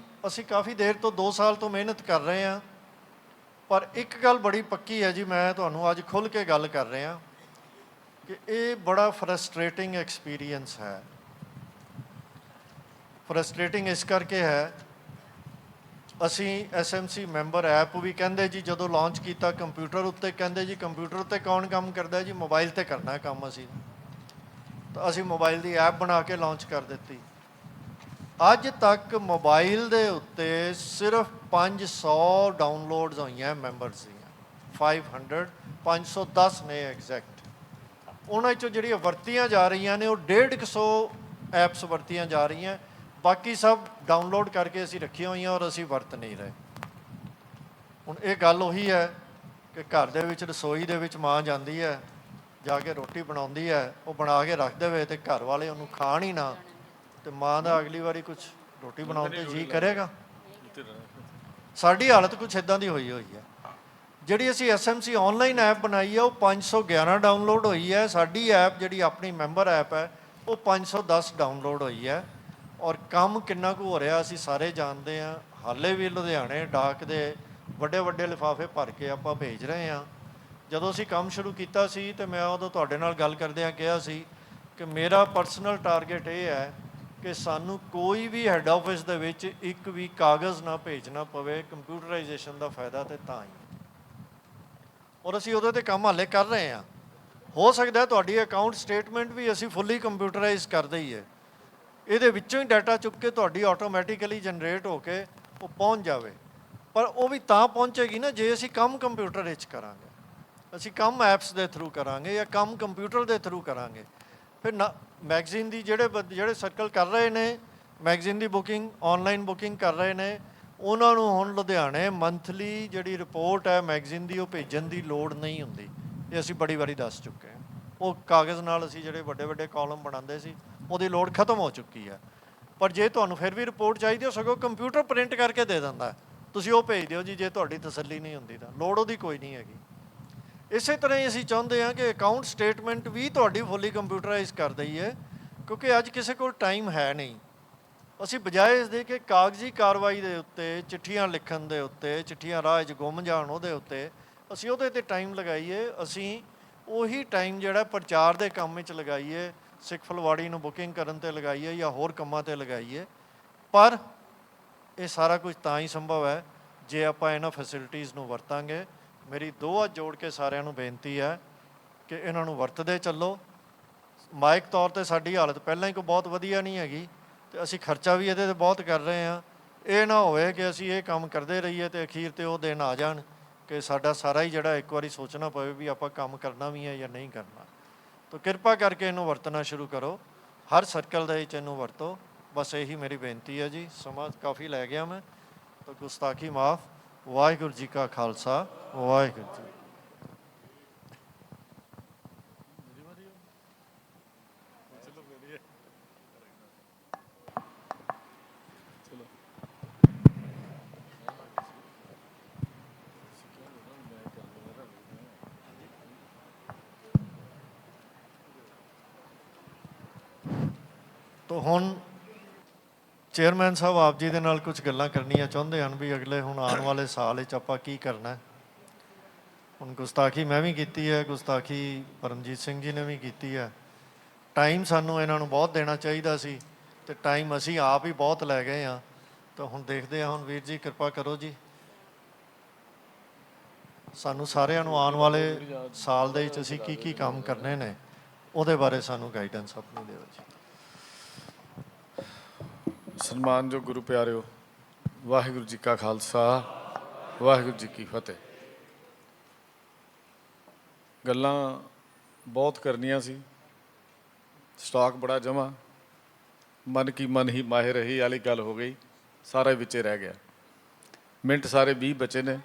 ਅਸੀਂ ਕਾਫੀ ਦੇਰ ਤੋਂ 2 ਸਾਲ ਤੋਂ ਮਿਹਨਤ ਕਰ ਰਹੇ ਹਾਂ, ਪਰ ਇੱਕ ਗੱਲ ਬੜੀ ਪੱਕੀ ਹੈ ਜੀ, ਮੈਂ ਤੁਹਾਨੂੰ ਅੱਜ ਖੁੱਲ੍ਹ ਕੇ ਗੱਲ ਕਰ ਰਿਹਾ ਕਿ ਇਹ ਬੜਾ ਫਰਸਟ੍ਰੇਟਿੰਗ ਐਕਸਪੀਰੀਅੰਸ ਹੈ। ਫਰਸਟ੍ਰੇਟਿੰਗ ਇਸ ਕਰਕੇ ਹੈ, ਅਸੀਂ SMC ਮੈਂਬਰ ਐਪ ਵੀ ਕਹਿੰਦੇ ਜੀ, ਜਦੋਂ ਲਾਂਚ ਕੀਤਾ ਕੰਪਿਊਟਰ ਉੱਤੇ, ਕਹਿੰਦੇ ਜੀ ਕੰਪਿਊਟਰ ਉੱਤੇ ਕੌਣ ਕੰਮ ਕਰਦਾ ਜੀ, ਮੋਬਾਈਲ 'ਤੇ ਕਰਨਾ ਕੰਮ ਅਸੀਂ। ਤਾਂ ਅਸੀਂ ਮੋਬਾਈਲ ਦੀ ਐਪ ਬਣਾ ਕੇ ਲਾਂਚ ਕਰ ਦਿੱਤੀ। ਅੱਜ ਤੱਕ ਮੋਬਾਈਲ ਦੇ ਉੱਤੇ ਸਿਰਫ 500 ਡਾਊਨਲੋਡਸ ਹੋਈਆਂ ਮੈਂਬਰਸ ਦੀਆਂ, 510 ਨੇ ਐਗਜ਼ੈਕਟ। ਉਹਨਾਂ 'ਚੋਂ ਜਿਹੜੀਆਂ ਵਰਤੀਆਂ ਜਾ ਰਹੀਆਂ ਨੇ ਉਹ 150 ਐਪਸ ਵਰਤੀਆਂ ਜਾ ਰਹੀਆਂ, ਬਾਕੀ ਸਭ ਡਾਊਨਲੋਡ ਕਰਕੇ ਅਸੀਂ ਰੱਖੀਆਂ ਹੋਈਆਂ ਔਰ ਅਸੀਂ ਵਰਤ ਨਹੀਂ ਰਹੇ। ਹੁਣ ਇਹ ਗੱਲ ਉਹੀ ਹੈ ਕਿ ਘਰ ਦੇ ਵਿੱਚ ਰਸੋਈ ਦੇ ਵਿੱਚ ਮਾਂ ਜਾਂਦੀ ਹੈ, ਜਾ ਕੇ ਰੋਟੀ ਬਣਾਉਂਦੀ ਹੈ, ਉਹ ਬਣਾ ਕੇ ਰੱਖ ਦੇਵੇ ਤੇ ਘਰ ਵਾਲੇ ਉਹਨੂੰ ਖਾਣ ਹੀ ਨਾ, ਤੇ ਮਾਂ ਦਾ ਅਗਲੀ ਵਾਰੀ ਕੁਝ ਰੋਟੀ ਬਣਾਉਣ ਤੇ ਜੀ ਕਰੇਗਾ। ਸਾਡੀ ਹਾਲਤ ਕੁਝ ਇੱਦਾਂ ਦੀ ਹੋਈ ਹੈ। ਜਿਹੜੀ ਅਸੀਂ SMC ਆਨਲਾਈਨ ਐਪ ਬਣਾਈ ਹੈ ਉਹ 511 ਡਾਊਨਲੋਡ ਹੋਈ ਹੈ। ਸਾਡੀ ਐਪ ਜਿਹੜੀ ਆਪਣੀ ਮੈਂਬਰ ਐਪ ਹੈ ਉਹ 510 ਡਾਊਨਲੋਡ ਹੋਈ ਹੈ। ਔਰ ਕੰਮ ਕਿੰਨਾ ਕੁ ਹੋ ਰਿਹਾ ਅਸੀਂ ਸਾਰੇ ਜਾਣਦੇ ਹਾਂ। ਹਾਲੇ ਵੀ ਲੁਧਿਆਣੇ ਡਾਕ ਦੇ ਵੱਡੇ ਵੱਡੇ ਲਿਫਾਫੇ ਭਰ ਕੇ ਆਪਾਂ ਭੇਜ ਰਹੇ ਹਾਂ। ਜਦੋਂ ਅਸੀਂ ਕੰਮ ਸ਼ੁਰੂ ਕੀਤਾ ਸੀ ਤੇ ਮੈਂ ਉਦੋਂ ਤੁਹਾਡੇ ਨਾਲ ਗੱਲ ਕਰਦਿਆਂ ਕਿਹਾ ਸੀ ਕਿ ਮੇਰਾ ਪਰਸਨਲ ਟਾਰਗੇਟ ਇਹ ਹੈ ਕਿ ਸਾਨੂੰ ਕੋਈ ਵੀ ਹੈੱਡ ਆਫਿਸ ਦੇ ਵਿੱਚ ਇੱਕ ਵੀ ਕਾਗਜ਼ ਨਾ ਭੇਜਣਾ ਪਵੇ। ਕੰਪਿਊਟਰਾਈਜੇਸ਼ਨ ਦਾ ਫਾਇਦਾ ਤੇ ਤਾਂ ਹੀ, ਔਰ ਅਸੀਂ ਉਹਦੇ 'ਤੇ ਕੰਮ ਹਾਲੇ ਕਰ ਰਹੇ ਹਾਂ। ਹੋ ਸਕਦਾ ਤੁਹਾਡੀ ਅਕਾਊਂਟ ਸਟੇਟਮੈਂਟ ਵੀ ਅਸੀਂ ਫੁੱਲੀ ਕੰਪਿਊਟਰਾਈਜ਼ ਕਰ ਦਈਏ, ਇਹਦੇ ਵਿੱਚੋਂ ਹੀ ਡਾਟਾ ਚੁੱਕ ਕੇ ਤੁਹਾਡੀ ਆਟੋਮੈਟਿਕਲੀ ਜਨਰੇਟ ਹੋ ਕੇ ਉਹ ਪਹੁੰਚ ਜਾਵੇ। ਪਰ ਉਹ ਵੀ ਤਾਂ ਪਹੁੰਚੇਗੀ ਨਾ ਜੇ ਅਸੀਂ ਕੰਮ ਕੰਪਿਊਟਰ ਵਿੱਚ ਕਰਾਂਗੇ, ਅਸੀਂ ਕੰਮ ਐਪਸ ਦੇ ਥਰੂ ਕਰਾਂਗੇ ਜਾਂ ਕੰਮ ਕੰਪਿਊਟਰ ਦੇ ਥਰੂ ਕਰਾਂਗੇ। ਫਿਰ ਨਾ ਮੈਗਜ਼ੀਨ ਦੀ ਜਿਹੜੇ ਸਰਕਲ ਕਰ ਰਹੇ ਨੇ, ਮੈਗਜ਼ੀਨ ਦੀ ਬੁਕਿੰਗ, ਆਨਲਾਈਨ ਬੁਕਿੰਗ ਕਰ ਰਹੇ ਨੇ, ਉਹਨਾਂ ਨੂੰ ਹੁਣ ਲੁਧਿਆਣੇ ਮੰਥਲੀ ਜਿਹੜੀ ਰਿਪੋਰਟ ਹੈ ਮੈਗਜ਼ੀਨ ਦੀ ਉਹ ਭੇਜਣ ਦੀ ਲੋੜ ਨਹੀਂ ਹੁੰਦੀ। ਇਹ ਅਸੀਂ ਬੜੀ ਵਾਰੀ ਦੱਸ ਚੁੱਕੇ ਹਾਂ। ਉਹ ਕਾਗਜ਼ ਨਾਲ ਅਸੀਂ ਜਿਹੜੇ ਵੱਡੇ ਵੱਡੇ ਕਾਲਮ ਬਣਾਉਂਦੇ ਸੀ ਉਹਦੀ ਲੋੜ ਖਤਮ ਹੋ ਚੁੱਕੀ ਹੈ। ਪਰ ਜੇ ਤੁਹਾਨੂੰ ਫਿਰ ਵੀ ਰਿਪੋਰਟ ਚਾਹੀਦੀ ਹੋ, ਸਗੋਂ ਕੰਪਿਊਟਰ ਪ੍ਰਿੰਟ ਕਰਕੇ ਦੇ ਦਿੰਦਾ, ਤੁਸੀਂ ਉਹ ਭੇਜ ਦਿਓ ਜੀ। ਜੇ ਤੁਹਾਡੀ ਤਸੱਲੀ ਨਹੀਂ ਹੁੰਦੀ ਤਾਂ ਲੋੜ ਉਹਦੀ ਕੋਈ ਨਹੀਂ ਹੈਗੀ। ਇਸੇ ਤਰ੍ਹਾਂ ਹੀ ਅਸੀਂ ਚਾਹੁੰਦੇ ਹਾਂ ਕਿ ਅਕਾਊਂਟ ਸਟੇਟਮੈਂਟ ਵੀ ਤੁਹਾਡੀ ਫੁੱਲੀ ਕੰਪਿਊਟਰਾਈਜ਼ ਕਰ ਦਈਏ, ਕਿਉਂਕਿ ਅੱਜ ਕਿਸੇ ਕੋਲ ਟਾਈਮ ਹੈ ਨਹੀਂ। ਅਸੀਂ ਬਜਾਏ ਇਸ ਦੇ ਕਿ ਕਾਗਜ਼ੀ ਕਾਰਵਾਈ ਦੇ ਉੱਤੇ, ਚਿੱਠੀਆਂ ਲਿਖਣ ਦੇ ਉੱਤੇ, ਚਿੱਠੀਆਂ ਰਾਹ 'ਚ ਗੁੰਮ ਜਾਣ ਉਹਦੇ ਉੱਤੇ, ਅਸੀਂ ਉਹਦੇ 'ਤੇ ਟਾਈਮ ਲਗਾਈਏ। ਅਸੀਂ ਉਹੀ ਟਾਈਮ ਜਿਹੜਾ ਪ੍ਰਚਾਰ ਦੇ ਕੰਮ ਵਿੱਚ ਲਗਾਈਏ, ਸਿੱਖ ਫੁਲਵਾੜੀ ਨੂੰ ਬੁਕਿੰਗ ਕਰਨ 'ਤੇ ਲਗਾਈਏ ਜਾਂ ਹੋਰ ਕੰਮਾਂ 'ਤੇ ਲਗਾਈਏ। ਪਰ ਇਹ ਸਾਰਾ ਕੁਝ ਤਾਂ ਹੀ ਸੰਭਵ ਹੈ ਜੇ ਆਪਾਂ ਇਹਨਾਂ ਫੈਸਿਲਿਟੀਜ਼ ਨੂੰ ਵਰਤਾਂਗੇ। ਮੇਰੀ 2 ਹੱਥ ਜੋੜ ਕੇ ਸਾਰਿਆਂ ਨੂੰ ਬੇਨਤੀ ਹੈ ਕਿ ਇਹਨਾਂ ਨੂੰ ਵਰਤਦੇ ਚੱਲੋ। ਮਾਇਕ ਤੌਰ 'ਤੇ ਸਾਡੀ ਹਾਲਤ ਪਹਿਲਾਂ ਹੀ ਕੋਈ ਬਹੁਤ ਵਧੀਆ ਨਹੀਂ ਹੈਗੀ, ਅਤੇ ਅਸੀਂ ਖਰਚਾ ਵੀ ਇਹਦੇ 'ਤੇ ਬਹੁਤ ਕਰ ਰਹੇ ਹਾਂ। ਇਹ ਨਾ ਹੋਵੇ ਕਿ ਅਸੀਂ ਇਹ ਕੰਮ ਕਰਦੇ ਰਹੀਏ ਅਤੇ ਅਖੀਰ 'ਤੇ ਉਹ ਦਿਨ ਆ ਜਾਣ ਕਿ ਸਾਡਾ ਸਾਰਾ ਹੀ ਜਿਹੜਾ ਇੱਕ ਵਾਰੀ ਸੋਚਣਾ ਪਵੇ ਵੀ ਆਪਾਂ ਕੰਮ ਕਰਨਾ ਵੀ ਹੈ ਜਾਂ ਨਹੀਂ ਕਰਨਾ। ਤਾਂ ਕਿਰਪਾ ਕਰਕੇ ਇਹਨੂੰ ਵਰਤਣਾ ਸ਼ੁਰੂ ਕਰੋ, ਹਰ ਸਰਕਲ ਦੇ ਵਿੱਚ ਇਹਨੂੰ ਵਰਤੋ। ਬਸ ਇਹੀ ਮੇਰੀ ਬੇਨਤੀ ਹੈ ਜੀ। ਸਮਾਂ ਕਾਫੀ ਲੈ ਗਿਆ ਮੈਂ, ਤਾਂ ਗੁਸਤਾਖੀ ਮਾਫ। ਵਾਹਿਗੁਰੂ ਜੀ ਕਾ ਖਾਲਸਾ, ਵਾਹਿਗੁਰੂ ਜੀ। ਤਾਂ ਹੁਣ ਚੇਅਰਮੈਨ ਸਾਹਿਬ ਆਪ ਜੀ ਦੇ ਨਾਲ ਕੁਝ ਗੱਲਾਂ ਕਰਨੀਆਂ ਚਾਹੁੰਦੇ ਹਨ ਵੀ ਅਗਲੇ ਹੁਣ ਆਉਣ ਵਾਲੇ ਸਾਲ ਵਿੱਚ ਆਪਾਂ ਕੀ ਕਰਨਾ ਹੈ। ਹੁਣ ਗੁਸਤਾਖੀ ਮੈਂ ਵੀ ਕੀਤੀ ਹੈ, ਗੁਸਤਾਖੀ ਪਰਮਜੀਤ ਸਿੰਘ ਜੀ ਨੇ ਵੀ ਕੀਤੀ ਹੈ। ਟਾਈਮ ਸਾਨੂੰ ਇਹਨਾਂ ਨੂੰ ਬਹੁਤ ਦੇਣਾ ਚਾਹੀਦਾ ਸੀ ਤੇ ਟਾਈਮ ਅਸੀਂ ਆਪ ਹੀ ਬਹੁਤ ਲੈ ਗਏ ਹਾਂ। ਤਾਂ ਹੁਣ ਦੇਖਦੇ ਹਾਂ, ਹੁਣ ਵੀਰ ਜੀ ਕਿਰਪਾ ਕਰੋ ਜੀ, ਸਾਨੂੰ ਸਾਰਿਆਂ ਨੂੰ ਆਉਣ ਵਾਲੇ ਸਾਲ ਦੇ ਵਿੱਚ ਅਸੀਂ ਕੀ ਕੀ ਕੰਮ ਕਰਨੇ ਨੇ ਉਹਦੇ ਬਾਰੇ ਸਾਨੂੰ ਗਾਈਡੈਂਸ ਆਪਣੀ ਦਿਓ ਜੀ। ਸਨਮਾਨਯੋਗ ਗੁਰੂ ਪਿਆਰਿਓ, ਵਾਹਿਗੁਰੂ ਜੀ ਕਾ ਖਾਲਸਾ, ਵਾਹਿਗੁਰੂ ਜੀ ਕੀ ਫਤਿਹ। ਗੱਲਾਂ ਬਹੁਤ ਕਰਨੀਆਂ ਸੀ, ਸਟਾਕ ਬੜਾ ਜਮਾ, ਮਨ ਕੀ ਮਨ ਹੀ ਮਾਹਿਰ ਰਹੀ ਵਾਲੀ ਗੱਲ ਹੋ ਗਈ, ਸਾਰਾ ਵਿੱਚੇ ਰਹਿ ਗਿਆ। ਮਿੰਟ ਸਾਰੇ 20 ਬਚੇ ਨੇ,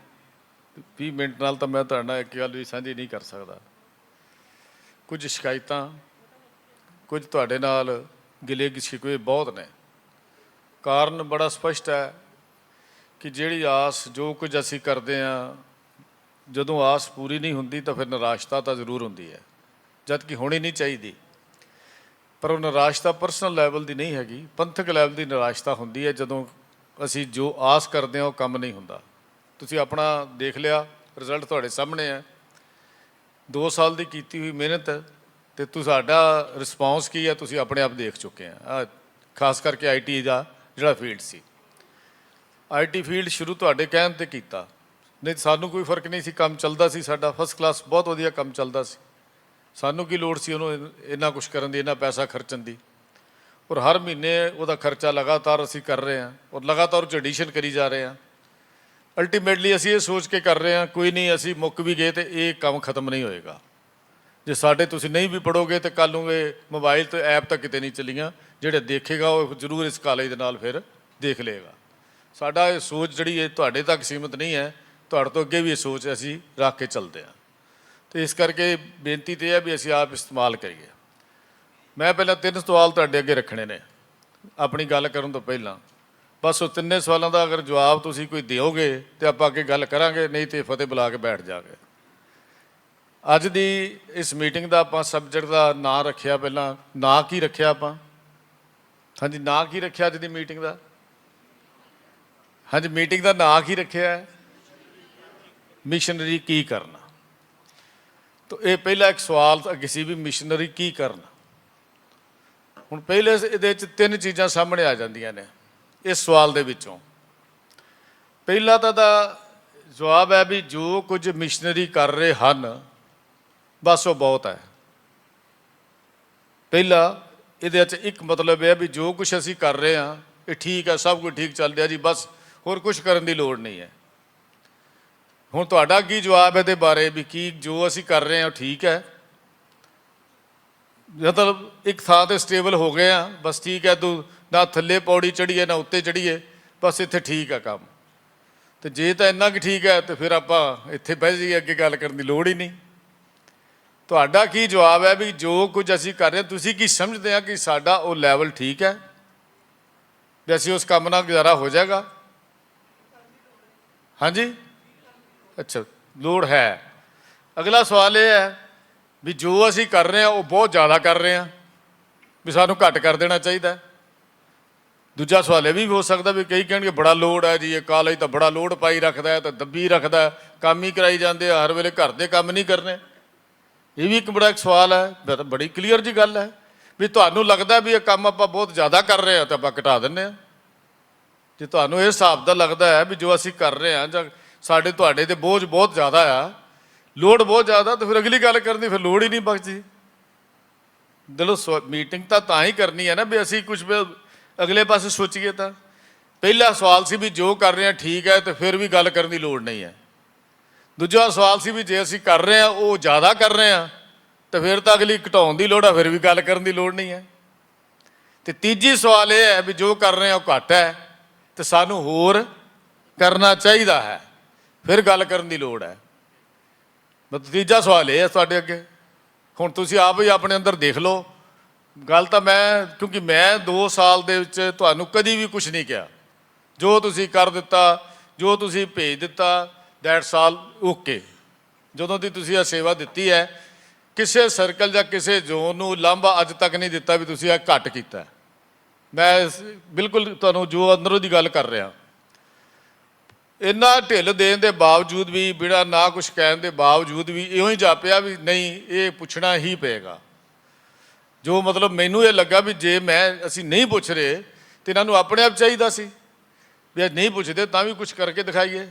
20 ਮਿੰਟ ਨਾਲ ਤਾਂ ਮੈਂ ਤੁਹਾਡੇ ਨਾਲ ਇੱਕ ਗੱਲ ਵੀ ਸਾਂਝੀ ਨਹੀਂ ਕਰ ਸਕਦਾ। ਕੁਝ ਸ਼ਿਕਾਇਤਾਂ, ਕੁਝ ਤੁਹਾਡੇ ਨਾਲ ਗਿਲੇ ਸ਼ਿਕਵੇ ਬਹੁਤ ਨੇ। ਕਾਰਨ ਬੜਾ ਸਪਸ਼ਟ ਹੈ ਕਿ ਜਿਹੜੀ ਆਸ, ਜੋ ਕੁਝ ਅਸੀਂ ਕਰਦੇ ਹਾਂ, ਜਦੋਂ ਆਸ ਪੂਰੀ ਨਹੀਂ ਹੁੰਦੀ ਤਾਂ ਫਿਰ ਨਿਰਾਸ਼ਤਾ ਤਾਂ ਜ਼ਰੂਰ ਹੁੰਦੀ ਹੈ, ਜਦ ਕਿ ਹੋਣੀ ਨਹੀਂ ਚਾਹੀਦੀ। ਪਰ ਉਹ ਨਿਰਾਸ਼ਤਾ ਪਰਸਨਲ ਲੈਵਲ ਦੀ ਨਹੀਂ ਹੈਗੀ, ਪੰਥਕ ਲੈਵਲ ਦੀ ਨਿਰਾਸ਼ਤਾ ਹੁੰਦੀ ਹੈ ਜਦੋਂ ਅਸੀਂ ਜੋ ਆਸ ਕਰਦੇ ਹਾਂ ਉਹ ਕੰਮ ਨਹੀਂ ਹੁੰਦਾ। ਤੁਸੀਂ ਆਪਣਾ ਦੇਖ ਲਿਆ, ਰਿਜ਼ਲਟ ਤੁਹਾਡੇ ਸਾਹਮਣੇ ਹੈ। 2 ਸਾਲ ਦੀ ਕੀਤੀ ਹੋਈ ਮਿਹਨਤ ਅਤੇ ਤੁਹਾਡਾ ਰਿਸਪੌਂਸ ਕੀ ਹੈ ਤੁਸੀਂ ਆਪਣੇ ਆਪ ਦੇਖ ਚੁੱਕੇ ਆ। ਖਾਸ ਕਰਕੇ ਆਈਟੀ ਦਾ ਜਿਹੜਾ ਫੀਲਡ ਸੀ, ਆਈਟੀ ਫੀਲਡ ਸ਼ੁਰੂ ਤੁਹਾਡੇ ਕਹਿਣ 'ਤੇ ਕੀਤਾ, ਨਹੀਂ ਸਾਨੂੰ ਕੋਈ ਫਰਕ ਨਹੀਂ ਸੀ, ਕੰਮ ਚੱਲਦਾ ਸੀ ਸਾਡਾ ਫਸਟ ਕਲਾਸ, ਬਹੁਤ ਵਧੀਆ ਕੰਮ ਚੱਲਦਾ ਸੀ। ਸਾਨੂੰ ਕੀ ਲੋੜ ਸੀ ਉਹਨੂੰ ਇੰਨਾ ਕੁਛ ਕਰਨ ਦੀ, ਇੰਨਾ ਪੈਸਾ ਖਰਚਣ ਦੀ। ਔਰ ਹਰ ਮਹੀਨੇ ਉਹਦਾ ਖਰਚਾ ਲਗਾਤਾਰ ਅਸੀਂ ਕਰ ਰਹੇ ਹਾਂ ਔਰ ਲਗਾਤਾਰ ਉਹ 'ਚ ਐਡੀਸ਼ਨ ਕਰੀ ਜਾ ਰਹੇ ਹਾਂ। ਅਲਟੀਮੇਟਲੀ ਅਸੀਂ ਇਹ ਸੋਚ ਕੇ ਕਰ ਰਹੇ ਹਾਂ, ਕੋਈ ਨਹੀਂ ਅਸੀਂ ਮੁੱਕ ਵੀ ਗਏ ਤਾਂ ਇਹ ਕੰਮ ਖਤਮ ਨਹੀਂ ਹੋਏਗਾ। ਜੇ ਸਾਡੇ ਤੁਸੀਂ ਨਹੀਂ ਵੀ ਪੜੋਗੇ ਤਾਂ ਕੱਲ੍ਹ ਨੂੰ ਇਹ ਮੋਬਾਈਲ 'ਤੇ ਐਪ ਤਾਂ ਕਿਤੇ ਨਹੀਂ ਚੱਲੀਆਂ, ਜਿਹੜੇ ਦੇਖੇਗਾ ਉਹ ਜ਼ਰੂਰ ਇਸ ਕਾਲਜ ਦੇ ਨਾਲ ਫਿਰ ਦੇਖ ਲਏਗਾ। ਸਾਡਾ ਇਹ ਸੋਚ ਜਿਹੜੀ ਇਹ ਤੁਹਾਡੇ ਤੱਕ ਸੀਮਿਤ ਨਹੀਂ ਹੈ, ਤੁਹਾਡੇ ਤੋਂ ਅੱਗੇ ਵੀ ਇਹ ਸੋਚ ਅਸੀਂ ਰੱਖ ਕੇ ਚੱਲਦੇ ਹਾਂ। ਅਤੇ ਇਸ ਕਰਕੇ ਬੇਨਤੀ ਤਾਂ ਇਹ ਹੈ ਵੀ ਅਸੀਂ ਆਪ ਇਸਤੇਮਾਲ ਕਰੀਏ। ਮੈਂ ਪਹਿਲਾਂ 3 ਸਵਾਲ ਤੁਹਾਡੇ ਅੱਗੇ ਰੱਖਣੇ ਨੇ ਆਪਣੀ ਗੱਲ ਕਰਨ ਤੋਂ ਪਹਿਲਾਂ। ਬਸ ਉਹ 3 ਸਵਾਲਾਂ ਦਾ ਅਗਰ ਜਵਾਬ ਤੁਸੀਂ ਕੋਈ ਦਿਓਗੇ ਤਾਂ ਆਪਾਂ ਅੱਗੇ ਗੱਲ ਕਰਾਂਗੇ, ਨਹੀਂ ਤਾਂ ਫਤਿਹ ਬੁਲਾ ਕੇ ਬੈਠ ਜਾਗੇ। ਅੱਜ ਦੀ ਇਸ ਮੀਟਿੰਗ ਦਾ ਆਪਾਂ ਸਬਜੈਕਟ ਦਾ ਨਾਂ ਰੱਖਿਆ, ਪਹਿਲਾਂ ਨਾਂ ਕੀ ਰੱਖਿਆ ਆਪਾਂ? ਹਾਂਜੀ, ਨਾਂ ਕੀ ਰੱਖਿਆ ਅੱਜ ਦੀ ਮੀਟਿੰਗ ਦਾ? ਹਾਂਜੀ, ਮੀਟਿੰਗ ਦਾ ਨਾਂ ਕੀ ਰੱਖਿਆ? ਮਿਸ਼ਨਰੀ ਕੀ ਕਰਨਾ। ਤਾਂ ਇਹ ਪਹਿਲਾ ਇੱਕ ਸਵਾਲ ਅੱਗੇ ਸੀ ਵੀ ਮਿਸ਼ਨਰੀ ਕੀ ਕਰਨਾ। ਹੁਣ ਪਹਿਲੇ ਇਹਦੇ ਵਿੱਚ 3 ਚੀਜ਼ਾਂ ਸਾਹਮਣੇ ਆ ਜਾਂਦੀਆਂ ਨੇ ਇਸ ਸਵਾਲ ਦੇ ਵਿੱਚੋਂ। ਪਹਿਲਾ ਤਾਂ ਜਵਾਬ ਹੈ ਵੀ ਜੋ ਕੁਝ ਮਿਸ਼ਨਰੀ ਕਰ ਰਹੇ ਹਨ ਬਸ ਉਹ ਬਹੁਤ ਹੈ। ਪਹਿਲਾ ਇਹਦੇ ਵਿੱਚ ਇੱਕ ਮਤਲਬ ਇਹ ਹੈ ਵੀ ਜੋ ਕੁਝ ਅਸੀਂ ਕਰ ਰਹੇ ਹਾਂ ਇਹ ਠੀਕ ਹੈ, ਸਭ ਕੁਝ ਠੀਕ ਚੱਲ ਰਿਹਾ ਜੀ, ਬਸ ਹੋਰ ਕੁਝ ਕਰਨ ਦੀ ਲੋੜ ਨਹੀਂ ਹੈ। ਹੁਣ ਤੁਹਾਡਾ ਕੀ ਜਵਾਬ ਇਹਦੇ ਬਾਰੇ ਵੀ ਕੀ ਜੋ ਅਸੀਂ ਕਰ ਰਹੇ ਹਾਂ ਉਹ ਠੀਕ ਹੈ? ਮਤਲਬ ਇੱਕ ਥਾਂ 'ਤੇ ਸਟੇਬਲ ਹੋ ਗਏ ਆ, ਬਸ ਠੀਕ ਹੈ, ਤੂੰ ਨਾ ਥੱਲੇ ਪੌੜੀ ਚੜ੍ਹੀਏ ਨਾ ਉੱਤੇ ਚੜ੍ਹੀਏ, ਬਸ ਇੱਥੇ ਠੀਕ ਹੈ ਕੰਮ। ਅਤੇ ਜੇ ਤਾਂ ਇੰਨਾ ਕੁ ਠੀਕ ਹੈ ਤਾਂ ਫਿਰ ਆਪਾਂ ਇੱਥੇ ਬਹਿ ਜਾਈਏ, ਅੱਗੇ ਗੱਲ ਕਰਨ ਦੀ ਲੋੜ ਹੀ ਨਹੀਂ। ਤੁਹਾਡਾ ਕੀ ਜਵਾਬ ਹੈ ਵੀ ਜੋ ਕੁਝ ਅਸੀਂ ਕਰ ਰਹੇ ਹਾਂ ਤੁਸੀਂ ਕੀ ਸਮਝਦੇ ਆ ਕਿ ਸਾਡਾ ਉਹ ਲੈਵਲ ਠੀਕ ਹੈ ਵੀ ਅਸੀਂ ਉਸ ਕੰਮ ਨਾਲ ਗੁਜ਼ਾਰਾ ਹੋ ਜਾਏਗਾ? ਹਾਂਜੀ, ਅੱਛਾ, ਲੋੜ ਹੈ। ਅਗਲਾ ਸਵਾਲ ਇਹ ਹੈ ਵੀ ਜੋ ਅਸੀਂ ਕਰ ਰਹੇ ਹਾਂ ਉਹ ਬਹੁਤ ਜ਼ਿਆਦਾ ਕਰ ਰਹੇ ਹਾਂ, ਵੀ ਸਾਨੂੰ ਘੱਟ ਕਰ ਦੇਣਾ ਚਾਹੀਦਾ। ਦੂਜਾ ਸਵਾਲ ਇਹ ਵੀ ਹੋ ਸਕਦਾ ਵੀ ਕਈ ਕਹਿਣਗੇ ਬੜਾ ਲੋਡ ਹੈ ਜੀ, ਇਹ ਕਾਲਜ ਤਾਂ ਬੜਾ ਲੋਡ ਪਾਈ ਰੱਖਦਾ ਹੈ, ਤਾਂ ਦੱਬੀ ਰੱਖਦਾ, ਕੰਮ ਹੀ ਕਰਾਈ ਜਾਂਦੇ ਆ, ਹਰ ਵੇਲੇ ਘਰ ਦੇ ਕੰਮ ਨਹੀਂ ਕਰਨੇ। ਇਹ ਵੀ ਇੱਕ ਬੜਾ ਸਵਾਲ ਹੈ। ਬੜੀ ਕਲੀਅਰ ਜੀ ਗੱਲ ਹੈ ਵੀ ਤੁਹਾਨੂੰ ਲੱਗਦਾ ਵੀ ਇਹ ਕੰਮ ਆਪਾਂ ਬਹੁਤ ਜ਼ਿਆਦਾ ਕਰ ਰਹੇ ਹਾਂ ਤਾਂ ਆਪਾਂ ਘਟਾ ਦਿੰਦੇ ਹਾਂ। ਜੇ ਤੁਹਾਨੂੰ ਇਹ ਹਿਸਾਬ ਦਾ ਲੱਗਦਾ ਹੈ ਵੀ ਜੋ ਅਸੀਂ ਕਰ ਰਹੇ ਹਾਂ ਜਾਂ ਸਾਡੇ ਤੁਹਾਡੇ 'ਤੇ ਬੋਝ ਬਹੁਤ ਜ਼ਿਆਦਾ ਆ, ਲੋਡ ਬਹੁਤ ਜ਼ਿਆਦਾ, ਤਾਂ ਫਿਰ ਅਗਲੀ ਗੱਲ ਕਰਨ ਦੀ ਫਿਰ ਲੋੜ ਹੀ ਨਹੀਂ ਬਚਦੀ। ਦਿਲੋਂ ਮੀਟਿੰਗ ਤਾਂ ਹੀ ਕਰਨੀ ਹੈ ਨਾ ਵੀ ਅਸੀਂ ਕੁਝ ਅਗਲੇ ਪਾਸੇ ਸੋਚੀਏ। ਤਾਂ ਪਹਿਲਾ ਸਵਾਲ ਸੀ ਵੀ ਜੋ ਕਰ ਰਹੇ ਹਾਂ ਠੀਕ ਹੈ ਤੇ ਫਿਰ ਵੀ ਗੱਲ ਕਰਨ ਦੀ ਲੋੜ ਨਹੀਂ ਹੈ। ਦੂਜਾ ਸਵਾਲ ਸੀ ਵੀ ਜੇ ਅਸੀਂ ਕਰ ਰਹੇ ਹਾਂ ਉਹ ਜ਼ਿਆਦਾ ਕਰ ਰਹੇ ਹਾਂ ਤਾਂ ਫਿਰ ਤਾਂ ਅਗਲੀ ਘਟਾਉਣ ਦੀ ਲੋੜ ਹੈ, ਫਿਰ ਵੀ ਗੱਲ ਕਰਨ ਦੀ ਲੋੜ ਨਹੀਂ ਹੈ। ਅਤੇ ਤੀਜੀ ਸਵਾਲ ਇਹ ਹੈ ਵੀ ਜੋ ਕਰ ਰਹੇ ਹਾਂ ਉਹ ਘੱਟ ਹੈ ਅਤੇ ਸਾਨੂੰ ਹੋਰ ਕਰਨਾ ਚਾਹੀਦਾ ਹੈ, ਫਿਰ ਗੱਲ ਕਰਨ ਦੀ ਲੋੜ ਹੈ। ਮਤਲਬ ਤੀਜਾ ਸਵਾਲ ਇਹ ਹੈ ਤੁਹਾਡੇ ਅੱਗੇ। ਹੁਣ ਤੁਸੀਂ ਆਪ ਹੀ ਆਪਣੇ ਅੰਦਰ ਦੇਖ ਲਓ। ਗੱਲ ਤਾਂ ਕਿਉਂਕਿ ਮੈਂ 2 ਸਾਲ ਦੇ ਵਿੱਚ ਤੁਹਾਨੂੰ ਕਦੀ ਵੀ ਕੁਛ ਨਹੀਂ ਕਿਹਾ, ਜੋ ਤੁਸੀਂ ਕਰ ਦਿੱਤਾ, ਜੋ ਤੁਸੀਂ ਭੇਜ ਦਿੱਤਾ, ਦੈਟਸ ਆਲ ਓਕੇ। ਜਦੋਂ ਦੀ ਤੁਸੀਂ ਇਹ ਸੇਵਾ ਦਿੱਤੀ ਹੈ, ਕਿਸੇ ਸਰਕਲ ਜਾਂ ਕਿਸੇ ਜ਼ੋਨ ਨੂੰ ਲਾਂਭਾ ਅੱਜ ਤੱਕ ਨਹੀਂ ਦਿੱਤਾ ਵੀ ਤੁਸੀਂ ਇਹ ਘੱਟ ਕੀਤਾ। ਮੈਂ ਬਿਲਕੁਲ ਤੁਹਾਨੂੰ ਜੋ ਅੰਦਰੋਂ ਦੀ ਗੱਲ ਕਰ ਰਿਹਾ, ਇੰਨਾ ਢਿੱਲ ਦੇਣ ਦੇ ਬਾਵਜੂਦ ਵੀ, ਬਿਨਾਂ ਨਾ ਕੁਝ ਕਹਿਣ ਦੇ ਬਾਵਜੂਦ ਵੀ ਇਉਂ ਹੀ ਜਾਪਿਆ ਵੀ ਨਹੀਂ ਇਹ ਪੁੱਛਣਾ ਹੀ ਪਏਗਾ। ਜੋ ਮਤਲਬ ਮੈਨੂੰ ਇਹ ਲੱਗਾ ਵੀ ਜੇ ਅਸੀਂ ਨਹੀਂ ਪੁੱਛ ਰਹੇ ਤੇ ਇਹਨਾਂ ਨੂੰ ਆਪਣੇ ਆਪ ਚਾਹੀਦਾ ਸੀ ਵੀ ਅੱਜ ਨਹੀਂ ਪੁੱਛਦੇ ਤਾਂ ਵੀ ਕੁਝ ਕਰਕੇ ਦਿਖਾਈਏ।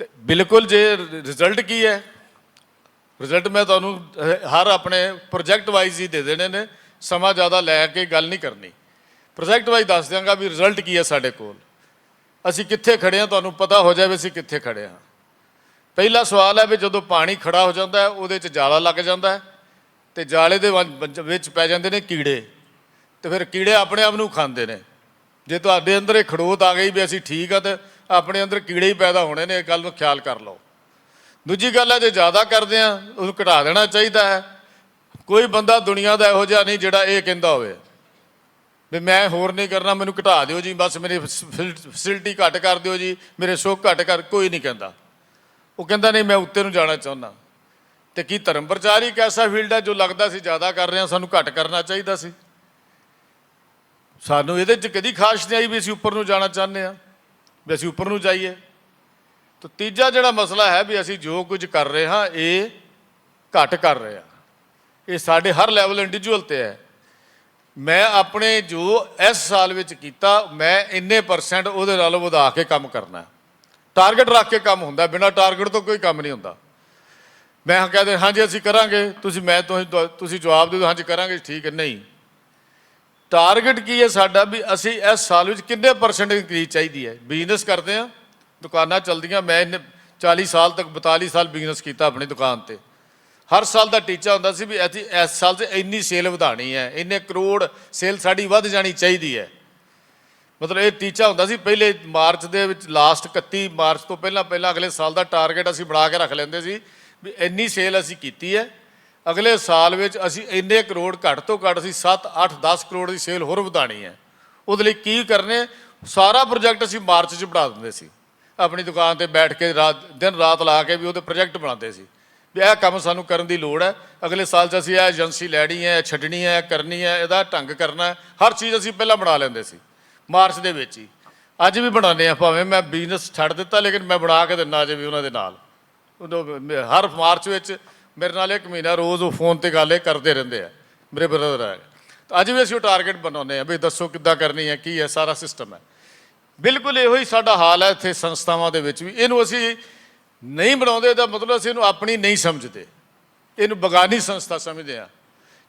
ਤੇ ਬਿਲਕੁਲ ਜੇ ਰਿਜ਼ਲਟ ਕੀ ਹੈ, ਰਿਜ਼ਲਟ ਮੈਂ ਤੁਹਾਨੂੰ ਹਰ ਆਪਣੇ ਪ੍ਰੋਜੈਕਟ ਵਾਈਜ਼ ਹੀ ਦੇ ਦੇਣੇ ਨੇ, ਸਮਾਂ ਜ਼ਿਆਦਾ ਲੈ ਕੇ ਗੱਲ ਨਹੀਂ ਕਰਨੀ। ਪ੍ਰੋਜੈਕਟ ਵਾਈਜ਼ ਦੱਸ ਦਿਆਂਗਾ ਵੀ ਰਿਜ਼ਲਟ ਕੀ ਹੈ ਸਾਡੇ ਕੋਲ, ਅਸੀਂ ਕਿੱਥੇ ਖੜੇ ਹਾਂ, ਤੁਹਾਨੂੰ ਪਤਾ ਹੋ ਜਾਵੇ ਅਸੀਂ ਕਿੱਥੇ ਖੜੇ ਹਾਂ। ਪਹਿਲਾ ਸਵਾਲ ਹੈ ਵੀ ਜਦੋਂ ਪਾਣੀ ਖੜਾ ਹੋ ਜਾਂਦਾ ਹੈ ਉਹਦੇ 'ਚ ਜਾਲਾ ਲੱਗ ਜਾਂਦਾ ਹੈ ਤੇ ਜਾਲੇ ਦੇ ਵਿੱਚ ਪੈ ਜਾਂਦੇ ਨੇ ਕੀੜੇ, ਤੇ ਫਿਰ ਕੀੜੇ ਆਪਣੇ ਆਪ ਨੂੰ ਖਾਂਦੇ ਨੇ। ਜੇ ਤੁਹਾਡੇ ਅੰਦਰ ਇਹ ਖੜੋਤ ਆ ਗਈ ਵੀ ਅਸੀਂ ਠੀਕ ਆ, ਤੇ ਆਪਣੇ ਅੰਦਰ ਕੀੜੇ ਹੀ ਪੈਦਾ ਹੋਣੇ ਨੇ, ਇਹ ਗੱਲ ਨੂੰ ਖਿਆਲ ਕਰ ਲਓ। ਦੂਜੀ ਗੱਲ ਹੈ ਜੇ ਜ਼ਿਆਦਾ ਕਰਦੇ ਆ ਉਹਨੂੰ ਘਟਾ ਦੇਣਾ ਚਾਹੀਦਾ ਹੈ। ਕੋਈ ਬੰਦਾ ਦੁਨੀਆ ਦਾ ਇਹੋ ਜਿਹਾ ਨਹੀਂ ਜਿਹੜਾ ਇਹ ਕਹਿੰਦਾ ਹੋਵੇ ਵੀ ਮੈਂ ਹੋਰ ਨਹੀਂ ਕਰਨਾ, ਮੈਨੂੰ ਘਟਾ ਦਿਓ ਜੀ, ਬਸ ਮੇਰੀ ਫੈਸਿਲਿਟੀ ਘੱਟ ਕਰ ਦਿਓ ਜੀ, ਮੇਰੇ ਸੁੱਖ ਘੱਟ ਕਰ, ਕੋਈ ਨਹੀਂ ਕਹਿੰਦਾ। ਉਹ ਕਹਿੰਦਾ ਨਹੀਂ ਮੈਂ ਉੱਤੇ ਨੂੰ ਜਾਣਾ ਚਾਹੁੰਦਾ। ਤੇ ਕੀ ਧਰਮ ਪ੍ਰਚਾਰ ਹੀ ਇੱਕ ਐਸਾ ਫੀਲਡ ਹੈ ਜੋ ਲੱਗਦਾ ਸੀ ਜ਼ਿਆਦਾ ਕਰ ਰਹੇ ਹਾਂ, ਸਾਨੂੰ ਘੱਟ ਕਰਨਾ ਚਾਹੀਦਾ ਸੀ? ਸਾਨੂੰ ਇਹਦੇ 'ਚ ਕਦੀ ਖਾਸ਼ ਨਹੀਂ ਆਈ ਵੀ ਅਸੀਂ ਉੱਪਰ ਨੂੰ ਜਾਣਾ ਚਾਹੁੰਦੇ ਹਾਂ, ਵੀ ਅਸੀਂ ਉੱਪਰ ਨੂੰ ਜਾਈਏ। ਤਾਂ ਤੀਜਾ ਜਿਹੜਾ ਮਸਲਾ ਹੈ ਵੀ ਅਸੀਂ ਜੋ ਕੁਝ ਕਰ ਰਹੇ ਹਾਂ ਇਹ ਘੱਟ ਕਰ ਰਹੇ ਹਾਂ, ਇਹ ਸਾਡੇ ਹਰ ਲੈਵਲ ਇੰਡੀਵਿਜੂਅਲ 'ਤੇ ਹੈ। ਮੈਂ ਆਪਣੇ ਜੋ ਇਸ ਸਾਲ ਵਿੱਚ ਕੀਤਾ, ਮੈਂ ਇੰਨੇ % ਉਹਦੇ ਨਾਲ ਵਧਾ ਕੇ ਕੰਮ ਕਰਨਾ। ਟਾਰਗੇਟ ਰੱਖ ਕੇ ਕੰਮ ਹੁੰਦਾ, ਬਿਨਾਂ ਟਾਰਗੇਟ ਤੋਂ ਕੋਈ ਕੰਮ ਨਹੀਂ ਹੁੰਦਾ। ਮੈਂ ਕਹਿੰਦੇ ਹਾਂਜੀ ਅਸੀਂ ਕਰਾਂਗੇ, ਤੁਸੀਂ ਜਵਾਬ ਦੇ ਦਿਓ ਹਾਂਜੀ ਕਰਾਂਗੇ, ਠੀਕ ਹੈ। ਨਹੀਂ, ਟਾਰਗੇਟ ਕੀ ਹੈ ਸਾਡਾ ਵੀ ਅਸੀਂ ਇਸ ਸਾਲ ਵਿੱਚ ਕਿੰਨੇ % ਇੰਕਰੀਜ਼ ਚਾਹੀਦੀ ਹੈ। ਬਿਜ਼ਨਸ ਕਰਦੇ ਹਾਂ, ਦੁਕਾਨਾਂ ਚੱਲਦੀਆਂ, ਮੈਂ 40 ਸਾਲ ਤੱਕ 42 ਸਾਲ ਬਿਜ਼ਨਸ ਕੀਤਾ ਆਪਣੀ ਦੁਕਾਨ 'ਤੇ। ਹਰ ਸਾਲ ਦਾ ਟੀਚਾ ਹੁੰਦਾ ਸੀ ਵੀ ਇਸ ਸਾਲ 'ਚ ਇੰਨੀ ਸੇਲ ਵਧਾਉਣੀ ਹੈ, ਇੰਨੇ ਕਰੋੜ ਸੇਲ ਸਾਡੀ ਵੱਧ ਜਾਣੀ ਚਾਹੀਦੀ ਹੈ। ਮਤਲਬ ਇਹ ਟੀਚਾ ਹੁੰਦਾ ਸੀ। ਪਹਿਲੇ ਮਾਰਚ ਦੇ ਵਿੱਚ, ਲਾਸਟ 31 ਮਾਰਚ ਤੋਂ ਪਹਿਲਾਂ ਅਗਲੇ ਸਾਲ ਦਾ ਟਾਰਗੇਟ ਅਸੀਂ ਬਣਾ ਕੇ ਰੱਖ ਲੈਂਦੇ ਸੀ ਵੀ ਇੰਨੀ ਸੇਲ ਅਸੀਂ ਕੀਤੀ ਹੈ, ਅਗਲੇ ਸਾਲ ਵਿੱਚ ਅਸੀਂ ਇੰਨੇ ਕਰੋੜ, ਘੱਟ ਤੋਂ ਘੱਟ ਅਸੀਂ 7, 8, 10 ਕਰੋੜ ਦੀ ਸੇਲ ਹੋਰ ਵਧਾਉਣੀ ਹੈ। ਉਹਦੇ ਲਈ ਕੀ ਕਰਨੇ, ਸਾਰਾ ਪ੍ਰੋਜੈਕਟ ਅਸੀਂ ਮਾਰਚ 'ਚ ਬਣਾ ਦਿੰਦੇ ਸੀ। ਆਪਣੀ ਦੁਕਾਨ 'ਤੇ ਬੈਠ ਕੇ ਦਿਨ ਰਾਤ ਲਾ ਕੇ ਵੀ ਉਹਦੇ ਪ੍ਰੋਜੈਕਟ ਬਣਾਉਂਦੇ ਸੀ ਵੀ ਇਹ ਕੰਮ ਸਾਨੂੰ ਕਰਨ ਦੀ ਲੋੜ ਹੈ, ਅਗਲੇ ਸਾਲ 'ਚ ਅਸੀਂ ਇਹ ਏਜੰਸੀ ਲੈਣੀ ਹੈ, ਛੱਡਣੀ ਹੈ, ਕਰਨੀ ਹੈ, ਇਹਦਾ ਢੰਗ ਕਰਨਾ ਹੈ। ਹਰ ਚੀਜ਼ ਅਸੀਂ ਪਹਿਲਾਂ ਬਣਾ ਲੈਂਦੇ ਸੀ ਮਾਰਚ ਦੇ ਵਿੱਚ ਹੀ। ਅੱਜ ਵੀ ਬਣਾਉਂਦੇ ਹਾਂ, ਭਾਵੇਂ ਮੈਂ ਬਿਜ਼ਨਸ ਛੱਡ ਦਿੱਤਾ ਲੇਕਿਨ ਮੈਂ ਬਣਾ ਕੇ ਦਿੰਦਾ ਅਜੇ ਵੀ ਉਹਨਾਂ ਦੇ ਨਾਲ। ਉਦੋਂ ਹਰ ਮਾਰਚ ਵਿੱਚ ਮੇਰੇ ਨਾਲ 1 ਮਹੀਨਾ ਰੋਜ਼ ਉਹ ਫੋਨ 'ਤੇ ਗੱਲ ਕਰਦੇ ਰਹਿੰਦੇ ਆ, ਮੇਰੇ ਬ੍ਰਦਰ ਹੈ। ਅੱਜ ਵੀ ਅਸੀਂ ਉਹ ਟਾਰਗੇਟ ਬਣਾਉਂਦੇ ਹਾਂ ਵੀ ਦੱਸੋ ਕਿੱਦਾਂ ਕਰਨੀ ਹੈ, ਕੀ ਹੈ, ਸਾਰਾ ਸਿਸਟਮ ਹੈ। ਬਿਲਕੁਲ ਇਹੋ ਹੀ ਸਾਡਾ ਹਾਲ ਹੈ ਇੱਥੇ ਸੰਸਥਾਵਾਂ ਦੇ ਵਿੱਚ ਵੀ। ਇਹਨੂੰ ਅਸੀਂ ਨਹੀਂ ਬਣਾਉਂਦੇ ਤਾਂ ਮਤਲਬ ਅਸੀਂ ਇਹਨੂੰ ਆਪਣੀ ਨਹੀਂ ਸਮਝਦੇ, ਇਹਨੂੰ ਬਗਾਨੀ ਸੰਸਥਾ ਸਮਝਦੇ ਹਾਂ।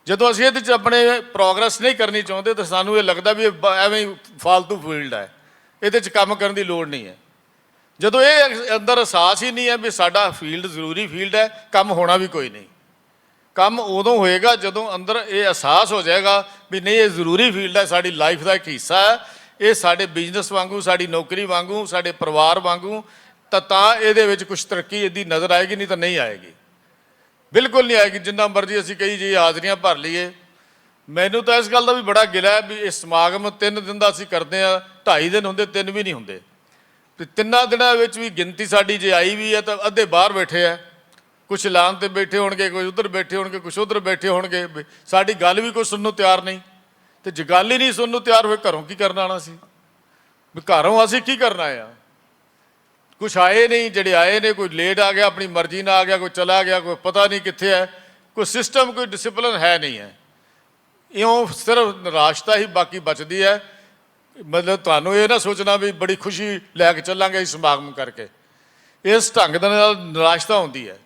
ਜਦੋਂ ਅਸੀਂ ਇਹਦੇ 'ਚ ਆਪਣੇ ਪ੍ਰੋਗਰੈਸ ਨਹੀਂ ਕਰਨੀ ਚਾਹੁੰਦੇ ਤਾਂ ਸਾਨੂੰ ਇਹ ਲੱਗਦਾ ਵੀ ਐਵੇਂ ਹੀ ਫਾਲਤੂ ਫੀਲਡ ਹੈ, ਇਹਦੇ 'ਚ ਕੰਮ ਕਰਨ ਦੀ ਲੋੜ ਨਹੀਂ ਹੈ। ਜਦੋਂ ਇਹ ਅੰਦਰ ਅਹਿਸਾਸ ਹੀ ਨਹੀਂ ਹੈ ਵੀ ਸਾਡਾ ਫੀਲਡ ਜ਼ਰੂਰੀ ਫੀਲਡ ਹੈ, ਕੰਮ ਹੋਣਾ ਵੀ ਕੋਈ ਨਹੀਂ। ਕੰਮ ਉਦੋਂ ਹੋਏਗਾ ਜਦੋਂ ਅੰਦਰ ਇਹ ਅਹਿਸਾਸ ਹੋ ਜਾਏਗਾ ਵੀ ਨਹੀਂ ਇਹ ਜ਼ਰੂਰੀ ਫੀਲਡ ਹੈ, ਸਾਡੀ ਲਾਈਫ ਦਾ ਇੱਕ ਹਿੱਸਾ ਹੈ, ਇਹ ਸਾਡੇ ਬਿਜ਼ਨਸ ਵਾਂਗੂ, ਸਾਡੀ ਨੌਕਰੀ ਵਾਂਗੂ, ਸਾਡੇ ਪਰਿਵਾਰ ਵਾਂਗੂ, ਤਾਂ ਇਹਦੇ ਵਿੱਚ ਕੁਛ ਤਰੱਕੀ ਇਹਦੀ ਨਜ਼ਰ ਆਏਗੀ, ਨਹੀਂ ਤਾਂ ਨਹੀਂ ਆਏਗੀ, ਬਿਲਕੁਲ ਨਹੀਂ ਆਏਗੀ। ਜਿੰਨਾ ਮਰਜ਼ੀ ਅਸੀਂ ਕਹੀ ਜੀ ਹਾਜ਼ਰੀਆਂ ਭਰ ਲਈਏ। ਮੈਨੂੰ ਤਾਂ ਇਸ ਗੱਲ ਦਾ ਵੀ ਬੜਾ ਗਿਲਾ ਹੈ ਵੀ ਇਹ ਸਮਾਗਮ 3 ਦਿਨ ਦਾ ਅਸੀਂ ਕਰਦੇ ਹਾਂ, 2.5 ਦਿਨ ਹੁੰਦੇ, 3 ਵੀ ਨਹੀਂ ਹੁੰਦੇ। ਅਤੇ 3 ਦਿਨਾਂ ਵਿੱਚ ਵੀ ਗਿਣਤੀ ਸਾਡੀ ਜੇ ਆਈ ਵੀ ਹੈ ਤਾਂ ਅੱਧੇ ਬਾਹਰ ਬੈਠੇ ਆ, ਕੁਛ ਐਲਾਨ 'ਤੇ ਬੈਠੇ ਹੋਣਗੇ, ਕੋਈ ਉੱਧਰ ਬੈਠੇ ਹੋਣਗੇ, ਕੁਛ ਉੱਧਰ ਬੈਠੇ ਹੋਣਗੇ। ਸਾਡੀ ਗੱਲ ਵੀ ਕੋਈ ਸੁਣਨ ਨੂੰ ਤਿਆਰ ਨਹੀਂ, ਤੇ ਜੇ ਗੱਲ ਹੀ ਨਹੀਂ ਸੁਣਨ ਨੂੰ ਤਿਆਰ ਹੋਏ ਘਰੋਂ ਕੀ ਕਰਨ ਆਉਣਾ ਸੀ? ਵੀ ਘਰੋਂ ਅਸੀਂ ਕੀ ਕਰਨਾ ਆ? ਕੁਛ ਆਏ ਨਹੀਂ, ਜਿਹੜੇ ਆਏ ਨੇ ਕੋਈ ਲੇਟ ਆ ਗਿਆ, ਆਪਣੀ ਮਰਜ਼ੀ ਨਾਲ ਆ ਗਿਆ, ਕੋਈ ਚਲਾ ਗਿਆ, ਕੋਈ ਪਤਾ ਨਹੀਂ ਕਿੱਥੇ ਹੈ, ਕੋਈ ਸਿਸਟਮ, ਕੋਈ ਡਿਸਿਪਲਿਨ ਹੈ ਨਹੀਂ ਹੈ। ਇਉਂ ਸਿਰਫ ਨਿਰਾਸ਼ਤਾ ਹੀ ਬਾਕੀ ਬਚਦੀ ਹੈ। ਮਤਲਬ ਤੁਹਾਨੂੰ ਇਹ ਨਾ ਸੋਚਣਾ ਵੀ ਬੜੀ ਖੁਸ਼ੀ ਲੈ ਕੇ ਚੱਲਾਂਗੇ ਇਸ ਸਮਾਗਮ ਕਰਕੇ, ਇਸ ਢੰਗ ਦੇ ਨਾਲ ਨਿਰਾਸ਼ਤਾ ਹੁੰਦੀ ਹੈ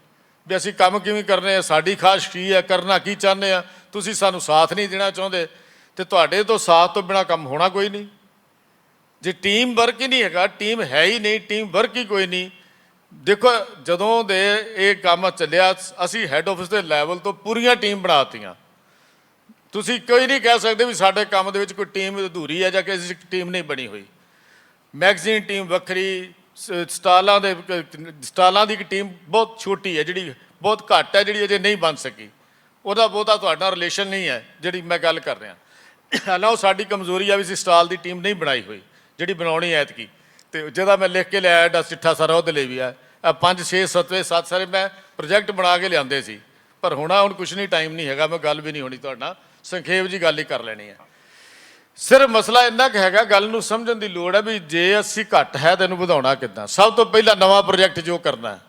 ਵੀ ਅਸੀਂ ਕੰਮ ਕਿਵੇਂ ਕਰਨੇ ਆ, ਸਾਡੀ ਖਾਸ਼ ਕੀ ਹੈ, ਕਰਨਾ ਕੀ ਚਾਹੁੰਦੇ ਆ, ਤੁਸੀਂ ਸਾਨੂੰ ਸਾਥ ਨਹੀਂ ਦੇਣਾ ਚਾਹੁੰਦੇ, ਤੇ ਤੁਹਾਡੇ ਤੋਂ ਸਾਥ ਤੋਂ ਬਿਨਾਂ ਕੰਮ ਹੋਣਾ ਕੋਈ ਨਹੀਂ। ਜੇ ਟੀਮ ਵਰਕ ਹੀ ਨਹੀਂ ਹੈਗਾ, ਟੀਮ ਹੈ ਹੀ ਨਹੀਂ, ਟੀਮ ਵਰਕ ਹੀ ਕੋਈ ਨਹੀਂ। ਦੇਖੋ ਜਦੋਂ ਦੇ ਇਹ ਕੰਮ ਚੱਲਿਆ, ਅਸੀਂ ਹੈੱਡ ਆਫਿਸ ਦੇ ਲੈਵਲ ਤੋਂ ਪੂਰੀਆਂ ਟੀਮ ਬਣਾਤੀਆਂ। ਤੁਸੀਂ ਕੋਈ ਨਹੀਂ ਕਹਿ ਸਕਦੇ ਵੀ ਸਾਡੇ ਕੰਮ ਦੇ ਵਿੱਚ ਕੋਈ ਟੀਮ ਅਧੂਰੀ ਹੈ ਜਾਂ ਕਿਸੇ ਟੀਮ ਨਹੀਂ ਬਣੀ ਹੋਈ। ਮੈਗਜ਼ੀਨ ਟੀਮ ਵੱਖਰੀ, ਸਟਾਲਾਂ ਦੀ ਇੱਕ ਟੀਮ ਬਹੁਤ ਛੋਟੀ ਹੈ, ਜਿਹੜੀ ਬਹੁਤ ਘੱਟ ਹੈ, ਜਿਹੜੀ ਅਜੇ ਨਹੀਂ ਬਣ ਸਕੀ। ਉਹਦਾ ਬਹੁਤਾ ਤੁਹਾਡਾ ਰਿਲੇਸ਼ਨ ਨਹੀਂ ਹੈ ਜਿਹੜੀ ਮੈਂ ਗੱਲ ਕਰ ਰਿਹਾ। ਹਾਲਾਂ ਉਹ ਸਾਡੀ ਕਮਜ਼ੋਰੀ ਆ ਵੀ ਅਸੀਂ ਸਟਾਲ ਦੀ ਟੀਮ ਨਹੀਂ ਬਣਾਈ ਹੋਈ, ਜਿਹੜੀ ਬਣਾਉਣੀ ਐਤਕੀ। ਅਤੇ ਜਿਹਦਾ ਮੈਂ ਲਿਖ ਕੇ ਲਿਆਇਆ ਡਾ ਚਿੱਠਾ ਸਾਰਾ ਉਹਦੇ ਲਈ ਵੀ ਆ 5, 6, 7 ਸਾਰੇ ਮੈਂ ਪ੍ਰੋਜੈਕਟ ਬਣਾ ਕੇ ਲਿਆਂਦੇ ਸੀ, ਪਰ ਹੁਣ ਕੁਛ ਨਹੀਂ, ਟਾਈਮ ਨਹੀਂ ਹੈਗਾ, ਮੈਂ ਗੱਲ ਵੀ ਨਹੀਂ ਹੋਣੀ ਤੁਹਾਡੇ ਨਾਲ, ਸੰਖੇਪ ਜੀ ਗੱਲ ਹੀ ਕਰ ਲੈਣੀ ਹੈ। ਸਿਰਫ ਮਸਲਾ ਇੰਨਾ ਕੁ ਹੈਗਾ, ਗੱਲ ਨੂੰ ਸਮਝਣ ਦੀ ਲੋੜ ਹੈ ਵੀ ਜੇ 80 ਘੱਟ ਹੈ ਤੈਨੂੰ ਵਧਾਉਣਾ ਕਿੱਦਾਂ। ਸਭ ਤੋਂ ਪਹਿਲਾਂ ਨਵਾਂ ਪ੍ਰੋਜੈਕਟ ਜੋ ਕਰਨਾ ਹੈ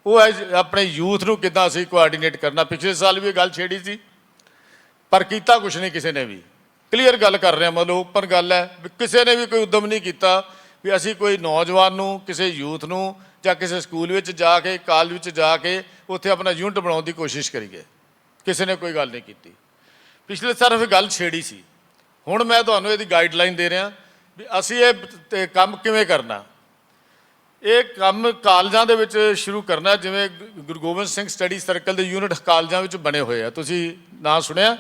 ਉਹ ਹੈ ਆਪਣੇ ਯੂਥ ਨੂੰ ਕਿੱਦਾਂ ਅਸੀਂ ਕੋਆਰਡੀਨੇਟ ਕਰਨਾ। ਪਿਛਲੇ ਸਾਲ ਵੀ ਇਹ ਗੱਲ ਛੇੜੀ ਸੀ ਪਰ ਕੀਤਾ ਕੁਛ ਨਹੀਂ ਕਿਸੇ ਨੇ ਵੀ। ਕਲੀਅਰ ਗੱਲ ਕਰ ਰਹੇ ਹਾਂ, ਮਤਲਬ ਓਪਨ ਗੱਲ ਹੈ ਵੀ ਕਿਸੇ ਨੇ ਵੀ ਕੋਈ ਉਦਮ ਨਹੀਂ ਕੀਤਾ ਵੀ ਅਸੀਂ ਕੋਈ ਨੌਜਵਾਨ ਨੂੰ, ਕਿਸੇ ਯੂਥ ਨੂੰ ਜਾਂ ਕਿਸੇ ਸਕੂਲ ਵਿੱਚ ਜਾ ਕੇ, ਕਾਲਜ ਵਿੱਚ ਜਾ ਕੇ ਉੱਥੇ ਆਪਣਾ ਯੂਨਿਟ ਬਣਾਉਣ ਦੀ ਕੋਸ਼ਿਸ਼ ਕਰੀਏ। ਕਿਸੇ ਨੇ ਕੋਈ ਗੱਲ ਨਹੀਂ ਕੀਤੀ। ਪਿਛਲੇ ਸਾਲ ਫਿਰ ਗੱਲ ਛੇੜੀ ਸੀ। ਹੁਣ ਮੈਂ ਤੁਹਾਨੂੰ ਇਹਦੀ ਗਾਈਡਲਾਈਨ ਦੇ ਰਿਹਾ ਵੀ ਅਸੀਂ ਇਹ ਕੰਮ ਕਿਵੇਂ ਕਰਨਾ। ਇਹ ਕੰਮ ਕਾਲਜਾਂ ਦੇ ਵਿੱਚ ਸ਼ੁਰੂ ਕਰਨਾ, ਜਿਵੇਂ ਗੁਰੂ ਗੋਬਿੰਦ ਸਿੰਘ ਸਟੱਡੀ ਸਰਕਲ ਦੇ ਯੂਨਿਟ ਕਾਲਜਾਂ ਵਿੱਚ ਬਣੇ ਹੋਏ ਆ, ਤੁਸੀਂ ਨਾਂ ਸੁਣਿਆ।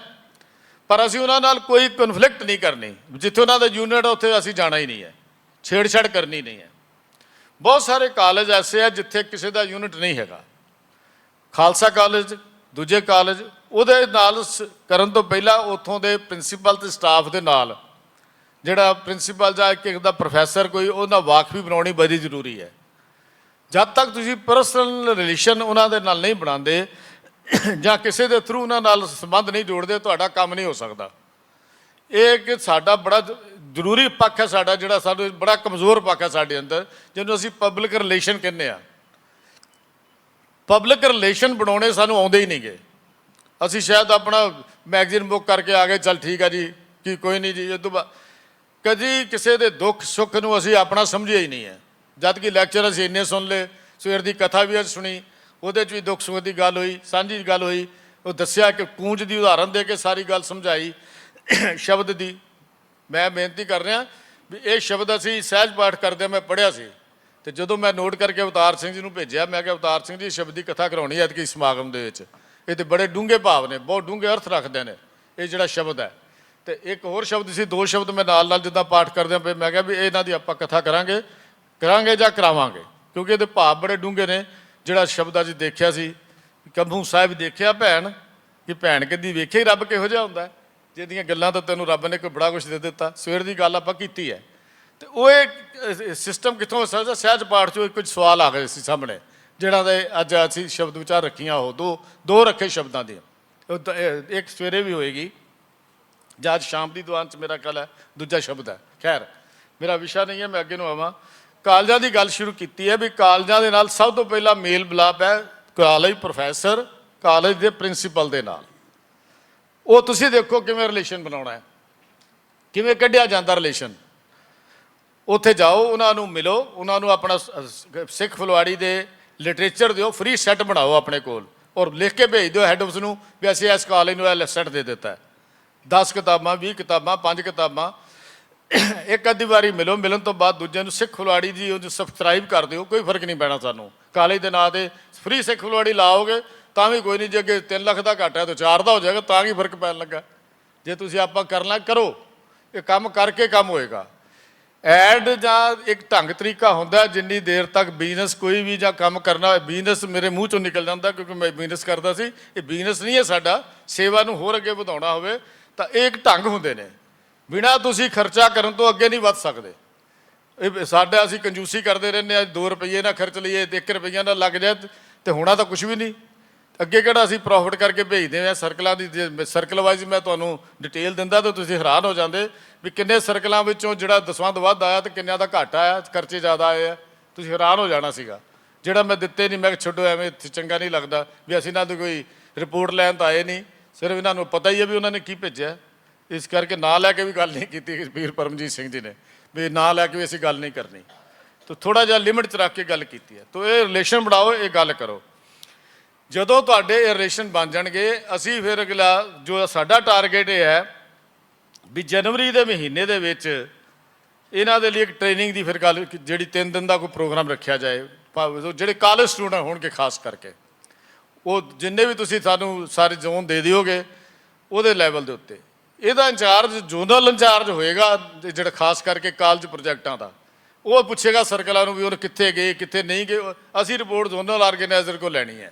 ਪਰ ਅਸੀਂ ਉਹਨਾਂ ਨਾਲ ਕੋਈ ਕਨਫਲਿਕਟ ਨਹੀਂ ਕਰਨੀ। ਜਿੱਥੇ ਉਹਨਾਂ ਦਾ ਯੂਨਿਟ ਉੱਥੇ ਅਸੀਂ ਜਾਣਾ ਹੀ ਨਹੀਂ ਹੈ, ਛੇੜਛਾੜ ਕਰਨੀ ਨਹੀਂ ਹੈ। ਬਹੁਤ ਸਾਰੇ ਕਾਲਜ ਐਸੇ ਆ ਜਿੱਥੇ ਕਿਸੇ ਦਾ ਯੂਨਿਟ ਨਹੀਂ ਹੈਗਾ। ਖਾਲਸਾ ਕਾਲਜ, ਦੂਜੇ ਕਾਲਜ, ਉਹਦੇ ਨਾਲ ਕਰਨ ਤੋਂ ਪਹਿਲਾਂ ਉੱਥੋਂ ਦੇ ਪ੍ਰਿੰਸੀਪਲ ਤੇ ਸਟਾਫ ਦੇ ਨਾਲ, ਜਿਹੜਾ ਪ੍ਰਿੰਸੀਪਲ ਜਾਂ ਇੱਕ ਦਾ ਪ੍ਰੋਫੈਸਰ ਕੋਈ, ਉਹਦਾ ਵਾਕਫੀ ਬਣਾਉਣੀ ਬੜੀ ਜ਼ਰੂਰੀ ਹੈ। ਜਦ ਤੱਕ ਤੁਸੀਂ ਪਰਸਨਲ ਰਿਲੇਸ਼ਨ ਉਹਨਾਂ ਦੇ ਨਾਲ ਨਹੀਂ ਬਣਾਉਂਦੇ ਜਾਂ ਕਿਸੇ ਦੇ ਥਰੂ ਉਹਨਾਂ ਨਾਲ ਸੰਬੰਧ ਨਹੀਂ ਜੋੜਦੇ, ਤੁਹਾਡਾ ਕੰਮ ਨਹੀਂ ਹੋ ਸਕਦਾ। ਇਹ ਕਿ ਸਾਡਾ ਬੜਾ ਜ਼ਰੂਰੀ ਪੱਖ ਹੈ, ਸਾਡਾ ਜਿਹੜਾ ਸਾਨੂੰ ਬੜਾ ਕਮਜ਼ੋਰ ਪੱਖ ਹੈ ਸਾਡੇ ਅੰਦਰ, ਜਿਹਨੂੰ ਅਸੀਂ ਪਬਲਿਕ ਰਿਲੇਸ਼ਨ ਕਹਿੰਦੇ ਆ। ਪਬਲਿਕ ਰਿਲੇਸ਼ਨ ਬਣਾਉਣੇ ਸਾਨੂੰ ਆਉਂਦੇ ਹੀ ਨਹੀਂ ਗੇ। ਅਸੀਂ ਸ਼ਾਇਦ ਆਪਣਾ ਮੈਗਜ਼ੀਨ ਬੁੱਕ ਕਰਕੇ ਆ ਗਏ, ਚੱਲ ਠੀਕ ਹੈ ਜੀ, ਕਿ ਕੋਈ ਨਹੀਂ ਜੀ। ਇਹ ਤੋਂ ਬਾਅਦ ਕਦੀ ਕਿਸੇ ਦੇ ਦੁੱਖ ਸੁੱਖ ਨੂੰ ਅਸੀਂ ਆਪਣਾ ਸਮਝਿਆ ਹੀ ਨਹੀਂ ਹੈ। ਜਦ ਕਿ ਲੈਕਚਰ ਅਸੀਂ ਇੰਨੇ ਸੁਣ ਲਏ, ਸਵੇਰ ਦੀ ਕਥਾ ਵੀ ਅੱਜ ਸੁਣੀ, ਉਹਦੇ 'ਚ ਵੀ ਦੁੱਖ ਸੁੱਖ ਦੀ ਗੱਲ ਹੋਈ, ਸਾਂਝੀ ਗੱਲ ਹੋਈ। ਉਹ ਦੱਸਿਆ ਕਿ ਕੂੰਜ ਦੀ ਉਦਾਹਰਨ ਦੇ ਕੇ ਸਾਰੀ ਗੱਲ ਸਮਝਾਈ ਸ਼ਬਦ ਦੀ। ਮੈਂ ਬੇਨਤੀ ਕਰ ਰਿਹਾ ਵੀ ਇਹ ਸ਼ਬਦ ਅਸੀਂ ਸਹਿਜ ਪਾਠ ਕਰਦੇ ਮੈਂ ਪੜ੍ਹਿਆ ਸੀ, ਅਤੇ ਜਦੋਂ ਮੈਂ ਨੋਟ ਕਰਕੇ ਅਵਤਾਰ ਸਿੰਘ ਜੀ ਨੂੰ ਭੇਜਿਆ, ਮੈਂ ਕਿਹਾ ਅਵਤਾਰ ਸਿੰਘ ਜੀ ਸ਼ਬਦ ਦੀ ਕਥਾ ਕਰਾਉਣੀ ਐਤਕੀ ਸਮਾਗਮ ਦੇ ਵਿੱਚ। ਇਹ ਤਾਂ ਬੜੇ ਡੂੰਘੇ ਭਾਵ ਨੇ, ਬਹੁਤ ਡੂੰਘੇ ਅਰਥ ਰੱਖਦੇ ਨੇ ਇਹ ਜਿਹੜਾ ਸ਼ਬਦ ਹੈ। ਅਤੇ ਇੱਕ ਹੋਰ ਸ਼ਬਦ ਸੀ, ਦੋ ਸ਼ਬਦ ਮੈਂ ਨਾਲ ਜਿੱਦਾਂ ਪਾਠ ਕਰਦਿਆਂ ਪਏ, ਮੈਂ ਕਿਹਾ ਵੀ ਇਹਨਾਂ ਦੀ ਆਪਾਂ ਕਥਾ ਕਰਾਂਗੇ ਜਾਂ ਕਰਾਵਾਂਗੇ, ਕਿਉਂਕਿ ਇਹਦੇ ਭਾਵ ਬੜੇ ਡੂੰਘੇ ਨੇ। ਜਿਹੜਾ ਸ਼ਬਦ ਅੱਜ ਦੇਖਿਆ ਸੀ, ਕੰਬੂ ਸਾਹਿਬ ਦੇਖਿਆ ਭੈਣ, ਕਿ ਭੈਣ ਕਹਿੰਦੀ ਵੇਖਿਆ ਹੀ ਰੱਬ ਕਿਹੋ ਜਿਹਾ ਹੁੰਦਾ, ਜਿਹਦੀਆਂ ਗੱਲਾਂ ਤਾਂ ਤੈਨੂੰ ਰੱਬ ਨੇ ਕੋਈ ਬੜਾ ਕੁਛ ਦੇ ਦਿੱਤਾ। ਸਵੇਰ ਦੀ ਗੱਲ ਆਪਾਂ ਕੀਤੀ ਹੈ। ਅਤੇ ਉਹ ਇਹ ਸਿਸਟਮ ਕਿੱਥੋਂ ਹੋ ਸਕਦਾ? ਸਹਿਜ ਪਾਠ 'ਚੋਂ ਕੁਝ ਸਵਾਲ ਆ ਗਏ ਸੀ ਸਾਹਮਣੇ, ਜਿਹੜਾ ਦੇ ਅੱਜ ਅਸੀਂ ਸ਼ਬਦ ਵਿਚਾਰ ਰੱਖੀਆਂ। ਉਹ ਦੋ ਰੱਖੇ ਸ਼ਬਦਾਂ ਦੀਆਂ। ਇੱਕ ਸਵੇਰੇ ਵੀ ਹੋਏਗੀ ਜਾਂ ਅੱਜ ਸ਼ਾਮ ਦੀ ਦੀਵਾਨ 'ਚ ਮੇਰਾ ਖਿਆਲ ਹੈ ਦੂਜਾ ਸ਼ਬਦ ਹੈ। ਖੈਰ ਮੇਰਾ ਵਿਸ਼ਾ ਨਹੀਂ ਹੈ, ਮੈਂ ਅੱਗੇ ਨੂੰ ਆਵਾਂ। ਕਾਲਜਾਂ ਦੀ ਗੱਲ ਸ਼ੁਰੂ ਕੀਤੀ ਹੈ ਵੀ ਕਾਲਜਾਂ ਦੇ ਨਾਲ ਸਭ ਤੋਂ ਪਹਿਲਾਂ ਮੇਲ ਮਿਲਾਪ ਹੈ ਕਾਲਜ ਪ੍ਰੋਫੈਸਰ, ਕਾਲਜ ਦੇ ਪ੍ਰਿੰਸੀਪਲ ਦੇ ਨਾਲ। ਉਹ ਤੁਸੀਂ ਦੇਖੋ ਕਿਵੇਂ ਰਿਲੇਸ਼ਨ ਬਣਾਉਣਾ ਹੈ, ਕਿਵੇਂ ਕੱਢਿਆ ਜਾਂਦਾ ਰਿਲੇਸ਼ਨ। ਉੱਥੇ ਜਾਓ, ਉਹਨਾਂ ਨੂੰ ਮਿਲੋ, ਉਹਨਾਂ ਨੂੰ ਆਪਣਾ ਸਿੱਖ ਫੁਲਵਾੜੀ ਦੇ ਲਿਟਰੇਚਰ ਦਿਓ, ਫ੍ਰੀ ਸੈੱਟ ਬਣਾਓ ਆਪਣੇ ਕੋਲ, ਔਰ ਲਿਖ ਕੇ ਭੇਜ ਦਿਓ ਹੈਡ ਆਫਿਸ ਨੂੰ ਵੀ ਅਸੀਂ ਇਸ ਕਾਲਜ ਨੂੰ ਇਹ ਸੈੱਟ ਦੇ ਦਿੱਤਾ। 10 ਕਿਤਾਬਾਂ, 20 ਕਿਤਾਬਾਂ, 5 ਕਿਤਾਬਾਂ, ਇੱਕ ਅੱਧੀ ਵਾਰੀ ਮਿਲੋ। ਮਿਲਣ ਤੋਂ ਬਾਅਦ ਦੂਜੇ ਨੂੰ ਸਿੱਖ ਫੁਲਵਾੜੀ ਜੀ ਉਹਨੂੰ ਸਬਸਕ੍ਰਾਈਬ ਕਰ ਦਿਓ, ਕੋਈ ਫਰਕ ਨਹੀਂ ਪੈਣਾ ਸਾਨੂੰ। ਕਾਲਜ ਦੇ ਨਾਂ 'ਤੇ ਫ੍ਰੀ ਸਿੱਖ ਫੁਲਵਾੜੀ ਲਾਓਗੇ ਤਾਂ ਵੀ ਕੋਈ ਨਹੀਂ। ਜੇ ਅੱਗੇ 3 ਲੱਖ ਦਾ ਘਾਟਾ ਤਾਂ 4 ਦਾ ਹੋ ਜਾਏਗਾ, ਤਾਂ ਕੀ ਫਰਕ ਪੈਣ ਲੱਗਾ। ਜੇ ਤੁਸੀਂ ਆਪਾਂ ਕਰਨਾ ਕਰੋ, ਇਹ ਕੰਮ ਕਰਕੇ ਕੰਮ ਹੋਏਗਾ। ਐਡ ਜਾਂ ਇੱਕ ਢੰਗ ਤਰੀਕਾ ਹੁੰਦਾ, ਜਿੰਨੀ ਦੇਰ ਤੱਕ ਬਿਜ਼ਨਸ ਕੋਈ ਵੀ ਜਾਂ ਕੰਮ ਕਰਨਾ, ਬਿਜ਼ਨਸ ਮੇਰੇ ਮੂੰਹ 'ਚੋਂ ਨਿਕਲ ਜਾਂਦਾ ਕਿਉਂਕਿ ਮੈਂ ਬਿਜ਼ਨਸ ਕਰਦਾ ਸੀ। ਇਹ ਬਿਜ਼ਨਸ ਨਹੀਂ ਹੈ ਸਾਡਾ। ਸੇਵਾ ਨੂੰ ਹੋਰ ਅੱਗੇ ਵਧਾਉਣਾ ਹੋਵੇ ਤਾਂ ਇਹ ਇੱਕ ਢੰਗ ਹੁੰਦੇ ਨੇ। ਬਿਨਾਂ ਤੁਸੀਂ ਖਰਚਾ ਕਰਨ ਤੋਂ ਅੱਗੇ ਨਹੀਂ ਵੱਧ ਸਕਦੇ। ਇਹ ਸਾਡਾ ਅਸੀਂ ਕੰਜੂਸੀ ਕਰਦੇ ਰਹਿੰਦੇ ਹਾਂ, 2 ਰੁਪਈਏ ਨਾਲ ਖਰਚ ਲਈਏ, 1 ਰੁਪਈਆ ਨਾਲ ਲੱਗ ਜਾਏ ਤੇ ਹੋਣਾ ਤਾਂ ਕੁਝ ਵੀ ਨਹੀਂ। ਅੱਗੇ ਕਿਹੜਾ ਅਸੀਂ ਪ੍ਰੋਫਿਟ ਕਰਕੇ ਭੇਜਦੇ ਹਾਂ ਸਰਕਲਾਂ ਦੀ। ਸਰਕਲ ਵਾਈਜ਼ ਮੈਂ ਤੁਹਾਨੂੰ ਡਿਟੇਲ ਦਿੰਦਾ ਤਾਂ ਤੁਸੀਂ ਹੈਰਾਨ ਹੋ ਜਾਂਦੇ ਵੀ ਕਿੰਨੇ ਸਰਕਲਾਂ ਵਿੱਚੋਂ ਜਿਹੜਾ ਦਸਵੰਧ ਵੱਧ ਆਇਆ ਅਤੇ ਕਿੰਨਿਆਂ ਦਾ ਘੱਟ ਆਇਆ, ਖਰਚੇ ਜ਼ਿਆਦਾ ਆਏ ਆ। ਤੁਸੀਂ ਹੈਰਾਨ ਹੋ ਜਾਣਾ ਸੀਗਾ। ਜਿਹੜਾ ਮੈਂ ਦਿੱਤੇ ਨਹੀਂ, ਮੈਂ ਛੱਡੋ ਐਵੇਂ ਚੰਗਾ ਨਹੀਂ ਲੱਗਦਾ ਵੀ ਅਸੀਂ ਇਹਨਾਂ ਦੀ ਕੋਈ ਰਿਪੋਰਟ ਲੈਣ ਤਾਂ ਆਏ ਨਹੀਂ, ਸਿਰਫ ਇਹਨਾਂ ਨੂੰ ਪਤਾ ਹੀ ਹੈ ਵੀ ਉਹਨਾਂ ਨੇ ਕੀ ਭੇਜਿਆ। ਇਸ ਕਰਕੇ ਨਾਂ ਲੈ ਕੇ ਵੀ ਗੱਲ ਨਹੀਂ ਕੀਤੀ ਵੀਰ ਪਰਮਜੀਤ ਸਿੰਘ ਜੀ ਨੇ, ਵੀ ਨਾਂ ਲੈ ਕੇ ਵੀ ਅਸੀਂ ਗੱਲ ਨਹੀਂ ਕਰਨੀ। ਤਾਂ ਥੋੜ੍ਹਾ ਜਿਹਾ ਲਿਮਿਟ 'ਚ ਰੱਖ ਕੇ ਗੱਲ ਕੀਤੀ ਹੈ। ਤਾਂ ਇਹ ਰਿਲੇਸ਼ਨ ਬਣਾਓ, ਇਹ ਗੱਲ ਕਰੋ। ਜਦੋਂ ਤੁਹਾਡੇ ਇਹ ਰਿਲੇਸ਼ਨ ਬਣ ਜਾਣਗੇ, ਅਸੀਂ ਫਿਰ ਅਗਲਾ ਜੋ ਸਾਡਾ ਟਾਰਗੇਟ ਇਹ ਹੈ ਵੀ ਜਨਵਰੀ ਦੇ ਮਹੀਨੇ ਦੇ ਵਿੱਚ ਇਹਨਾਂ ਦੇ ਲਈ ਇੱਕ ਟ੍ਰੇਨਿੰਗ ਦੀ ਫਿਰ ਗੱਲ, ਜਿਹੜੀ 3 ਦਿਨ ਦਾ ਕੋਈ ਪ੍ਰੋਗਰਾਮ ਰੱਖਿਆ ਜਾਏ। ਜਿਹੜੇ ਕਾਲਜ ਸਟੂਡੈਂਟ ਹੋਣਗੇ ਖਾਸ ਕਰਕੇ, ਉਹ ਜਿੰਨੇ ਵੀ ਤੁਸੀਂ ਸਾਨੂੰ ਸਾਰੇ ਜ਼ੋਨ ਦੇ ਦਿਓਗੇ ਉਹਦੇ ਲੈਵਲ ਦੇ ਉੱਤੇ, ਇਹਦਾ ਇੰਚਾਰਜ ਜ਼ੋਨਲ ਇੰਚਾਰਜ ਹੋਏਗਾ, ਜਿਹੜਾ ਖਾਸ ਕਰਕੇ ਕਾਲਜ ਪ੍ਰੋਜੈਕਟਾਂ ਦਾ। ਉਹ ਪੁੱਛੇਗਾ ਸਰਕਲਾਂ ਨੂੰ ਵੀ ਉਹ ਕਿੱਥੇ ਗਏ, ਕਿੱਥੇ ਨਹੀਂ ਗਏ। ਅਸੀਂ ਰਿਪੋਰਟ ਜ਼ੋਨਲ ਆਰਗੇਨਾਈਜ਼ਰ ਕੋਲ ਲੈਣੀ ਹੈ।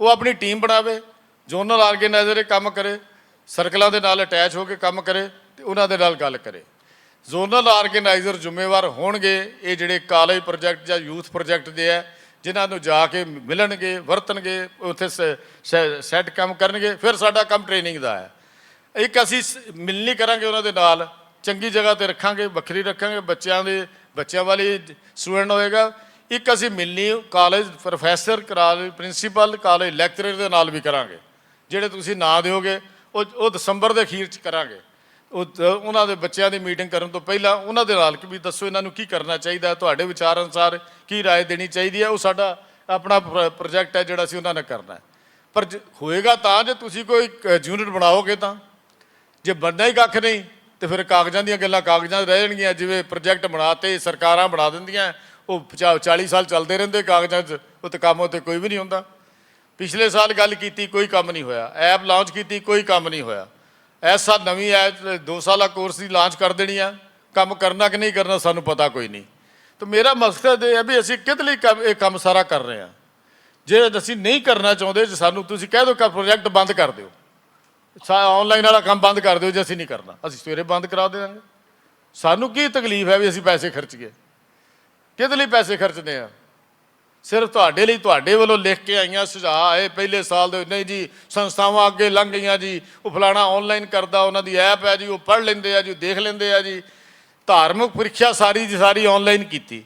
ਉਹ ਆਪਣੀ ਟੀਮ ਬਣਾਵੇ, ਜ਼ੋਨਲ ਆਰਗੇਨਾਈਜ਼ਰ ਇਹ ਕੰਮ ਕਰੇ, ਸਰਕਲਾਂ ਦੇ ਨਾਲ ਅਟੈਚ ਹੋ ਕੇ ਕੰਮ ਕਰੇ ਅਤੇ ਉਹਨਾਂ ਦੇ ਨਾਲ ਗੱਲ ਕਰੇ। ਜ਼ੋਨਲ ਆਰਗੇਨਾਈਜ਼ਰ ਜ਼ਿੰਮੇਵਾਰ ਹੋਣਗੇ ਇਹ ਜਿਹੜੇ ਕਾਲਜ ਪ੍ਰੋਜੈਕਟ ਜਾਂ ਯੂਥ ਪ੍ਰੋਜੈਕਟ ਦੇ ਹੈ, ਜਿਨ੍ਹਾਂ ਨੂੰ ਜਾ ਕੇ ਮਿਲਣਗੇ, ਵਰਤਣਗੇ, ਉੱਥੇ ਸੈੱਟ ਕੰਮ ਕਰਨਗੇ। ਫਿਰ ਸਾਡਾ ਕੰਮ ਟ੍ਰੇਨਿੰਗ ਦਾ ਹੈ। ਇੱਕ ਅਸੀਂ ਮਿਲਣੀ ਕਰਾਂਗੇ ਉਹਨਾਂ ਦੇ ਨਾਲ, ਚੰਗੀ ਜਗ੍ਹਾ ਤੇ ਰੱਖਾਂਗੇ, ਵੱਖਰੀ ਰੱਖਾਂਗੇ। ਬੱਚਿਆਂ ਵਾਲੀ ਸਟੂਡੈਂਟ ਹੋਏਗਾ। ਇੱਕ ਅਸੀਂ ਮਿਲਣੀ college professor, college principal, college lecturer ਦੇ ਨਾਲ ਵੀ ਕਰਾਂਗੇ। ਜਿਹੜੇ ਤੁਸੀਂ ਨਾਂ ਦਿਓਗੇ ਉਹ ਦਸੰਬਰ ਦੇ ਅਖੀਰ 'ਚ ਕਰਾਂਗੇ। ਉਹਨਾਂ ਦੇ ਬੱਚਿਆਂ ਦੀ ਮੀਟਿੰਗ ਕਰਨ ਤੋਂ ਪਹਿਲਾਂ ਉਹਨਾਂ ਦੇ ਨਾਲ ਵੀ ਦੱਸੋ ਇਹਨਾਂ ਨੂੰ ਕੀ ਕਰਨਾ ਚਾਹੀਦਾ, ਤੁਹਾਡੇ ਵਿਚਾਰ ਅਨੁਸਾਰ ਕੀ ਰਾਏ ਦੇਣੀ ਚਾਹੀਦੀ ਹੈ। ਉਹ ਸਾਡਾ ਆਪਣਾ ਪ੍ਰੋਜੈਕਟ ਹੈ ਜਿਹੜਾ ਅਸੀਂ ਉਹਨਾਂ ਨਾਲ ਕਰਨਾ ਹੈ। ਪਰ ਹੋਏਗਾ ਤਾਂ ਜੇ ਤੁਸੀਂ ਕੋਈ ਯੂਨਿਟ ਬਣਾਓਗੇ ਤਾਂ। ਜੇ ਬਣਨਾ ਹੀ ਕੱਖ ਨਹੀਂ ਤੇ ਫਿਰ ਕਾਗਜ਼ਾਂ ਦੀਆਂ ਗੱਲਾਂ ਕਾਗਜ਼ਾਂ 'ਚ ਰਹਿ ਜਾਣਗੀਆਂ। ਜਿਵੇਂ ਪ੍ਰੋਜੈਕਟ ਬਣਾਤੇ, ਸਰਕਾਰਾਂ ਬਣਾ ਦਿੰਦੀਆਂ, ਉਹ 40 ਸਾਲ ਚੱਲਦੇ ਰਹਿੰਦੇ ਕਾਗਜ਼ਾਂ 'ਚ, ਉਹ ਤੇ ਕੰਮ ਉੱਤੇ ਕੋਈ ਵੀ ਨਹੀਂ ਹੁੰਦਾ। ਪਿਛਲੇ ਸਾਲ ਗੱਲ ਕੀਤੀ, ਕੋਈ ਕੰਮ ਨਹੀਂ ਹੋਇਆ। ਐਪ ਲਾਂਚ ਕੀਤੀ, ਕੋਈ ਕੰਮ ਨਹੀਂ ਹੋਇਆ। ਇਸ ਸਾਲ ਨਵੀਂ ਐਪ 2 ਸਾਲਾ ਕੋਰਸ ਦੀ ਲਾਂਚ ਕਰ ਦੇਣੀ ਆ, ਕੰਮ ਕਰਨਾ ਕਿ ਨਹੀਂ ਕਰਨਾ ਸਾਨੂੰ ਪਤਾ ਕੋਈ ਨਹੀਂ। ਤਾਂ ਮੇਰਾ ਮਕਸਦ ਇਹ ਹੈ ਵੀ ਅਸੀਂ ਕਿਹਦੇ ਲਈ ਇਹ ਕੰਮ ਸਾਰਾ ਕਰ ਰਹੇ ਹਾਂ। ਜੇ ਅਸੀਂ ਨਹੀਂ ਕਰਨਾ ਚਾਹੁੰਦੇ, ਜੇ ਸਾਨੂੰ ਤੁਸੀਂ ਕਹਿ ਦਿਓ ਕਿ ਪ੍ਰੋਜੈਕਟ ਬੰਦ ਕਰ ਦਿਓ, ਆਨਲਾਈਨ ਵਾਲਾ ਕੰਮ ਬੰਦ ਕਰ ਦਿਓ, ਜੇ ਅਸੀਂ ਨਹੀਂ ਕਰਨਾ, ਅਸੀਂ ਸਵੇਰੇ ਬੰਦ ਕਰਾ ਦੇਵਾਂਗੇ। ਸਾਨੂੰ ਕੀ ਤਕਲੀਫ ਹੈ ਵੀ ਅਸੀਂ ਪੈਸੇ ਖਰਚ ਗਏ? ਕਿਹਦੇ ਲਈ ਪੈਸੇ ਖਰਚਦੇ ਆ? ਸਿਰਫ ਤੁਹਾਡੇ ਲਈ, ਤੁਹਾਡੇ ਵੱਲੋਂ ਲਿਖ ਕੇ ਆਈਆਂ ਸੁਝਾਅ ਆਏ ਪਹਿਲੇ ਸਾਲ ਦੇ, ਨਹੀਂ ਜੀ ਸੰਸਥਾਵਾਂ ਅੱਗੇ ਲੰਘ ਗਈਆਂ ਜੀ, ਉਹ ਫਲਾਣਾ ਆਨਲਾਈਨ ਕਰਦਾ, ਉਹਨਾਂ ਦੀ ਐਪ ਹੈ ਜੀ, ਉਹ ਪੜ੍ਹ ਲੈਂਦੇ ਆ ਜੀ, ਦੇਖ ਲੈਂਦੇ ਆ ਜੀ। ਧਾਰਮਿਕ ਪ੍ਰੀਖਿਆ ਸਾਰੀ ਦੀ ਸਾਰੀ ਆਨਲਾਈਨ ਕੀਤੀ।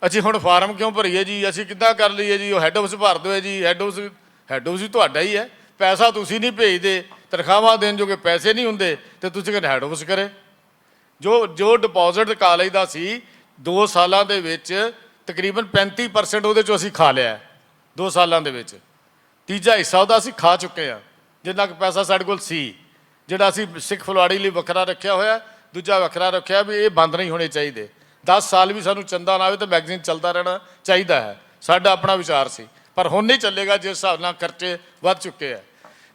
ਅਸੀਂ ਹੁਣ ਫਾਰਮ ਕਿਉਂ ਭਰੀਏ ਜੀ? ਅਸੀਂ ਕਿੱਦਾਂ ਕਰ ਲਈਏ ਜੀ? ਉਹ ਹੈੱਡ ਆਫਿਸ ਭਰ ਦਿਓ ਜੀ। ਹੈੱਡ ਆਫਿਸ ਤੁਹਾਡਾ ਹੀ ਹੈ, ਪੈਸਾ ਤੁਸੀਂ ਨਹੀਂ ਭੇਜਦੇ, ਤਨਖਾਹਾਂ ਦੇਣ ਜੋਗੇ ਪੈਸੇ ਨਹੀਂ ਹੁੰਦੇ, ਤੇ ਤੁਸੀਂ ਕਹਿੰਦੇ ਹੈੱਡ ਆਫਿਸ ਕਰੇ। ਜੋ ਡਿਪੋਜ਼ਿਟ ਕਾਲਜ ਦਾ ਸੀ 2 ਸਾਲਾਂ ਦੇ ਵਿੱਚ ਤਕਰੀਬਨ 35% ਉਹਦੇ 'ਚੋਂ ਅਸੀਂ ਖਾ ਲਿਆ 2 ਸਾਲਾਂ ਦੇ ਵਿੱਚ। ਤੀਜਾ ਹਿੱਸਾ ਉਹਦਾ ਅਸੀਂ ਖਾ ਚੁੱਕੇ ਹਾਂ। ਜਿੰਨਾ ਕੁ ਪੈਸਾ ਸਾਡੇ ਕੋਲ ਸੀ, ਜਿਹੜਾ ਅਸੀਂ ਸਿੱਖ ਫੁਲਵਾੜੀ ਲਈ ਵੱਖਰਾ ਰੱਖਿਆ ਹੋਇਆ, ਦੂਜਾ ਵੱਖਰਾ ਰੱਖਿਆ ਵੀ ਇਹ ਬੰਦ ਨਹੀਂ ਹੋਣੇ ਚਾਹੀਦੇ। 10 ਸਾਲ ਵੀ ਸਾਨੂੰ ਚੰਦਾ ਨਾ ਆਵੇ ਤਾਂ ਮੈਗਜ਼ੀਨ ਚੱਲਦਾ ਰਹਿਣਾ ਚਾਹੀਦਾ ਹੈ, ਸਾਡਾ ਆਪਣਾ ਵਿਚਾਰ ਸੀ। ਪਰ ਹੁਣ ਨਹੀਂ ਚੱਲੇਗਾ ਜਿਸ ਹਿਸਾਬ ਨਾਲ ਖਰਚੇ ਵੱਧ ਚੁੱਕੇ ਹੈ।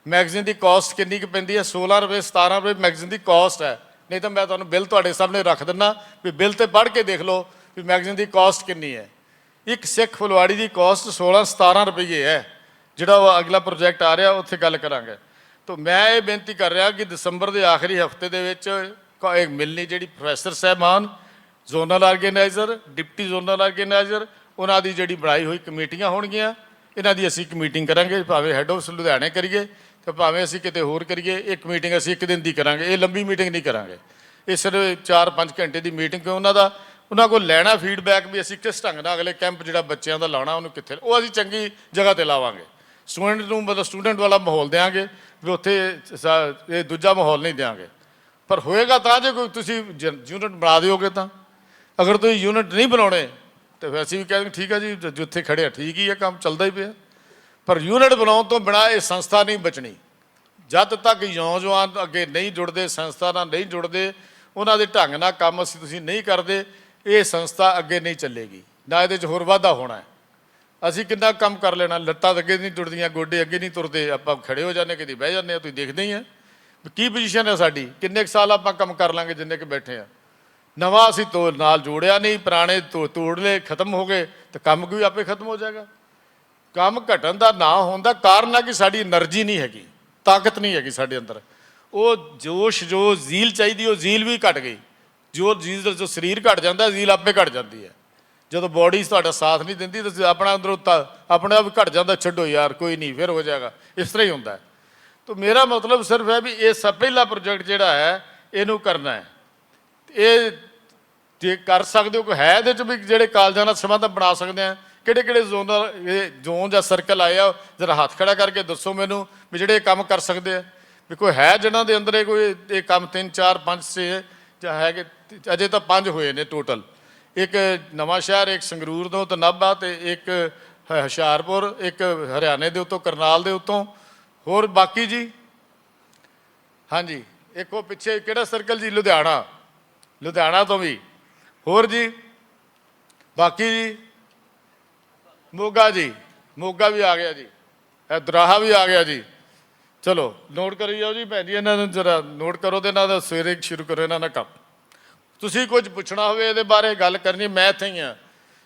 ਮੈਗਜ਼ੀਨ ਦੀ ਕਾਸਟ ਕਿੰਨੀ ਕੁ ਪੈਂਦੀ ਹੈ? 16 ਰੁਪਏ 17 ਰੁਪਏ ਮੈਗਜ਼ੀਨ ਦੀ ਕਾਸਟ ਹੈ। ਨਹੀਂ ਤਾਂ ਮੈਂ ਤੁਹਾਨੂੰ ਬਿੱਲ ਤੁਹਾਡੇ ਸਾਹਮਣੇ ਰੱਖ ਦਿੰਦਾ, ਵੀ ਬਿੱਲ 'ਤੇ ਪੜ੍ਹ ਕੇ ਦੇਖ ਲਓ ਵੀ ਮੈਗਜ਼ੀਨ ਦੀ ਕਾਸਟ ਕਿੰਨੀ ਹੈ। ਇੱਕ ਸਿੱਖ ਫੁਲਵਾੜੀ ਦੀ ਕਾਸਟ 16-17 ਰੁਪਏ ਹੈ। ਜਿਹੜਾ ਉਹ ਅਗਲਾ ਪ੍ਰੋਜੈਕਟ ਆ ਰਿਹਾ ਉੱਥੇ ਗੱਲ ਕਰਾਂਗੇ। ਤਾਂ ਮੈਂ ਇਹ ਬੇਨਤੀ ਕਰ ਰਿਹਾ ਕਿ ਦਸੰਬਰ ਦੇ ਆਖਰੀ ਹਫਤੇ ਦੇ ਵਿੱਚ ਇੱਕ ਮਿਲਣੀ ਜਿਹੜੀ ਪ੍ਰੋਫੈਸਰ ਸਾਹਿਬਾਨ, zonal organiser, deputy zonal organiser, ਉਹਨਾਂ ਦੀ ਜਿਹੜੀ ਬਣਾਈ ਹੋਈ ਕਮੇਟੀਆਂ ਹੋਣਗੀਆਂ, ਇਹਨਾਂ ਦੀ ਅਸੀਂ ਇੱਕ ਮੀਟਿੰਗ ਕਰਾਂਗੇ। ਭਾਵੇਂ ਹੈੱਡ ਆਫਿਸ ਲੁਧਿਆਣੇ ਕਰੀਏ ਤੇ ਭਾਵੇਂ ਅਸੀਂ ਕਿਤੇ ਹੋਰ ਕਰੀਏ, ਇੱਕ ਮੀਟਿੰਗ ਅਸੀਂ ਇੱਕ ਦਿਨ ਦੀ ਕਰਾਂਗੇ। ਇਹ ਲੰਬੀ ਮੀਟਿੰਗ ਨਹੀਂ ਕਰਾਂਗੇ। ਇਹ ਸਿਰਫ 4-5 ਘੰਟੇ ਦੀ ਮੀਟਿੰਗ। ਉਹਨਾਂ ਕੋਲ ਲੈਣਾ ਫੀਡਬੈਕ ਵੀ ਅਸੀਂ ਕਿਸ ਢੰਗ ਨਾਲ ਅਗਲੇ ਕੈਂਪ ਜਿਹੜਾ ਬੱਚਿਆਂ ਦਾ ਲਾਉਣਾ ਉਹਨੂੰ ਕਿੱਥੇ, ਉਹ ਅਸੀਂ ਚੰਗੀ ਜਗ੍ਹਾ 'ਤੇ ਲਾਵਾਂਗੇ। ਸਟੂਡੈਂਟ ਨੂੰ ਮਤਲਬ ਸਟੂਡੈਂਟ ਵਾਲਾ ਮਾਹੌਲ ਦਿਆਂਗੇ ਵੀ ਉੱਥੇ ਇਹ ਦੂਜਾ ਮਾਹੌਲ ਨਹੀਂ ਦਿਆਂਗੇ। ਪਰ ਹੋਏਗਾ ਤਾਂ ਜੇ ਕੋਈ ਤੁਸੀਂ ਯੂਨਿਟ ਬਣਾ ਦਿਓਗੇ ਤਾਂ। ਅਗਰ ਤੁਸੀਂ ਯੂਨਿਟ ਨਹੀਂ ਬਣਾਉਣੇ ਤਾਂ ਫਿਰ ਅਸੀਂ ਵੀ ਕਹਿੰਦੇ ਠੀਕ ਹੈ ਜੀ, ਜਿੱਥੇ ਖੜਿਆ ਠੀਕ ਹੀ ਹੈ, ਕੰਮ ਚੱਲਦਾ ਹੀ ਪਿਆ। ਪਰ ਯੂਨਿਟ ਬਣਾਉਣ ਤੋਂ ਬਿਨਾਂ ਇਹ ਸੰਸਥਾ ਨਹੀਂ ਬਚਣੀ। ਜਦ ਤੱਕ ਨੌਜਵਾਨ ਅੱਗੇ ਨਹੀਂ ਜੁੜਦੇ, ਸੰਸਥਾ ਨਾਲ ਨਹੀਂ ਜੁੜਦੇ, ਉਹਨਾਂ ਦੇ ਢੰਗ ਨਾਲ ਕੰਮ ਤੁਸੀਂ ਨਹੀਂ ਕਰਦੇ, ਇਹ ਸੰਸਥਾ ਅੱਗੇ ਨਹੀਂ ਚੱਲੇਗੀ, ਨਾ ਇਹਦੇ 'ਚ ਹੋਰ ਵਾਧਾ ਹੋਣਾ ਹੈ। ਅਸੀਂ ਕਿੰਨਾ ਕੰਮ ਕਰ ਲੈਣਾ, ਲੱਤਾਂ ਅੱਗੇ ਨਹੀਂ ਟੁੱਟਦੀਆਂ, ਗੋਡੇ ਅੱਗੇ ਨਹੀਂ ਤੁਰਦੇ, ਆਪਾਂ ਖੜੇ ਹੋ ਜਾਂਦੇ, ਕਦੀ ਬਹਿ ਜਾਂਦੇ ਆ। ਤੁਸੀਂ ਦੇਖਦੇ ਹੀ ਆ ਕੀ ਪੋਜੀਸ਼ਨ ਹੈ ਸਾਡੀ। ਕਿੰਨੇ ਕੁ ਸਾਲ ਆਪਾਂ ਕੰਮ ਕਰ ਲਾਂਗੇ ਜਿੰਨੇ ਕੁ ਬੈਠੇ ਆ। ਨਵਾਂ ਅਸੀਂ ਨਾਲ ਜੋੜਿਆ ਨਹੀਂ, ਪੁਰਾਣੇ ਤੋੜ ਲਏ, ਖਤਮ ਹੋ ਗਏ, ਤਾਂ ਕੰਮ ਵੀ ਆਪੇ ਖਤਮ ਹੋ ਜਾਏਗਾ। ਕੰਮ ਘਟਣ ਦਾ ਨਾ ਹੋਣ ਦਾ ਕਾਰਨ ਹੈ ਕਿ ਸਾਡੀ એનર્ਜੀ ਨਹੀਂ ਹੈਗੀ, ਤਾਕਤ ਨਹੀਂ ਹੈਗੀ ਸਾਡੇ ਅੰਦਰ। ਉਹ ਜੋਸ਼, ਜੋ ਜ਼ੀਲ ਚਾਹੀਦੀ, ਉਹ ਜ਼ੀਲ ਵੀ ਘਟ ਗਈ। ਜੋ ਸਰੀਰ ਘਟ ਜਾਂਦਾ, ਜ਼ੀਲ ਆਪੇ ਘਟ ਜਾਂਦੀ ਹੈ। ਜਦੋਂ ਬੋਡੀ ਤੁਹਾਡਾ ਸਾਥ ਨਹੀਂ ਦਿੰਦੀ ਤਾਂ ਆਪਣਾ ਅੰਦਰੋਂ ਆਪਣੇ ਆਪ ਘਟ ਜਾਂਦਾ, ਛੱਡੋ ਯਾਰ ਕੋਈ ਨਹੀਂ, ਫਿਰ ਹੋ ਜਾਏਗਾ। ਇਸ ਤਰ੍ਹਾਂ ਹੀ ਹੁੰਦਾ ਹੈ। ਤਾਂ ਮੇਰਾ ਮਤਲਬ ਸਿਰਫ ਹੈ ਵੀ ਇਹ ਪਹਿਲਾ ਪ੍ਰੋਜੈਕਟ ਜਿਹੜਾ ਹੈ ਇਹਨੂੰ ਕਰਨਾ ਹੈ। ਇਹ ਜੇ ਕਰ ਸਕਦੇ ਹੋ, ਕੋਈ ਹੈ ਇਹਦੇ 'ਚ ਵੀ ਜਿਹੜੇ ਕਾਲਜਾਂ ਨਾਲ ਸੰਬੰਧ ਬਣਾ ਸਕਦੇ ਆ? ਕਿਹੜੇ ਜ਼ੋਨ ਜਾਂ ਸਰਕਲ ਆਏ ਆ, ਜ਼ਰਾ ਹੱਥ ਖੜਾ ਕਰਕੇ ਦੱਸੋ ਮੈਨੂੰ ਵੀ ਜਿਹੜੇ ਕੰਮ ਕਰ ਸਕਦੇ ਆ। ਵੀ ਕੋਈ ਹੈ ਜਿਹਨਾਂ ਦੇ ਅੰਦਰ ਇਹ ਕੰਮ 3, 4, 5, 6 ਜਾਂ ਹੈਗੇ? ਅਜੇ ਤਾਂ 5 ਹੋਏ ਨੇ ਟੋਟਲ। ਇੱਕ ਨਵਾਂ ਸ਼ਹਿਰ, ਇੱਕ ਸੰਗਰੂਰ ਤੋਂ, ਤਾਂ ਨਾਭਾ, ਤੇ ਇੱਕ ਹੁਸ਼ਿਆਰਪੁਰ, ਇੱਕ ਹਰਿਆਣੇ ਦੇ ਉੱਤੋਂ, ਕਰਨਾਲ ਦੇ ਉੱਤੋਂ। ਹੋਰ ਬਾਕੀ ਜੀ? ਹਾਂਜੀ, ਇੱਕ ਉਹ ਪਿੱਛੇ ਕਿਹੜਾ ਸਰਕਲ ਜੀ? ਲੁਧਿਆਣਾ ਤੋਂ ਵੀ। ਹੋਰ ਜੀ? ਬਾਕੀ ਜੀ? ਮੋਗਾ ਜੀ, ਮੋਗਾ ਵੀ ਆ ਗਿਆ ਜੀ, ਦਰਾਹਾ ਵੀ ਆ ਗਿਆ ਜੀ। ਚਲੋ ਨੋਟ ਕਰੀ ਜਾਓ ਜੀ ਭੈਣ ਜੀ, ਇਹਨਾਂ ਨੂੰ ਜ਼ਰਾ ਨੋਟ ਕਰੋ ਤੇ ਇਹਨਾਂ ਦਾ ਸਵੇਰੇ ਸ਼ੁਰੂ ਕਰੋ ਇਹਨਾਂ ਦਾ ਕੰਮ। ਤੁਸੀਂ ਕੁਝ ਪੁੱਛਣਾ ਹੋਵੇ ਇਹਦੇ ਬਾਰੇ, ਗੱਲ ਕਰਨੀ, ਮੈਂ ਇੱਥੇ ਹੀ ਹਾਂ।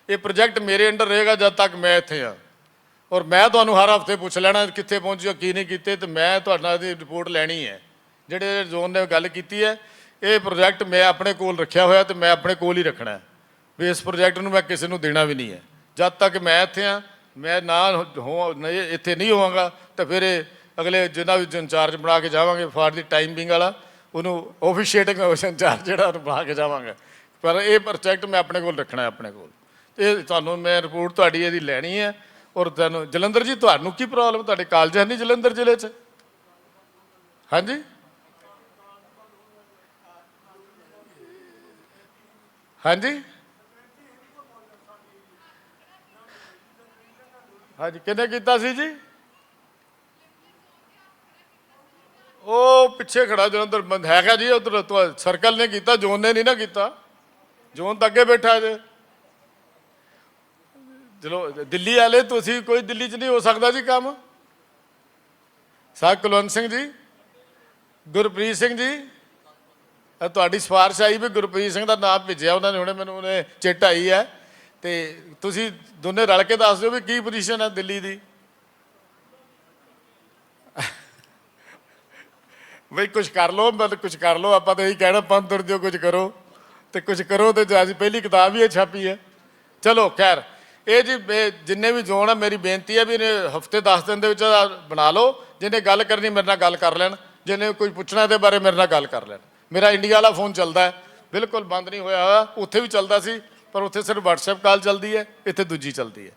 ਇਹ ਪ੍ਰੋਜੈਕਟ ਮੇਰੇ ਅੰਡਰ ਰਹੇਗਾ ਜਦ ਤੱਕ ਮੈਂ ਇੱਥੇ ਹਾਂ। ਔਰ ਮੈਂ ਤੁਹਾਨੂੰ ਹਰ ਹਫਤੇ ਪੁੱਛ ਲੈਣਾ ਕਿੱਥੇ ਪਹੁੰਚੇ, ਕੀ ਨਹੀਂ ਕੀਤੇ, ਤੇ ਮੈਂ ਤੁਹਾਡਾ ਦੀ ਰਿਪੋਰਟ ਲੈਣੀ ਹੈ। ਜਿਹੜੇ ਜ਼ੋਨ ਨੇ ਗੱਲ ਕੀਤੀ ਹੈ, ਇਹ ਪ੍ਰੋਜੈਕਟ ਮੈਂ ਆਪਣੇ ਕੋਲ ਰੱਖਿਆ ਹੋਇਆ ਤੇ ਮੈਂ ਆਪਣੇ ਕੋਲ ਹੀ ਰੱਖਣਾ ਹੈ। ਵੀ ਇਸ ਪ੍ਰੋਜੈਕਟ ਨੂੰ ਮੈਂ ਕਿਸੇ ਨੂੰ ਦੇਣਾ ਵੀ ਨਹੀਂ ਹੈ ਜਦ ਤੱਕ ਮੈਂ ਇੱਥੇ ਹਾਂ। ਮੈਂ ਇੱਥੇ ਨਹੀਂ ਹੋਵਾਂਗਾ ਤਾਂ ਫਿਰ ਇਹ ਅਗਲੇ ਜਿੰਨਾ ਵੀ ਇੰਚਾਰਜ ਬਣਾ ਕੇ ਜਾਵਾਂਗੇ ਫਾਰ ਦੀ ਟਾਈਮ ਬਿੰਗ ਵਾਲਾ, ਉਹਨੂੰ ਆਫੀਸ਼ੀਏਟਿੰਗ ਇੰਚਾਰਜ ਜਿਹੜਾ ਉਹਨੂੰ ਬਣਾ ਕੇ ਜਾਵਾਂਗਾ। ਪਰ ਇਹ ਪ੍ਰੋਜੈਕਟ ਮੈਂ ਆਪਣੇ ਕੋਲ ਰੱਖਣਾ, ਆਪਣੇ ਕੋਲ। ਇਹ ਤੁਹਾਨੂੰ ਮੈਂ ਰਿਪੋਰਟ ਤੁਹਾਡੀ ਇਹਦੀ ਲੈਣੀ ਹੈ। ਔਰ ਤੁਹਾਨੂੰ ਜਲੰਧਰ ਜੀ, ਤੁਹਾਨੂੰ ਕੀ ਪ੍ਰੋਬਲਮ? ਤੁਹਾਡੇ ਕਾਲਜ ਹੈ ਨਹੀਂ ਜਲੰਧਰ ਜ਼ਿਲ੍ਹੇ 'ਚ? ਹਾਂਜੀ ਹਾਂਜੀ ਹਾਂਜੀ, ਕਿਹਨੇ ਕੀਤਾ ਸੀ ਜੀ? ਉਹ ਪਿੱਛੇ ਖੜਾ ਜਲੰਧਰ ਹੈਗਾ ਜੀ, ਉਧਰ ਸਰਕਲ ਨੇ ਕੀਤਾ, ਜ਼ੋਨ ਨੇ ਨਹੀਂ ਨਾ ਕੀਤਾ। ਜ਼ੋਨ ਤਾਂ ਅੱਗੇ ਬੈਠਾ ਜੇ। ਚਲੋ ਦਿੱਲੀ ਵਾਲੇ ਤੁਸੀਂ, ਕੋਈ ਦਿੱਲੀ 'ਚ ਨਹੀਂ ਹੋ ਸਕਦਾ ਜੀ ਕੰਮ। ਸਾਹਿਬ ਕੁਲਵੰਤ ਸਿੰਘ ਜੀ, ਗੁਰਪ੍ਰੀਤ ਸਿੰਘ ਜੀ, ਤੁਹਾਡੀ ਸਿਫਾਰਿਸ਼ ਆਈ ਵੀ ਗੁਰਪ੍ਰੀਤ ਸਿੰਘ ਦਾ ਨਾਮ ਭੇਜਿਆ ਉਹਨਾਂ ਨੇ, ਹੁਣੇ ਮੈਨੂੰ ਉਹਨੇ ਚਿੱਟ ਆਈ ਹੈ। ਤੇ ਤੁਸੀਂ ਦੋਨੇ ਰਲ ਕੇ ਦੱਸ ਦਿਓ ਵੀ ਕੀ ਪੋਜੀਸ਼ਨ ਹੈ ਦਿੱਲੀ ਦੀ। ਬਈ ਕੁਝ ਕਰ ਲਓ, ਮਤਲਬ ਕੁਝ ਕਰ ਲਓ। ਆਪਾਂ ਤਾਂ ਇਹੀ ਕਹਿਣਾ, ਪੰਥ ਤੁਰ ਦਿਓ, ਕੁਝ ਕਰੋ ਤੇ ਕੁਝ ਕਰੋ। ਤੇ ਅੱਜ ਪਹਿਲੀ ਕਿਤਾਬ ਹੀ ਇਹ ਛਾਪੀ ਹੈ। ਚਲੋ ਖੈਰ, ਇਹ ਜੀ ਜਿੰਨੇ ਵੀ ਜ਼ੋਨ ਆ, ਮੇਰੀ ਬੇਨਤੀ ਹੈ ਵੀ ਇਹਨੇ ਹਫਤੇ 10 ਦਿਨ ਦੇ ਵਿੱਚ ਬਣਾ ਲਓ। ਜਿਹਨੇ ਗੱਲ ਕਰਨੀ ਮੇਰੇ ਨਾਲ ਗੱਲ ਕਰ ਲੈਣ, ਜਿਹਨੇ ਕੋਈ ਪੁੱਛਣਾ ਇਹਦੇ ਬਾਰੇ ਮੇਰੇ ਨਾਲ ਗੱਲ ਕਰ ਲੈਣ। ਮੇਰਾ ਇੰਡੀਆ ਵਾਲਾ ਫੋਨ ਚੱਲਦਾ ਹੈ, ਬਿਲਕੁਲ ਬੰਦ ਨਹੀਂ ਹੋਇਆ ਹੋਇਆ। ਉੱਥੇ ਵੀ ਚੱਲਦਾ ਸੀ, ਪਰ ਉੱਥੇ ਸਿਰਫ WhatsApp ਕਾਲ ਚੱਲਦੀ ਹੈ, ਇੱਥੇ ਦੂਜੀ ਚੱਲਦੀ ਹੈ।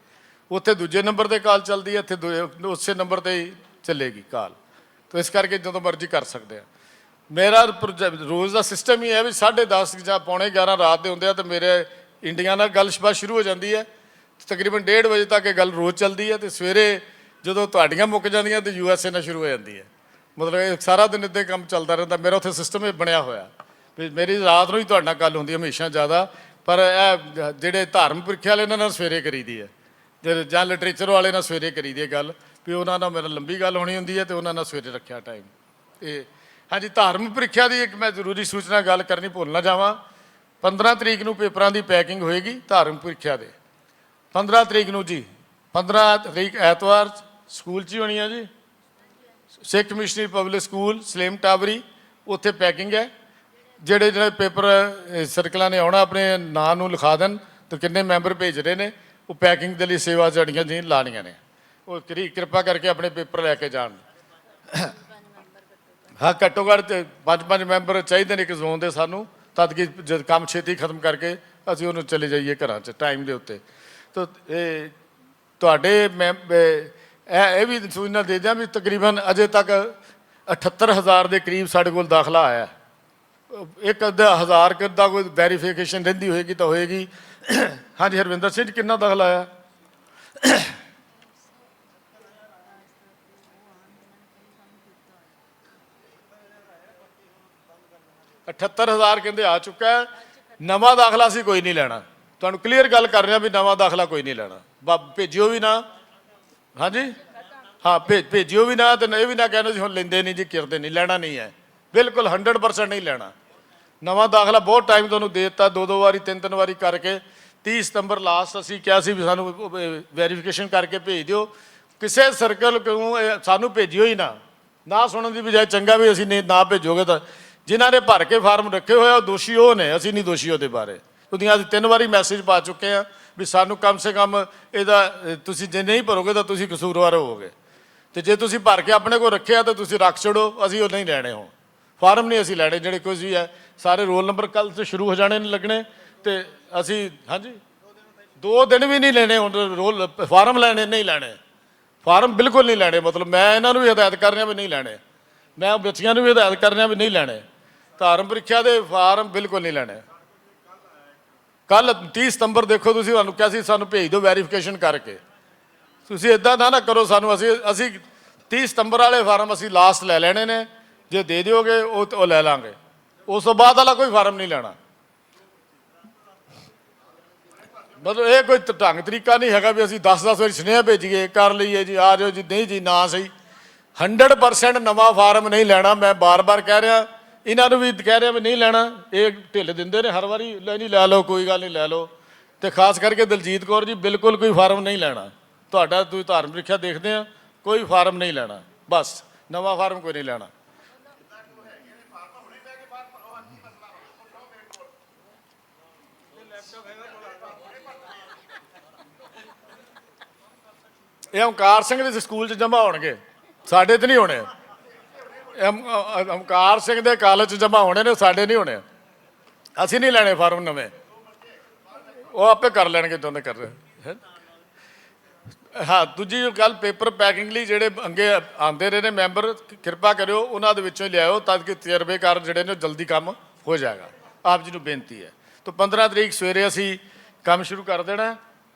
ਉੱਥੇ ਦੂਜੇ ਨੰਬਰ 'ਤੇ ਕਾਲ ਚੱਲਦੀ ਹੈ, ਇੱਥੇ ਉਸੇ ਨੰਬਰ 'ਤੇ ਹੀ ਚੱਲੇਗੀ ਕਾਲ। ਤਾਂ ਇਸ ਕਰਕੇ ਜਦੋਂ ਮਰਜ਼ੀ ਕਰ ਸਕਦੇ ਆ। ਮੇਰਾ ਰੋਜ਼ ਦਾ ਸਿਸਟਮ ਹੀ ਹੈ ਵੀ 10:30 ਜਾਂ 11:15 ਰਾਤ ਦੇ ਹੁੰਦੇ ਆ, ਅਤੇ ਮੇਰੇ ਇੰਡੀਆ ਨਾਲ ਗੱਲਬਾਤ ਸ਼ੁਰੂ ਹੋ ਜਾਂਦੀ ਹੈ। ਤਕਰੀਬਨ 1:30 ਵਜੇ ਤੱਕ ਇਹ ਗੱਲ ਰੋਜ਼ ਚੱਲਦੀ ਹੈ। ਅਤੇ ਸਵੇਰੇ ਜਦੋਂ ਤੁਹਾਡੀਆਂ ਮੁੱਕ ਜਾਂਦੀਆਂ ਤਾਂ USA ਨਾਲ ਸ਼ੁਰੂ ਹੋ ਜਾਂਦੀ ਹੈ। ਮਤਲਬ ਇਹ ਸਾਰਾ ਦਿਨ ਇੱਦਾਂ ਕੰਮ ਚੱਲਦਾ ਰਹਿੰਦਾ। ਮੇਰਾ ਉੱਥੇ ਸਿਸਟਮ ਇਹ ਬਣਿਆ ਹੋਇਆ ਵੀ ਮੇਰੀ ਰਾਤ ਨੂੰ ਹੀ ਤੁਹਾਡੇ ਨਾਲ ਗੱਲ ਹੁੰਦੀ ਹੈ ਹਮੇਸ਼ਾ ਜ਼ਿਆਦਾ। ਪਰ ਇਹ ਜਿਹੜੇ ਧਾਰਮਿਕ ਪ੍ਰੀਖਿਆ ਵਾਲੇ ਇਹਨਾਂ ਨਾਲ ਸਵੇਰੇ ਕਰੀਦੀ ਹੈ, ਜਾਂ ਲਿਟਰੇਚਰ ਵਾਲੇ ਨਾਲ ਸਵੇਰੇ ਕਰੀਦੀ ਹੈ ਗੱਲ, ਵੀ ਉਹਨਾਂ ਨਾਲ ਮੇਰਾ ਲੰਬੀ ਗੱਲ ਹੋਣੀ ਹੁੰਦੀ ਹੈ ਅਤੇ ਉਹਨਾਂ ਨਾਲ ਸਵੇਰੇ ਰੱਖਿਆ ਟਾਈਮ। ਅਤੇ ਹਾਂਜੀ, ਧਾਰਮਿਕ ਪ੍ਰੀਖਿਆ ਦੀ ਇੱਕ ਮੈਂ ਜ਼ਰੂਰੀ ਸੂਚਨਾ ਗੱਲ ਕਰਨੀ ਭੁੱਲ ਨਾ ਜਾਵਾਂ। 15 ਤਰੀਕ ਨੂੰ ਪੇਪਰਾਂ ਦੀ ਪੈਕਿੰਗ ਹੋਏਗੀ ਧਾਰਮਿਕ ਪ੍ਰੀਖਿਆ ਦੇ। 15 ਤਰੀਕ ਨੂੰ ਜੀ, 15 ਤਰੀਕ ਐਤਵਾਰ ਸਕੂਲ 'ਚ ਹੀ ਹੋਣੀ ਹੈ ਜੀ। ਸਿੱਖ missionary public school Salem Tabri, ਉੱਥੇ ਪੈਕਿੰਗ ਹੈ। ਜਿਹੜੇ ਪੇਪਰ ਸਰਕਲਾਂ ਨੇ ਆਉਣਾ ਆਪਣੇ ਨਾਂ ਨੂੰ ਲਿਖਾ ਦੇਣ ਤੇ ਕਿੰਨੇ ਮੈਂਬਰ ਭੇਜ ਰਹੇ ਨੇ, ਉਹ ਪੈਕਿੰਗ ਦੇ ਲਈ ਸੇਵਾ ਜੜੀਆਂ ਜੀ ਲਾਣੀਆਂ ਨੇ। ਉਹ ਕਿਰਪਾ ਕਰਕੇ ਆਪਣੇ ਪੇਪਰ ਲੈ ਕੇ ਜਾਣ। ਹਾਂ, ਘੱਟੋ ਘੱਟ 5-5 ਮੈਂਬਰ ਚਾਹੀਦੇ ਨੇ ਇੱਕ ਜ਼ੋਨ ਦੇ ਸਾਨੂੰ, ਤਦ ਕਿ ਜਦ ਕੰਮ ਛੇਤੀ ਖਤਮ ਕਰਕੇ ਅਸੀਂ ਉਹਨੂੰ ਚਲੇ ਜਾਈਏ ਘਰਾਂ 'ਚ ਟਾਈਮ ਦੇ ਉੱਤੇ। ਤਾਂ ਇਹ ਤੁਹਾਡੇ ਇਹ ਵੀ ਸੂਚਨਾ ਦੇ ਦਿਆਂ ਵੀ ਤਕਰੀਬਨ ਅਜੇ ਤੱਕ 78,000 ਦੇ ਕਰੀਬ ਸਾਡੇ ਕੋਲ ਦਾਖਲਾ ਆਇਆ। ਇੱਕ ਅੱਧਾ 1000 ਦਾ ਕੋਈ ਵੈਰੀਫਿਕੇਸ਼ਨ ਰਹਿੰਦੀ ਹੋਏਗੀ ਤਾਂ ਹੋਏਗੀ। ਹਾਂਜੀ ਹਰਵਿੰਦਰ ਸਿੰਘ, ਕਿੰਨਾ ਦਾਖਲਾ ਆਇਆ? 78,000 ਕਹਿੰਦੇ ਆ ਚੁੱਕਾ ਹੈ। ਨਵਾਂ ਦਾਖਲਾ ਅਸੀਂ ਕੋਈ ਨਹੀਂ ਲੈਣਾ, ਤੁਹਾਨੂੰ ਕਲੀਅਰ ਗੱਲ ਕਰ ਰਿਹਾ ਵੀ ਨਵਾਂ ਦਾਖਲਾ ਕੋਈ ਨਹੀਂ ਲੈਣਾ। ਭੇਜਿਓ ਵੀ ਨਾ। ਹਾਂਜੀ ਹਾਂ, ਭੇਜਿਓ ਵੀ ਨਾ, ਤੇ ਇਹ ਵੀ ਨਾ ਕਹਿਣਾ ਜੀ ਹੁਣ ਲੈਂਦੇ ਨਹੀਂ ਜੀ, ਕਰਦੇ ਨਹੀਂ, ਲੈਣਾ ਨਹੀਂ ਹੈ। ਬਿਲਕੁਲ 100% ਨਹੀਂ ਲੈਣਾ। ਨਵਾਂ ਦਾਖਲਾ ਬਹੁਤ ਟਾਈਮ ਤੁਹਾਨੂੰ ਦੇ ਦਿੱਤਾ, 2-2 ਵਾਰੀ 3-3 ਵਾਰੀ ਕਰਕੇ। 30 ਸਤੰਬਰ ਲਾਸਟ ਅਸੀਂ ਕਿਹਾ ਸੀ ਵੀ ਸਾਨੂੰ ਵੈਰੀਫਿਕੇਸ਼ਨ ਕਰਕੇ ਭੇਜ ਦਿਓ। ਕਿਸੇ ਸਰਕਲ ਨੂੰ ਸਾਨੂੰ ਭੇਜਿਓ ਹੀ ਨਾ ਸੁਣਨ ਦੀ ਬਜਾਏ ਚੰਗਾ ਵੀ ਅਸੀਂ ਨਾ ਭੇਜੋਗੇ ਤਾਂ ਜਿਨ੍ਹਾਂ ਨੇ ਭਰ ਕੇ ਫਾਰਮ ਰੱਖੇ ਹੋਏ ਉਹ ਦੋਸ਼ੀ ਉਹ ਨੇ, ਅਸੀਂ ਨਹੀਂ ਦੋਸ਼ੀ ਉਹਦੇ ਬਾਰੇ। ਉਹਦੀਆਂ ਅਸੀਂ 3 ਵਾਰੀ ਮੈਸੇਜ ਪਾ ਚੁੱਕੇ ਹਾਂ ਵੀ ਸਾਨੂੰ ਕਮ ਸੇ ਕਮ ਇਹਦਾ ਤੁਸੀਂ ਜੇ ਨਹੀਂ ਭਰੋਗੇ ਤਾਂ ਤੁਸੀਂ ਕਸੂਰਵਾਰ ਹੋਵੋਗੇ। ਅਤੇ ਜੇ ਤੁਸੀਂ ਭਰ ਕੇ ਆਪਣੇ ਕੋਲ ਰੱਖਿਆ ਤਾਂ ਤੁਸੀਂ ਰੱਖ ਛੱਡੋ, ਅਸੀਂ ਉਹ ਨਹੀਂ ਲੈਣੇ। ਹੋ ਫਾਰਮ ਨਹੀਂ ਅਸੀਂ ਲੈਣੇ ਜਿਹੜੇ ਕੁਝ ਵੀ ਹੈ। ਸਾਰੇ ਰੋਲ ਨੰਬਰ ਕੱਲ੍ਹ ਤੋਂ ਸ਼ੁਰੂ ਹੋ ਜਾਣੇ ਨੇ ਲੱਗਣੇ, ਅਤੇ ਅਸੀਂ ਹਾਂਜੀ 2 ਦਿਨ ਵੀ ਨਹੀਂ ਲੈਣੇ। ਹੁਣ ਫਾਰਮ ਲੈਣੇ ਨਹੀਂ ਲੈਣੇ, ਫਾਰਮ ਬਿਲਕੁਲ ਨਹੀਂ ਲੈਣੇ। ਮਤਲਬ ਮੈਂ ਇਹਨਾਂ ਨੂੰ ਵੀ ਹਦਾਇਤ ਕਰ ਰਿਹਾ ਵੀ ਨਹੀਂ ਲੈਣੇ, ਮੈਂ ਬੱਚਿਆਂ ਨੂੰ ਵੀ ਹਦਾਇਤ ਕਰ ਰਿਹਾ ਵੀ ਨਹੀਂ ਲੈਣੇ। ਧਾਰਮ ਪ੍ਰੀਖਿਆ ਦੇ ਫਾਰਮ ਬਿਲਕੁਲ ਨਹੀਂ ਲੈਣੇ। ਕੱਲ੍ਹ 30 ਸਤੰਬਰ ਦੇਖੋ, ਤੁਸੀਂ ਤੁਹਾਨੂੰ ਕਿਹਾ ਸੀ ਸਾਨੂੰ ਭੇਜ ਦਿਓ ਵੈਰੀਫਿਕੇਸ਼ਨ ਕਰਕੇ। ਤੁਸੀਂ ਇੱਦਾਂ ਨਾ ਕਰੋ ਸਾਨੂੰ। ਅਸੀਂ 30 ਸਤੰਬਰ ਵਾਲੇ ਫਾਰਮ ਅਸੀਂ ਲਾਸਟ ਲੈ ਲੈਣੇ ਨੇ। ਜੇ ਦੇ ਦਿਓਗੇ ਉਹ ਲੈ ਲਾਂਗੇ, ਉਸ ਤੋਂ ਬਾਅਦ ਵਾਲਾ ਕੋਈ ਫਾਰਮ ਨਹੀਂ ਲੈਣਾ। ਮਤਲਬ ਇਹ ਕੋਈ ਢੰਗ ਤਰੀਕਾ ਨਹੀਂ ਹੈਗਾ ਵੀ ਅਸੀਂ 10-10 ਵਾਰੀ ਸੁਨੇਹਾ ਭੇਜੀਏ, ਕਰ ਲਈਏ ਜੀ, ਆ ਜਾਓ ਜੀ, ਨਹੀਂ ਜੀ, ਨਾ ਸਹੀ। 100% ਨਵਾਂ ਫਾਰਮ ਨਹੀਂ ਲੈਣਾ। ਮੈਂ ਬਾਰ-ਬਾਰ ਕਹਿ ਰਿਹਾ, ਇਹਨਾਂ ਨੂੰ ਵੀ ਕਹਿ ਰਿਹਾ ਵੀ ਨਹੀਂ ਲੈਣਾ। ਇਹ ਢਿੱਲ ਦਿੰਦੇ ਨੇ ਹਰ ਵਾਰੀ, ਲੈ ਨਹੀਂ ਲੈ ਲਓ, ਕੋਈ ਗੱਲ ਨਹੀਂ ਲੈ ਲਓ। ਅਤੇ ਖਾਸ ਕਰਕੇ ਦਲਜੀਤ ਕੌਰ ਜੀ, ਬਿਲਕੁਲ ਕੋਈ ਫਾਰਮ ਨਹੀਂ ਲੈਣਾ ਤੁਹਾਡਾ। ਤੁਸੀਂ ਧਾਰਮਿਕ ਪ੍ਰੀਖਿਆ ਦੇਖਦੇ ਆ, ਕੋਈ ਫਾਰਮ ਨਹੀਂ ਲੈਣਾ, ਬਸ ਨਵਾਂ ਫਾਰਮ ਕੋਈ ਨਹੀਂ ਲੈਣਾ। ਇਹ ਓਂਕਾਰ ਸਿੰਘ ਦੇ ਸਕੂਲ 'ਚ ਜਮ੍ਹਾਂ ਹੋਣਗੇ, ਸਾਡੇ 'ਤੇ ਨਹੀਂ ਹੋਣੇ। ਓਮਕਾਰ ਸਿੰਘ ਦੇ ਕਾਲਜ 'ਚ ਜਮ੍ਹਾਂ ਹੋਣੇ ਨੇ, ਸਾਡੇ ਨਹੀਂ ਹੋਣੇ। ਅਸੀਂ ਨਹੀਂ ਲੈਣੇ ਫਾਰਮ ਨਵੇਂ, ਉਹ ਆਪੇ ਕਰ ਲੈਣਗੇ ਜੋ ਕਰ ਰਹੇ ਹੈ। ਹਾਂ, ਦੂਜੀ ਗੱਲ, ਪੇਪਰ ਪੈਕਿੰਗ ਲਈ ਜਿਹੜੇ ਅੱਗੇ ਆਉਂਦੇ ਰਹੇ ਨੇ ਮੈਂਬਰ, ਕਿਰਪਾ ਕਰਿਓ ਉਹਨਾਂ ਦੇ ਵਿੱਚੋਂ ਹੀ ਲਿਆਓ ਤਾਂ ਕਿ ਤਜਰਬੇਕਾਰ ਜਿਹੜੇ ਨੇ ਜਲਦੀ ਕੰਮ ਹੋ ਜਾਏਗਾ। ਆਪ ਜੀ ਨੂੰ ਬੇਨਤੀ ਹੈ। ਤਾਂ 15 ਤਰੀਕ ਸਵੇਰੇ ਅਸੀਂ ਕੰਮ ਸ਼ੁਰੂ ਕਰ ਦੇਣਾ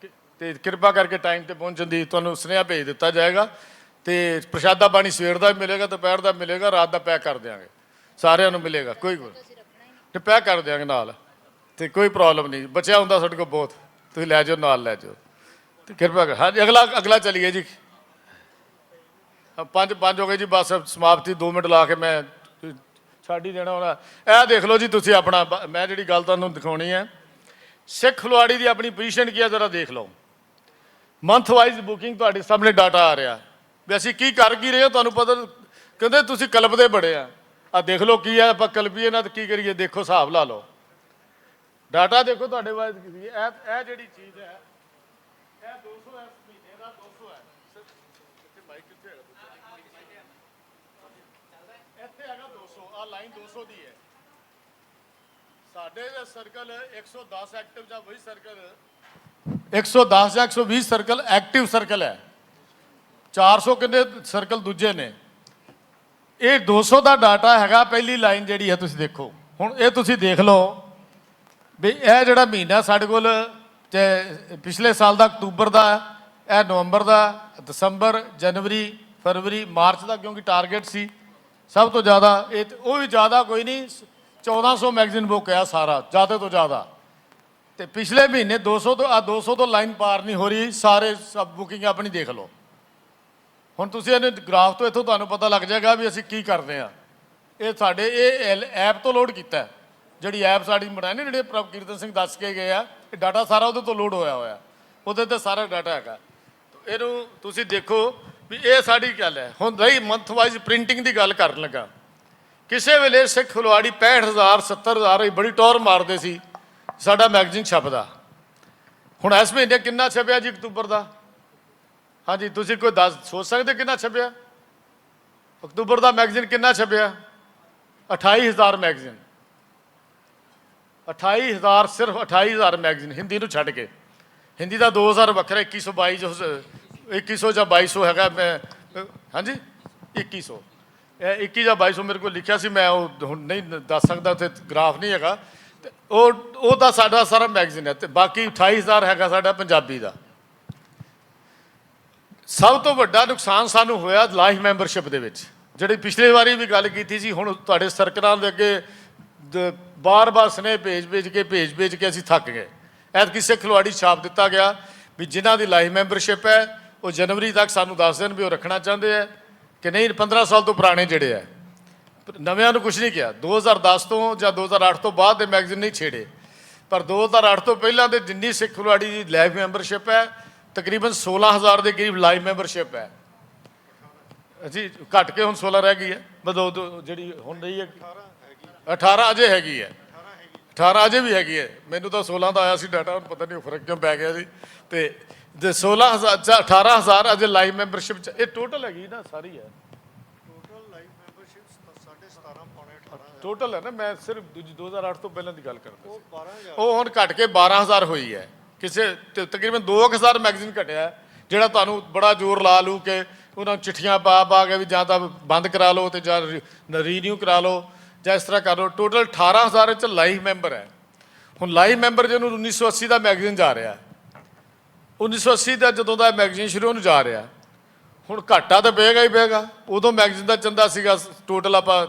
ਤੇ ਕਿਰਪਾ ਕਰਕੇ ਟਾਈਮ ਤੇ ਪਹੁੰਚਣ ਦੀ ਤੁਹਾਨੂੰ ਸੁਨੇਹਾ ਭੇਜ ਦਿੱਤਾ ਜਾਏਗਾ। ਤੇ ਪ੍ਰਸ਼ਾਦਾ ਪਾਣੀ ਸਵੇਰ ਦਾ ਵੀ ਮਿਲੇਗਾ, ਦੁਪਹਿਰ ਦਾ ਮਿਲੇਗਾ, ਰਾਤ ਦਾ ਪੈਕ ਕਰ ਦਿਆਂਗੇ, ਸਾਰਿਆਂ ਨੂੰ ਮਿਲੇਗਾ। ਕੋਈ ਤੇ ਪੈਕ ਕਰ ਦਿਆਂਗੇ ਨਾਲ, ਤੇ ਕੋਈ ਪ੍ਰੋਬਲਮ ਨਹੀਂ। ਬਚਿਆ ਹੁੰਦਾ ਸਾਡੇ ਕੋਲ ਬਹੁਤ, ਤੁਸੀਂ ਲੈ ਜਾਓ, ਨਾਲ ਲੈ ਜਾਓ। ਤੇ ਕਿਰਪਾ ਕਰ। ਹਾਂਜੀ, ਅਗਲਾ ਚਲੀਏ ਜੀ। 5 ਹੋ ਗਏ ਜੀ, ਬਸ ਸਮਾਪਤੀ। 2 ਮਿੰਟ ਲਾ ਕੇ ਮੈਂ ਛੱਡ ਹੀ ਦੇਣਾ ਹੋਣਾ। ਇਹ ਦੇਖ ਲਓ ਜੀ ਤੁਸੀਂ ਆਪਣਾ, ਮੈਂ ਜਿਹੜੀ ਗੱਲ ਤੁਹਾਨੂੰ ਦਿਖਾਉਣੀ ਹੈ, ਸਿੱਖ ਖਲਵਾੜੀ ਦੀ ਆਪਣੀ ਪੋਜੀਸ਼ਨ ਕੀ ਹੈ ਜ਼ਰਾ ਦੇਖ ਲਓ। ਮੰਥ ਵਾਈਜ਼ ਬੁਕਿੰਗ ਤੁਹਾਡੇ ਸਾਹਮਣੇ ਡਾਟਾ ਆ ਰਿਹਾ ਵੀ ਅਸੀਂ ਕੀ ਕਰ ਕੀ ਰਹੇ ਹਾਂ। ਤੁਹਾਨੂੰ ਪਤਾ, ਕਹਿੰਦੇ ਤੁਸੀਂ ਕਲਪਦੇ ਬੜੇ ਆ ਦੇਖ ਲਓ ਕੀ ਹੈ, ਆਪਾਂ ਕਲਪੀਏ ਨਾ ਤਾਂ ਕੀ ਕਰੀਏ। ਦੇਖੋ, ਹਿਸਾਬ ਲਾ ਲਓ, ਡਾਟਾ ਦੇਖੋ ਤੁਹਾਡੇ ਵਾਈਜ਼। ਇਹ ਜਿਹੜੀ ਚੀਜ਼ ਹੈ, ਇਹ 200 ਹੈ, ਮਹੀਨੇ ਦਾ 200 ਹੈ। ਇੱਥੇ ਮਾਈਕ ਕਿੱਥੇ ਹੈਗਾ? ਇੱਥੇ ਹੈਗਾ 200, ਆ ਲਾਈਨ 200 ਦੀ ਹੈ। ਸਾਡੇ ਸਰਕਲ 110 ਐਕਟਿਵ ਜਾਂ 20 ਸਰਕਲ, 110 ਜਾਂ 120 ਸਰਕਲ ਐਕਟਿਵ ਸਰਕਲ ਹੈ। 400 ਕਿੰਨੇ ਸਰਕਲ ਦੂਜੇ ਨੇ। ਇਹ 200 ਦਾ ਡਾਟਾ ਹੈਗਾ। ਪਹਿਲੀ ਲਾਈਨ ਜਿਹੜੀ ਹੈ ਤੁਸੀਂ ਦੇਖੋ ਹੁਣ, ਇਹ ਤੁਸੀਂ ਦੇਖ ਲਓ ਵੀ ਇਹ ਜਿਹੜਾ ਮਹੀਨਾ ਸਾਡੇ ਕੋਲ, ਤੇ ਪਿਛਲੇ ਸਾਲ ਦਾ ਅਕਤੂਬਰ ਦਾ, ਇਹ ਨਵੰਬਰ ਦਾ, ਦਸੰਬਰ, ਜਨਵਰੀ, ਫਰਵਰੀ, ਮਾਰਚ ਦਾ, ਕਿਉਂਕਿ ਟਾਰਗੇਟ ਸੀ ਸਭ ਤੋਂ ਜ਼ਿਆਦਾ। ਇਹ ਉਹ ਵੀ ਜ਼ਿਆਦਾ ਕੋਈ ਨਹੀਂ, 1400 ਮੈਗਜ਼ੀਨ ਬੁੱਕ ਹੈ ਸਾਰਾ, ਜ਼ਿਆਦਾ ਤੋਂ ਜ਼ਿਆਦਾ। ਤੇ ਪਿਛਲੇ ਮਹੀਨੇ 200 ਤੋਂ 200 ਤੋਂ ਲਾਈਨ ਪਾਰ ਨਹੀਂ ਹੋ ਰਹੀ। ਸਾਰੇ ਸਭ ਬੁਕਿੰਗ ਆਪਣੀ ਦੇਖ ਲਓ। ਹੁਣ ਤੁਸੀਂ ਇਹਨੇ ਗ੍ਰਾਫ ਤੋਂ ਇੱਥੋਂ ਤੁਹਾਨੂੰ ਪਤਾ ਲੱਗ ਜਾਏਗਾ ਵੀ ਅਸੀਂ ਕੀ ਕਰਦੇ ਹਾਂ। ਇਹ ਸਾਡੇ ਇਹ ਐਪ ਤੋਂ ਲੋਡ ਕੀਤਾ, ਜਿਹੜੀ ਐਪ ਸਾਡੀ ਬਣਾਈ ਨੇ, ਜਿਹੜੇ ਪ੍ਰਭ ਕੀਰਤਨ ਸਿੰਘ ਦੱਸ ਕੇ ਗਏ ਆ, ਇਹ ਡਾਟਾ ਸਾਰਾ ਉਹਦੇ ਤੋਂ ਲੋਡ ਹੋਇਆ, ਉਹਦੇ ਤੇ ਸਾਰਾ ਡਾਟਾ ਹੈਗਾ। ਇਹਨੂੰ ਤੁਸੀਂ ਦੇਖੋ ਵੀ ਇਹ ਸਾਡੀ ਗੱਲ ਹੈ। ਹੁਣ ਰਹੀ ਮੰਥ ਵਾਈਜ਼ ਪ੍ਰਿੰਟਿੰਗ ਦੀ ਗੱਲ ਕਰਨ ਲੱਗਾ। ਕਿਸੇ ਵੇਲੇ ਸਿੱਖ ਖਲਵਾੜੀ 65,000 70,000 ਬੜੀ ਟੌਰ ਮਾਰਦੇ ਸੀ ਸਾਡਾ ਮੈਗਜ਼ੀਨ ਛਪਦਾ। ਹੁਣ ਇਸ ਮਹੀਨੇ ਕਿੰਨਾ ਛਪਿਆ ਜੀ ਅਕਤੂਬਰ ਦਾ? ਹਾਂਜੀ, ਤੁਸੀਂ ਕੋਈ ਸੋਚ ਸਕਦੇ ਕਿੰਨਾ ਛਪਿਆ? ਅਕਤੂਬਰ ਦਾ ਮੈਗਜ਼ੀਨ ਕਿੰਨਾ ਛਪਿਆ? 28,000 ਮੈਗਜ਼ੀਨ। 28,000, ਸਿਰਫ 28,000 ਮੈਗਜ਼ੀਨ, ਹਿੰਦੀ ਨੂੰ ਛੱਡ ਕੇ। ਹਿੰਦੀ ਦਾ 2,000 ਵੱਖਰਾ, 2122 ਜਾਂ 2200 ਹੈਗਾ। ਮੈਂ ਹਾਂਜੀ 2100, 21 ਜਾਂ 2200 ਮੇਰੇ ਕੋਲ ਲਿਖਿਆ ਸੀ, ਮੈਂ ਉਹ ਹੁਣ ਨਹੀਂ ਦੱਸ ਸਕਦਾ, ਉੱਥੇ ਗ੍ਰਾਫ ਨਹੀਂ ਹੈਗਾ। ਤੇ ਉਹ ਤਾਂ ਸਾਡਾ ਸਾਰਾ ਮੈਗਜ਼ੀਨ ਹੈ। ਤੇ ਬਾਕੀ 28,000 ਹੈਗਾ ਸਾਡਾ ਪੰਜਾਬੀ ਦਾ। ਸਭ ਤੋਂ ਵੱਡਾ ਨੁਕਸਾਨ ਸਾਨੂੰ ਹੋਇਆ ਲਾਈਫ ਮੈਂਬਰਸ਼ਿਪ ਦੇ ਵਿੱਚ, ਜਿਹੜੀ ਪਿਛਲੇ ਵਾਰੀ ਵੀ ਗੱਲ ਕੀਤੀ ਸੀ। ਹੁਣ ਤੁਹਾਡੇ ਸਰਕਲਾਂ ਦੇ ਅੱਗੇ ਬਾਰ-ਬਾਰ ਸਨੇਹ ਭੇਜ ਕੇ ਅਸੀਂ ਥੱਕ ਗਏ। ਐਤਕੀ ਸਿੱਖ ਖਲਵਾੜੀ ਛਾਪ ਦਿੱਤਾ ਗਿਆ ਵੀ ਜਿਨ੍ਹਾਂ ਦੀ ਲਾਈਫ ਮੈਂਬਰਸ਼ਿਪ ਹੈ ਉਹ ਜਨਵਰੀ ਤੱਕ ਸਾਨੂੰ ਦੱਸ ਦੇਣ ਵੀ ਉਹ ਰੱਖਣਾ ਚਾਹੁੰਦੇ ਹੈ ਕਿ ਨਹੀਂ। 15 ਸਾਲ ਤੋਂ ਪੁਰਾਣੇ ਜਿਹੜੇ ਹੈ, ਨਵਿਆਂ ਨੂੰ ਕੁਝ ਨਹੀਂ ਕਿਹਾ। 2010 ਤੋਂ ਜਾਂ 2008 ਤੋਂ ਬਾਅਦ ਦੇ ਮੈਗਜ਼ੀਨ ਨਹੀਂ ਛੇੜੇ, ਪਰ 2008 ਤੋਂ ਪਹਿਲਾਂ ਦੇ ਜਿੰਨੀ ਸਿੱਖ ਖਲਵਾੜੀ ਦੀ ਲਾਈਫ ਮੈਂਬਰਸ਼ਿਪ ਹੈ, ਤਕਰੀਬਨ 16,000 ਦੇ ਕਰੀਬ ਲਾਈਵ ਮੈਂਬਰਸ਼ਿਪ ਹੈ ਜੀ। ਘੱਟ ਕੇ ਹੁਣ 16 ਰਹਿ ਗਈ ਹੈ, ਜਿਹੜੀ ਹੁਣ ਰਹੀ ਹੈ 18 ਅਜੇ ਹੈਗੀ ਹੈ। 18 ਅਜੇ ਵੀ ਹੈਗੀ ਹੈ। ਮੈਨੂੰ ਤਾਂ 16 ਦਾ ਆਇਆ ਸੀ ਡਾਟਾ, ਹੁਣ ਪਤਾ ਨਹੀਂ ਫਰਕ ਕਿਉਂ ਪੈ ਗਿਆ ਸੀ। ਤੇ 16,000 18,000 ਅਜੇ ਲਾਈਵ ਮੈਂਬਰਸ਼ਿਪ। ਇਹ ਟੋਟਲ ਹੈਗੀ ਨਾ ਸਾਰੀ ਹੈ, ਟੋਟਲ ਲਾਈਫ ਮੈਂਬਰਸ਼ਿਪ 17.5 ਪੌਣੇ 18 ਟੋਟਲ ਹੈ ਨਾ। ਮੈਂ ਸਿਰਫ 2008 ਤੋਂ ਪਹਿਲਾਂ ਦੀ ਗੱਲ ਕਰਦਾ ਸੀ। 12,000 ਉਹ ਹੁਣ ਘੱਟ ਕੇ 12,000 ਹੋਈ ਹੈ। ਕਿਸੇ ਤਕਰੀਬਨ 2,000 ਮੈਗਜ਼ੀਨ ਘਟਿਆ, ਜਿਹੜਾ ਤੁਹਾਨੂੰ ਬੜਾ ਜ਼ੋਰ ਲਾ ਲੂ ਕੇ ਉਹਨਾਂ ਨੂੰ ਚਿੱਠੀਆਂ ਪਾ ਕੇ ਵੀ ਜਾਂ ਤਾਂ ਬੰਦ ਕਰਾ ਲਓ ਤੇ ਜਾਂ ਰੀਨਿਊ ਕਰਾ ਲਓ ਜਾਂ ਇਸ ਤਰ੍ਹਾਂ ਕਰ ਲਓ। ਟੋਟਲ 18,000 ਚ ਲਾਈਵ ਮੈਂਬਰ ਹੈ। ਹੁਣ ਲਾਈਵ ਮੈਂਬਰ ਜਿਹਨੂੰ 1980 ਦਾ ਮੈਗਜ਼ੀਨ ਜਾ ਰਿਹਾ, 1980 ਦਾ ਜਦੋਂ ਦਾ ਮੈਗਜ਼ੀਨ ਸ਼ੁਰੂ ਉਹਨੂੰ ਜਾ ਰਿਹਾ। ਹੁਣ ਘਾਟਾ ਤਾਂ ਪਏਗਾ ਹੀ ਪਏਗਾ। ਉਦੋਂ ਮੈਗਜ਼ੀਨ ਦਾ ਚੰਦਾ ਸੀਗਾ ਟੋਟਲ ਆਪਾਂ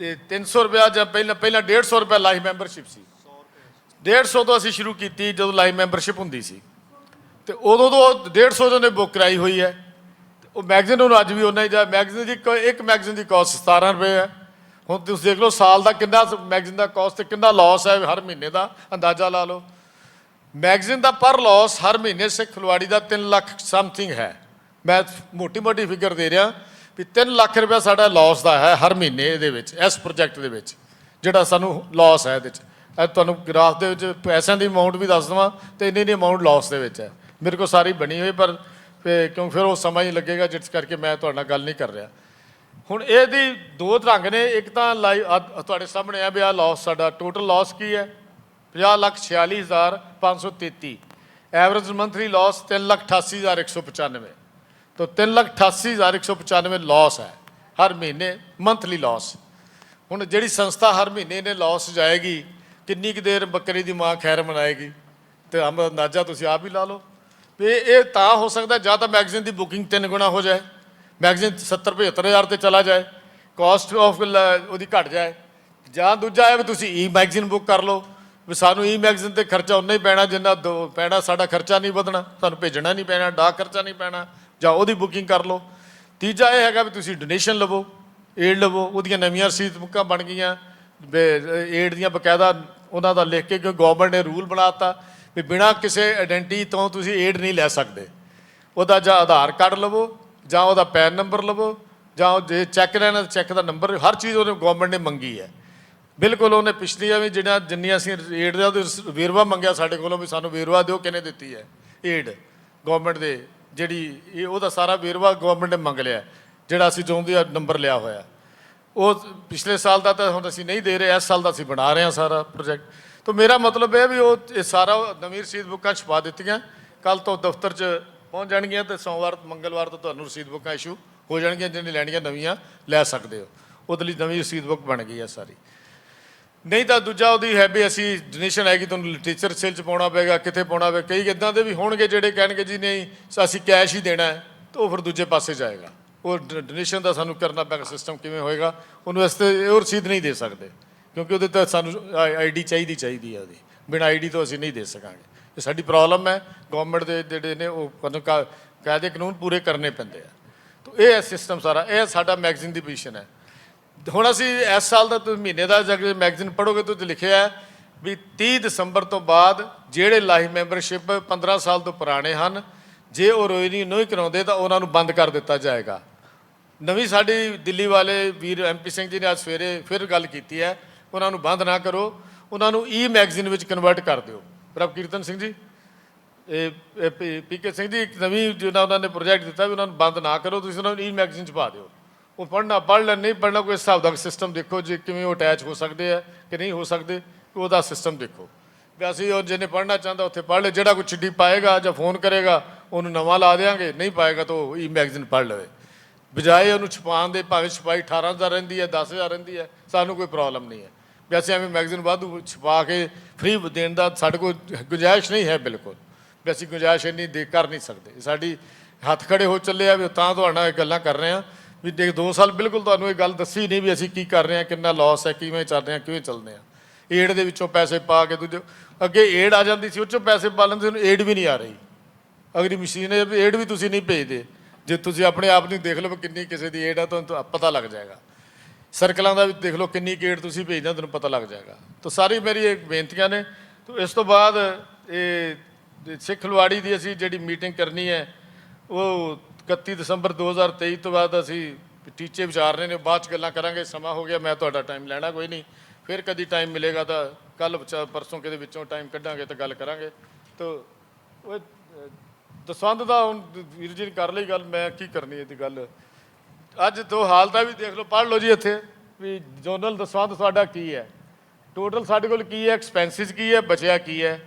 ਤੇ 300 ਰੁਪਇਆ, ਜਾਂ ਪਹਿਲਾਂ 150 ਰੁਪਇਆ ਲਾਈਵ ਮੈਂਬਰਸ਼ਿਪ ਸੀ। 150 ਤੋਂ ਅਸੀਂ ਸ਼ੁਰੂ ਕੀਤੀ ਜਦੋਂ ਲਾਈਵ ਮੈਂਬਰਸ਼ਿਪ ਹੁੰਦੀ ਸੀ, ਤੇ ਉਦੋਂ ਤੋਂ 150 ਜੋ ਨੇ ਬੁੱਕ ਕਰਾਈ ਹੋਈ ਹੈ। ਉਹ ਮੈਗਜ਼ੀਨ ਨੂੰ ਅੱਜ ਵੀ ਉਹਨਾਂ ਹੀ ਜਾ। ਮੈਗਜ਼ੀਨ ਦੀ ਇੱਕ ਮੈਗਜ਼ੀਨ ਦੀ ਕਾਸਟ 17 ਰੁਪਏ ਹੈ। ਹੁਣ ਤੁਸੀਂ ਦੇਖ ਲਓ ਸਾਲ ਦਾ ਕਿੰਨਾ ਮੈਗਜ਼ੀਨ ਦਾ ਕਾਸਟ ਤੇ ਕਿੰਨਾ ਲਾਸ ਹੈ, ਹਰ ਮਹੀਨੇ ਦਾ ਅੰਦਾਜ਼ਾ ਲਾ ਲਓ। ਮੈਗਜ਼ੀਨ ਦਾ ਪਰ ਲਾਸ ਹਰ ਮਹੀਨੇ ਸਿੱਖ ਖਲਵਾੜੀ ਦਾ 3 ਲੱਖ ਸਮਥਿੰਗ ਹੈ। ਮੈਂ ਮੋਟੀ ਫਿਗਰ ਦੇ ਰਿਹਾ ਵੀ 3 ਲੱਖ ਰੁਪਇਆ ਸਾਡਾ ਲਾਸ ਦਾ ਹੈ ਹਰ ਮਹੀਨੇ ਇਹਦੇ ਵਿੱਚ, ਇਸ ਪ੍ਰੋਜੈਕਟ ਦੇ ਵਿੱਚ ਜਿਹੜਾ ਸਾਨੂੰ ਲਾਸ ਹੈ। ਇਹਦੇ 'ਚ ਤੁਹਾਨੂੰ ਗ੍ਰਾਫ ਦੇ ਵਿੱਚ ਪੈਸਿਆਂ ਦੀ ਅਮਾਊਂਟ ਵੀ ਦੱਸ ਦੇਵਾਂ ਤੇ ਇੰਨੀ ਅਮਾਊਂਟ ਲਾਸ ਦੇ ਵਿੱਚ ਹੈ। ਮੇਰੇ ਕੋਲ ਸਾਰੀ ਬਣੀ ਹੋਈ, ਪਰ ਕਿਉਂ ਫਿਰ ਉਹ ਸਮਾਂ ਹੀ ਲੱਗੇਗਾ, ਜਿਸ ਕਰਕੇ ਮੈਂ ਤੁਹਾਡੇ ਨਾਲ ਗੱਲ ਨਹੀਂ ਕਰ ਰਿਹਾ। ਹੁਣ ਇਹਦੀ ਦੋ ਢੰਗ ਨੇ। ਇੱਕ ਤਾਂ ਤੁਹਾਡੇ ਸਾਹਮਣੇ ਆ ਵੀ ਆਹ ਲਾਸ, ਸਾਡਾ ਟੋਟਲ ਲਾਸ ਕੀ ਹੈ 50,46,533। Average monthly loss 3,88,195। तो 3,88,195 लॉस है हर महीने मंथली लॉस। हुण जिहड़ी संस्था हर महीने ने लॉस जाएगी किन्नी कुछ देर बकरी की माँ खैर मनाएगी? तो हम अंदाजा तुसीं आप ही ला लो भी ये तां हो सकता जां तां मैगजीन की बुकिंग 3 गुना हो जाए, मैगजीन 70-75 हज़ार ते चला जाए, कॉस्ट ऑफ ਉਹਦੀ घट जाए, ਜਾਂ दूजा है भी तुसीं ई मैगजीन बुक कर लो भी सानू ई मैगजीन ते खर्चा उन्ना ही पैना जिन्ना पैना, साडा खर्चा नहीं ਵਧਣਾ, सानू भेजना नहीं पैना, डाक खर्चा नहीं पैना, ਜਾਂ ਉਹਦੀ ਬੁਕਿੰਗ ਕਰ ਲਓ। ਤੀਜਾ ਇਹ ਹੈਗਾ ਵੀ ਤੁਸੀਂ ਡੋਨੇਸ਼ਨ ਲਵੋ, ਏਡ ਲਵੋ। ਉਹਦੀਆਂ ਨਵੀਆਂ ਰਸੀਦ ਬੁੱਕਾਂ ਬਣ ਗਈਆਂ ਏਡ ਦੀਆਂ, ਬਕਾਇਦਾ ਉਹਨਾਂ ਦਾ ਲਿਖ ਕੇ, ਕਿਉਂਕਿ ਗਵਰਨਮੈਂਟ ਨੇ ਰੂਲ ਬਣਾਤਾ ਵੀ ਬਿਨਾਂ ਕਿਸੇ ਆਇਡੈਂਟੀ ਤੋਂ ਤੁਸੀਂ ਏਡ ਨਹੀਂ ਲੈ ਸਕਦੇ। ਉਹਦਾ ਜਾਂ ਆਧਾਰ ਕਾਰਡ ਲਵੋ, ਜਾਂ ਉਹਦਾ ਪੈਨ ਨੰਬਰ ਲਵੋ, ਜਾਂ ਜੇ ਚੈੱਕ ਲੈਣਾ ਚੈੱਕ ਦਾ ਨੰਬਰ, ਹਰ ਚੀਜ਼ ਉਹਨੇ ਗਵਰਨਮੈਂਟ ਨੇ ਮੰਗੀ ਹੈ। ਬਿਲਕੁਲ ਉਹਨੇ ਪਿਛਲੀਆਂ ਵੀ ਜਿੰਨੀਆਂ ਅਸੀਂ ਏਡ ਦਾ ਵੇਰਵਾ ਮੰਗਿਆ ਸਾਡੇ ਕੋਲੋਂ ਵੀ ਸਾਨੂੰ ਵੇਰਵਾ ਦਿਓ ਕਿਹਨੇ ਦਿੱਤੀ ਹੈ ਏਡ ਗਵਰਨਮੈਂਟ ਦੇ, ਜਿਹੜੀ ਇਹ ਉਹਦਾ ਸਾਰਾ ਵੇਰਵਾ ਗਵਰਨਮੈਂਟ ਨੇ ਮੰਗ ਲਿਆ, ਜਿਹੜਾ ਅਸੀਂ ਚਾਹੁੰਦੇ ਆ ਨੰਬਰ ਲਿਆ ਹੋਇਆ। ਉਹ ਪਿਛਲੇ ਸਾਲ ਦਾ ਤਾਂ ਹੁਣ ਅਸੀਂ ਨਹੀਂ ਦੇ ਰਹੇ, ਇਸ ਸਾਲ ਦਾ ਅਸੀਂ ਬਣਾ ਰਹੇ ਹਾਂ ਸਾਰਾ ਪ੍ਰੋਜੈਕਟ। ਤਾਂ ਮੇਰਾ ਮਤਲਬ ਇਹ ਵੀ ਉਹ ਇਹ ਸਾਰਾ ਨਵੀਂ ਰਸੀਦ ਬੁੱਕਾਂ ਛਪਾ ਦਿੱਤੀਆਂ, ਕੱਲ੍ਹ ਤੋਂ ਦਫ਼ਤਰ 'ਚ ਪਹੁੰਚ ਜਾਣਗੀਆਂ ਅਤੇ ਸੋਮਵਾਰ ਮੰਗਲਵਾਰ ਤੋਂ ਤੁਹਾਨੂੰ ਰਸੀਦ ਬੁੱਕਾਂ ਇਸ਼ੂ ਹੋ ਜਾਣਗੀਆਂ। ਜਿਹਨੇ ਲੈਣੀਆਂ ਨਵੀਆਂ ਲੈ ਸਕਦੇ ਹੋ, ਉਹਦੇ ਲਈ ਨਵੀਂ ਰਸੀਦ ਬੁੱਕ ਬਣ ਗਈ ਹੈ ਸਾਰੀ। ਨਹੀਂ ਤਾਂ ਦੂਜਾ ਉਹਦੀ ਹੈ ਵੀ ਅਸੀਂ ਡੋਨੇਸ਼ਨ ਹੈਗੀ ਤੁਹਾਨੂੰ ਲਿਟਰੇਚਰ ਸੇਲ 'ਚ ਪਾਉਣਾ ਪਏਗਾ, ਕਿੱਥੇ ਪਾਉਣਾ ਪਏਗਾ। ਕਈ ਇੱਦਾਂ ਦੇ ਵੀ ਹੋਣਗੇ ਜਿਹੜੇ ਕਹਿਣਗੇ ਜੀ ਨਹੀਂ ਅਸੀਂ ਕੈਸ਼ ਹੀ ਦੇਣਾ ਹੈ, ਤਾਂ ਉਹ ਫਿਰ ਦੂਜੇ ਪਾਸੇ ਜਾਏਗਾ। ਉਹ ਡੋਨੇਸ਼ਨ ਦਾ ਸਾਨੂੰ ਕਰਨਾ ਪਏਗਾ ਸਿਸਟਮ ਕਿਵੇਂ ਹੋਏਗਾ, ਉਹਨੂੰ ਇਸ 'ਤੇ ਉਹ ਰਸੀਦ ਨਹੀਂ ਦੇ ਸਕਦੇ, ਕਿਉਂਕਿ ਉਹਦੇ ਤਾਂ ਸਾਨੂੰ ਆਈਡੀ ਚਾਹੀਦੀ ਹੈ ਉਹਦੀ, ਬਿਨਾਂ ਆਈਡੀ ਤੋਂ ਅਸੀਂ ਨਹੀਂ ਦੇ ਸਕਾਂਗੇ। ਇਹ ਸਾਡੀ ਪ੍ਰੋਬਲਮ ਹੈ। ਗਵਰਨਮੈਂਟ ਦੇ ਜਿਹੜੇ ਨੇ ਉਹ ਕਾਇਦੇ ਕਾਨੂੰਨ ਪੂਰੇ ਕਰਨੇ ਪੈਂਦੇ ਆ। ਤਾਂ ਇਹ ਸਿਸਟਮ ਸਾਰਾ, ਇਹ ਸਾਡਾ ਮੈਗਜ਼ੀਨ ਦੀ ਪੋਜੀਸ਼ਨ ਹੈ। ਹੁਣ ਅਸੀਂ ਇਸ ਸਾਲ ਦਾ ਤੁਸੀਂ ਮਹੀਨੇ ਦਾ ਜਦ ਮੈਗਜ਼ੀਨ ਪੜ੍ਹੋਗੇ ਤਾਂ ਲਿਖਿਆ ਹੈ ਵੀ 30 ਦਸੰਬਰ ਤੋਂ ਬਾਅਦ ਜਿਹੜੇ ਲਾਈਫ ਮੈਂਬਰਸ਼ਿਪ 15 ਸਾਲ ਤੋਂ ਪੁਰਾਣੇ ਹਨ, ਜੇ ਉਹ ਰੋਇਨੀ ਨਹੀਂ ਕਰਾਉਂਦੇ ਤਾਂ ਉਹਨਾਂ ਨੂੰ ਬੰਦ ਕਰ ਦਿੱਤਾ ਜਾਏਗਾ। ਨਵੀਂ ਸਾਡੀ ਦਿੱਲੀ ਵਾਲੇ ਵੀਰ MP ਸਿੰਘ ਜੀ ਨੇ ਅੱਜ ਸਵੇਰੇ ਫਿਰ ਗੱਲ ਕੀਤੀ ਹੈ, ਉਹਨਾਂ ਨੂੰ ਬੰਦ ਨਾ ਕਰੋ, ਉਹਨਾਂ ਨੂੰ ਈ ਮੈਗਜ਼ੀਨ ਵਿੱਚ ਕਨਵਰਟ ਕਰ ਦਿਓ। ਪ੍ਰਭ ਕੀਰਤਨ ਸਿੰਘ ਜੀ, ਇਹ PK ਸਿੰਘ ਜੀ, ਇੱਕ ਨਵੀਂ ਜਿਹੜਾ ਉਹਨਾਂ ਨੇ ਪ੍ਰੋਜੈਕਟ ਦਿੱਤਾ ਵੀ ਉਹਨਾਂ ਨੂੰ ਬੰਦ ਨਾ ਕਰੋ, ਤੁਸੀਂ ਉਹਨਾਂ ਨੂੰ ਈ ਮੈਗਜ਼ੀਨ 'ਚ ਪਾ ਦਿਓ। ਉਹ ਪੜ੍ਹ ਲੈਣ, ਨਹੀਂ ਪੜ੍ਹਨਾ ਕੋਈ ਹਿਸਾਬ ਦਾ ਸਿਸਟਮ ਦੇਖੋ ਜੇ ਕਿਵੇਂ ਉਹ ਅਟੈਚ ਹੋ ਸਕਦੇ ਆ ਕਿ ਨਹੀਂ ਹੋ ਸਕਦੇ, ਉਹਦਾ ਸਿਸਟਮ ਦੇਖੋ ਵੀ ਅਸੀਂ ਉਹ ਜਿਹਨੇ ਪੜ੍ਹਨਾ ਚਾਹੁੰਦਾ ਉੱਥੇ ਪੜ੍ਹ ਲੈ, ਜਿਹੜਾ ਕੋਈ ਚਿੱਠੀ ਪਾਏਗਾ ਜਾਂ ਫੋਨ ਕਰੇਗਾ ਉਹਨੂੰ ਨਵਾਂ ਲਾ ਦੇਵਾਂਗੇ, ਨਹੀਂ ਪਾਏਗਾ ਤਾਂ ਉਹ ਈ ਮੈਗਜ਼ੀਨ ਪੜ੍ਹ ਲਵੇ, ਬਜਾਏ ਉਹਨੂੰ ਛਪਾਉਣ ਦੇ। ਭਾਵੇਂ ਛਪਾਈ 18,000 ਰਹਿੰਦੀ ਹੈ, 10,000 ਰਹਿੰਦੀ ਹੈ, ਸਾਨੂੰ ਕੋਈ ਪ੍ਰੋਬਲਮ ਨਹੀਂ ਹੈ ਵੀ ਅਸੀਂ ਐਵੇਂ ਮੈਗਜ਼ੀਨ ਵਾਧੂ ਛਪਾ ਕੇ ਫ੍ਰੀ ਦੇਣ ਦਾ ਸਾਡੇ ਕੋਲ ਗੁੰਜਾਇਸ਼ ਨਹੀਂ ਹੈ ਬਿਲਕੁਲ, ਵੀ ਅਸੀਂ ਗੁੰਜਾਇਸ਼ ਇੰਨੀ ਕਰ ਨਹੀਂ ਸਕਦੇ। ਸਾਡੀ ਹੱਥ ਖੜੇ ਹੋ ਚੱਲੇ ਆ ਵੀ ਤਾਂ ਤੁਹਾਡੇ ਨਾਲ ਇਹ ਗੱਲਾਂ ਕਰ ਰਹੇ ਹਾਂ ਵੀ 2 ਸਾਲ ਬਿਲਕੁਲ ਤੁਹਾਨੂੰ ਇਹ ਗੱਲ ਦੱਸੀ ਨਹੀਂ ਵੀ ਅਸੀਂ ਕੀ ਕਰ ਰਹੇ ਹਾਂ, ਕਿੰਨਾ ਲਾਸ ਹੈ, ਕਿਵੇਂ ਚੱਲ ਰਹੇ ਹਾਂ, ਕਿਵੇਂ ਚੱਲਦੇ ਹਾਂ। ਏਡ ਦੇ ਵਿੱਚੋਂ ਪੈਸੇ ਪਾ ਕੇ ਦੂਜੇ ਅੱਗੇ ਏਡ ਆ ਜਾਂਦੀ ਸੀ, ਉਹ 'ਚੋਂ ਪੈਸੇ ਪਾ ਲੈਂਦੇ, ਉਹਨੂੰ ਏਡ ਵੀ ਨਹੀਂ ਆ ਰਹੀ। ਅਗਲੀ ਮਸ਼ੀਨ ਹੈ ਵੀ ਏਡ ਵੀ ਤੁਸੀਂ ਨਹੀਂ ਭੇਜਦੇ, ਜੇ ਤੁਸੀਂ ਆਪਣੇ ਆਪ ਨੂੰ ਦੇਖ ਲਓ ਕਿੰਨੀ ਕਿਸੇ ਦੀ ਏਡ ਆ ਤੁਹਾਨੂੰ ਪਤਾ ਲੱਗ ਜਾਏਗਾ। ਸਰਕਲਾਂ ਦਾ ਵੀ ਦੇਖ ਲਓ ਕਿੰਨੀ ਏਡ ਤੁਸੀਂ ਭੇਜਦੇ ਤੁਹਾਨੂੰ ਪਤਾ ਲੱਗ ਜਾਏਗਾ। ਤਾਂ ਸਾਰੀ ਮੇਰੀ ਇਹ ਬੇਨਤੀਆਂ ਨੇ। ਤਾਂ ਇਸ ਤੋਂ ਬਾਅਦ ਇਹ ਸਿੱਖ ਲਵਾੜੀ ਦੀ ਅਸੀਂ ਜਿਹੜੀ ਮੀਟਿੰਗ ਕਰਨੀ ਹੈ ਉਹ 31 ਦਸੰਬਰ 2023 ਤੋਂ ਬਾਅਦ ਅਸੀਂ ਟੀਚੇ ਵਿਚਾਰ ਰਹੇ ਨੇ, ਬਾਅਦ 'ਚ ਗੱਲਾਂ ਕਰਾਂਗੇ। ਸਮਾਂ ਹੋ ਗਿਆ, ਮੈਂ ਤੁਹਾਡਾ ਟਾਈਮ ਲੈਣਾ ਕੋਈ ਨਹੀਂ, ਫਿਰ ਕਦੀ ਟਾਈਮ ਮਿਲੇਗਾ ਤਾਂ ਕੱਲ੍ਹ ਪਰਸੋਂ ਕਿਤੇ ਵਿੱਚੋਂ ਟਾਈਮ ਕੱਢਾਂਗੇ ਤਾਂ ਗੱਲ ਕਰਾਂਗੇ। ਤਾਂ ਉਹ ਦਸਵੰਧ ਦਾ ਹੁਣ ਵੀਰ ਜੀ ਨੇ ਕਰ ਲਈ ਗੱਲ, ਮੈਂ ਕੀ ਕਰਨੀ ਇਹਦੀ ਗੱਲ। ਅੱਜ ਤੋਂ ਹਾਲ ਦਾ ਵੀ ਦੇਖ ਲਓ, ਪੜ੍ਹ ਲਓ ਜੀ ਇੱਥੇ ਵੀ ਜਨਰਲ ਦਸਵੰਧ ਸਾਡਾ ਕੀ ਹੈ, ਟੋਟਲ ਸਾਡੇ ਕੋਲ ਕੀ ਹੈ, ਐਕਸਪੈਂਸਿਸ ਕੀ ਹੈ, ਬਚਿਆ ਕੀ ਹੈ।